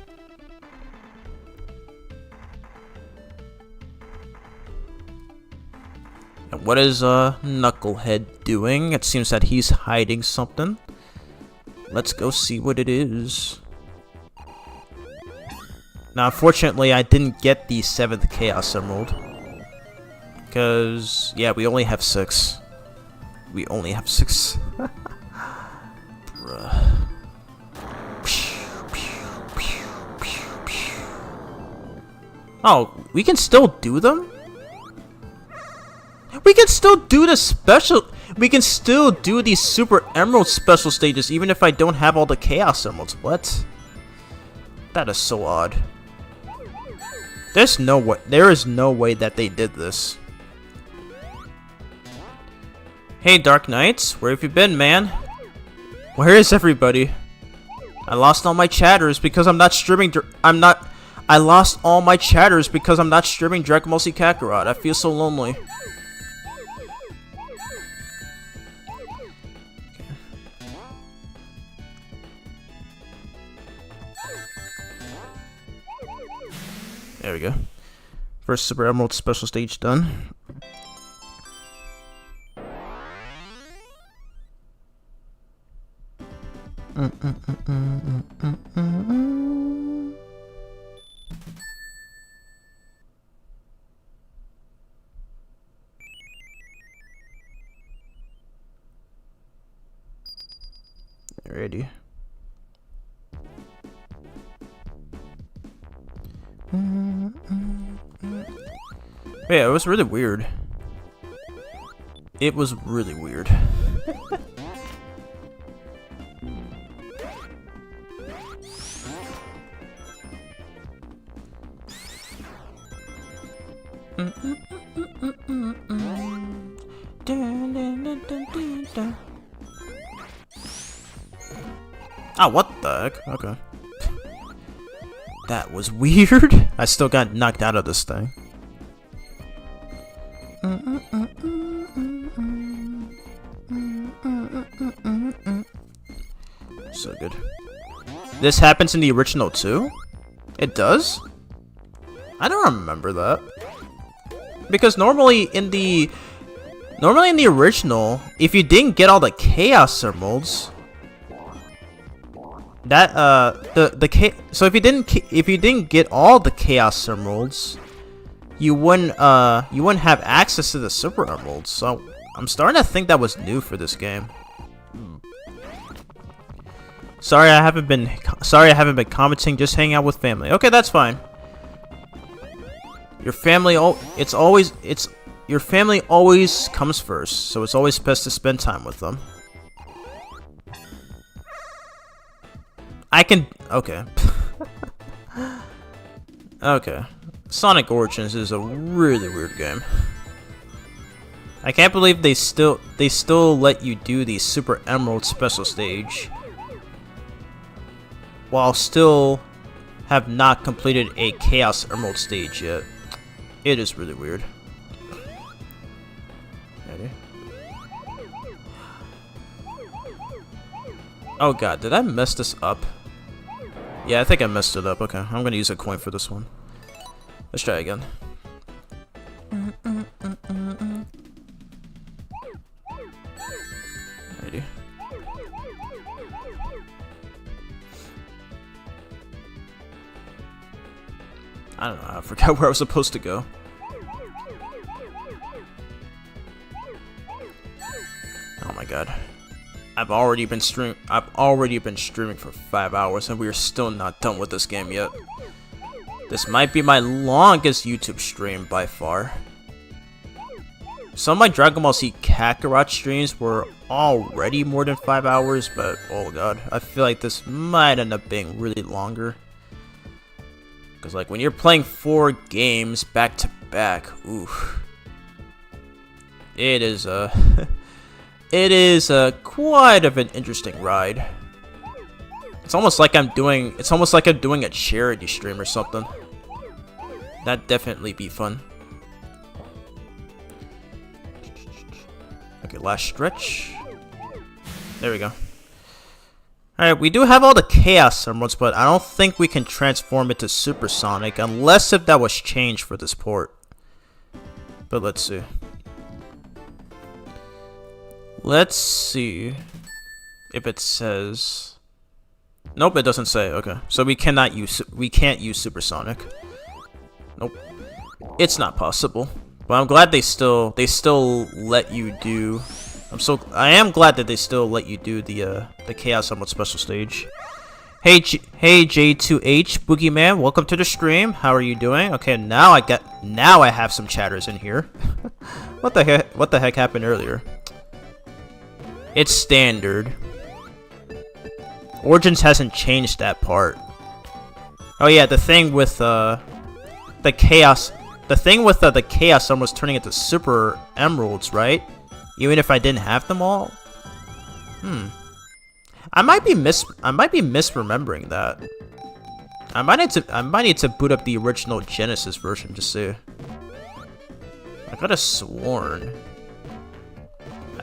And what is Knucklehead doing? It seems that he's hiding something. Let's go see what it is. Now, unfortunately, I didn't get the 7th Chaos Emerald. Because, yeah, we only have 6. We only have 6. Bruh. Oh, we can still do them? We can still do the special... We can still do these Super Emerald special stages even if I don't have all the Chaos Emeralds. What? That is so odd. There's no way... There is no way that they did this. Hey, Dark Knights. Where have you been, man? Where is everybody? I lost all my chatters because I'm not streaming... I lost all my chatters because I'm not streaming Dragon Ball Z Kakarot. I feel so lonely. There we go. First Super Emerald special stage done. Alrighty. Yeah, it was really weird. It was really weird. Ah, what the heck? Okay. That was weird. I still got knocked out of this thing. So good. This happens in the original too? It does? I don't remember that. Because normally in the original, if you didn't get all the Chaos Emeralds, that so if you didn't get all the Chaos Emeralds, you wouldn't have access to the Super Emeralds. So I'm starting to think that was new for this game. Sorry I haven't been commenting, just hanging out with family. Okay, that's fine. Your family your family always comes first, so it's always best to spend time with them. Okay. Okay. Sonic Origins is a really weird game. I can't believe they still let you do the Super Emerald special stage while still have not completed a Chaos Emerald stage yet. It is really weird. Ready? Oh god, did I mess this up? Yeah, I think I messed it up. Okay, I'm gonna use a coin for this one. Let's try again. Ready? I don't know, I forgot where I was supposed to go. Oh my god. I've already been streaming for 5 hours and we are still not done with this game yet. This might be my longest YouTube stream by far. Some of my Dragon Ball Z Kakarot streams were already more than 5 hours, but oh god, I feel like this might end up being really longer. Because like when you're playing 4 games back to back, oof. It is it is quite of an interesting ride. It's almost like I'm doing a charity stream or something. That'd definitely be fun. Okay, last stretch. There we go. Alright, we do have all the Chaos Emeralds, but I don't think we can transform it to Supersonic unless if that was changed for this port. But let's see. Let's see if it says. Nope, it doesn't say. Okay, so we can't use Supersonic. Nope, it's not possible. But I'm glad they still let you do. I am glad that they still let you do the Chaos Emerald special stage. Hey J2H Boogeyman, welcome to the stream. How are you doing? Okay, now I have some chatters in here. What the heck happened earlier? It's standard. Origins hasn't changed that part. Oh yeah, the thing with the Chaos Emeralds turning into Super Emeralds, right? Even if I didn't have them all? I might be misremembering that. I might need to boot up the original Genesis version to see. I could have sworn.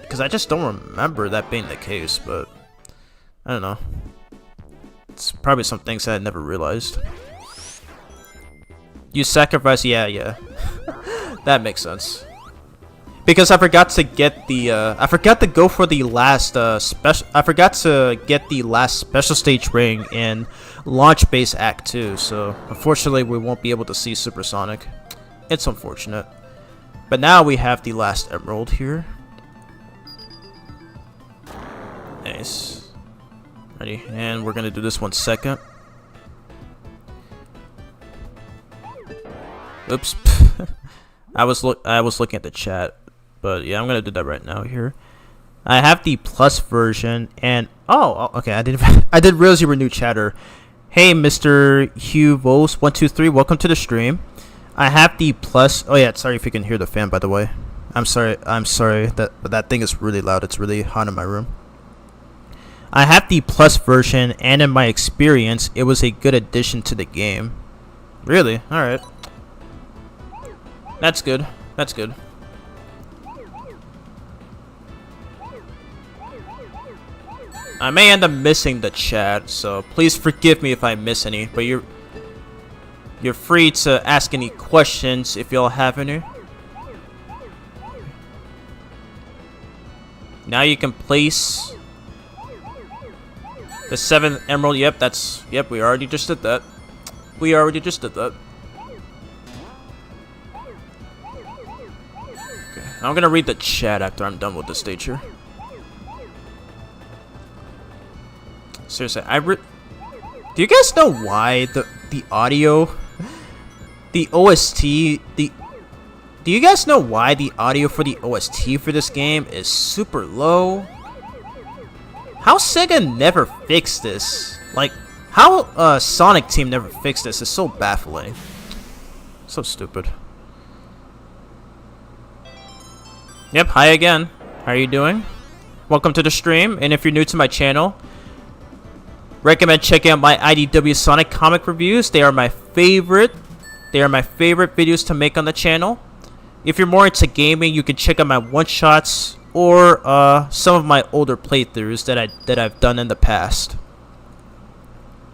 Because I just don't remember that being the case, but I don't know. It's probably some things that I never realized. You sacrifice, yeah. That makes sense. Because I forgot to get the I forgot to go for the last special stage ring in Launch Base Act 2, so unfortunately we won't be able to see Supersonic. It's unfortunate. But now we have the last emerald here. Nice. Ready, and we're gonna do this 1 second. Oops. I was looking at the chat. But yeah, I'm gonna do that right now here. I have the plus version, and oh, okay. I didn't realize you were new chatter. Hey, Mr. Hugh Vos 123, welcome to the stream. I have the plus. Oh yeah, sorry if you can hear the fan, by the way. I'm sorry. That thing is really loud. It's really hot in my room. I have the plus version, and in my experience, it was a good addition to the game. Really? All right. That's good. That's good. I may end up missing the chat, so please forgive me if I miss any. But you're free to ask any questions if y'all have any. Now you can place the 7th emerald. Yep, we already just did that. Okay, I'm gonna read the chat after I'm done with this stage here. Seriously, do you guys know why the audio, the OST, do you guys know why the audio for the OST for this game is super low? How Sega never fixed this? Like, how Sonic Team never fixed this is so baffling. So stupid. Yep, hi again. How are you doing? Welcome to the stream, and if you're new to my channel, recommend checking out my IDW Sonic comic reviews. They are my favorite. They are my favorite videos to make on the channel. If you're more into gaming, you can check out my one-shots or some of my older playthroughs that I've done in the past.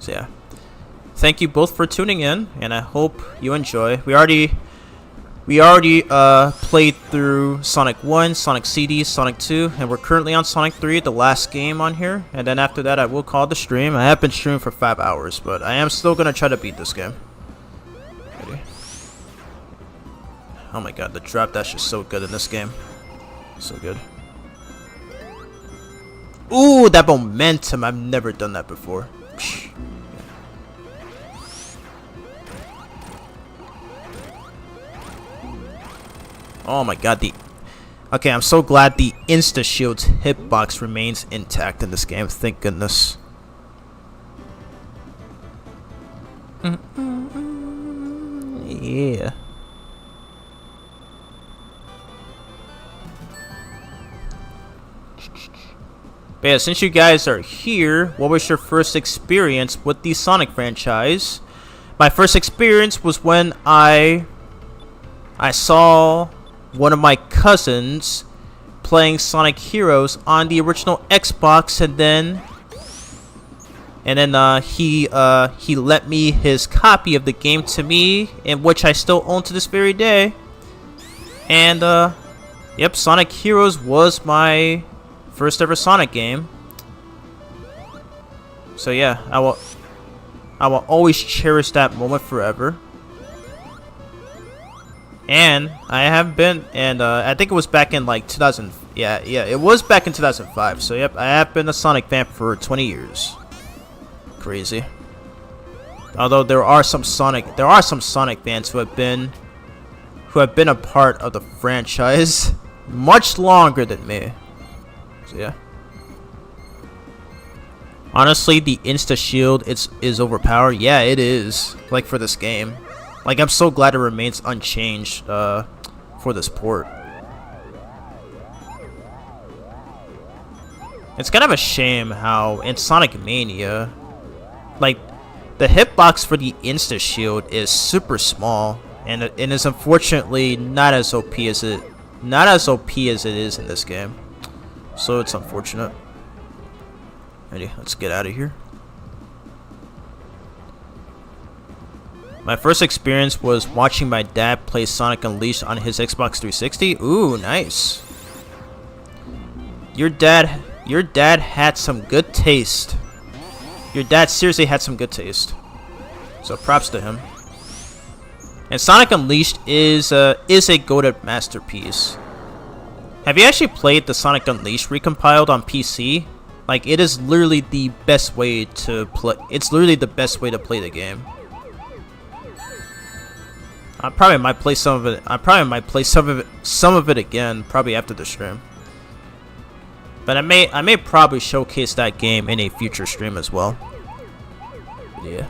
So yeah, thank you both for tuning in, and I hope you enjoy. We already played through Sonic 1, Sonic CD, Sonic 2, and we're currently on Sonic 3, the last game on here. And then after that, I will call the stream. I have been streaming for 5 hours, but I am still gonna try to beat this game. Ready? Oh my god, the drop dash is so good in this game. So good. Ooh, that momentum. I've never done that before. Oh my god, okay, I'm so glad the Insta Shield's hitbox remains intact in this game. Thank goodness. Yeah. But yeah, since you guys are here, what was your first experience with the Sonic franchise? My first experience was when I saw one of my cousins playing Sonic Heroes on the original Xbox, and then he lent me his copy of the game to me, in which I still own to this very day. And yep, Sonic Heroes was my first ever Sonic game. So yeah, I will always cherish that moment forever. And I have been, and I think it was back in like 2000. Yeah, it was back in 2005. So yep, I have been a Sonic fan for 20 years. Crazy. Although there are some Sonic fans who have been a part of the franchise much longer than me. So yeah. Honestly, the insta shield is overpowered. Yeah, it is. Like for this game. Like I'm so glad it remains unchanged for this port. It's kind of a shame how in Sonic Mania, like the hitbox for the insta shield is super small, and is unfortunately not as OP as it is in this game. So it's unfortunate. Ready, let's get out of here. My first experience was watching my dad play Sonic Unleashed on his Xbox 360. Ooh, nice. Your dad had some good taste. Your dad seriously had some good taste. So props to him. And Sonic Unleashed is a goated masterpiece. Have you actually played the Sonic Unleashed recompiled on PC? Like it is literally the best way to play. It's literally the best way to play the game. I probably might play some of it again, probably after the stream. But I may probably showcase that game in a future stream as well. Yeah.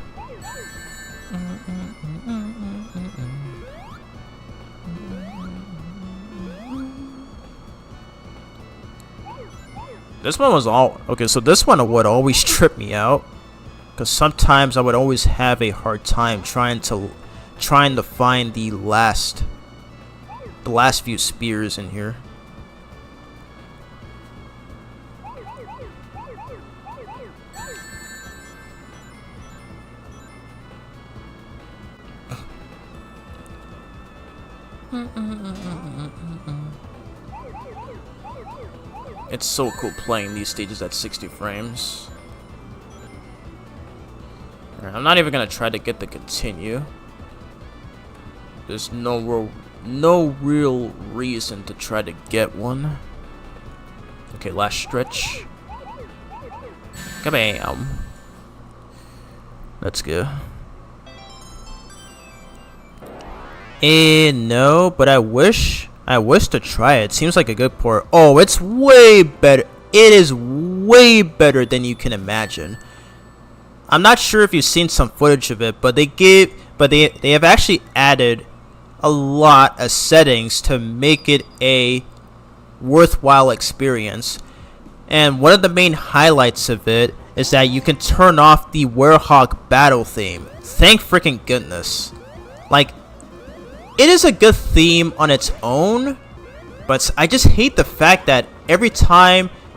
This one was all okay. So this one would always trip me out, because sometimes I would always have a hard time trying to find the last few spears in here. It's so cool playing these stages at 60 frames. Alright, I'm not even gonna try to get the continue. There's no real reason to try to get one. Okay, last stretch. Kabam. Let's go. No, but I wish to try it. Seems like a good port. Oh, it's way better. It is way better than you can imagine. I'm not sure if you've seen some footage of it, but they have actually added a lot of settings to make it a worthwhile experience. And one of the main highlights of it is that you can turn off the Werehog battle theme. Thank freaking goodness. Like, it is a good theme on its own, but I just hate the fact that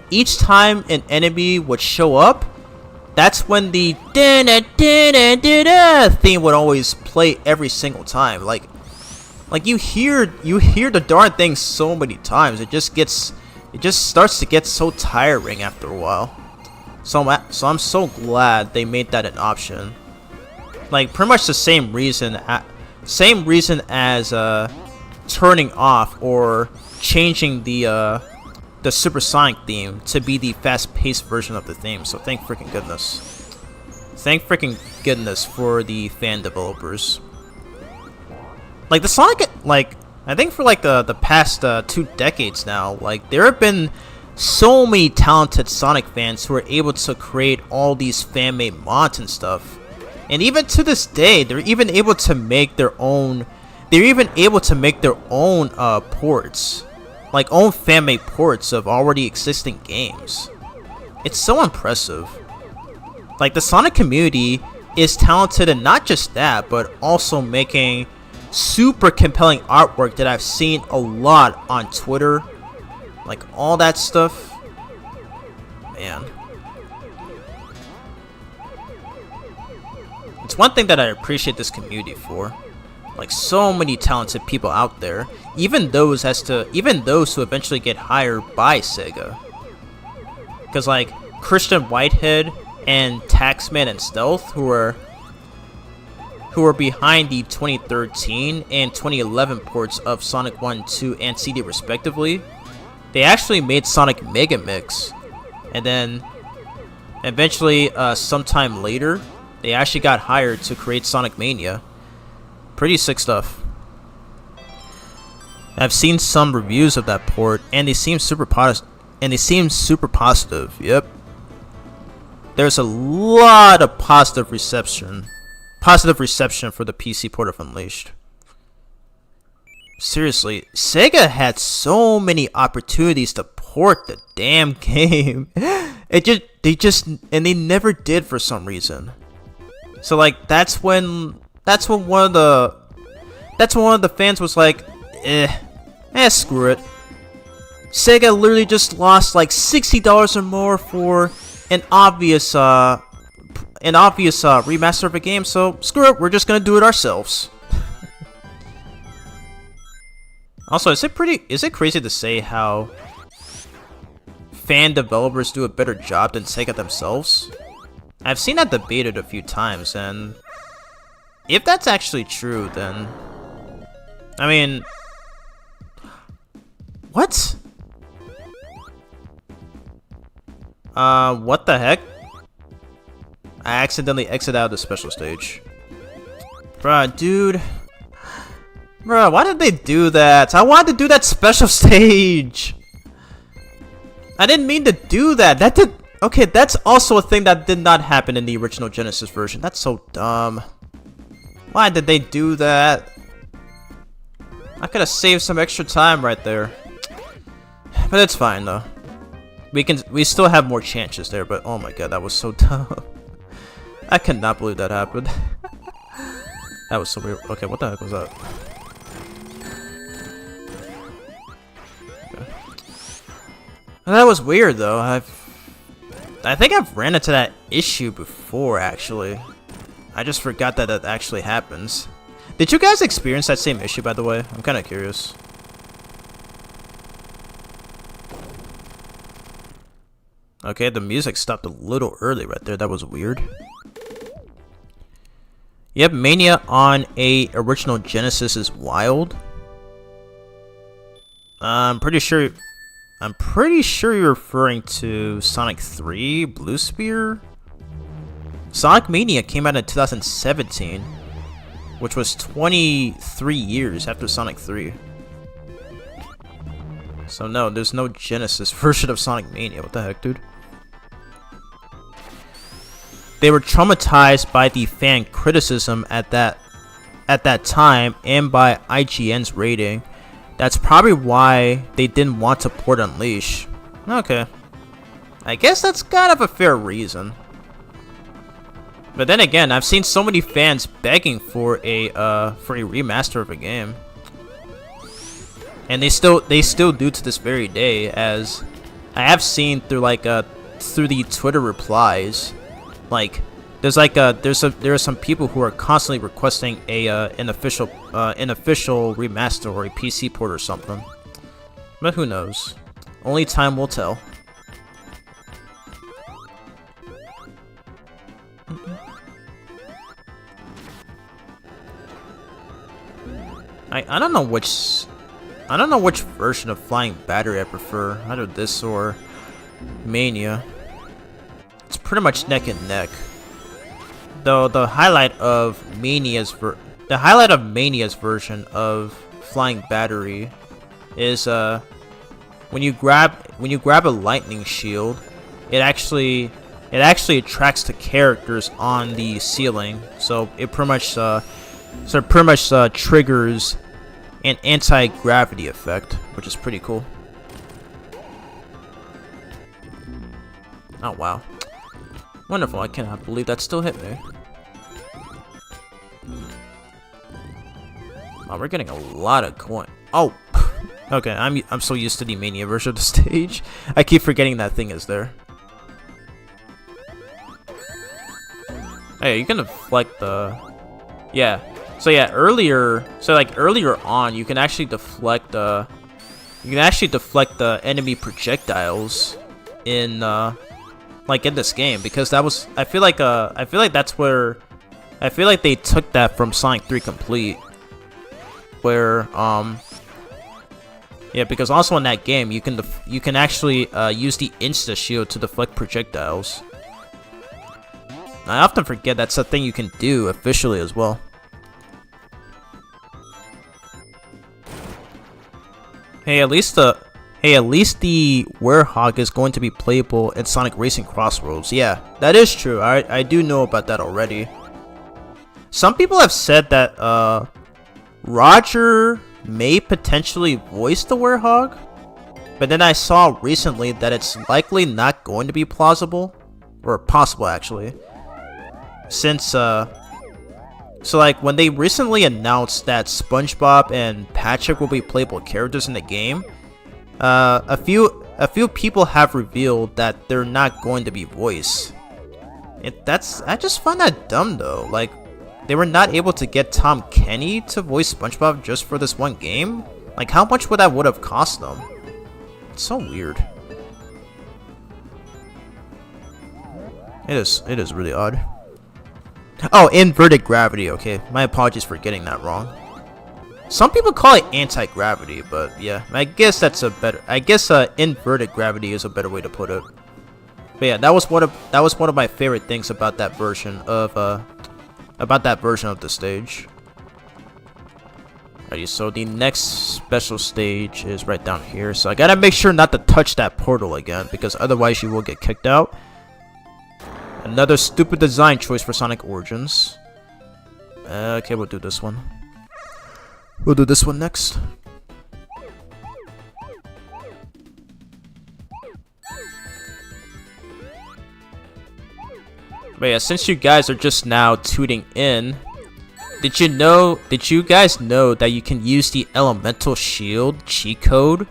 each time an enemy would show up, that's when the theme would always play every single time. Like you hear the darn thing so many times, it just starts to get so tiring after a while. So I'm so glad they made that an option. Like pretty much the same reason as turning off or changing the Supersonic theme to be the fast-paced version of the theme. So thank freaking goodness. Thank freaking goodness for the fan developers. Like the Sonic, like I think for like the past 2 decades now, like there have been so many talented Sonic fans who are able to create all these fan-made mods and stuff. And even to this day, they're even able to make their own. They're even able to make their own ports, like own fan-made ports of already existing games. It's so impressive. Like the Sonic community is talented in not just that, but also making super compelling artwork that I've seen a lot on Twitter like all that stuff. Man. It's one thing that I appreciate this community for. Like, so many talented people out there, even those who eventually get hired by Sega. Because like Christian Whitehead and Taxman and Stealth, who are behind the 2013 and 2011 ports of Sonic 1, 2, and CD respectively, they actually made Sonic Mega Mix, and then eventually, sometime later, they actually got hired to create Sonic Mania. Pretty sick stuff. I've seen some reviews of that port, and they seem super positive. Yep. There's a lot of positive reception for the PC port of Unleashed. Seriously, Sega had so many opportunities to port the damn game. They never did for some reason. So like that's when one of the fans was like, screw it. Sega literally just lost like $60 or more for an obvious remaster of a game, so screw it, we're just gonna do it ourselves. Also, is it crazy to say how fan developers do a better job than Sega themselves? I've seen that debated a few times, and if that's actually true, then I mean, what? What the heck? I accidentally exited out of the special stage. Bruh, dude. Bruh, why did they do that? I wanted to do that special stage. I didn't mean to do that. Okay, that's also a thing that did not happen in the original Genesis version. That's so dumb. Why did they do that? I could have saved some extra time right there. But it's fine though. We still have more chances there, but oh my god, that was so dumb. I cannot believe that happened. That was so weird. Okay, what the heck was that? Okay. Well, that was weird though. I think I've ran into that issue before actually. I just forgot that that actually happens. Did you guys experience that same issue, by the way? I'm kind of curious. Okay, the music stopped a little early right there. That was weird. Yep, Mania on a original Genesis is wild. I'm pretty sure you're referring to Sonic 3 Blue Spear. Sonic Mania came out in 2017, which was 23 years after Sonic 3. So no, there's no Genesis version of Sonic Mania. What the heck, dude? They were traumatized by the fan criticism at that time and by IGN's rating. That's probably why they didn't want to port Unleash. Okay. I guess that's kind of a fair reason. But then again, I've seen so many fans begging for a remaster of a game. And they still do to this very day, as I have seen through through the Twitter replies. Like, there are some people who are constantly requesting an official remaster or a PC port or something. But who knows? Only time will tell. I don't know which version of Flying Battery I prefer, either this or Mania. It's pretty much neck and neck. Though the highlight of Mania's version of Flying Battery is when you grab a lightning shield, it actually attracts the characters on the ceiling, so it pretty much triggers an anti-gravity effect, which is pretty cool. Oh wow. Wonderful, I cannot believe that still hit me. Oh, we're getting a lot of coin. Oh, Okay, I'm so used to the Mania version of the stage. I keep forgetting that thing is there. Hey, you can deflect the... Yeah. So yeah, earlier on, you can actually deflect the... You can actually deflect the enemy projectiles in like in this game, because that was I feel like that's where I feel like they took that from Sonic 3 Complete, where yeah, because also in that game you can actually use the Insta Shield to deflect projectiles. I often forget that's a thing you can do officially as well. Hey, at least the Werehog is going to be playable in Sonic Racing Crossroads. Yeah, that is true. I do know about that already. Some people have said that Roger may potentially voice the Werehog, but then I saw recently that it's likely not going to be plausible, or possible actually, since so like when they recently announced that SpongeBob and Patrick will be playable characters in the game, a few people have revealed that they're not going to be voiced. I just find that dumb though. Like, they were not able to get Tom Kenny to voice SpongeBob just for this one game. Like, how much would have cost them? It's so weird. It is really odd. Oh, inverted gravity. Okay, my apologies for getting that wrong. Some people call it anti-gravity, but yeah, I guess that's a better. I guess inverted gravity is a better way to put it. But yeah, that was one of my favorite things about that version of the stage. Alrighty, so the next special stage is right down here. So I gotta make sure not to touch that portal again, because otherwise you will get kicked out. Another stupid design choice for Sonic Origins. Okay, we'll do this one. We'll do this one next. But yeah, since you guys are just now tuning in, did you guys know that you can use the Elemental Shield cheat code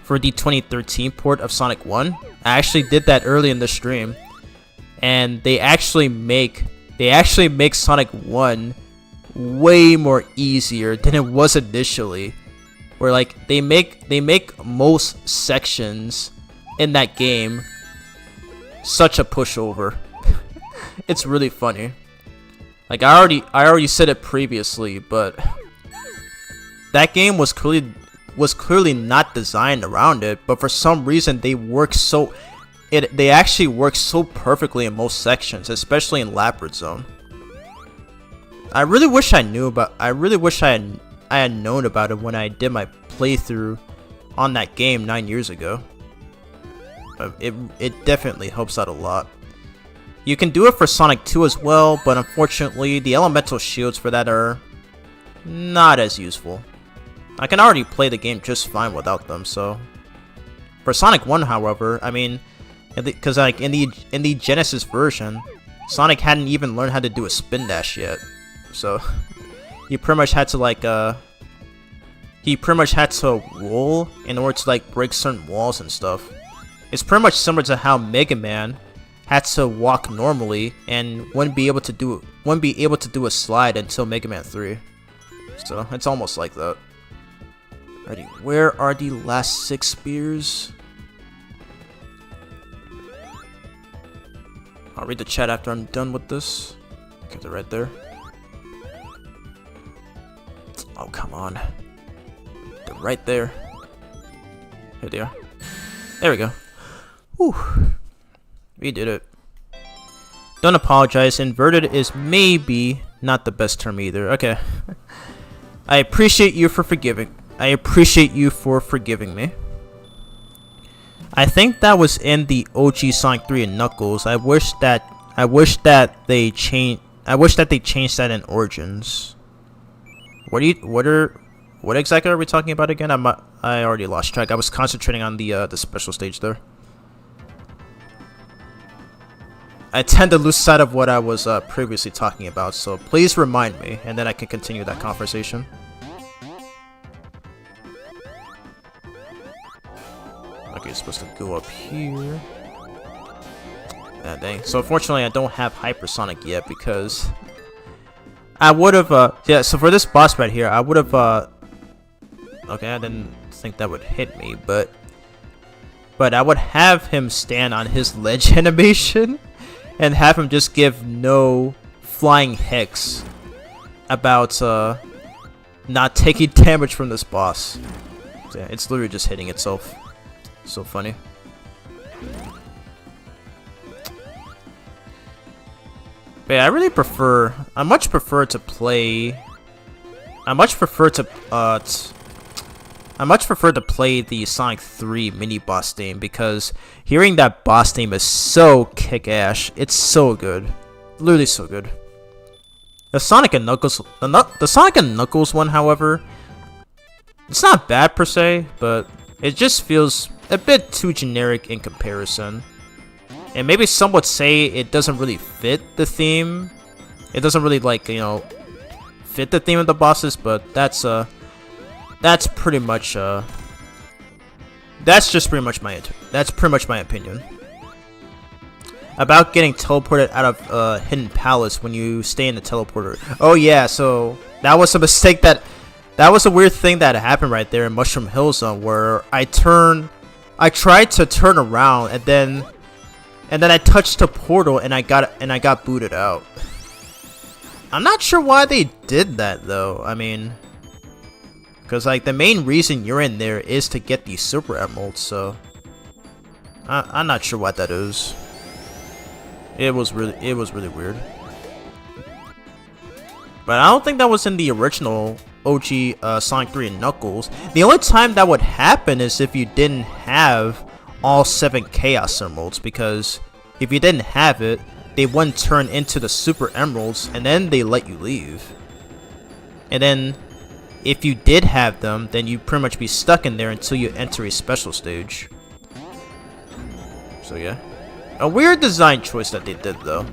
for the 2013 port of Sonic 1? I actually did that early in the stream. And they actually make Sonic 1 way more easier than it was initially. Where like they make most sections in that game such a pushover. It's really funny. Like I already said it previously, but that game was clearly not designed around it, but for some reason they actually work so perfectly in most sections, especially in Labyrinth Zone. I really wish I had known about it when I did my playthrough on that game 9 years ago. It definitely helps out a lot. You can do it for Sonic 2 as well, but unfortunately the elemental shields for that are not as useful. I can already play the game just fine without them, so. For Sonic 1, however, I mean, because like in the Genesis version, Sonic hadn't even learned how to do a spin dash yet, so he pretty much had to roll in order to like break certain walls and stuff. It's pretty much similar to how Mega Man had to walk normally and wouldn't be able to do a slide until Mega Man 3. So it's almost like that. Alrighty, where are the last 6 spears? I'll read the chat after I'm done with this. Okay, they're right there. Oh, come on. They're right there. Here they are. There we go. Whew. We did it. Don't apologize. Inverted is maybe not the best term either. Okay. I appreciate you for forgiving. I appreciate you for forgiving me. I think that was in the OG Sonic 3 and Knuckles. I wish that they changed that in Origins. What exactly are we talking about again? I already lost track. I was concentrating on the special stage there. I tend to lose sight of what I was previously talking about, so please remind me, and then I can continue that conversation. Okay, it's supposed to go up here. Ah, dang. So unfortunately, I don't have hypersonic yet because I would have. Yeah. So for this boss right here, I would have. Okay, I didn't think that would hit me, but I would have him stand on his ledge animation and have him just give no flying hex about not taking damage from this boss. So yeah, it's literally just hitting itself. So funny. But yeah, I much prefer to play the Sonic 3 mini boss theme because hearing that boss theme is so kick-ass. It's so good. Literally so good. The Sonic and Knuckles one, however, it's not bad per se, but it just feels a bit too generic in comparison. And maybe some would say it doesn't really fit the theme. It doesn't really, like, you know, fit the theme of the bosses, but that's pretty much that's pretty much my opinion about getting teleported out of Hidden Palace when you stay in the teleporter. Oh yeah, so that was a mistake that was a weird thing that happened right there in Mushroom Hill Zone where I tried to turn around and then I touched the portal and I got booted out. I'm not sure why they did that though. I mean, because like the main reason you're in there is to get these super emeralds, so I'm not sure what that is. It was really weird. But I don't think that was in the original OG Sonic 3 and Knuckles. The only time that would happen is if you didn't have all 7 Chaos Emeralds, because if you didn't have it, they wouldn't turn into the Super Emeralds, and then they let you leave. And then, if you did have them, then you'd pretty much be stuck in there until you enter a special stage. So yeah. A weird design choice that they did, though.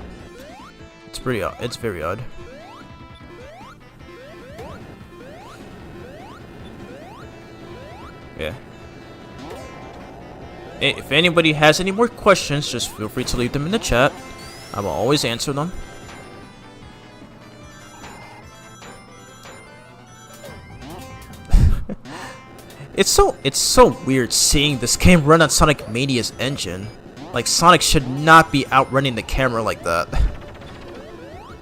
It's pretty odd. It's very odd. Yeah. If anybody has any more questions, just feel free to leave them in the chat. I will always answer them. It's so weird seeing this game run on Sonic Mania's engine. Like, Sonic should not be outrunning the camera like that.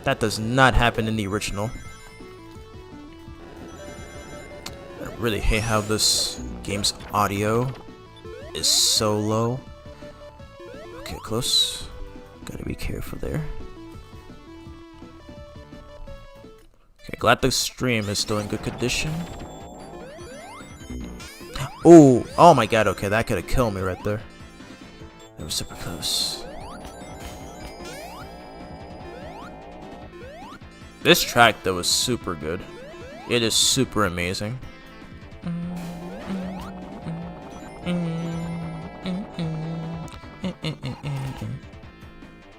That does not happen in the original. I really hate how this game's audio is so low. Okay, close. Gotta be careful there. Okay, glad the stream is still in good condition. Oh my god, okay, that could have killed me right there. That was super close. This track, though, is super good. It is super amazing.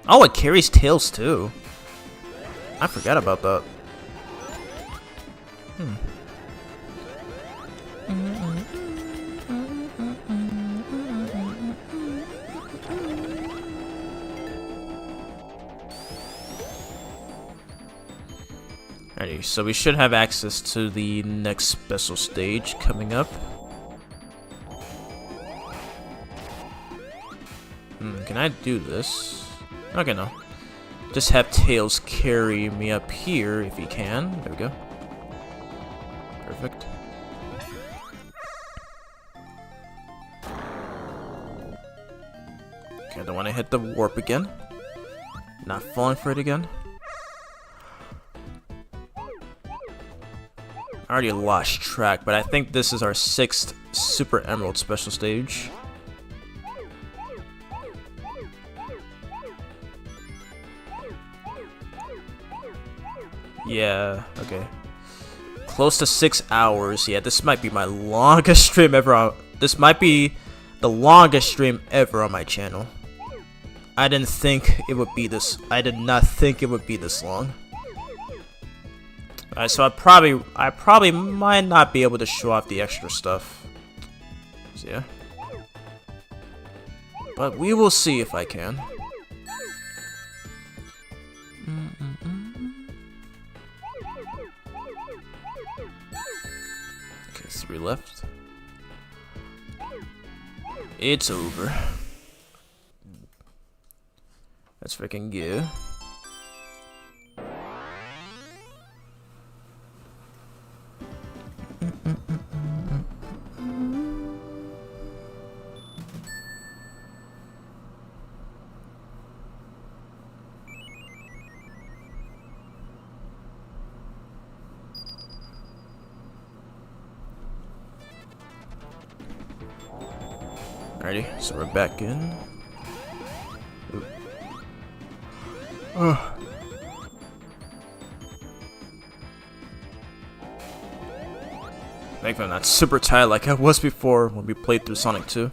Oh, it carries tails, too. I forgot about that. Alrighty, so we should have access to the next special stage coming up. Can I do this? Okay, no. Just have Tails carry me up here if he can. There we go. Perfect. Okay, I don't want to hit the warp again. Not falling for it again. I already lost track, but I think this is our 6th Super Emerald special stage. Yeah, okay. Close to 6 hours. Yeah, this might be my longest stream ever. This might be the longest stream ever on my channel. I didn't think it would be this. I did not think it would be this long. Alright, so I probably might not be able to show off the extra stuff. So yeah. But we will see if I can. Okay, 3 left. It's over. Let's freaking go. Alrighty, so we're back in. Thankfully I'm not super tired like I was before when we played through Sonic 2.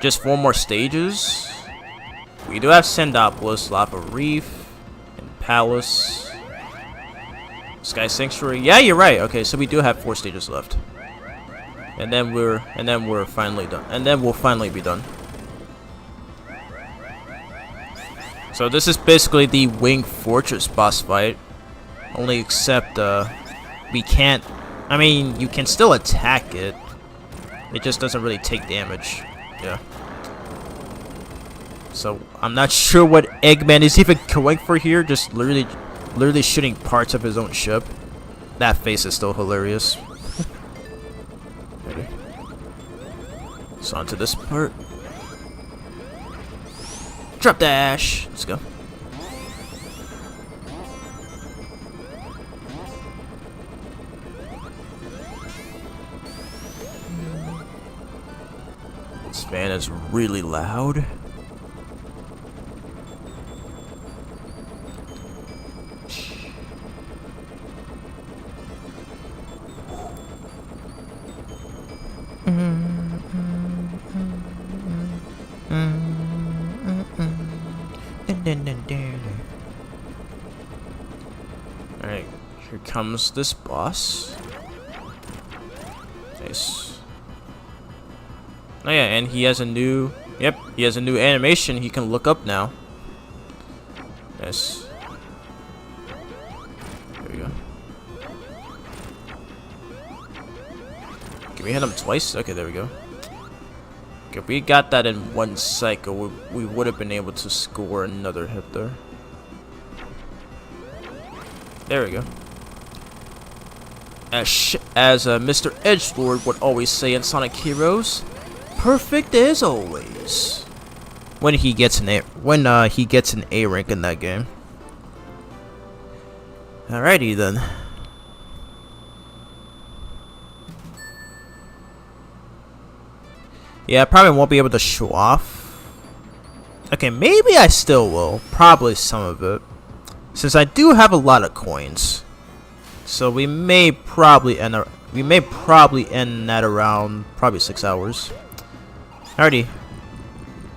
Just 4 more stages. We do have Sandopolis, Lava Reef, and Palace, Sky Sanctuary. Yeah, you're right. Okay, so we do have 4 stages left. And then we're finally done. And then we'll finally be done. So this is basically the Wing Fortress boss fight. Only except we can't, I mean, you can still attack it. It just doesn't really take damage. Yeah. So I'm not sure what Eggman is even going for here, just literally shooting parts of his own ship. That face is still hilarious. So onto this part. Drop dash. Let's go. This fan is really loud. Alright, here comes this boss. Nice. Oh yeah, and he has a new, yep, he has a new animation he can look up now. Nice. There we go. Can we hit him twice? Okay, there we go. If we got that in one cycle, we would have been able to score another hit there. There we go. As Mr. Edgelord would always say in Sonic Heroes, perfect as always. When he gets an A rank in that game. Alrighty then. Yeah, I probably won't be able to show off. Okay, maybe I still will. Probably some of it. Since I do have a lot of coins. So we may probably end at around probably 6 hours. Alrighty.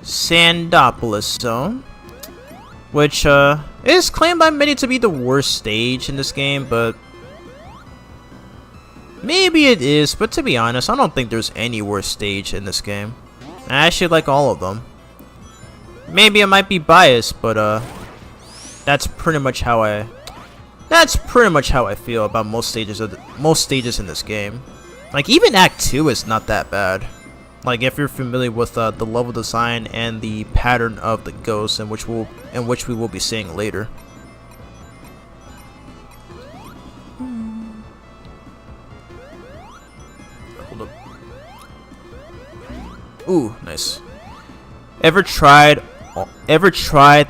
Sandopolis Zone. Which is claimed by many to be the worst stage in this game, but maybe it is, but to be honest, I don't think there's any worse stage in this game. I actually like all of them. Maybe I might be biased, but that's pretty much how I feel about most stages in this game. Like even Act 2 is not that bad. Like if you're familiar with the level design and the pattern of the ghosts, in which we will be seeing later. Ooh, nice. Ever tried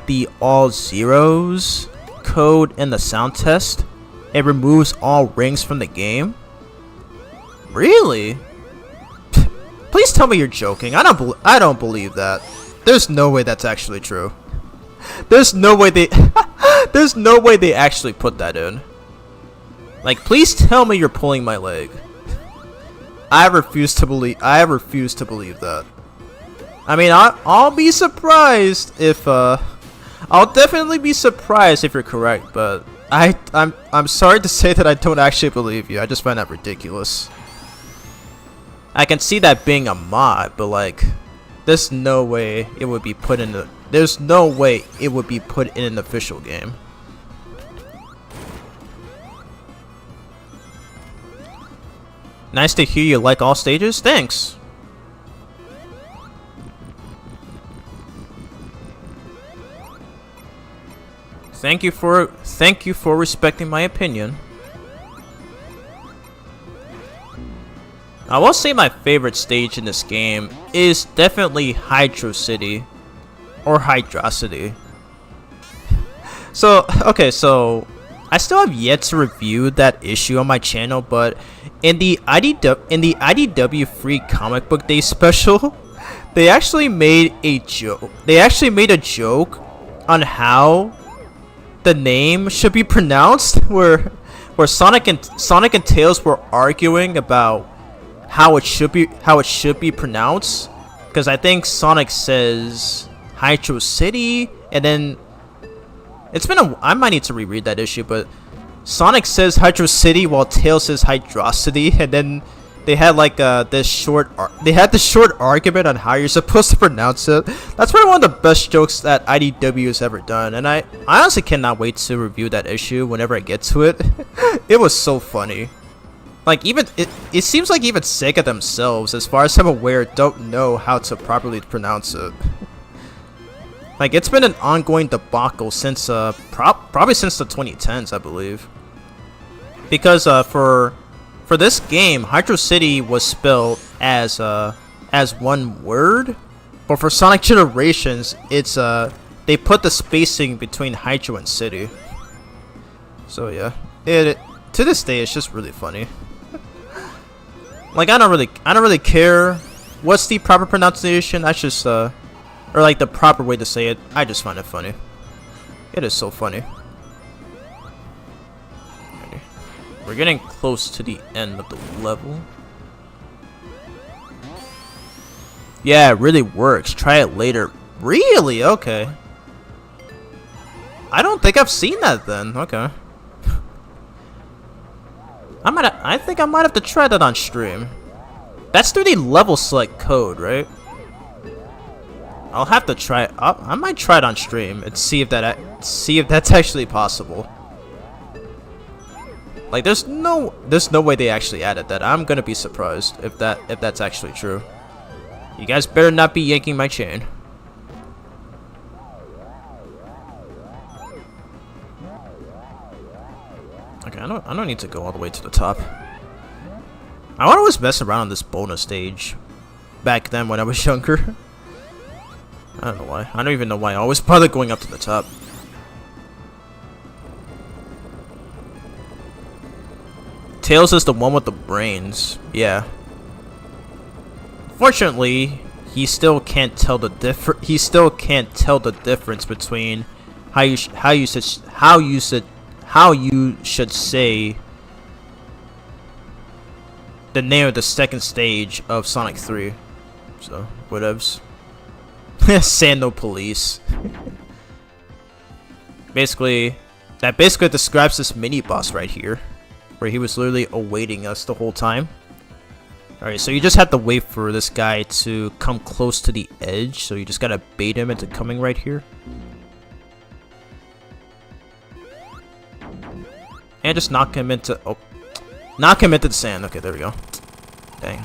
the all zeros code in the sound test? It removes all rings from the game? Really? Please tell me you're joking. I don't believe that. There's no way that's actually true. There's no way they actually put that in. Like, please tell me you're pulling my leg. I refuse to believe that. I mean, I'll be surprised if I'll definitely be surprised if you're correct, but I'm sorry to say that I don't actually believe you. I just find that ridiculous. I can see that being a mod, but like there's no way it would be put in the. There's no way it would be put in an official game. Nice to hear you like all stages. Thanks. Thank you for respecting my opinion. I will say my favorite stage in this game is definitely Hydro City or Hydrocity. So, okay, so I still have yet to review that issue on my channel, but in the IDW Free Comic Book Day special, they actually made a joke. They actually made a joke on how the name should be pronounced, where Sonic and Tails were arguing about how it should be pronounced, because I think Sonic says Hydro City, and then it's been I might need to reread that issue, but Sonic says Hydro City while Tails says Hydrocity, and then they had like this short argument on how you're supposed to pronounce it. That's probably one of the best jokes that IDW has ever done, and I honestly cannot wait to review that issue whenever I get to it. It was so funny. Like, even it seems like even Sega themselves, as far as I'm aware, don't know how to properly pronounce it. Like, it's been an ongoing debacle since probably since the 2010s, I believe. Because for this game, Hydro City was spelled as one word, but for Sonic Generations, it's they put the spacing between Hydro and City. So yeah, to this day, it's just really funny. Like, I don't really care what's the proper pronunciation. That's just or like the proper way to say it. I just find it funny. It is so funny. We're getting close to the end of the level. Yeah, it really works. Try it later. Really? Okay. I don't think I've seen that then. Okay. I think I might have to try that on stream. That's through the level select code, right? I'll have to try it. I might try it on stream and see if that's actually possible. Like, there's no way they actually added that. I'm gonna be surprised if that's actually true. You guys better not be yanking my chain. Okay, I don't need to go all the way to the top. I would always mess around on this bonus stage back then when I was younger. I don't know why. I don't even know why I always bother going up to the top. Tails is the one with the brains. Yeah. Fortunately, he still can't tell the difference between how you should say the name of the second stage of Sonic 3. So, whatevs. Sando Police. That basically describes this mini boss right here, where he was literally awaiting us the whole time. Alright, so you just have to wait for this guy to come close to the edge, so you just gotta bait him into coming right here. And just knock him into the sand. Okay, there we go. Dang,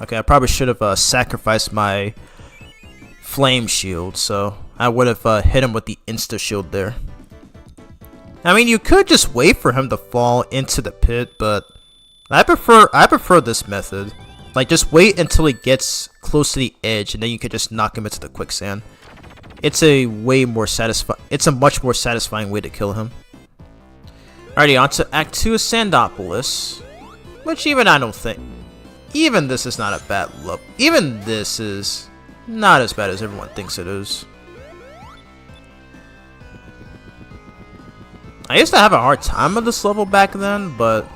okay, I probably should have sacrificed my flame shield, so I would have hit him with the insta shield there. I mean, you could just wait for him to fall into the pit, but I prefer this method. Like, just wait until he gets close to the edge, and then you could just knock him into the quicksand. It's a much more satisfying way to kill him. Alrighty, on to Act 2 of Sandopolis, which even this is not a bad look. Even this is not as bad as everyone thinks it is. I used to have a hard time with this level back then, but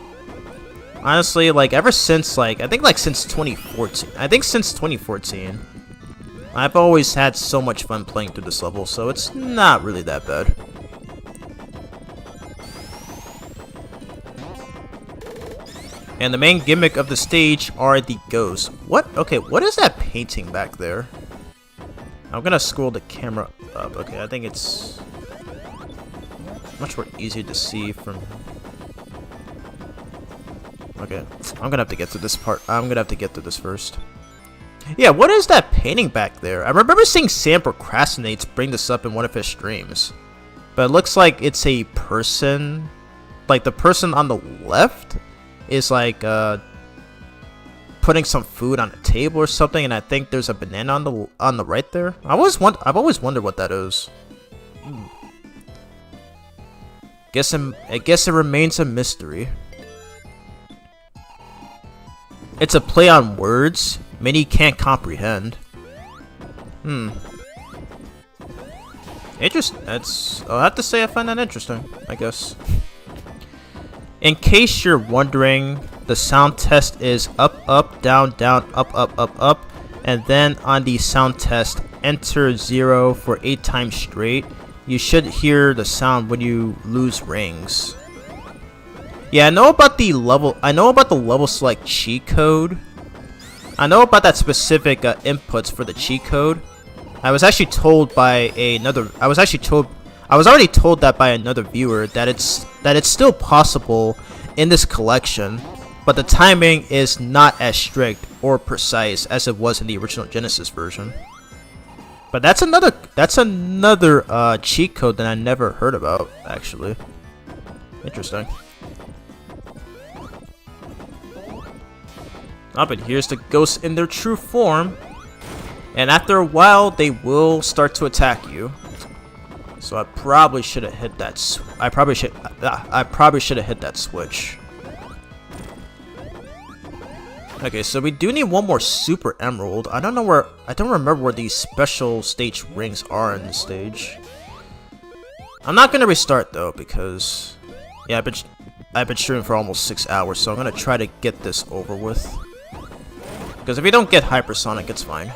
honestly, like, ever since, I think since 2014, I've always had so much fun playing through this level, so it's not really that bad. And the main gimmick of the stage are the ghosts. What? Okay, what is that painting back there? I'm gonna scroll the camera up. Okay, I think it's much more easier to see from... Okay, I'm gonna have to get to this part. I'm gonna have to get to this first. Yeah, what is that painting back there? I remember seeing Sam Procrastinates bring this up in one of his streams. But it looks like it's a person. Like, the person on the left is like, putting some food on a table or something, and I think there's a banana on the right there. I've always wondered what that is. I guess it remains a mystery. It's a play on words many can't comprehend. I'll have to say I find that interesting, I guess. In case you're wondering, the sound test is up, up, down, down, up, up, up, up, and then on the sound test, enter 0 for 8 times straight. You should hear the sound when you lose rings. Yeah, I know about the level select cheat code. I know about that specific inputs for the cheat code. I was actually told by another. I was already told that by another viewer that it's still possible in this collection, but the timing is not as strict or precise as it was in the original Genesis version. But that's another cheat code that I never heard about, actually. Interesting. Oh, but here's the ghosts in their true form, and after a while they will start to attack you. So I probably should have hit that. I probably should have hit that switch. Okay, so we do need one more super emerald. I don't remember where these special stage rings are in this stage. I'm not gonna restart though, because yeah, I've been streaming for almost 6 hours, so I'm gonna try to get this over with. Because if we don't get hypersonic, it's fine.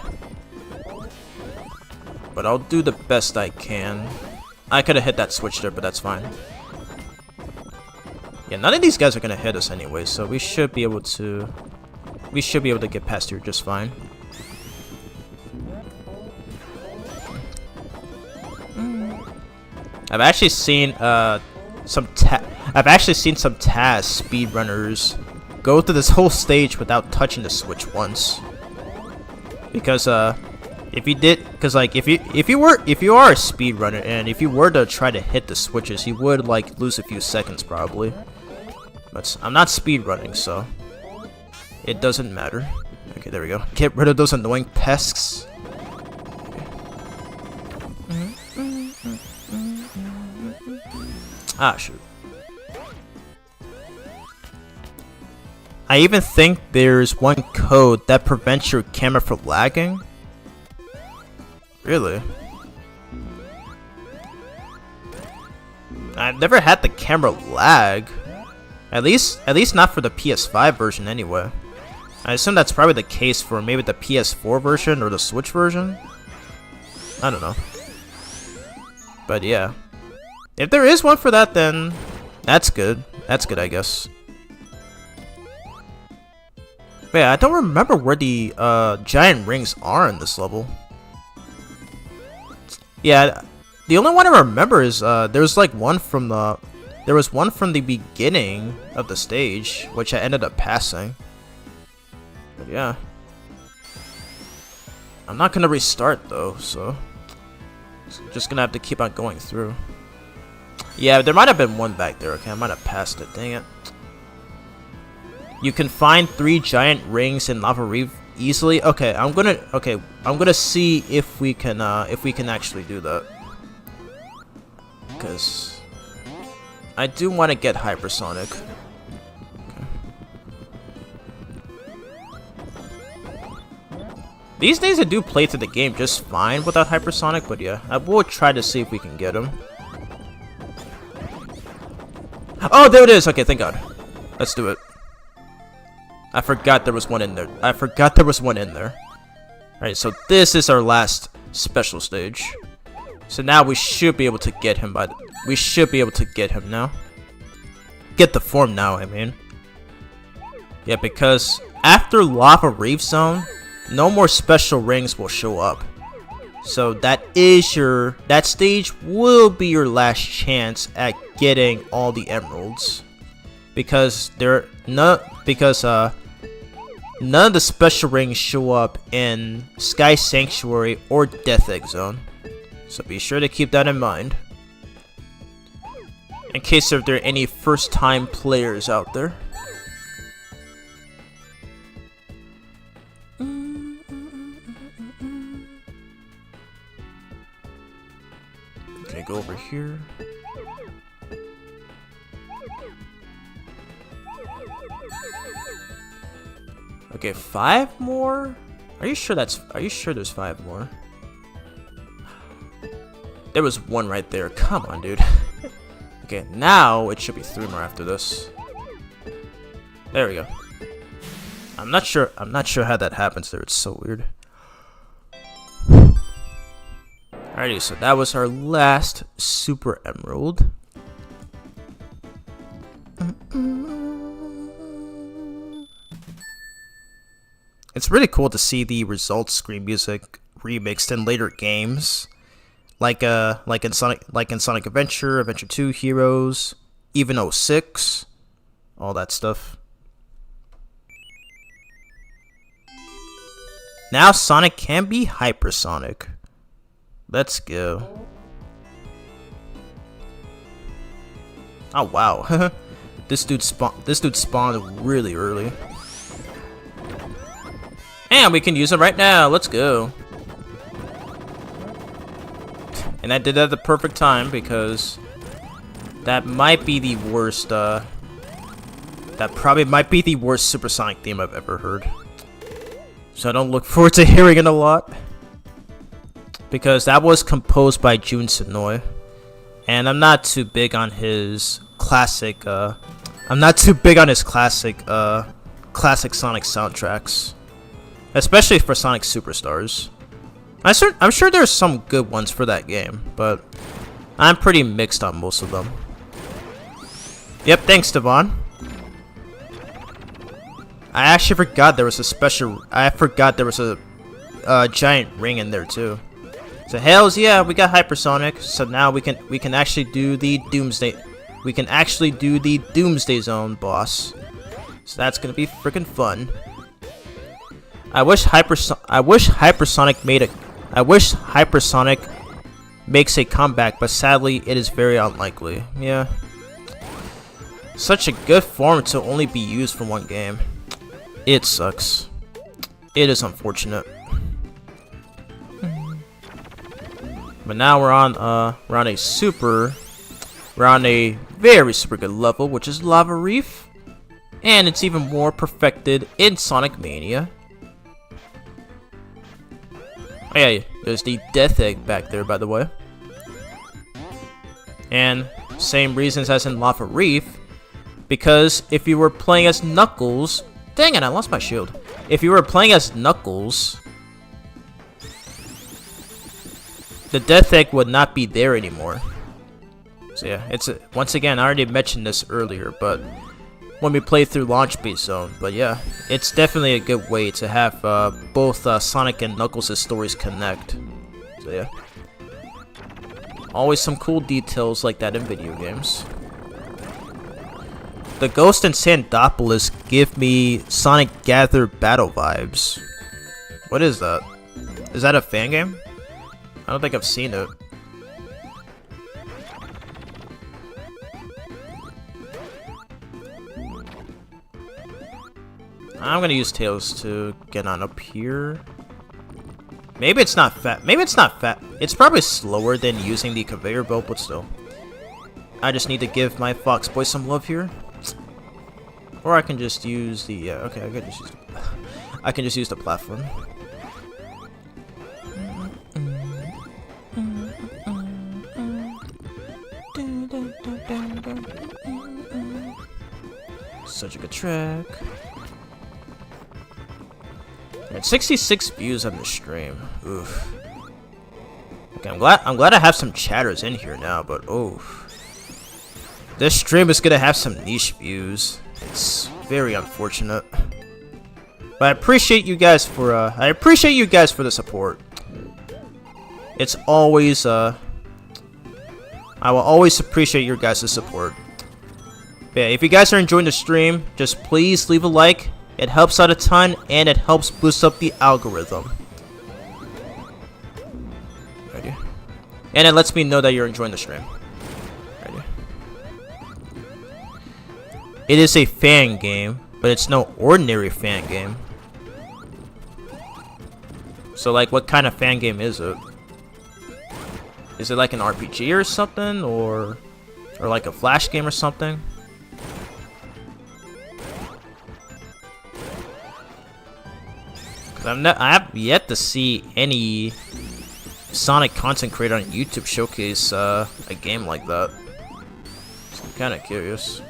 But I'll do the best I can. I could have hit that switch there, but that's fine. Yeah, none of these guys are gonna hit us anyway, so we should be able to. We should be able to get past here just fine. I've actually seen some TAS speedrunners go through this whole stage without touching the switch once. Because if you are a speedrunner and if you were to try to hit the switches, you would like lose a few seconds probably. But I'm not speedrunning, so it doesn't matter. Okay, there we go. Get rid of those annoying pests. Ah, shoot. I even think there's one code that prevents your camera from lagging. Really? I've never had the camera lag. At least not for the PS5 version anyway. I assume that's probably the case for maybe the PS4 version or the Switch version. I don't know. But yeah. If there is one for that, then that's good. That's good, I guess. But yeah, I don't remember where the giant rings are in this level. Yeah, the only one I remember is there's like one from the beginning of the stage, which I ended up passing. But yeah, I'm not gonna restart though, so just gonna have to keep on going through. Yeah, there might have been one back there. Okay, I might have passed it. Dang it. You can find 3 giant rings in Lava Reef easily. Okay, I'm gonna see if we can actually do that. Because I do want to get hypersonic. Okay. These days I do play through the game just fine without hypersonic, but yeah, I will try to see if we can get him. Oh, there it is. Okay, thank God. Let's do it. I forgot there was one in there. Alright, so this is our last special stage. So now we should be able to get him now. Get the form now, I mean. Yeah, because after Lava Reef Zone, no more special rings will show up. So that stage will be your last chance at getting all the emeralds, because none of the special rings show up in Sky Sanctuary or Death Egg Zone. So be sure to keep that in mind, in case if there are any first-time players out there. Okay, go over here. Okay, 5 more? Are you sure there's 5 more? There was 1 right there. Come on, dude. Okay, now it should be 3 more after this. There we go. I'm not sure how that happens there. It's so weird. Alrighty, so that was our last Super Emerald. It's really cool to see the results screen music remixed in later games, like in Sonic Adventure, Adventure 2, Heroes, even 06, all that stuff. Now Sonic can be hypersonic. Let's go. Oh wow, this dude spawned really early. And we can use it right now. Let's go. And I did that at the perfect time, because that might be the worst, that probably might be the worst supersonic theme I've ever heard. So I don't look forward to hearing it a lot, because that was composed by Jun Sonoy, and I'm not too big on his classic, classic Sonic soundtracks, especially for Sonic Superstars. I'm sure there's some good ones for that game, but I'm pretty mixed on most of them. Yep, thanks, Devon. I actually forgot there was a giant ring in there too. So hells yeah, we got hypersonic. So now we can actually do the Doomsday. We can actually do the Doomsday Zone boss. So that's gonna be freaking fun. I wish hypersonic makes a comeback, but sadly it is very unlikely. Yeah. Such a good form to only be used for one game. It sucks. It is unfortunate. But now we're on a very super good level, which is Lava Reef, and it's even more perfected in Sonic Mania. Oh yeah, there's the Death Egg back there, by the way. And same reasons as in Lava Reef, because if you were playing as Knuckles, dang it, I lost my shield. If you were playing as Knuckles, the Death Egg would not be there anymore. So yeah, once again, I already mentioned this earlier, but when we play through Launch Base Zone. But yeah, it's definitely a good way to have both Sonic and Knuckles' stories connect. So yeah, always some cool details like that in video games. The Ghost and Sandopolis give me Sonic Gather battle vibes. What is that? Is that a fan game? I don't think I've seen it. I'm gonna use Tails to get on up here. Maybe it's not fat. Maybe it's not fat. It's probably slower than using the conveyor belt, but still. I just need to give my Fox Boy some love here. Or I can just use the okay, I can just use the platform. Such a good track. At 66 views on the stream. Oof. Okay, I'm glad I have some chatters in here now, but oof. This stream is gonna have some niche views. It's very unfortunate. But I appreciate you guys for the support. It's always I will always appreciate your guys' support. But yeah, if you guys are enjoying the stream, just please leave a like. It helps out a ton, and it helps boost up the algorithm. Ready? And it lets me know that you're enjoying the stream. Ready? It is a fan game, but it's no ordinary fan game. So, like, what kind of fan game is it? Is it like an RPG or something, or like a flash game or something? I have yet to see any Sonic content creator on YouTube showcase a game like that. So I'm kind of curious.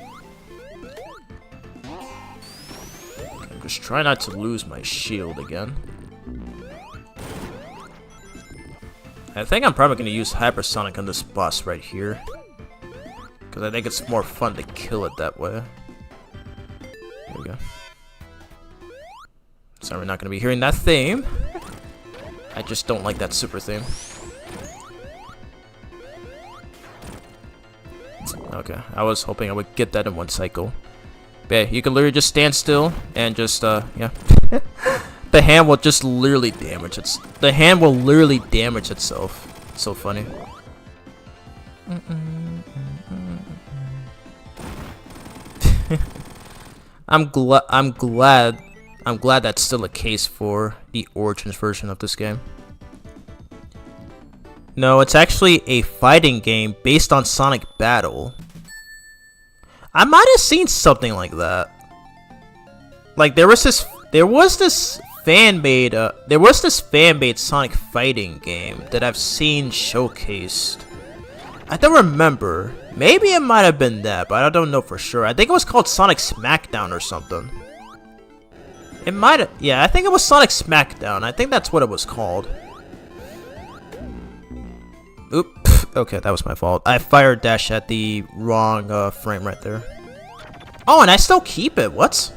I'm just trying not to lose my shield again. I think I'm probably going to use Hypersonic on this boss right here, because I think it's more fun to kill it that way. There we go. Sorry, we're not going to be hearing that theme. I just don't like that super theme. Okay, I was hoping I would get that in one cycle. But yeah, you can literally just stand still and just, yeah. The hand will just literally damage itself. The hand will literally damage itself. It's so funny. I'm glad that's still a case for the Origins version of this game. No, it's actually a fighting game based on Sonic Battle. I might have seen something like that. Like there was this fan-made Sonic fighting game that I've seen showcased. I don't remember. Maybe it might have been that, but I don't know for sure. I think it was called Sonic Smackdown or something. It might have, yeah, I think it was Sonic Smackdown. I think that's what it was called. Oop, okay, that was my fault. I fired dash at the wrong frame right there. Oh, and I still keep it, what?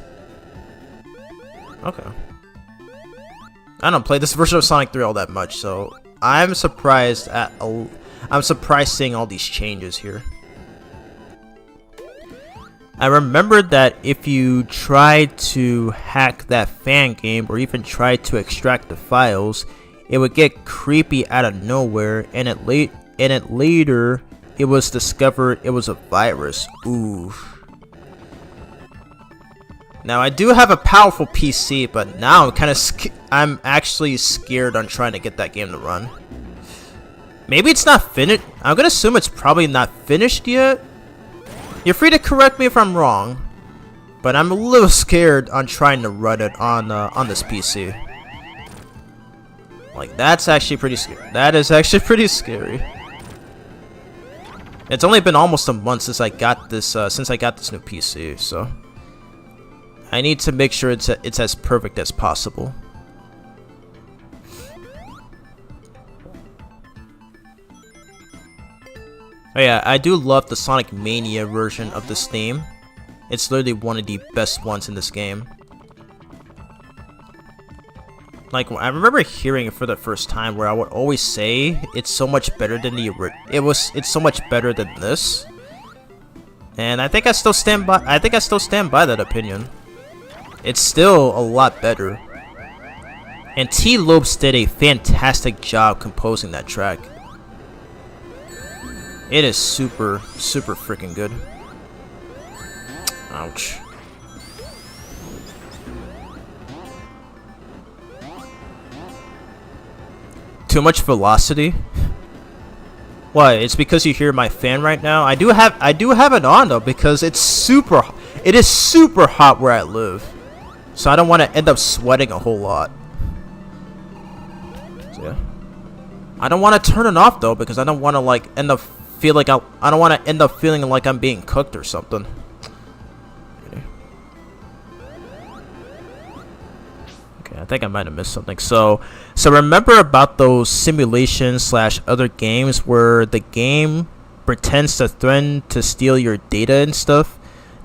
Okay. I don't play this version of Sonic 3 all that much, so I'm surprised seeing all these changes here. I remembered that if you tried to hack that fan game or even tried to extract the files, it would get creepy out of nowhere, and later it was discovered it was a virus. Ooh. Now I do have a powerful PC, but now I'm actually scared on trying to get that game to run. Maybe it's not finished. I'm gonna assume it's probably not finished yet. You're free to correct me if I'm wrong, but I'm a little scared on trying to run it on this PC. Like, that's actually pretty scary. That is actually pretty scary. It's only been almost a month since I got this new PC, so I need to make sure it's as perfect as possible. Oh yeah, I do love the Sonic Mania version of this theme. It's literally one of the best ones in this game. Like, I remember hearing it for the first time, where I would always say it's so much better than it's so much better than this. And I think I still stand by that opinion. It's still a lot better. And T. Lopes did a fantastic job composing that track. It is super freaking good. Ouch. Too much velocity? Why? It's because you hear my fan right now? I do have it on though, because it is super hot where I live. So I don't want to end up sweating a whole lot. So yeah. I don't want to turn it off though, because I don't want to like I don't want to end up feeling like I'm being cooked or something. Okay, I think I might have missed something. So remember about those simulations / other games where the game pretends to threaten to steal your data and stuff?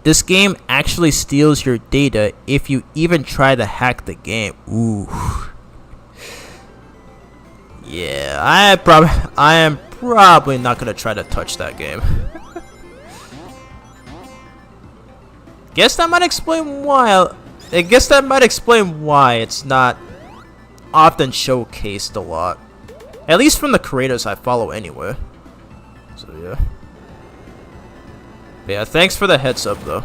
This game actually steals your data if you even try to hack the game. Ooh. Yeah, I am probably not gonna try to touch that game. Guess that might explain why. I guess that might explain why it's not often showcased a lot. At least from the creators I follow anyway. So yeah. But yeah, thanks for the heads up though.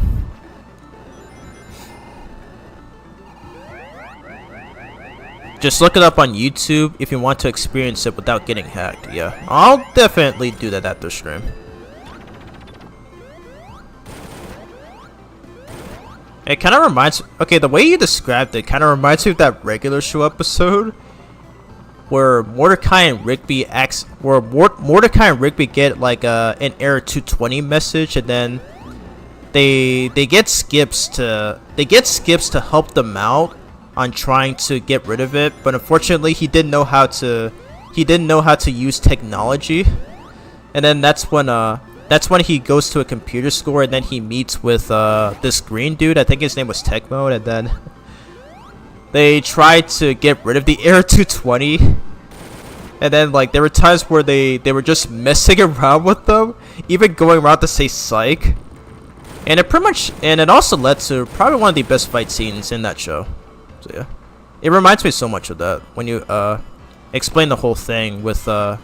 Just look it up on YouTube if you want to experience it without getting hacked. Yeah, I'll definitely do that after stream. It kind of reminds... Okay, the way you described it kind of reminds me of that regular show episode where Mordecai and Rigby get like an error 220 message, and then they get skips to help them out on trying to get rid of it, but unfortunately he didn't know how to use technology, and then that's when he goes to a computer store, and then he meets with this green dude. I think his name was Tech Mode, and then they tried to get rid of the error 220, and then like there were times where they were just messing around with them, even going around to say psych, and it also led to probably one of the best fight scenes in that show. So yeah, it reminds me so much of that when you explain the whole thing with the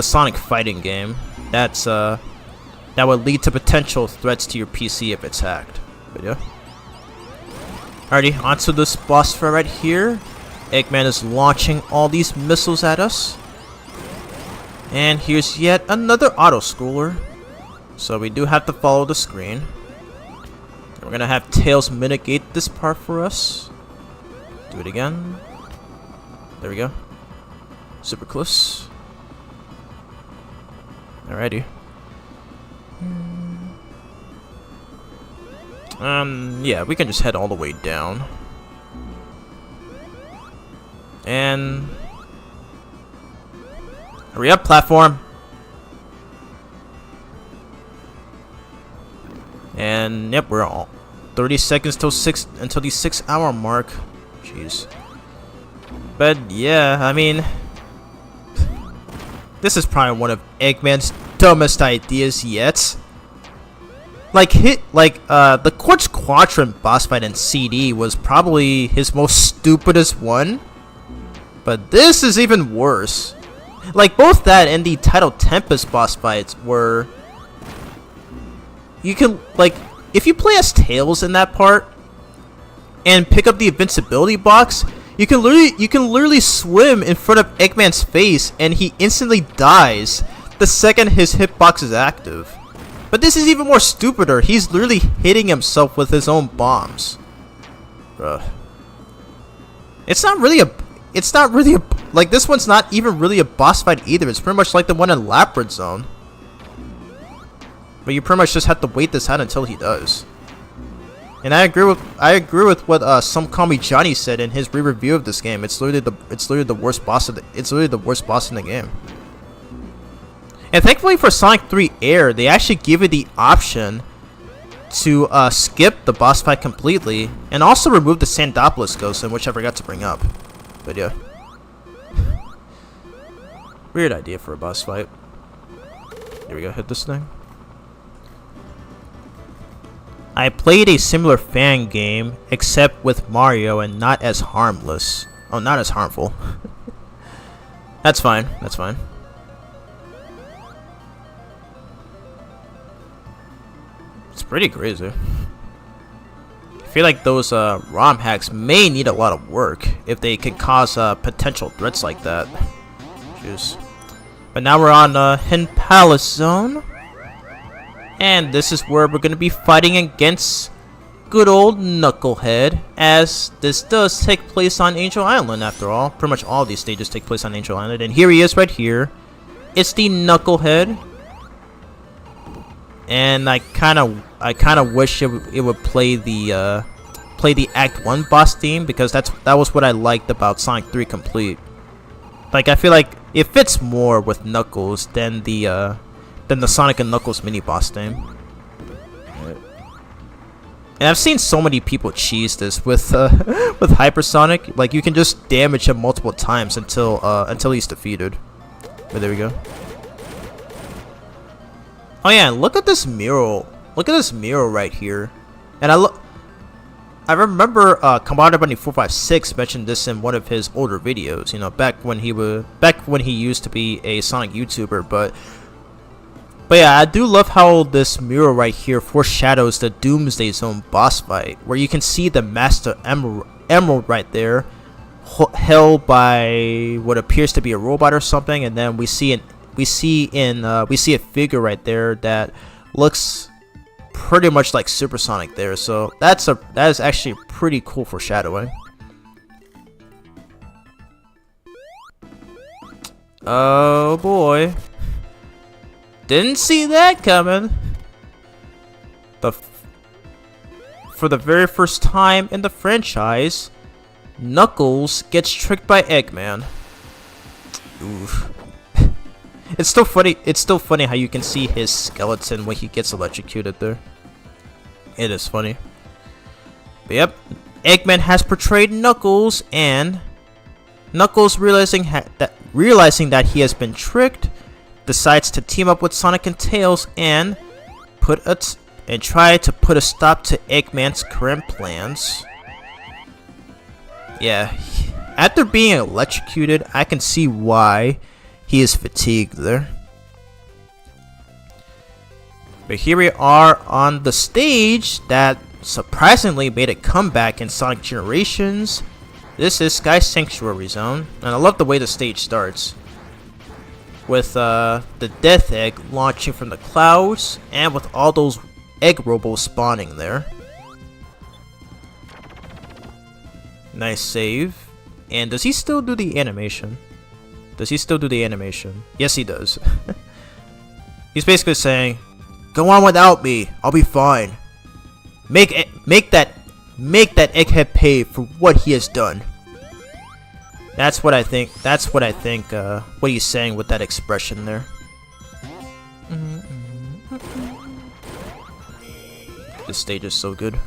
Sonic fighting game. That would lead to potential threats to your PC if it's hacked. But yeah. Alrighty, onto this boss fight right here. Eggman is launching all these missiles at us, and here's yet another auto scroller. So we do have to follow the screen. We're gonna have Tails mitigate this part for us. Do it again. There we go. Super close. Alrighty. Yeah, we can just head all the way down. And hurry up, platform. And yep, we're all 30 seconds until the 6 hour mark. Jeez. But yeah, I mean, this is probably one of Eggman's dumbest ideas yet. The Quartz Quadrant boss fight in CD was probably his most stupidest one. But this is even worse. Like, both that and the Tidal Tempest boss fights were... You can, like, if you play as Tails in that part and pick up the invincibility box, you can literally swim in front of Eggman's face and he instantly dies the second his hitbox is active. But this is even more stupider. He's literally hitting himself with his own bombs. Bruh. It's not really a like, this one's not even really a boss fight either. It's pretty much like the one in Labyrinth Zone. But you pretty much just have to wait this out until he does. And I agree with what Some Call Me Johnny said in his re-review of this game. It's literally the worst boss in the game. And thankfully for Sonic 3 Air, they actually give you the option to skip the boss fight completely and also remove the Sandopolis Ghost, which I forgot to bring up. But yeah. Weird idea for a boss fight. Here we go, hit this thing. I played a similar fan game, except with Mario and not as harmless. Oh, not as harmful. That's fine, that's fine. It's pretty crazy. I feel like those ROM hacks may need a lot of work if they can cause potential threats like that. Jeez. But now we're on Hidden Palace Zone. And this is where we're going to be fighting against good old Knucklehead, as this does take place on Angel Island after all. Pretty much all these stages take place on Angel Island. And here he is right here. It's the Knucklehead. And I kind of wish it would play the Act 1 boss theme, because that was what I liked about Sonic 3 Complete. Like, I feel like it fits more with Knuckles than the Sonic and Knuckles mini boss theme. And I've seen so many people cheese this with with Hypersonic. Like you can just damage him multiple times until he's defeated. But there we go. Oh yeah, look at this mural. Look at this mural right here. And I remember Commander Bunny 456 mentioned this in one of his older videos. You know, back when he used to be a Sonic YouTuber, but yeah, I do love how this mural right here foreshadows the Doomsday Zone boss fight, where you can see the Master Emerald right there, held by what appears to be a robot or something, and then we see a figure right there that looks pretty much like Supersonic there. So that is actually pretty cool foreshadowing. Oh boy. Didn't see that coming. For the very first time in the franchise, Knuckles gets tricked by Eggman. Oof. It's still funny. It's still funny how you can see his skeleton when he gets electrocuted there. It is funny. But yep, Eggman has portrayed Knuckles, and Knuckles realizing that he has been tricked, decides to team up with Sonic and Tails and try to put a stop to Eggman's current plans. Yeah, after being electrocuted, I can see why he is fatigued there. But here we are on the stage that surprisingly made a comeback in Sonic Generations. This is Sky Sanctuary Zone, and I love the way the stage starts, with the Death Egg launching from the clouds, and with all those egg robos spawning there. Nice save. And does he still do the animation? Does he still do the animation? Yes, he does. He's basically saying, "Go on without me. I'll be fine. Make that egghead pay for what he has done." That's what I think. That's what I think. What he's saying with that expression there. This stage is so good.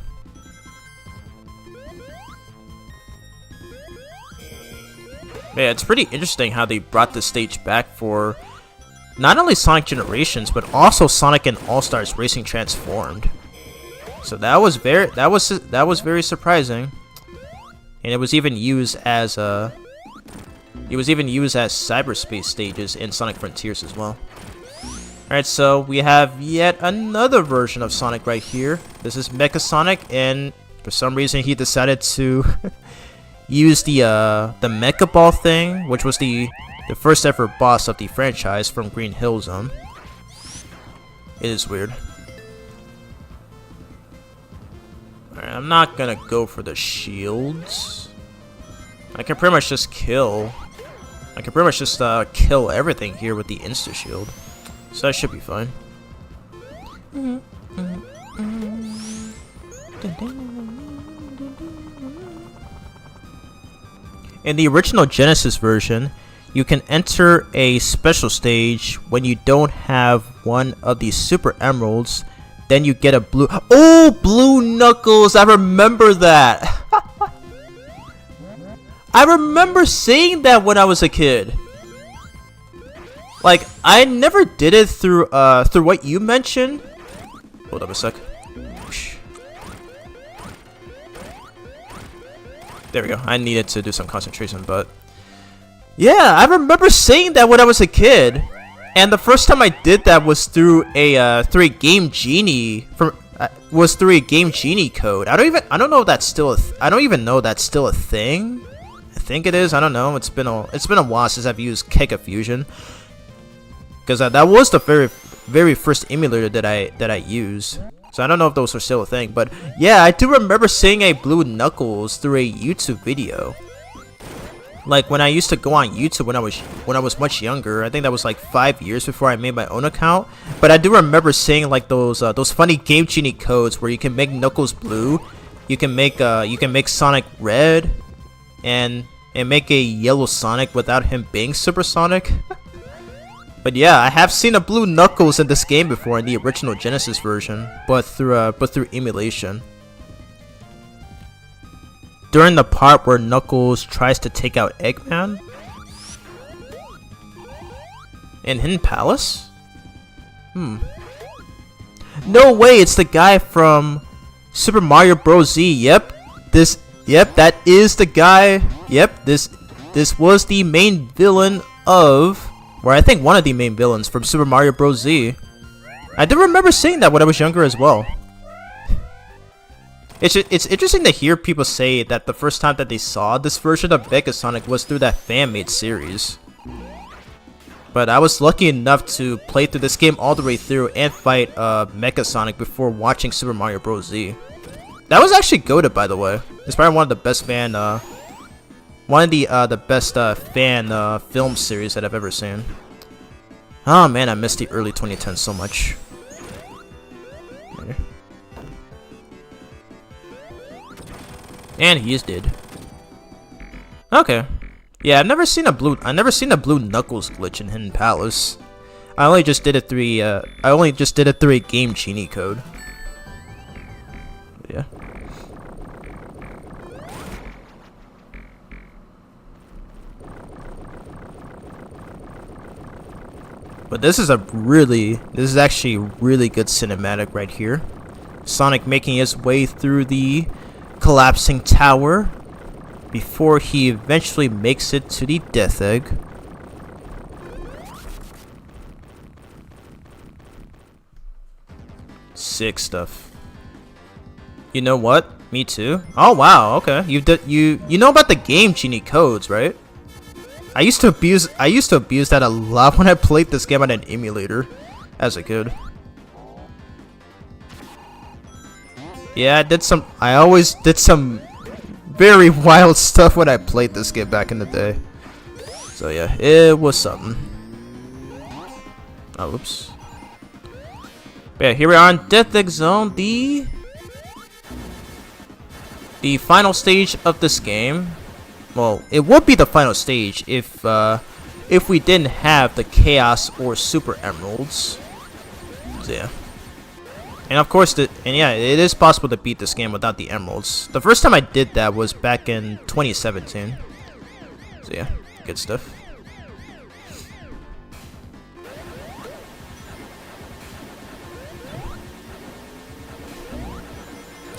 Yeah, it's pretty interesting how they brought this stage back for not only Sonic Generations, but also Sonic and All-Stars Racing Transformed. So that was very surprising, and it was even used as cyberspace stages in Sonic Frontiers as well. Alright, so we have yet another version of Sonic right here. This is Mecha Sonic, and for some reason he decided to use the Mecha Ball thing, which was the first ever boss of the franchise from Green Hill Zone. It is weird. Alright, I'm not gonna go for the shields. I can pretty much just kill everything here with the Insta Shield. So that should be fine. In the original Genesis version, you can enter a special stage when you don't have one of these Super Emeralds. Then you get a blue... Oh, Blue Knuckles! I remember that! I remember seeing that when I was a kid. Like, I never did it through what you mentioned. Hold up a sec. There we go. I needed to do some concentration, but yeah, I remember seeing that when I was a kid, and the first time I did that was through a Game Genie code. I don't know if that's still I don't even know that's still a thing. I think it is. I don't know. It's been a while since I've used Keka Fusion, because that was the very first emulator that I used. So I don't know if those are still a thing, but yeah, I do remember seeing a Blue Knuckles through a YouTube video. Like when I used to go on YouTube when I was much younger. I think that was like 5 years before I made my own account. But I do remember seeing like those funny Game Genie codes where you can make Knuckles blue, you can make Sonic red, and make a yellow Sonic without him being supersonic. But yeah, I have seen a Blue Knuckles in this game before in the original Genesis version, but through emulation. during the part where Knuckles tries to take out Eggman? In Hidden Palace? No way, it's the guy from Super Mario Bros. Z. Yep, that is the guy. Yep, this was the main villain of, or I think one of the main villains from Super Mario Bros. Z. I do remember seeing that when I was younger as well. It's interesting to hear people say that the first time that they saw this version of Mega Sonic was through that fan-made series. But I was lucky enough to play through this game all the way through and fight Mega Sonic before watching Super Mario Bros. Z. That was actually goated, by the way. It's probably one of the best fan, fan film series that I've ever seen. Oh man, I missed the early 2010s so much. And he is dead. Okay. Yeah, I've never seen a blue Knuckles glitch in Hidden Palace. I only just did it through a Game Genie code. Yeah. But this is actually really good cinematic right here. Sonic making his way through the collapsing tower before he eventually makes it to the Death Egg. Sick stuff. You know what? Me too. Oh wow, okay. You know about the Game Genie codes, right? I used to abuse that a lot when I played this game on an emulator as a kid. Yeah, I always did some very wild stuff when I played this game back in the day. So yeah, it was something. Oh, oops. But yeah, here we are on Death Egg Zone, the final stage of this game. Well, it would be the final stage if we didn't have the Chaos or Super Emeralds. So yeah. And of course, it is possible to beat this game without the emeralds. The first time I did that was back in 2017. So yeah, good stuff.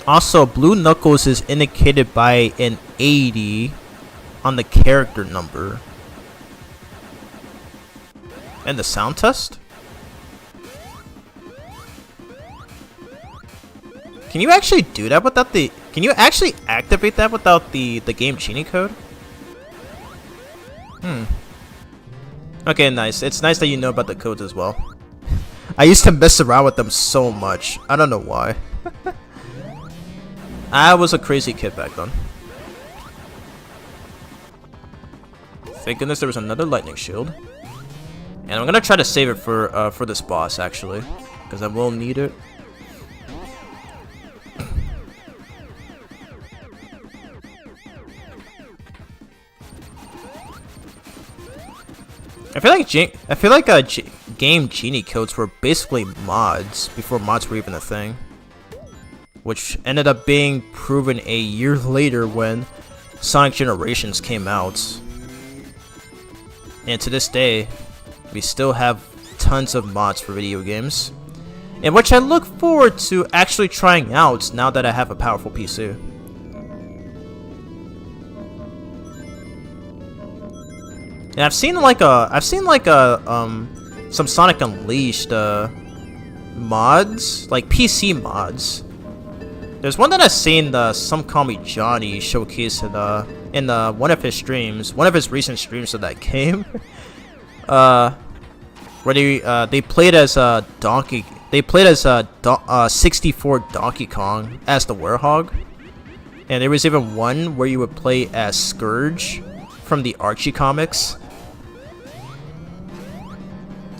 Also, Blue Knuckles is indicated by an 80 on the character number. And the sound test? Can you actually do that without the... Can you actually activate that without the Game Genie code? Okay, nice. It's nice that you know about the codes as well. I used to mess around with them so much. I don't know why. I was a crazy kid back then. Thank goodness there was another lightning shield. And I'm gonna try to save it for this boss, actually. Because I will need it. I feel like Game Genie codes were basically mods before mods were even a thing, which ended up being proven a year later when Sonic Generations came out. And to this day, we still have tons of mods for video games, and which I look forward to actually trying out now that I have a powerful PC. And I've seen some Sonic Unleashed mods, like PC mods. There's one that I've seen Some Call Me Johnny showcase in one of his streams, one of his recent streams of that game. Where they played as 64 Donkey Kong as the Werehog, and there was even one where you would play as Scourge from the Archie comics.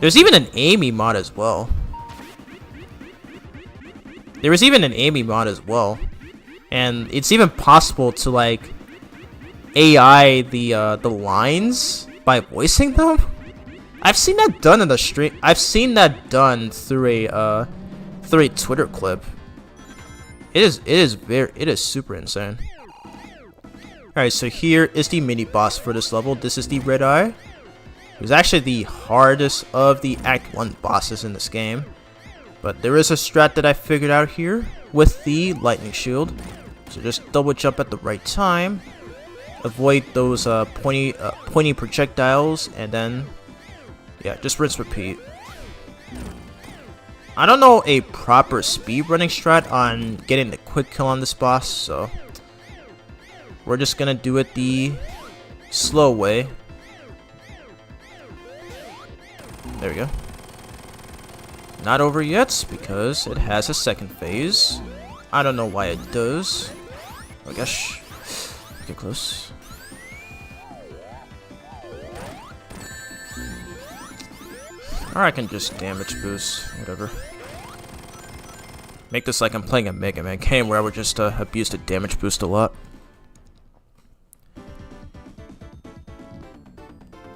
There's even an Amy mod as well. And it's even possible to like AI the lines by voicing them. I've seen that done in the stream. I've seen that done through a Twitter clip. It is super insane. Alright, so here is the mini boss for this level. This is the Red Eye. It was actually the hardest of the Act 1 bosses in this game. But there is a strat that I figured out here with the lightning shield. So just double jump at the right time. Avoid those pointy projectiles, and then yeah, just rinse repeat. I don't know a proper speed running strat on getting the quick kill on this boss, so we're just gonna do it the slow way. There we go. Not over yet because it has a second phase. I don't know why it does. Oh gosh, get close. Or I can just damage boost, whatever. Make this like I'm playing a Mega Man game where I would just abuse the damage boost a lot.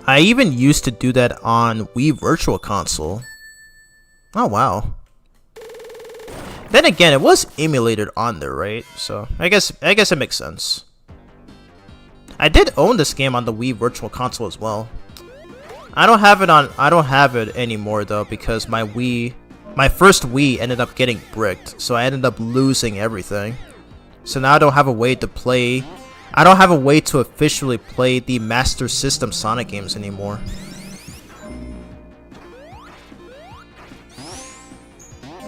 I even used to do that on Wii Virtual Console. Oh wow. Then again, it was emulated on there, right? So I guess it makes sense. I did own this game on the Wii Virtual Console as well. I don't have it anymore though, because my first Wii ended up getting bricked, so I ended up losing everything. So now I don't have a way to play. I don't have a way to officially play the Master System Sonic games anymore.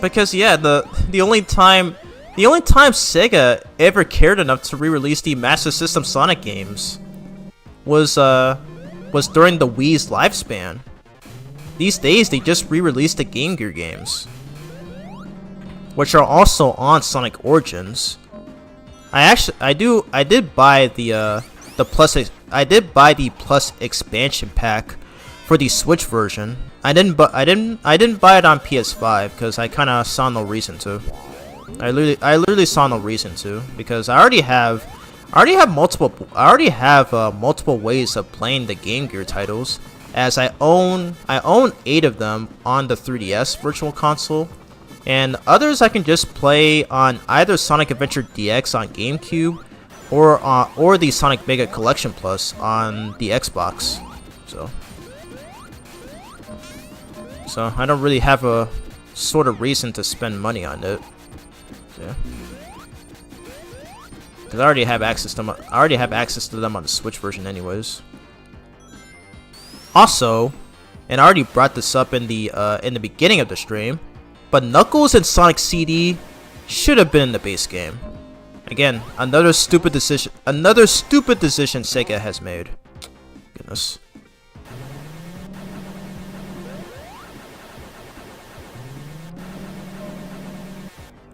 Because yeah, the only time Sega ever cared enough to re-release the Master System Sonic games was during the Wii's lifespan. These days, they just re-released the Game Gear games, which are also on Sonic Origins. I did buy the Plus expansion pack for the Switch version. I didn't buy it on PS5 because I kind of saw no reason to. I literally saw no reason to, because I already have multiple ways of playing the Game Gear titles, as I own 8 of them on the 3DS Virtual Console, and others I can just play on either Sonic Adventure DX on GameCube or the Sonic Mega Collection Plus on the Xbox. So I don't really have a sort of reason to spend money on it. Yeah. Because I already have access to them on the Switch version anyways. Also, and I already brought this up in the beginning of the stream, but Knuckles and Sonic CD should have been in the base game. Again, another stupid decision Sega has made. Goodness.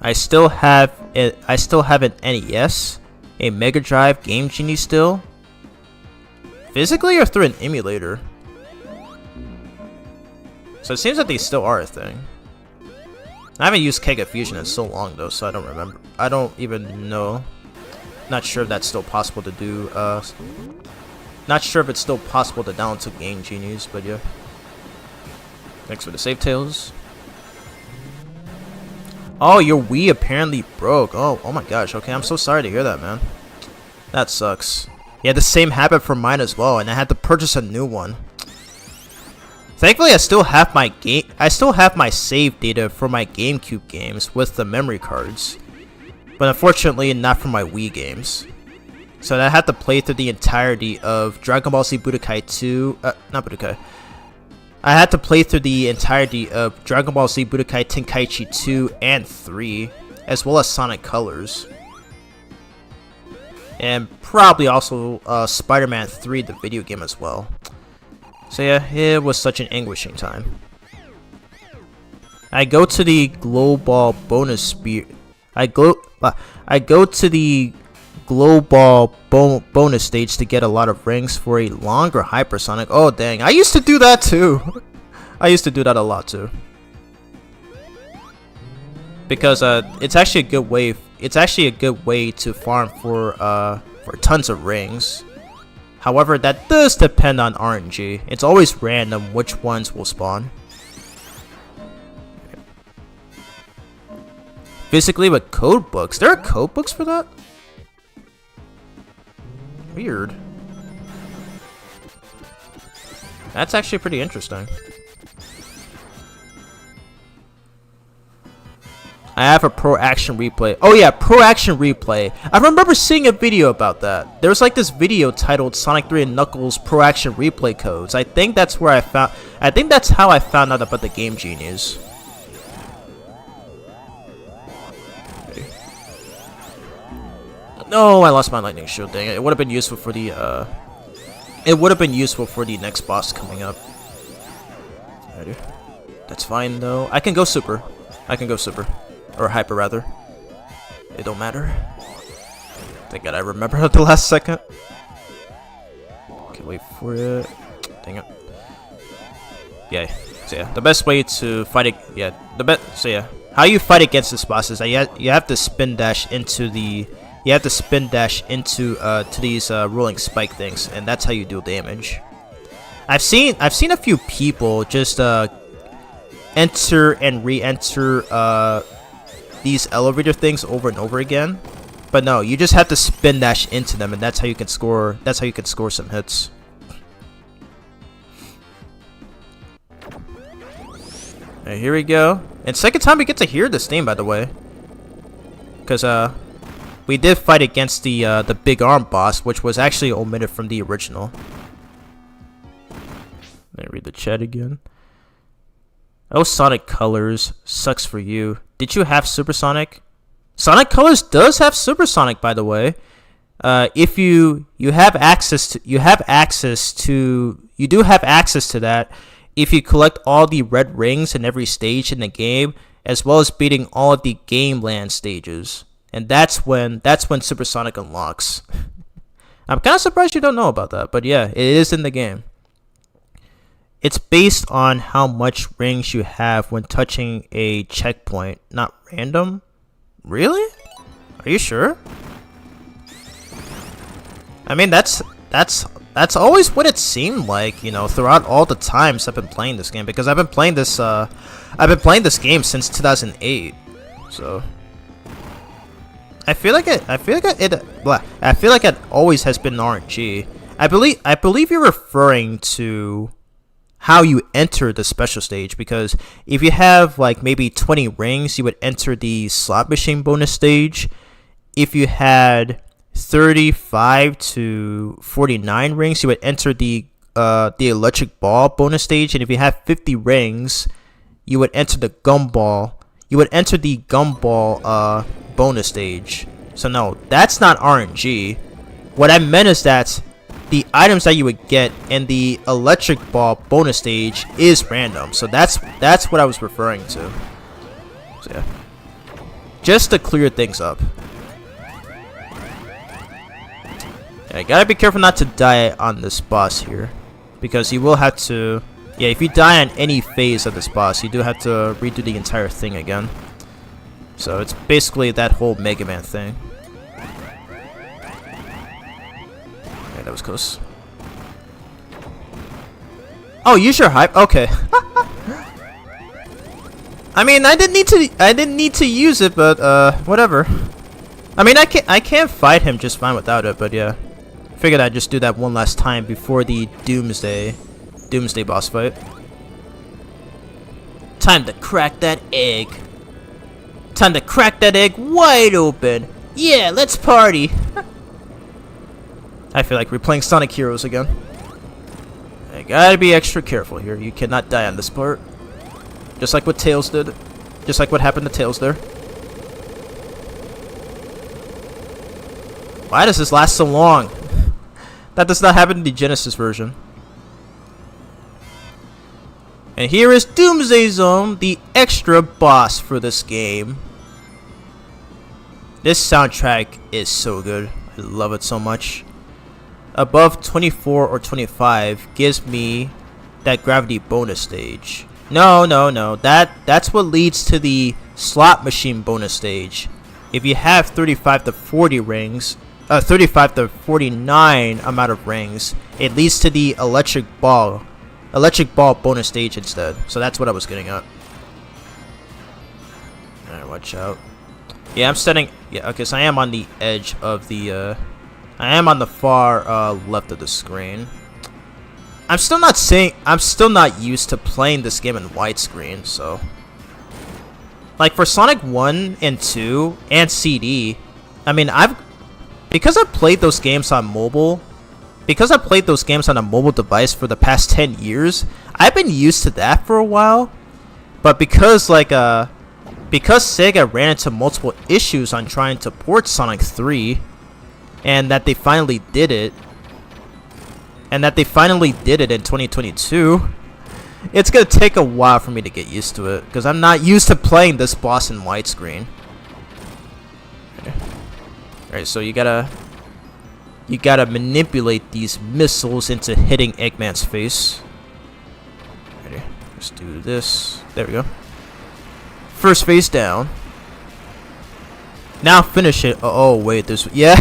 I still have an NES, a Mega Drive, Game Genie still. Physically or through an emulator. So it seems that they still are a thing. I haven't used Kega Fusion in so long though, so I don't remember. I don't even know. Not sure if that's still possible to do. Not sure if it's still possible to download to Game Genies, but yeah. Thanks for the save tales. Oh, your Wii apparently broke. Oh my gosh. Okay, I'm so sorry to hear that, man. That sucks. Yeah, the same happened for mine as well, and I had to purchase a new one. Thankfully, I still have my save data for my GameCube games with the memory cards, but unfortunately, not for my Wii games. So I had to play through the entirety of Dragon Ball Z Budokai 2. Not Budokai. I had to play through the entirety of Dragon Ball Z Budokai Tenkaichi 2 and 3, as well as Sonic Colors. And probably also Spider-Man 3, the video game as well. So yeah, it was such an anguishing time. I go to the global bonus spear. I go to the global bonus stage to get a lot of rings for a longer hypersonic. Oh dang, I used to do that too. I used to do that a lot too. Because it's actually a good way. It's actually a good way to farm for tons of rings. However, that does depend on RNG. It's always random which ones will spawn. Physically with code books. There are code books for that? Weird. That's actually pretty interesting. I have a Pro Action Replay. Oh yeah, Pro Action Replay. I remember seeing a video about that. There was like this video titled Sonic 3 and Knuckles Pro Action Replay Codes. I think that's where I think that's how I found out about the Game Genies. No, I lost my lightning shield. Dang it! It would have been useful for the next boss coming up. That's fine though. I can go super. Or hyper, rather. It don't matter. Thank God I remember at the last second. Okay, wait for it. Dang it. Yeah. So yeah, the best way to fight it. Yeah, how you fight against this boss is that you have to spin dash into the. You have to spin dash into to these rolling spike things, and that's how you deal damage. I've seen a few people just enter and re-enter these elevator things over and over again, but no, you just have to spin dash into them, and that's how you can score. That's how you can score some hits. Alright, here we go. And second time we get to hear this theme, by the way, because we did fight against the big arm boss, which was actually omitted from the original. Let me read the chat again. Oh, Sonic Colors sucks for you. Did you have Supersonic? Sonic Colors does have Supersonic, by the way. If you have access to that if you collect all the red rings in every stage in the game, as well as beating all of the Game Land stages, and that's when Supersonic unlocks. I'm kind of surprised you don't know about that, but yeah, it is in the game. It's based on how much rings you have when touching a checkpoint, not random. Really? Are you sure? I mean, that's always what it seemed like, you know, throughout all the times I've been playing this game, because I've been playing this game since 2008. So I feel like it always has been RNG. I believe you're referring to how you enter the special stage, because if you have like maybe 20 rings, you would enter the slot machine bonus stage. If you had 35 to 49 rings, you would enter the electric ball bonus stage, and if you have 50 rings, you would enter the gumball. You would enter the gumball bonus stage. So no, that's not RNG. What I meant is that the items that you would get in the electric ball bonus stage is random. So that's what I was referring to. So yeah, just to clear things up. Yeah, gotta be careful not to die on this boss here, because you will have to. Yeah, if you die on any phase of this boss, you do have to redo the entire thing again. So it's basically that whole Mega Man thing. Okay, that was close. Oh, use your hype. Okay. I mean, I didn't need to use it, but whatever. I mean, I can't fight him just fine without it, but yeah. Figured I'd just do that one last time before the Doomsday boss fight. Time to crack that egg. Time to crack that egg wide open. Yeah, let's party. I feel like we're playing Sonic Heroes again. I gotta be extra careful here. You cannot die on this part. Just like what Tails did. Just like what happened to Tails there. Why does this last so long? That does not happen in the Genesis version. And here is Doomsday Zone, the extra boss for this game. This soundtrack is so good. I love it so much. Above 24 or 25 gives me that gravity bonus stage. No. That's what leads to the slot machine bonus stage. If you have 35 to 40 rings, 35 to 49 amount of rings, it leads to the electric ball bonus stage instead. So that's what I was getting at. Alright, watch out. Yeah, I'm setting. Yeah, okay, so I am on the edge of the I am on the far left of the screen. I'm still not used to playing this game in widescreen, so like for Sonic 1 and 2 and CD, I mean because I've played those games on mobile, because I played those games on a mobile device for the past 10 years, I've been used to that for a while. But because Sega ran into multiple issues on trying to port Sonic 3, and that they finally did it in 2022, it's gonna take a while for me to get used to it, because I'm not used to playing this boss in widescreen. Alright, so you gotta manipulate these missiles into hitting Eggman's face. Ready? Let's do this. There we go. First face down. Now finish it. Oh wait, there's yeah.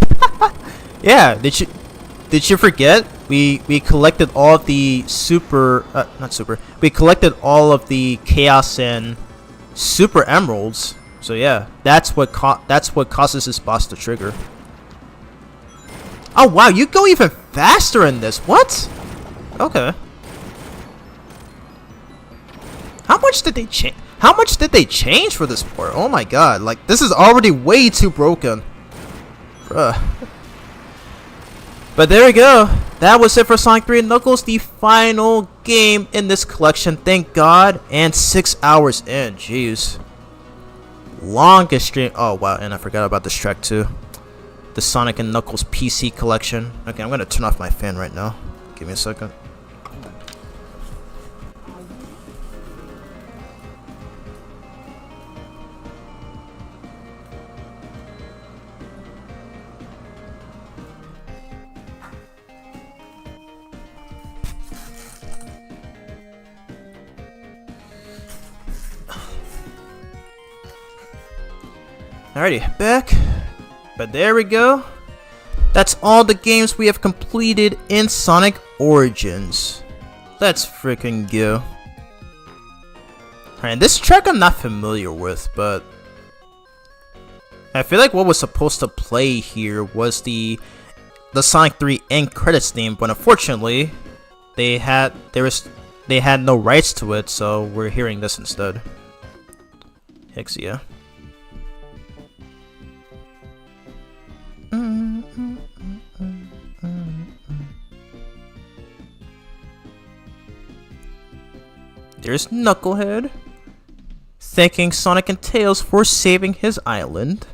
Yeah, did you forget? We collected all of the we collected all of the Chaos and Super Emeralds. So yeah, that's what causes this boss to trigger. Oh wow, you go even faster in this. What? Okay. How much did they change? How much did they change for this port? Oh my god, like this is already way too broken. Bruh. But there we go. That was it for Sonic 3 and Knuckles, the final game in this collection. Thank God. And 6 hours in. Jeez. Longest stream. Oh wow, and I forgot about this track too. The Sonic and Knuckles PC collection. Okay, I'm gonna turn off my fan right now. Give me a second. Alrighty, back. But there we go. That's all the games we have completed in Sonic Origins. Let's freaking go. Alright, this track I'm not familiar with, but I feel like what was supposed to play here was the Sonic 3 end credits theme, but unfortunately, they had no rights to it, so we're hearing this instead. Hex yeah. There's Knucklehead, thanking Sonic and Tails for saving his island.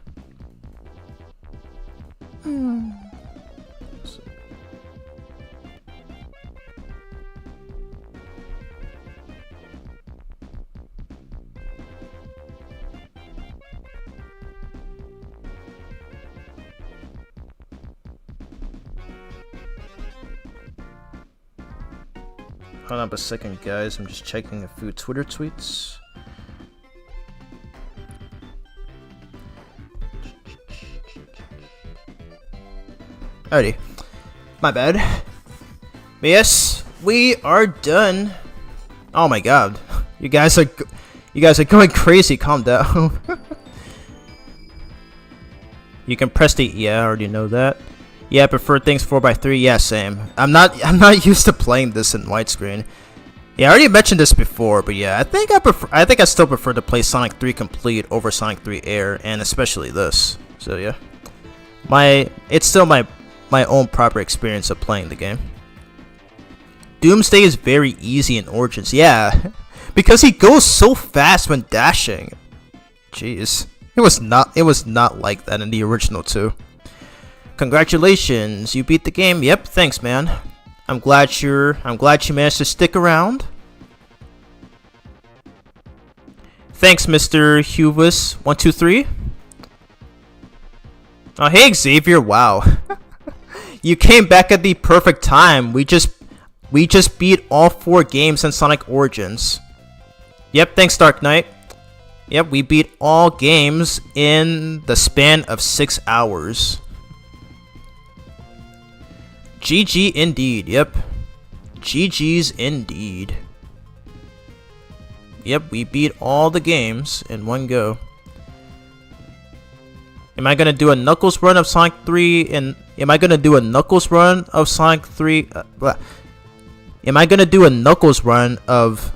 Hold on a second, guys. I'm just checking a few Twitter tweets. Alrighty. My bad. But yes, we are done. Oh my god. You guys are going crazy. Calm down. You can press the I already know that. Yeah, I prefer things 4x3. Yeah, same. I'm not used to playing this in widescreen. Yeah, I already mentioned this before, but yeah, I think I still prefer to play Sonic 3 Complete over Sonic 3 Air, and especially this. So yeah, it's still my own proper experience of playing the game. Doomsday is very easy in Origins. Yeah, because he goes so fast when dashing. Jeez, it was not like that in the original too. Congratulations, you beat the game. Yep, thanks, man. I'm glad you managed to stick around. Thanks, Mr. Huvis123. Oh, hey, Xavier. Wow, you came back at the perfect time. We just beat all 4 games in Sonic Origins. Yep, thanks, Dark Knight. Yep, we beat all games in the span of 6 hours. GG indeed, yep. GG's indeed. Yep, we beat all the games in one go. Am I gonna do a Knuckles run of Sonic 3 and Am I gonna do a Knuckles run of Sonic 3? Am I gonna do a Knuckles run of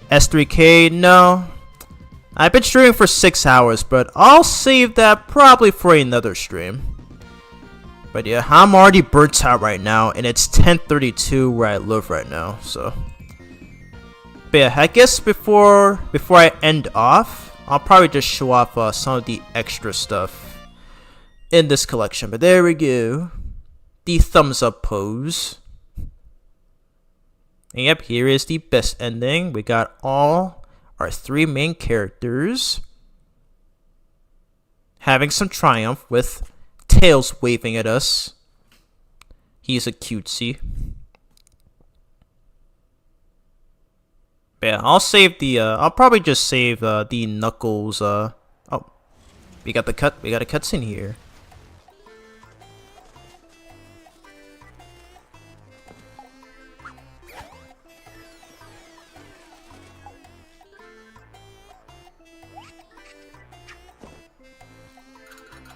S3K? No. I've been streaming for 6 hours, but I'll save that probably for another stream. But yeah, I'm already burnt out right now, and it's 10:32 where I live right now, so. But yeah, I guess before I end off, I'll probably just show off some of the extra stuff in this collection. But there we go. The thumbs up pose. And yep, here is the best ending. We got all our 3 main characters having some triumph with Tails waving at us. He's a cutesy. But yeah, I'll save the I'll probably just save the Knuckles oh, we got a cutscene here.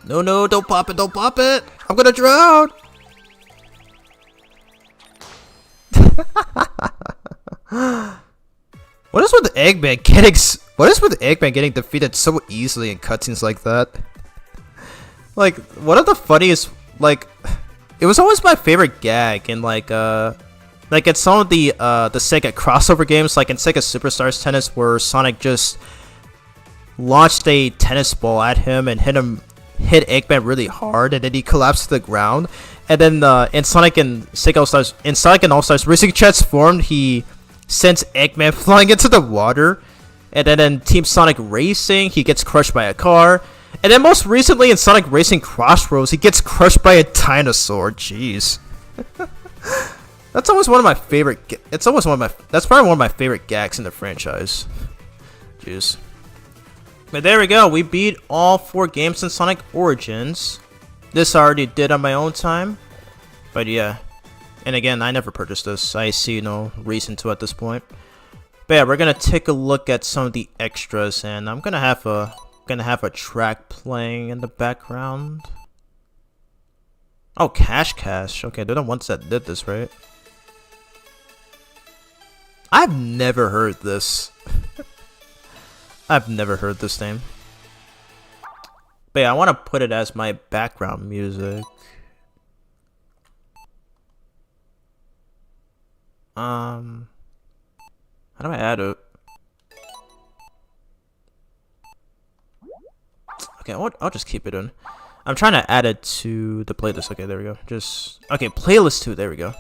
No, don't pop it, I'm gonna drown. What is with Eggman getting defeated so easily in cutscenes like that? Like, one of the funniest, like, it was always my favorite gag in like in some of the Sega crossover games, like in Sega Superstars Tennis, where Sonic just launched a tennis ball at him and hit Eggman really hard, and then he collapsed to the ground. And then in Sonic and All-Stars Racing Transformed, he sends Eggman flying into the water. And then in Team Sonic Racing, he gets crushed by a car. And then most recently in Sonic Racing Crossroads, he gets crushed by a dinosaur. Jeez. That's always one of my favorite. That's probably one of my favorite gags in the franchise. Jeez. But there we go. We beat all 4 games in Sonic Origins. This I already did on my own time. But yeah. And again, I never purchased this. I see no reason to at this point. But yeah, we're gonna take a look at some of the extras, and I'm gonna have a track playing in the background. Oh, Cash. Okay, they're the ones that did this, right? I've never heard this. I've never heard this name. But yeah, I want to put it as my background music. How do I add it? Okay, I'll just keep it in. I'm trying to add it to the playlist. Okay, there we go. Okay, playlist 2. There we go.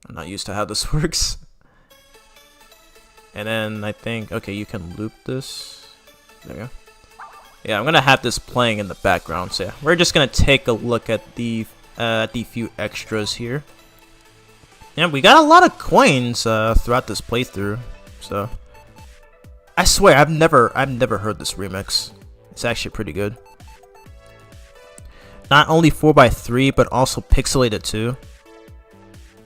I'm not used to how this works. And then I think, okay, you can loop this. There we go. Yeah, I'm gonna have this playing in the background. So yeah, we're just gonna take a look at the few extras here. Yeah, we got a lot of coins throughout this playthrough. So I swear I've never heard this remix. It's actually pretty good. Not only 4x3, but also pixelated too.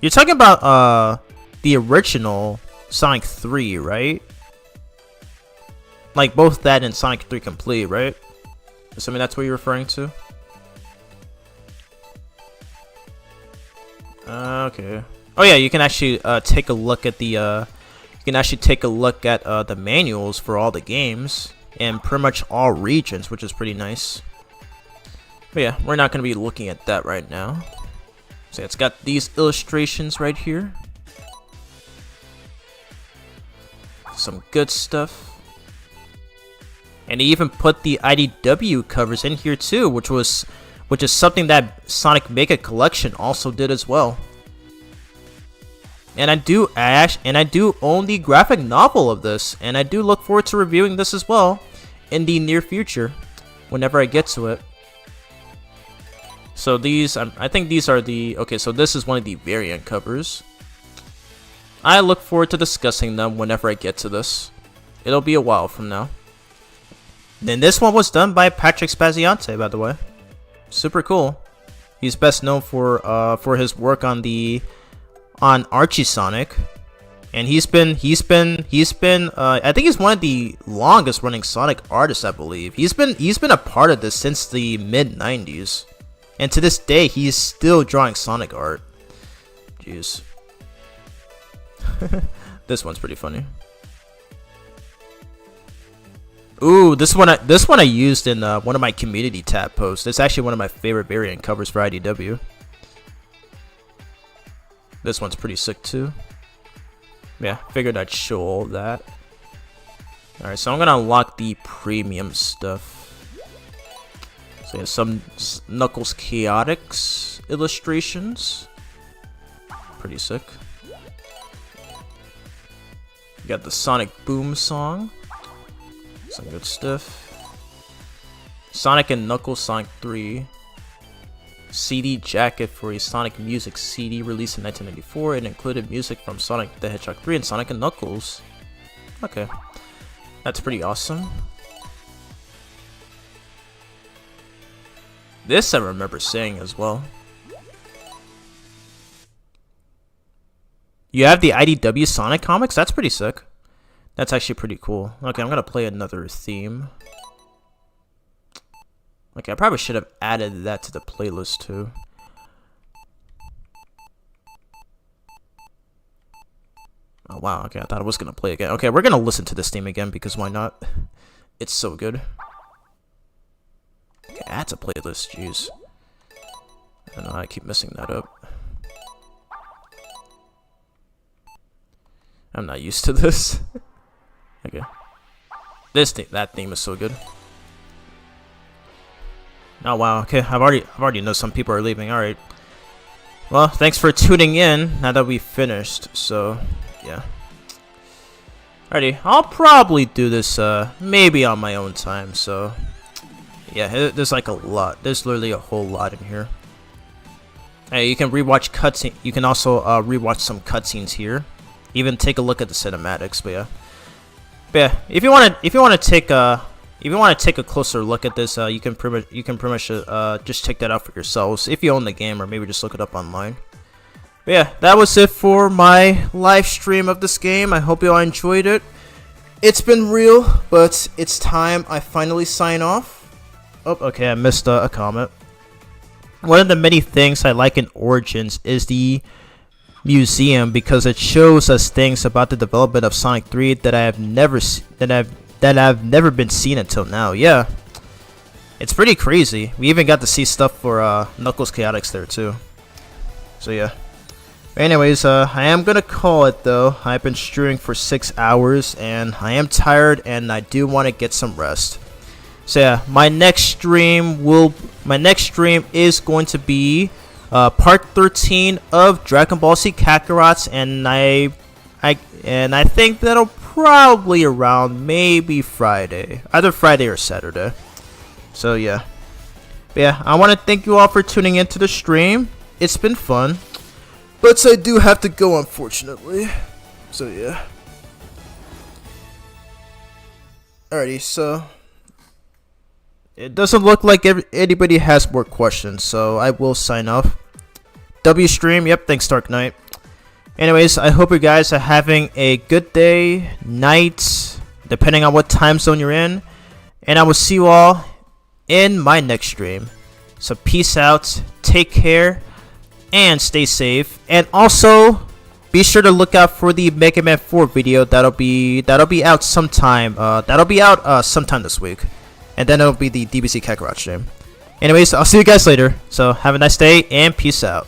You're talking about the original Sonic 3, right? Like both that and Sonic 3 Complete, right? Assuming that's what you're referring to. Okay. Oh yeah, you can actually take a look at the the manuals for all the games in pretty much all regions, which is pretty nice. But yeah, we're not gonna be looking at that right now. So it's got these illustrations right here. Some good stuff. And he even put the IDW covers in here too, which is something that Sonic Mega Collection also did as well. And I do own the graphic novel of this, and I do look forward to reviewing this as well in the near future, whenever I get to it. So these, I think these are the, okay, so this is one of the variant covers. I look forward to discussing them whenever I get to this. It'll be a while from now. And this one was done by Patrick Spaziante, by the way. Super cool. He's best known for his work on Archie Sonic, And he's been I think he's one of the longest running Sonic artists, I believe. He's been a part of this since the mid 90s. And to this day he's still drawing Sonic art. Jeez. This one's pretty funny. Ooh, this one I used in one of my community tab posts. It's actually one of my favorite variant covers for IDW. This one's pretty sick too. Yeah, figured I'd show all that. Alright, so I'm gonna unlock the premium stuff. So yeah, some Knuckles Chaotix illustrations. Pretty sick. You got the Sonic Boom song. Some good stuff. Sonic and Knuckles Sonic 3. CD jacket for a Sonic Music CD released in 1994. It included music from Sonic the Hedgehog 3 and Sonic and Knuckles. Okay. That's pretty awesome. This I remember saying as well. You have the IDW Sonic comics? That's pretty sick. That's actually pretty cool. Okay, I'm gonna play another theme. Okay, I probably should have added that to the playlist too. Oh wow, okay, I thought I was gonna play again. Okay, we're gonna listen to this theme again because why not? It's so good. Okay, add to playlist, jeez. I don't know, I keep messing that up. I'm not used to this. Okay. That theme is so good. Oh wow, okay, I've already know some people are leaving. Alright. Well, thanks for tuning in now that we finished, so yeah. Alrighty, I'll probably do this maybe on my own time, so yeah, there's like a lot. There's literally a whole lot in here. Hey, you can rewatch cutscene. You can also rewatch some cutscenes here. Even take a look at the cinematics, but yeah. But yeah, if you want to take a closer look at this, you can pretty much just check that out for yourselves if you own the game, or maybe just look it up online. But yeah, that was it for my live stream of this game. I hope you all enjoyed it. It's been real, but it's time I finally sign off. Oh, okay, I missed a comment. One of the many things I like in Origins is the museum, because it shows us things about the development of Sonic 3 that I've never been seen until now. Yeah, it's pretty crazy. We even got to see stuff for Knuckles Chaotix there too. So yeah. Anyways, I am gonna call it though. I've been streaming for 6 hours and I am tired and I do want to get some rest. So yeah, my next stream is going to be part 13 of Dragon Ball Z Kakarot's, and I think that'll probably around maybe Friday, either Friday or Saturday. So yeah. But yeah, I want to thank you all for tuning into the stream. It's been fun, but I do have to go, unfortunately. So yeah. Alrighty, so it doesn't look like anybody has more questions, so I will sign off. W stream, yep, thanks Dark Knight. Anyways, I hope you guys are having a good day, night, depending on what time zone you're in. And I will see you all in my next stream. So peace out, take care, and stay safe. And also, be sure to look out for the Mega Man 4 video. That'll be out sometime. Sometime this week. And then it'll be the DBZ Kakarot stream. Anyways, I'll see you guys later. So have a nice day and peace out.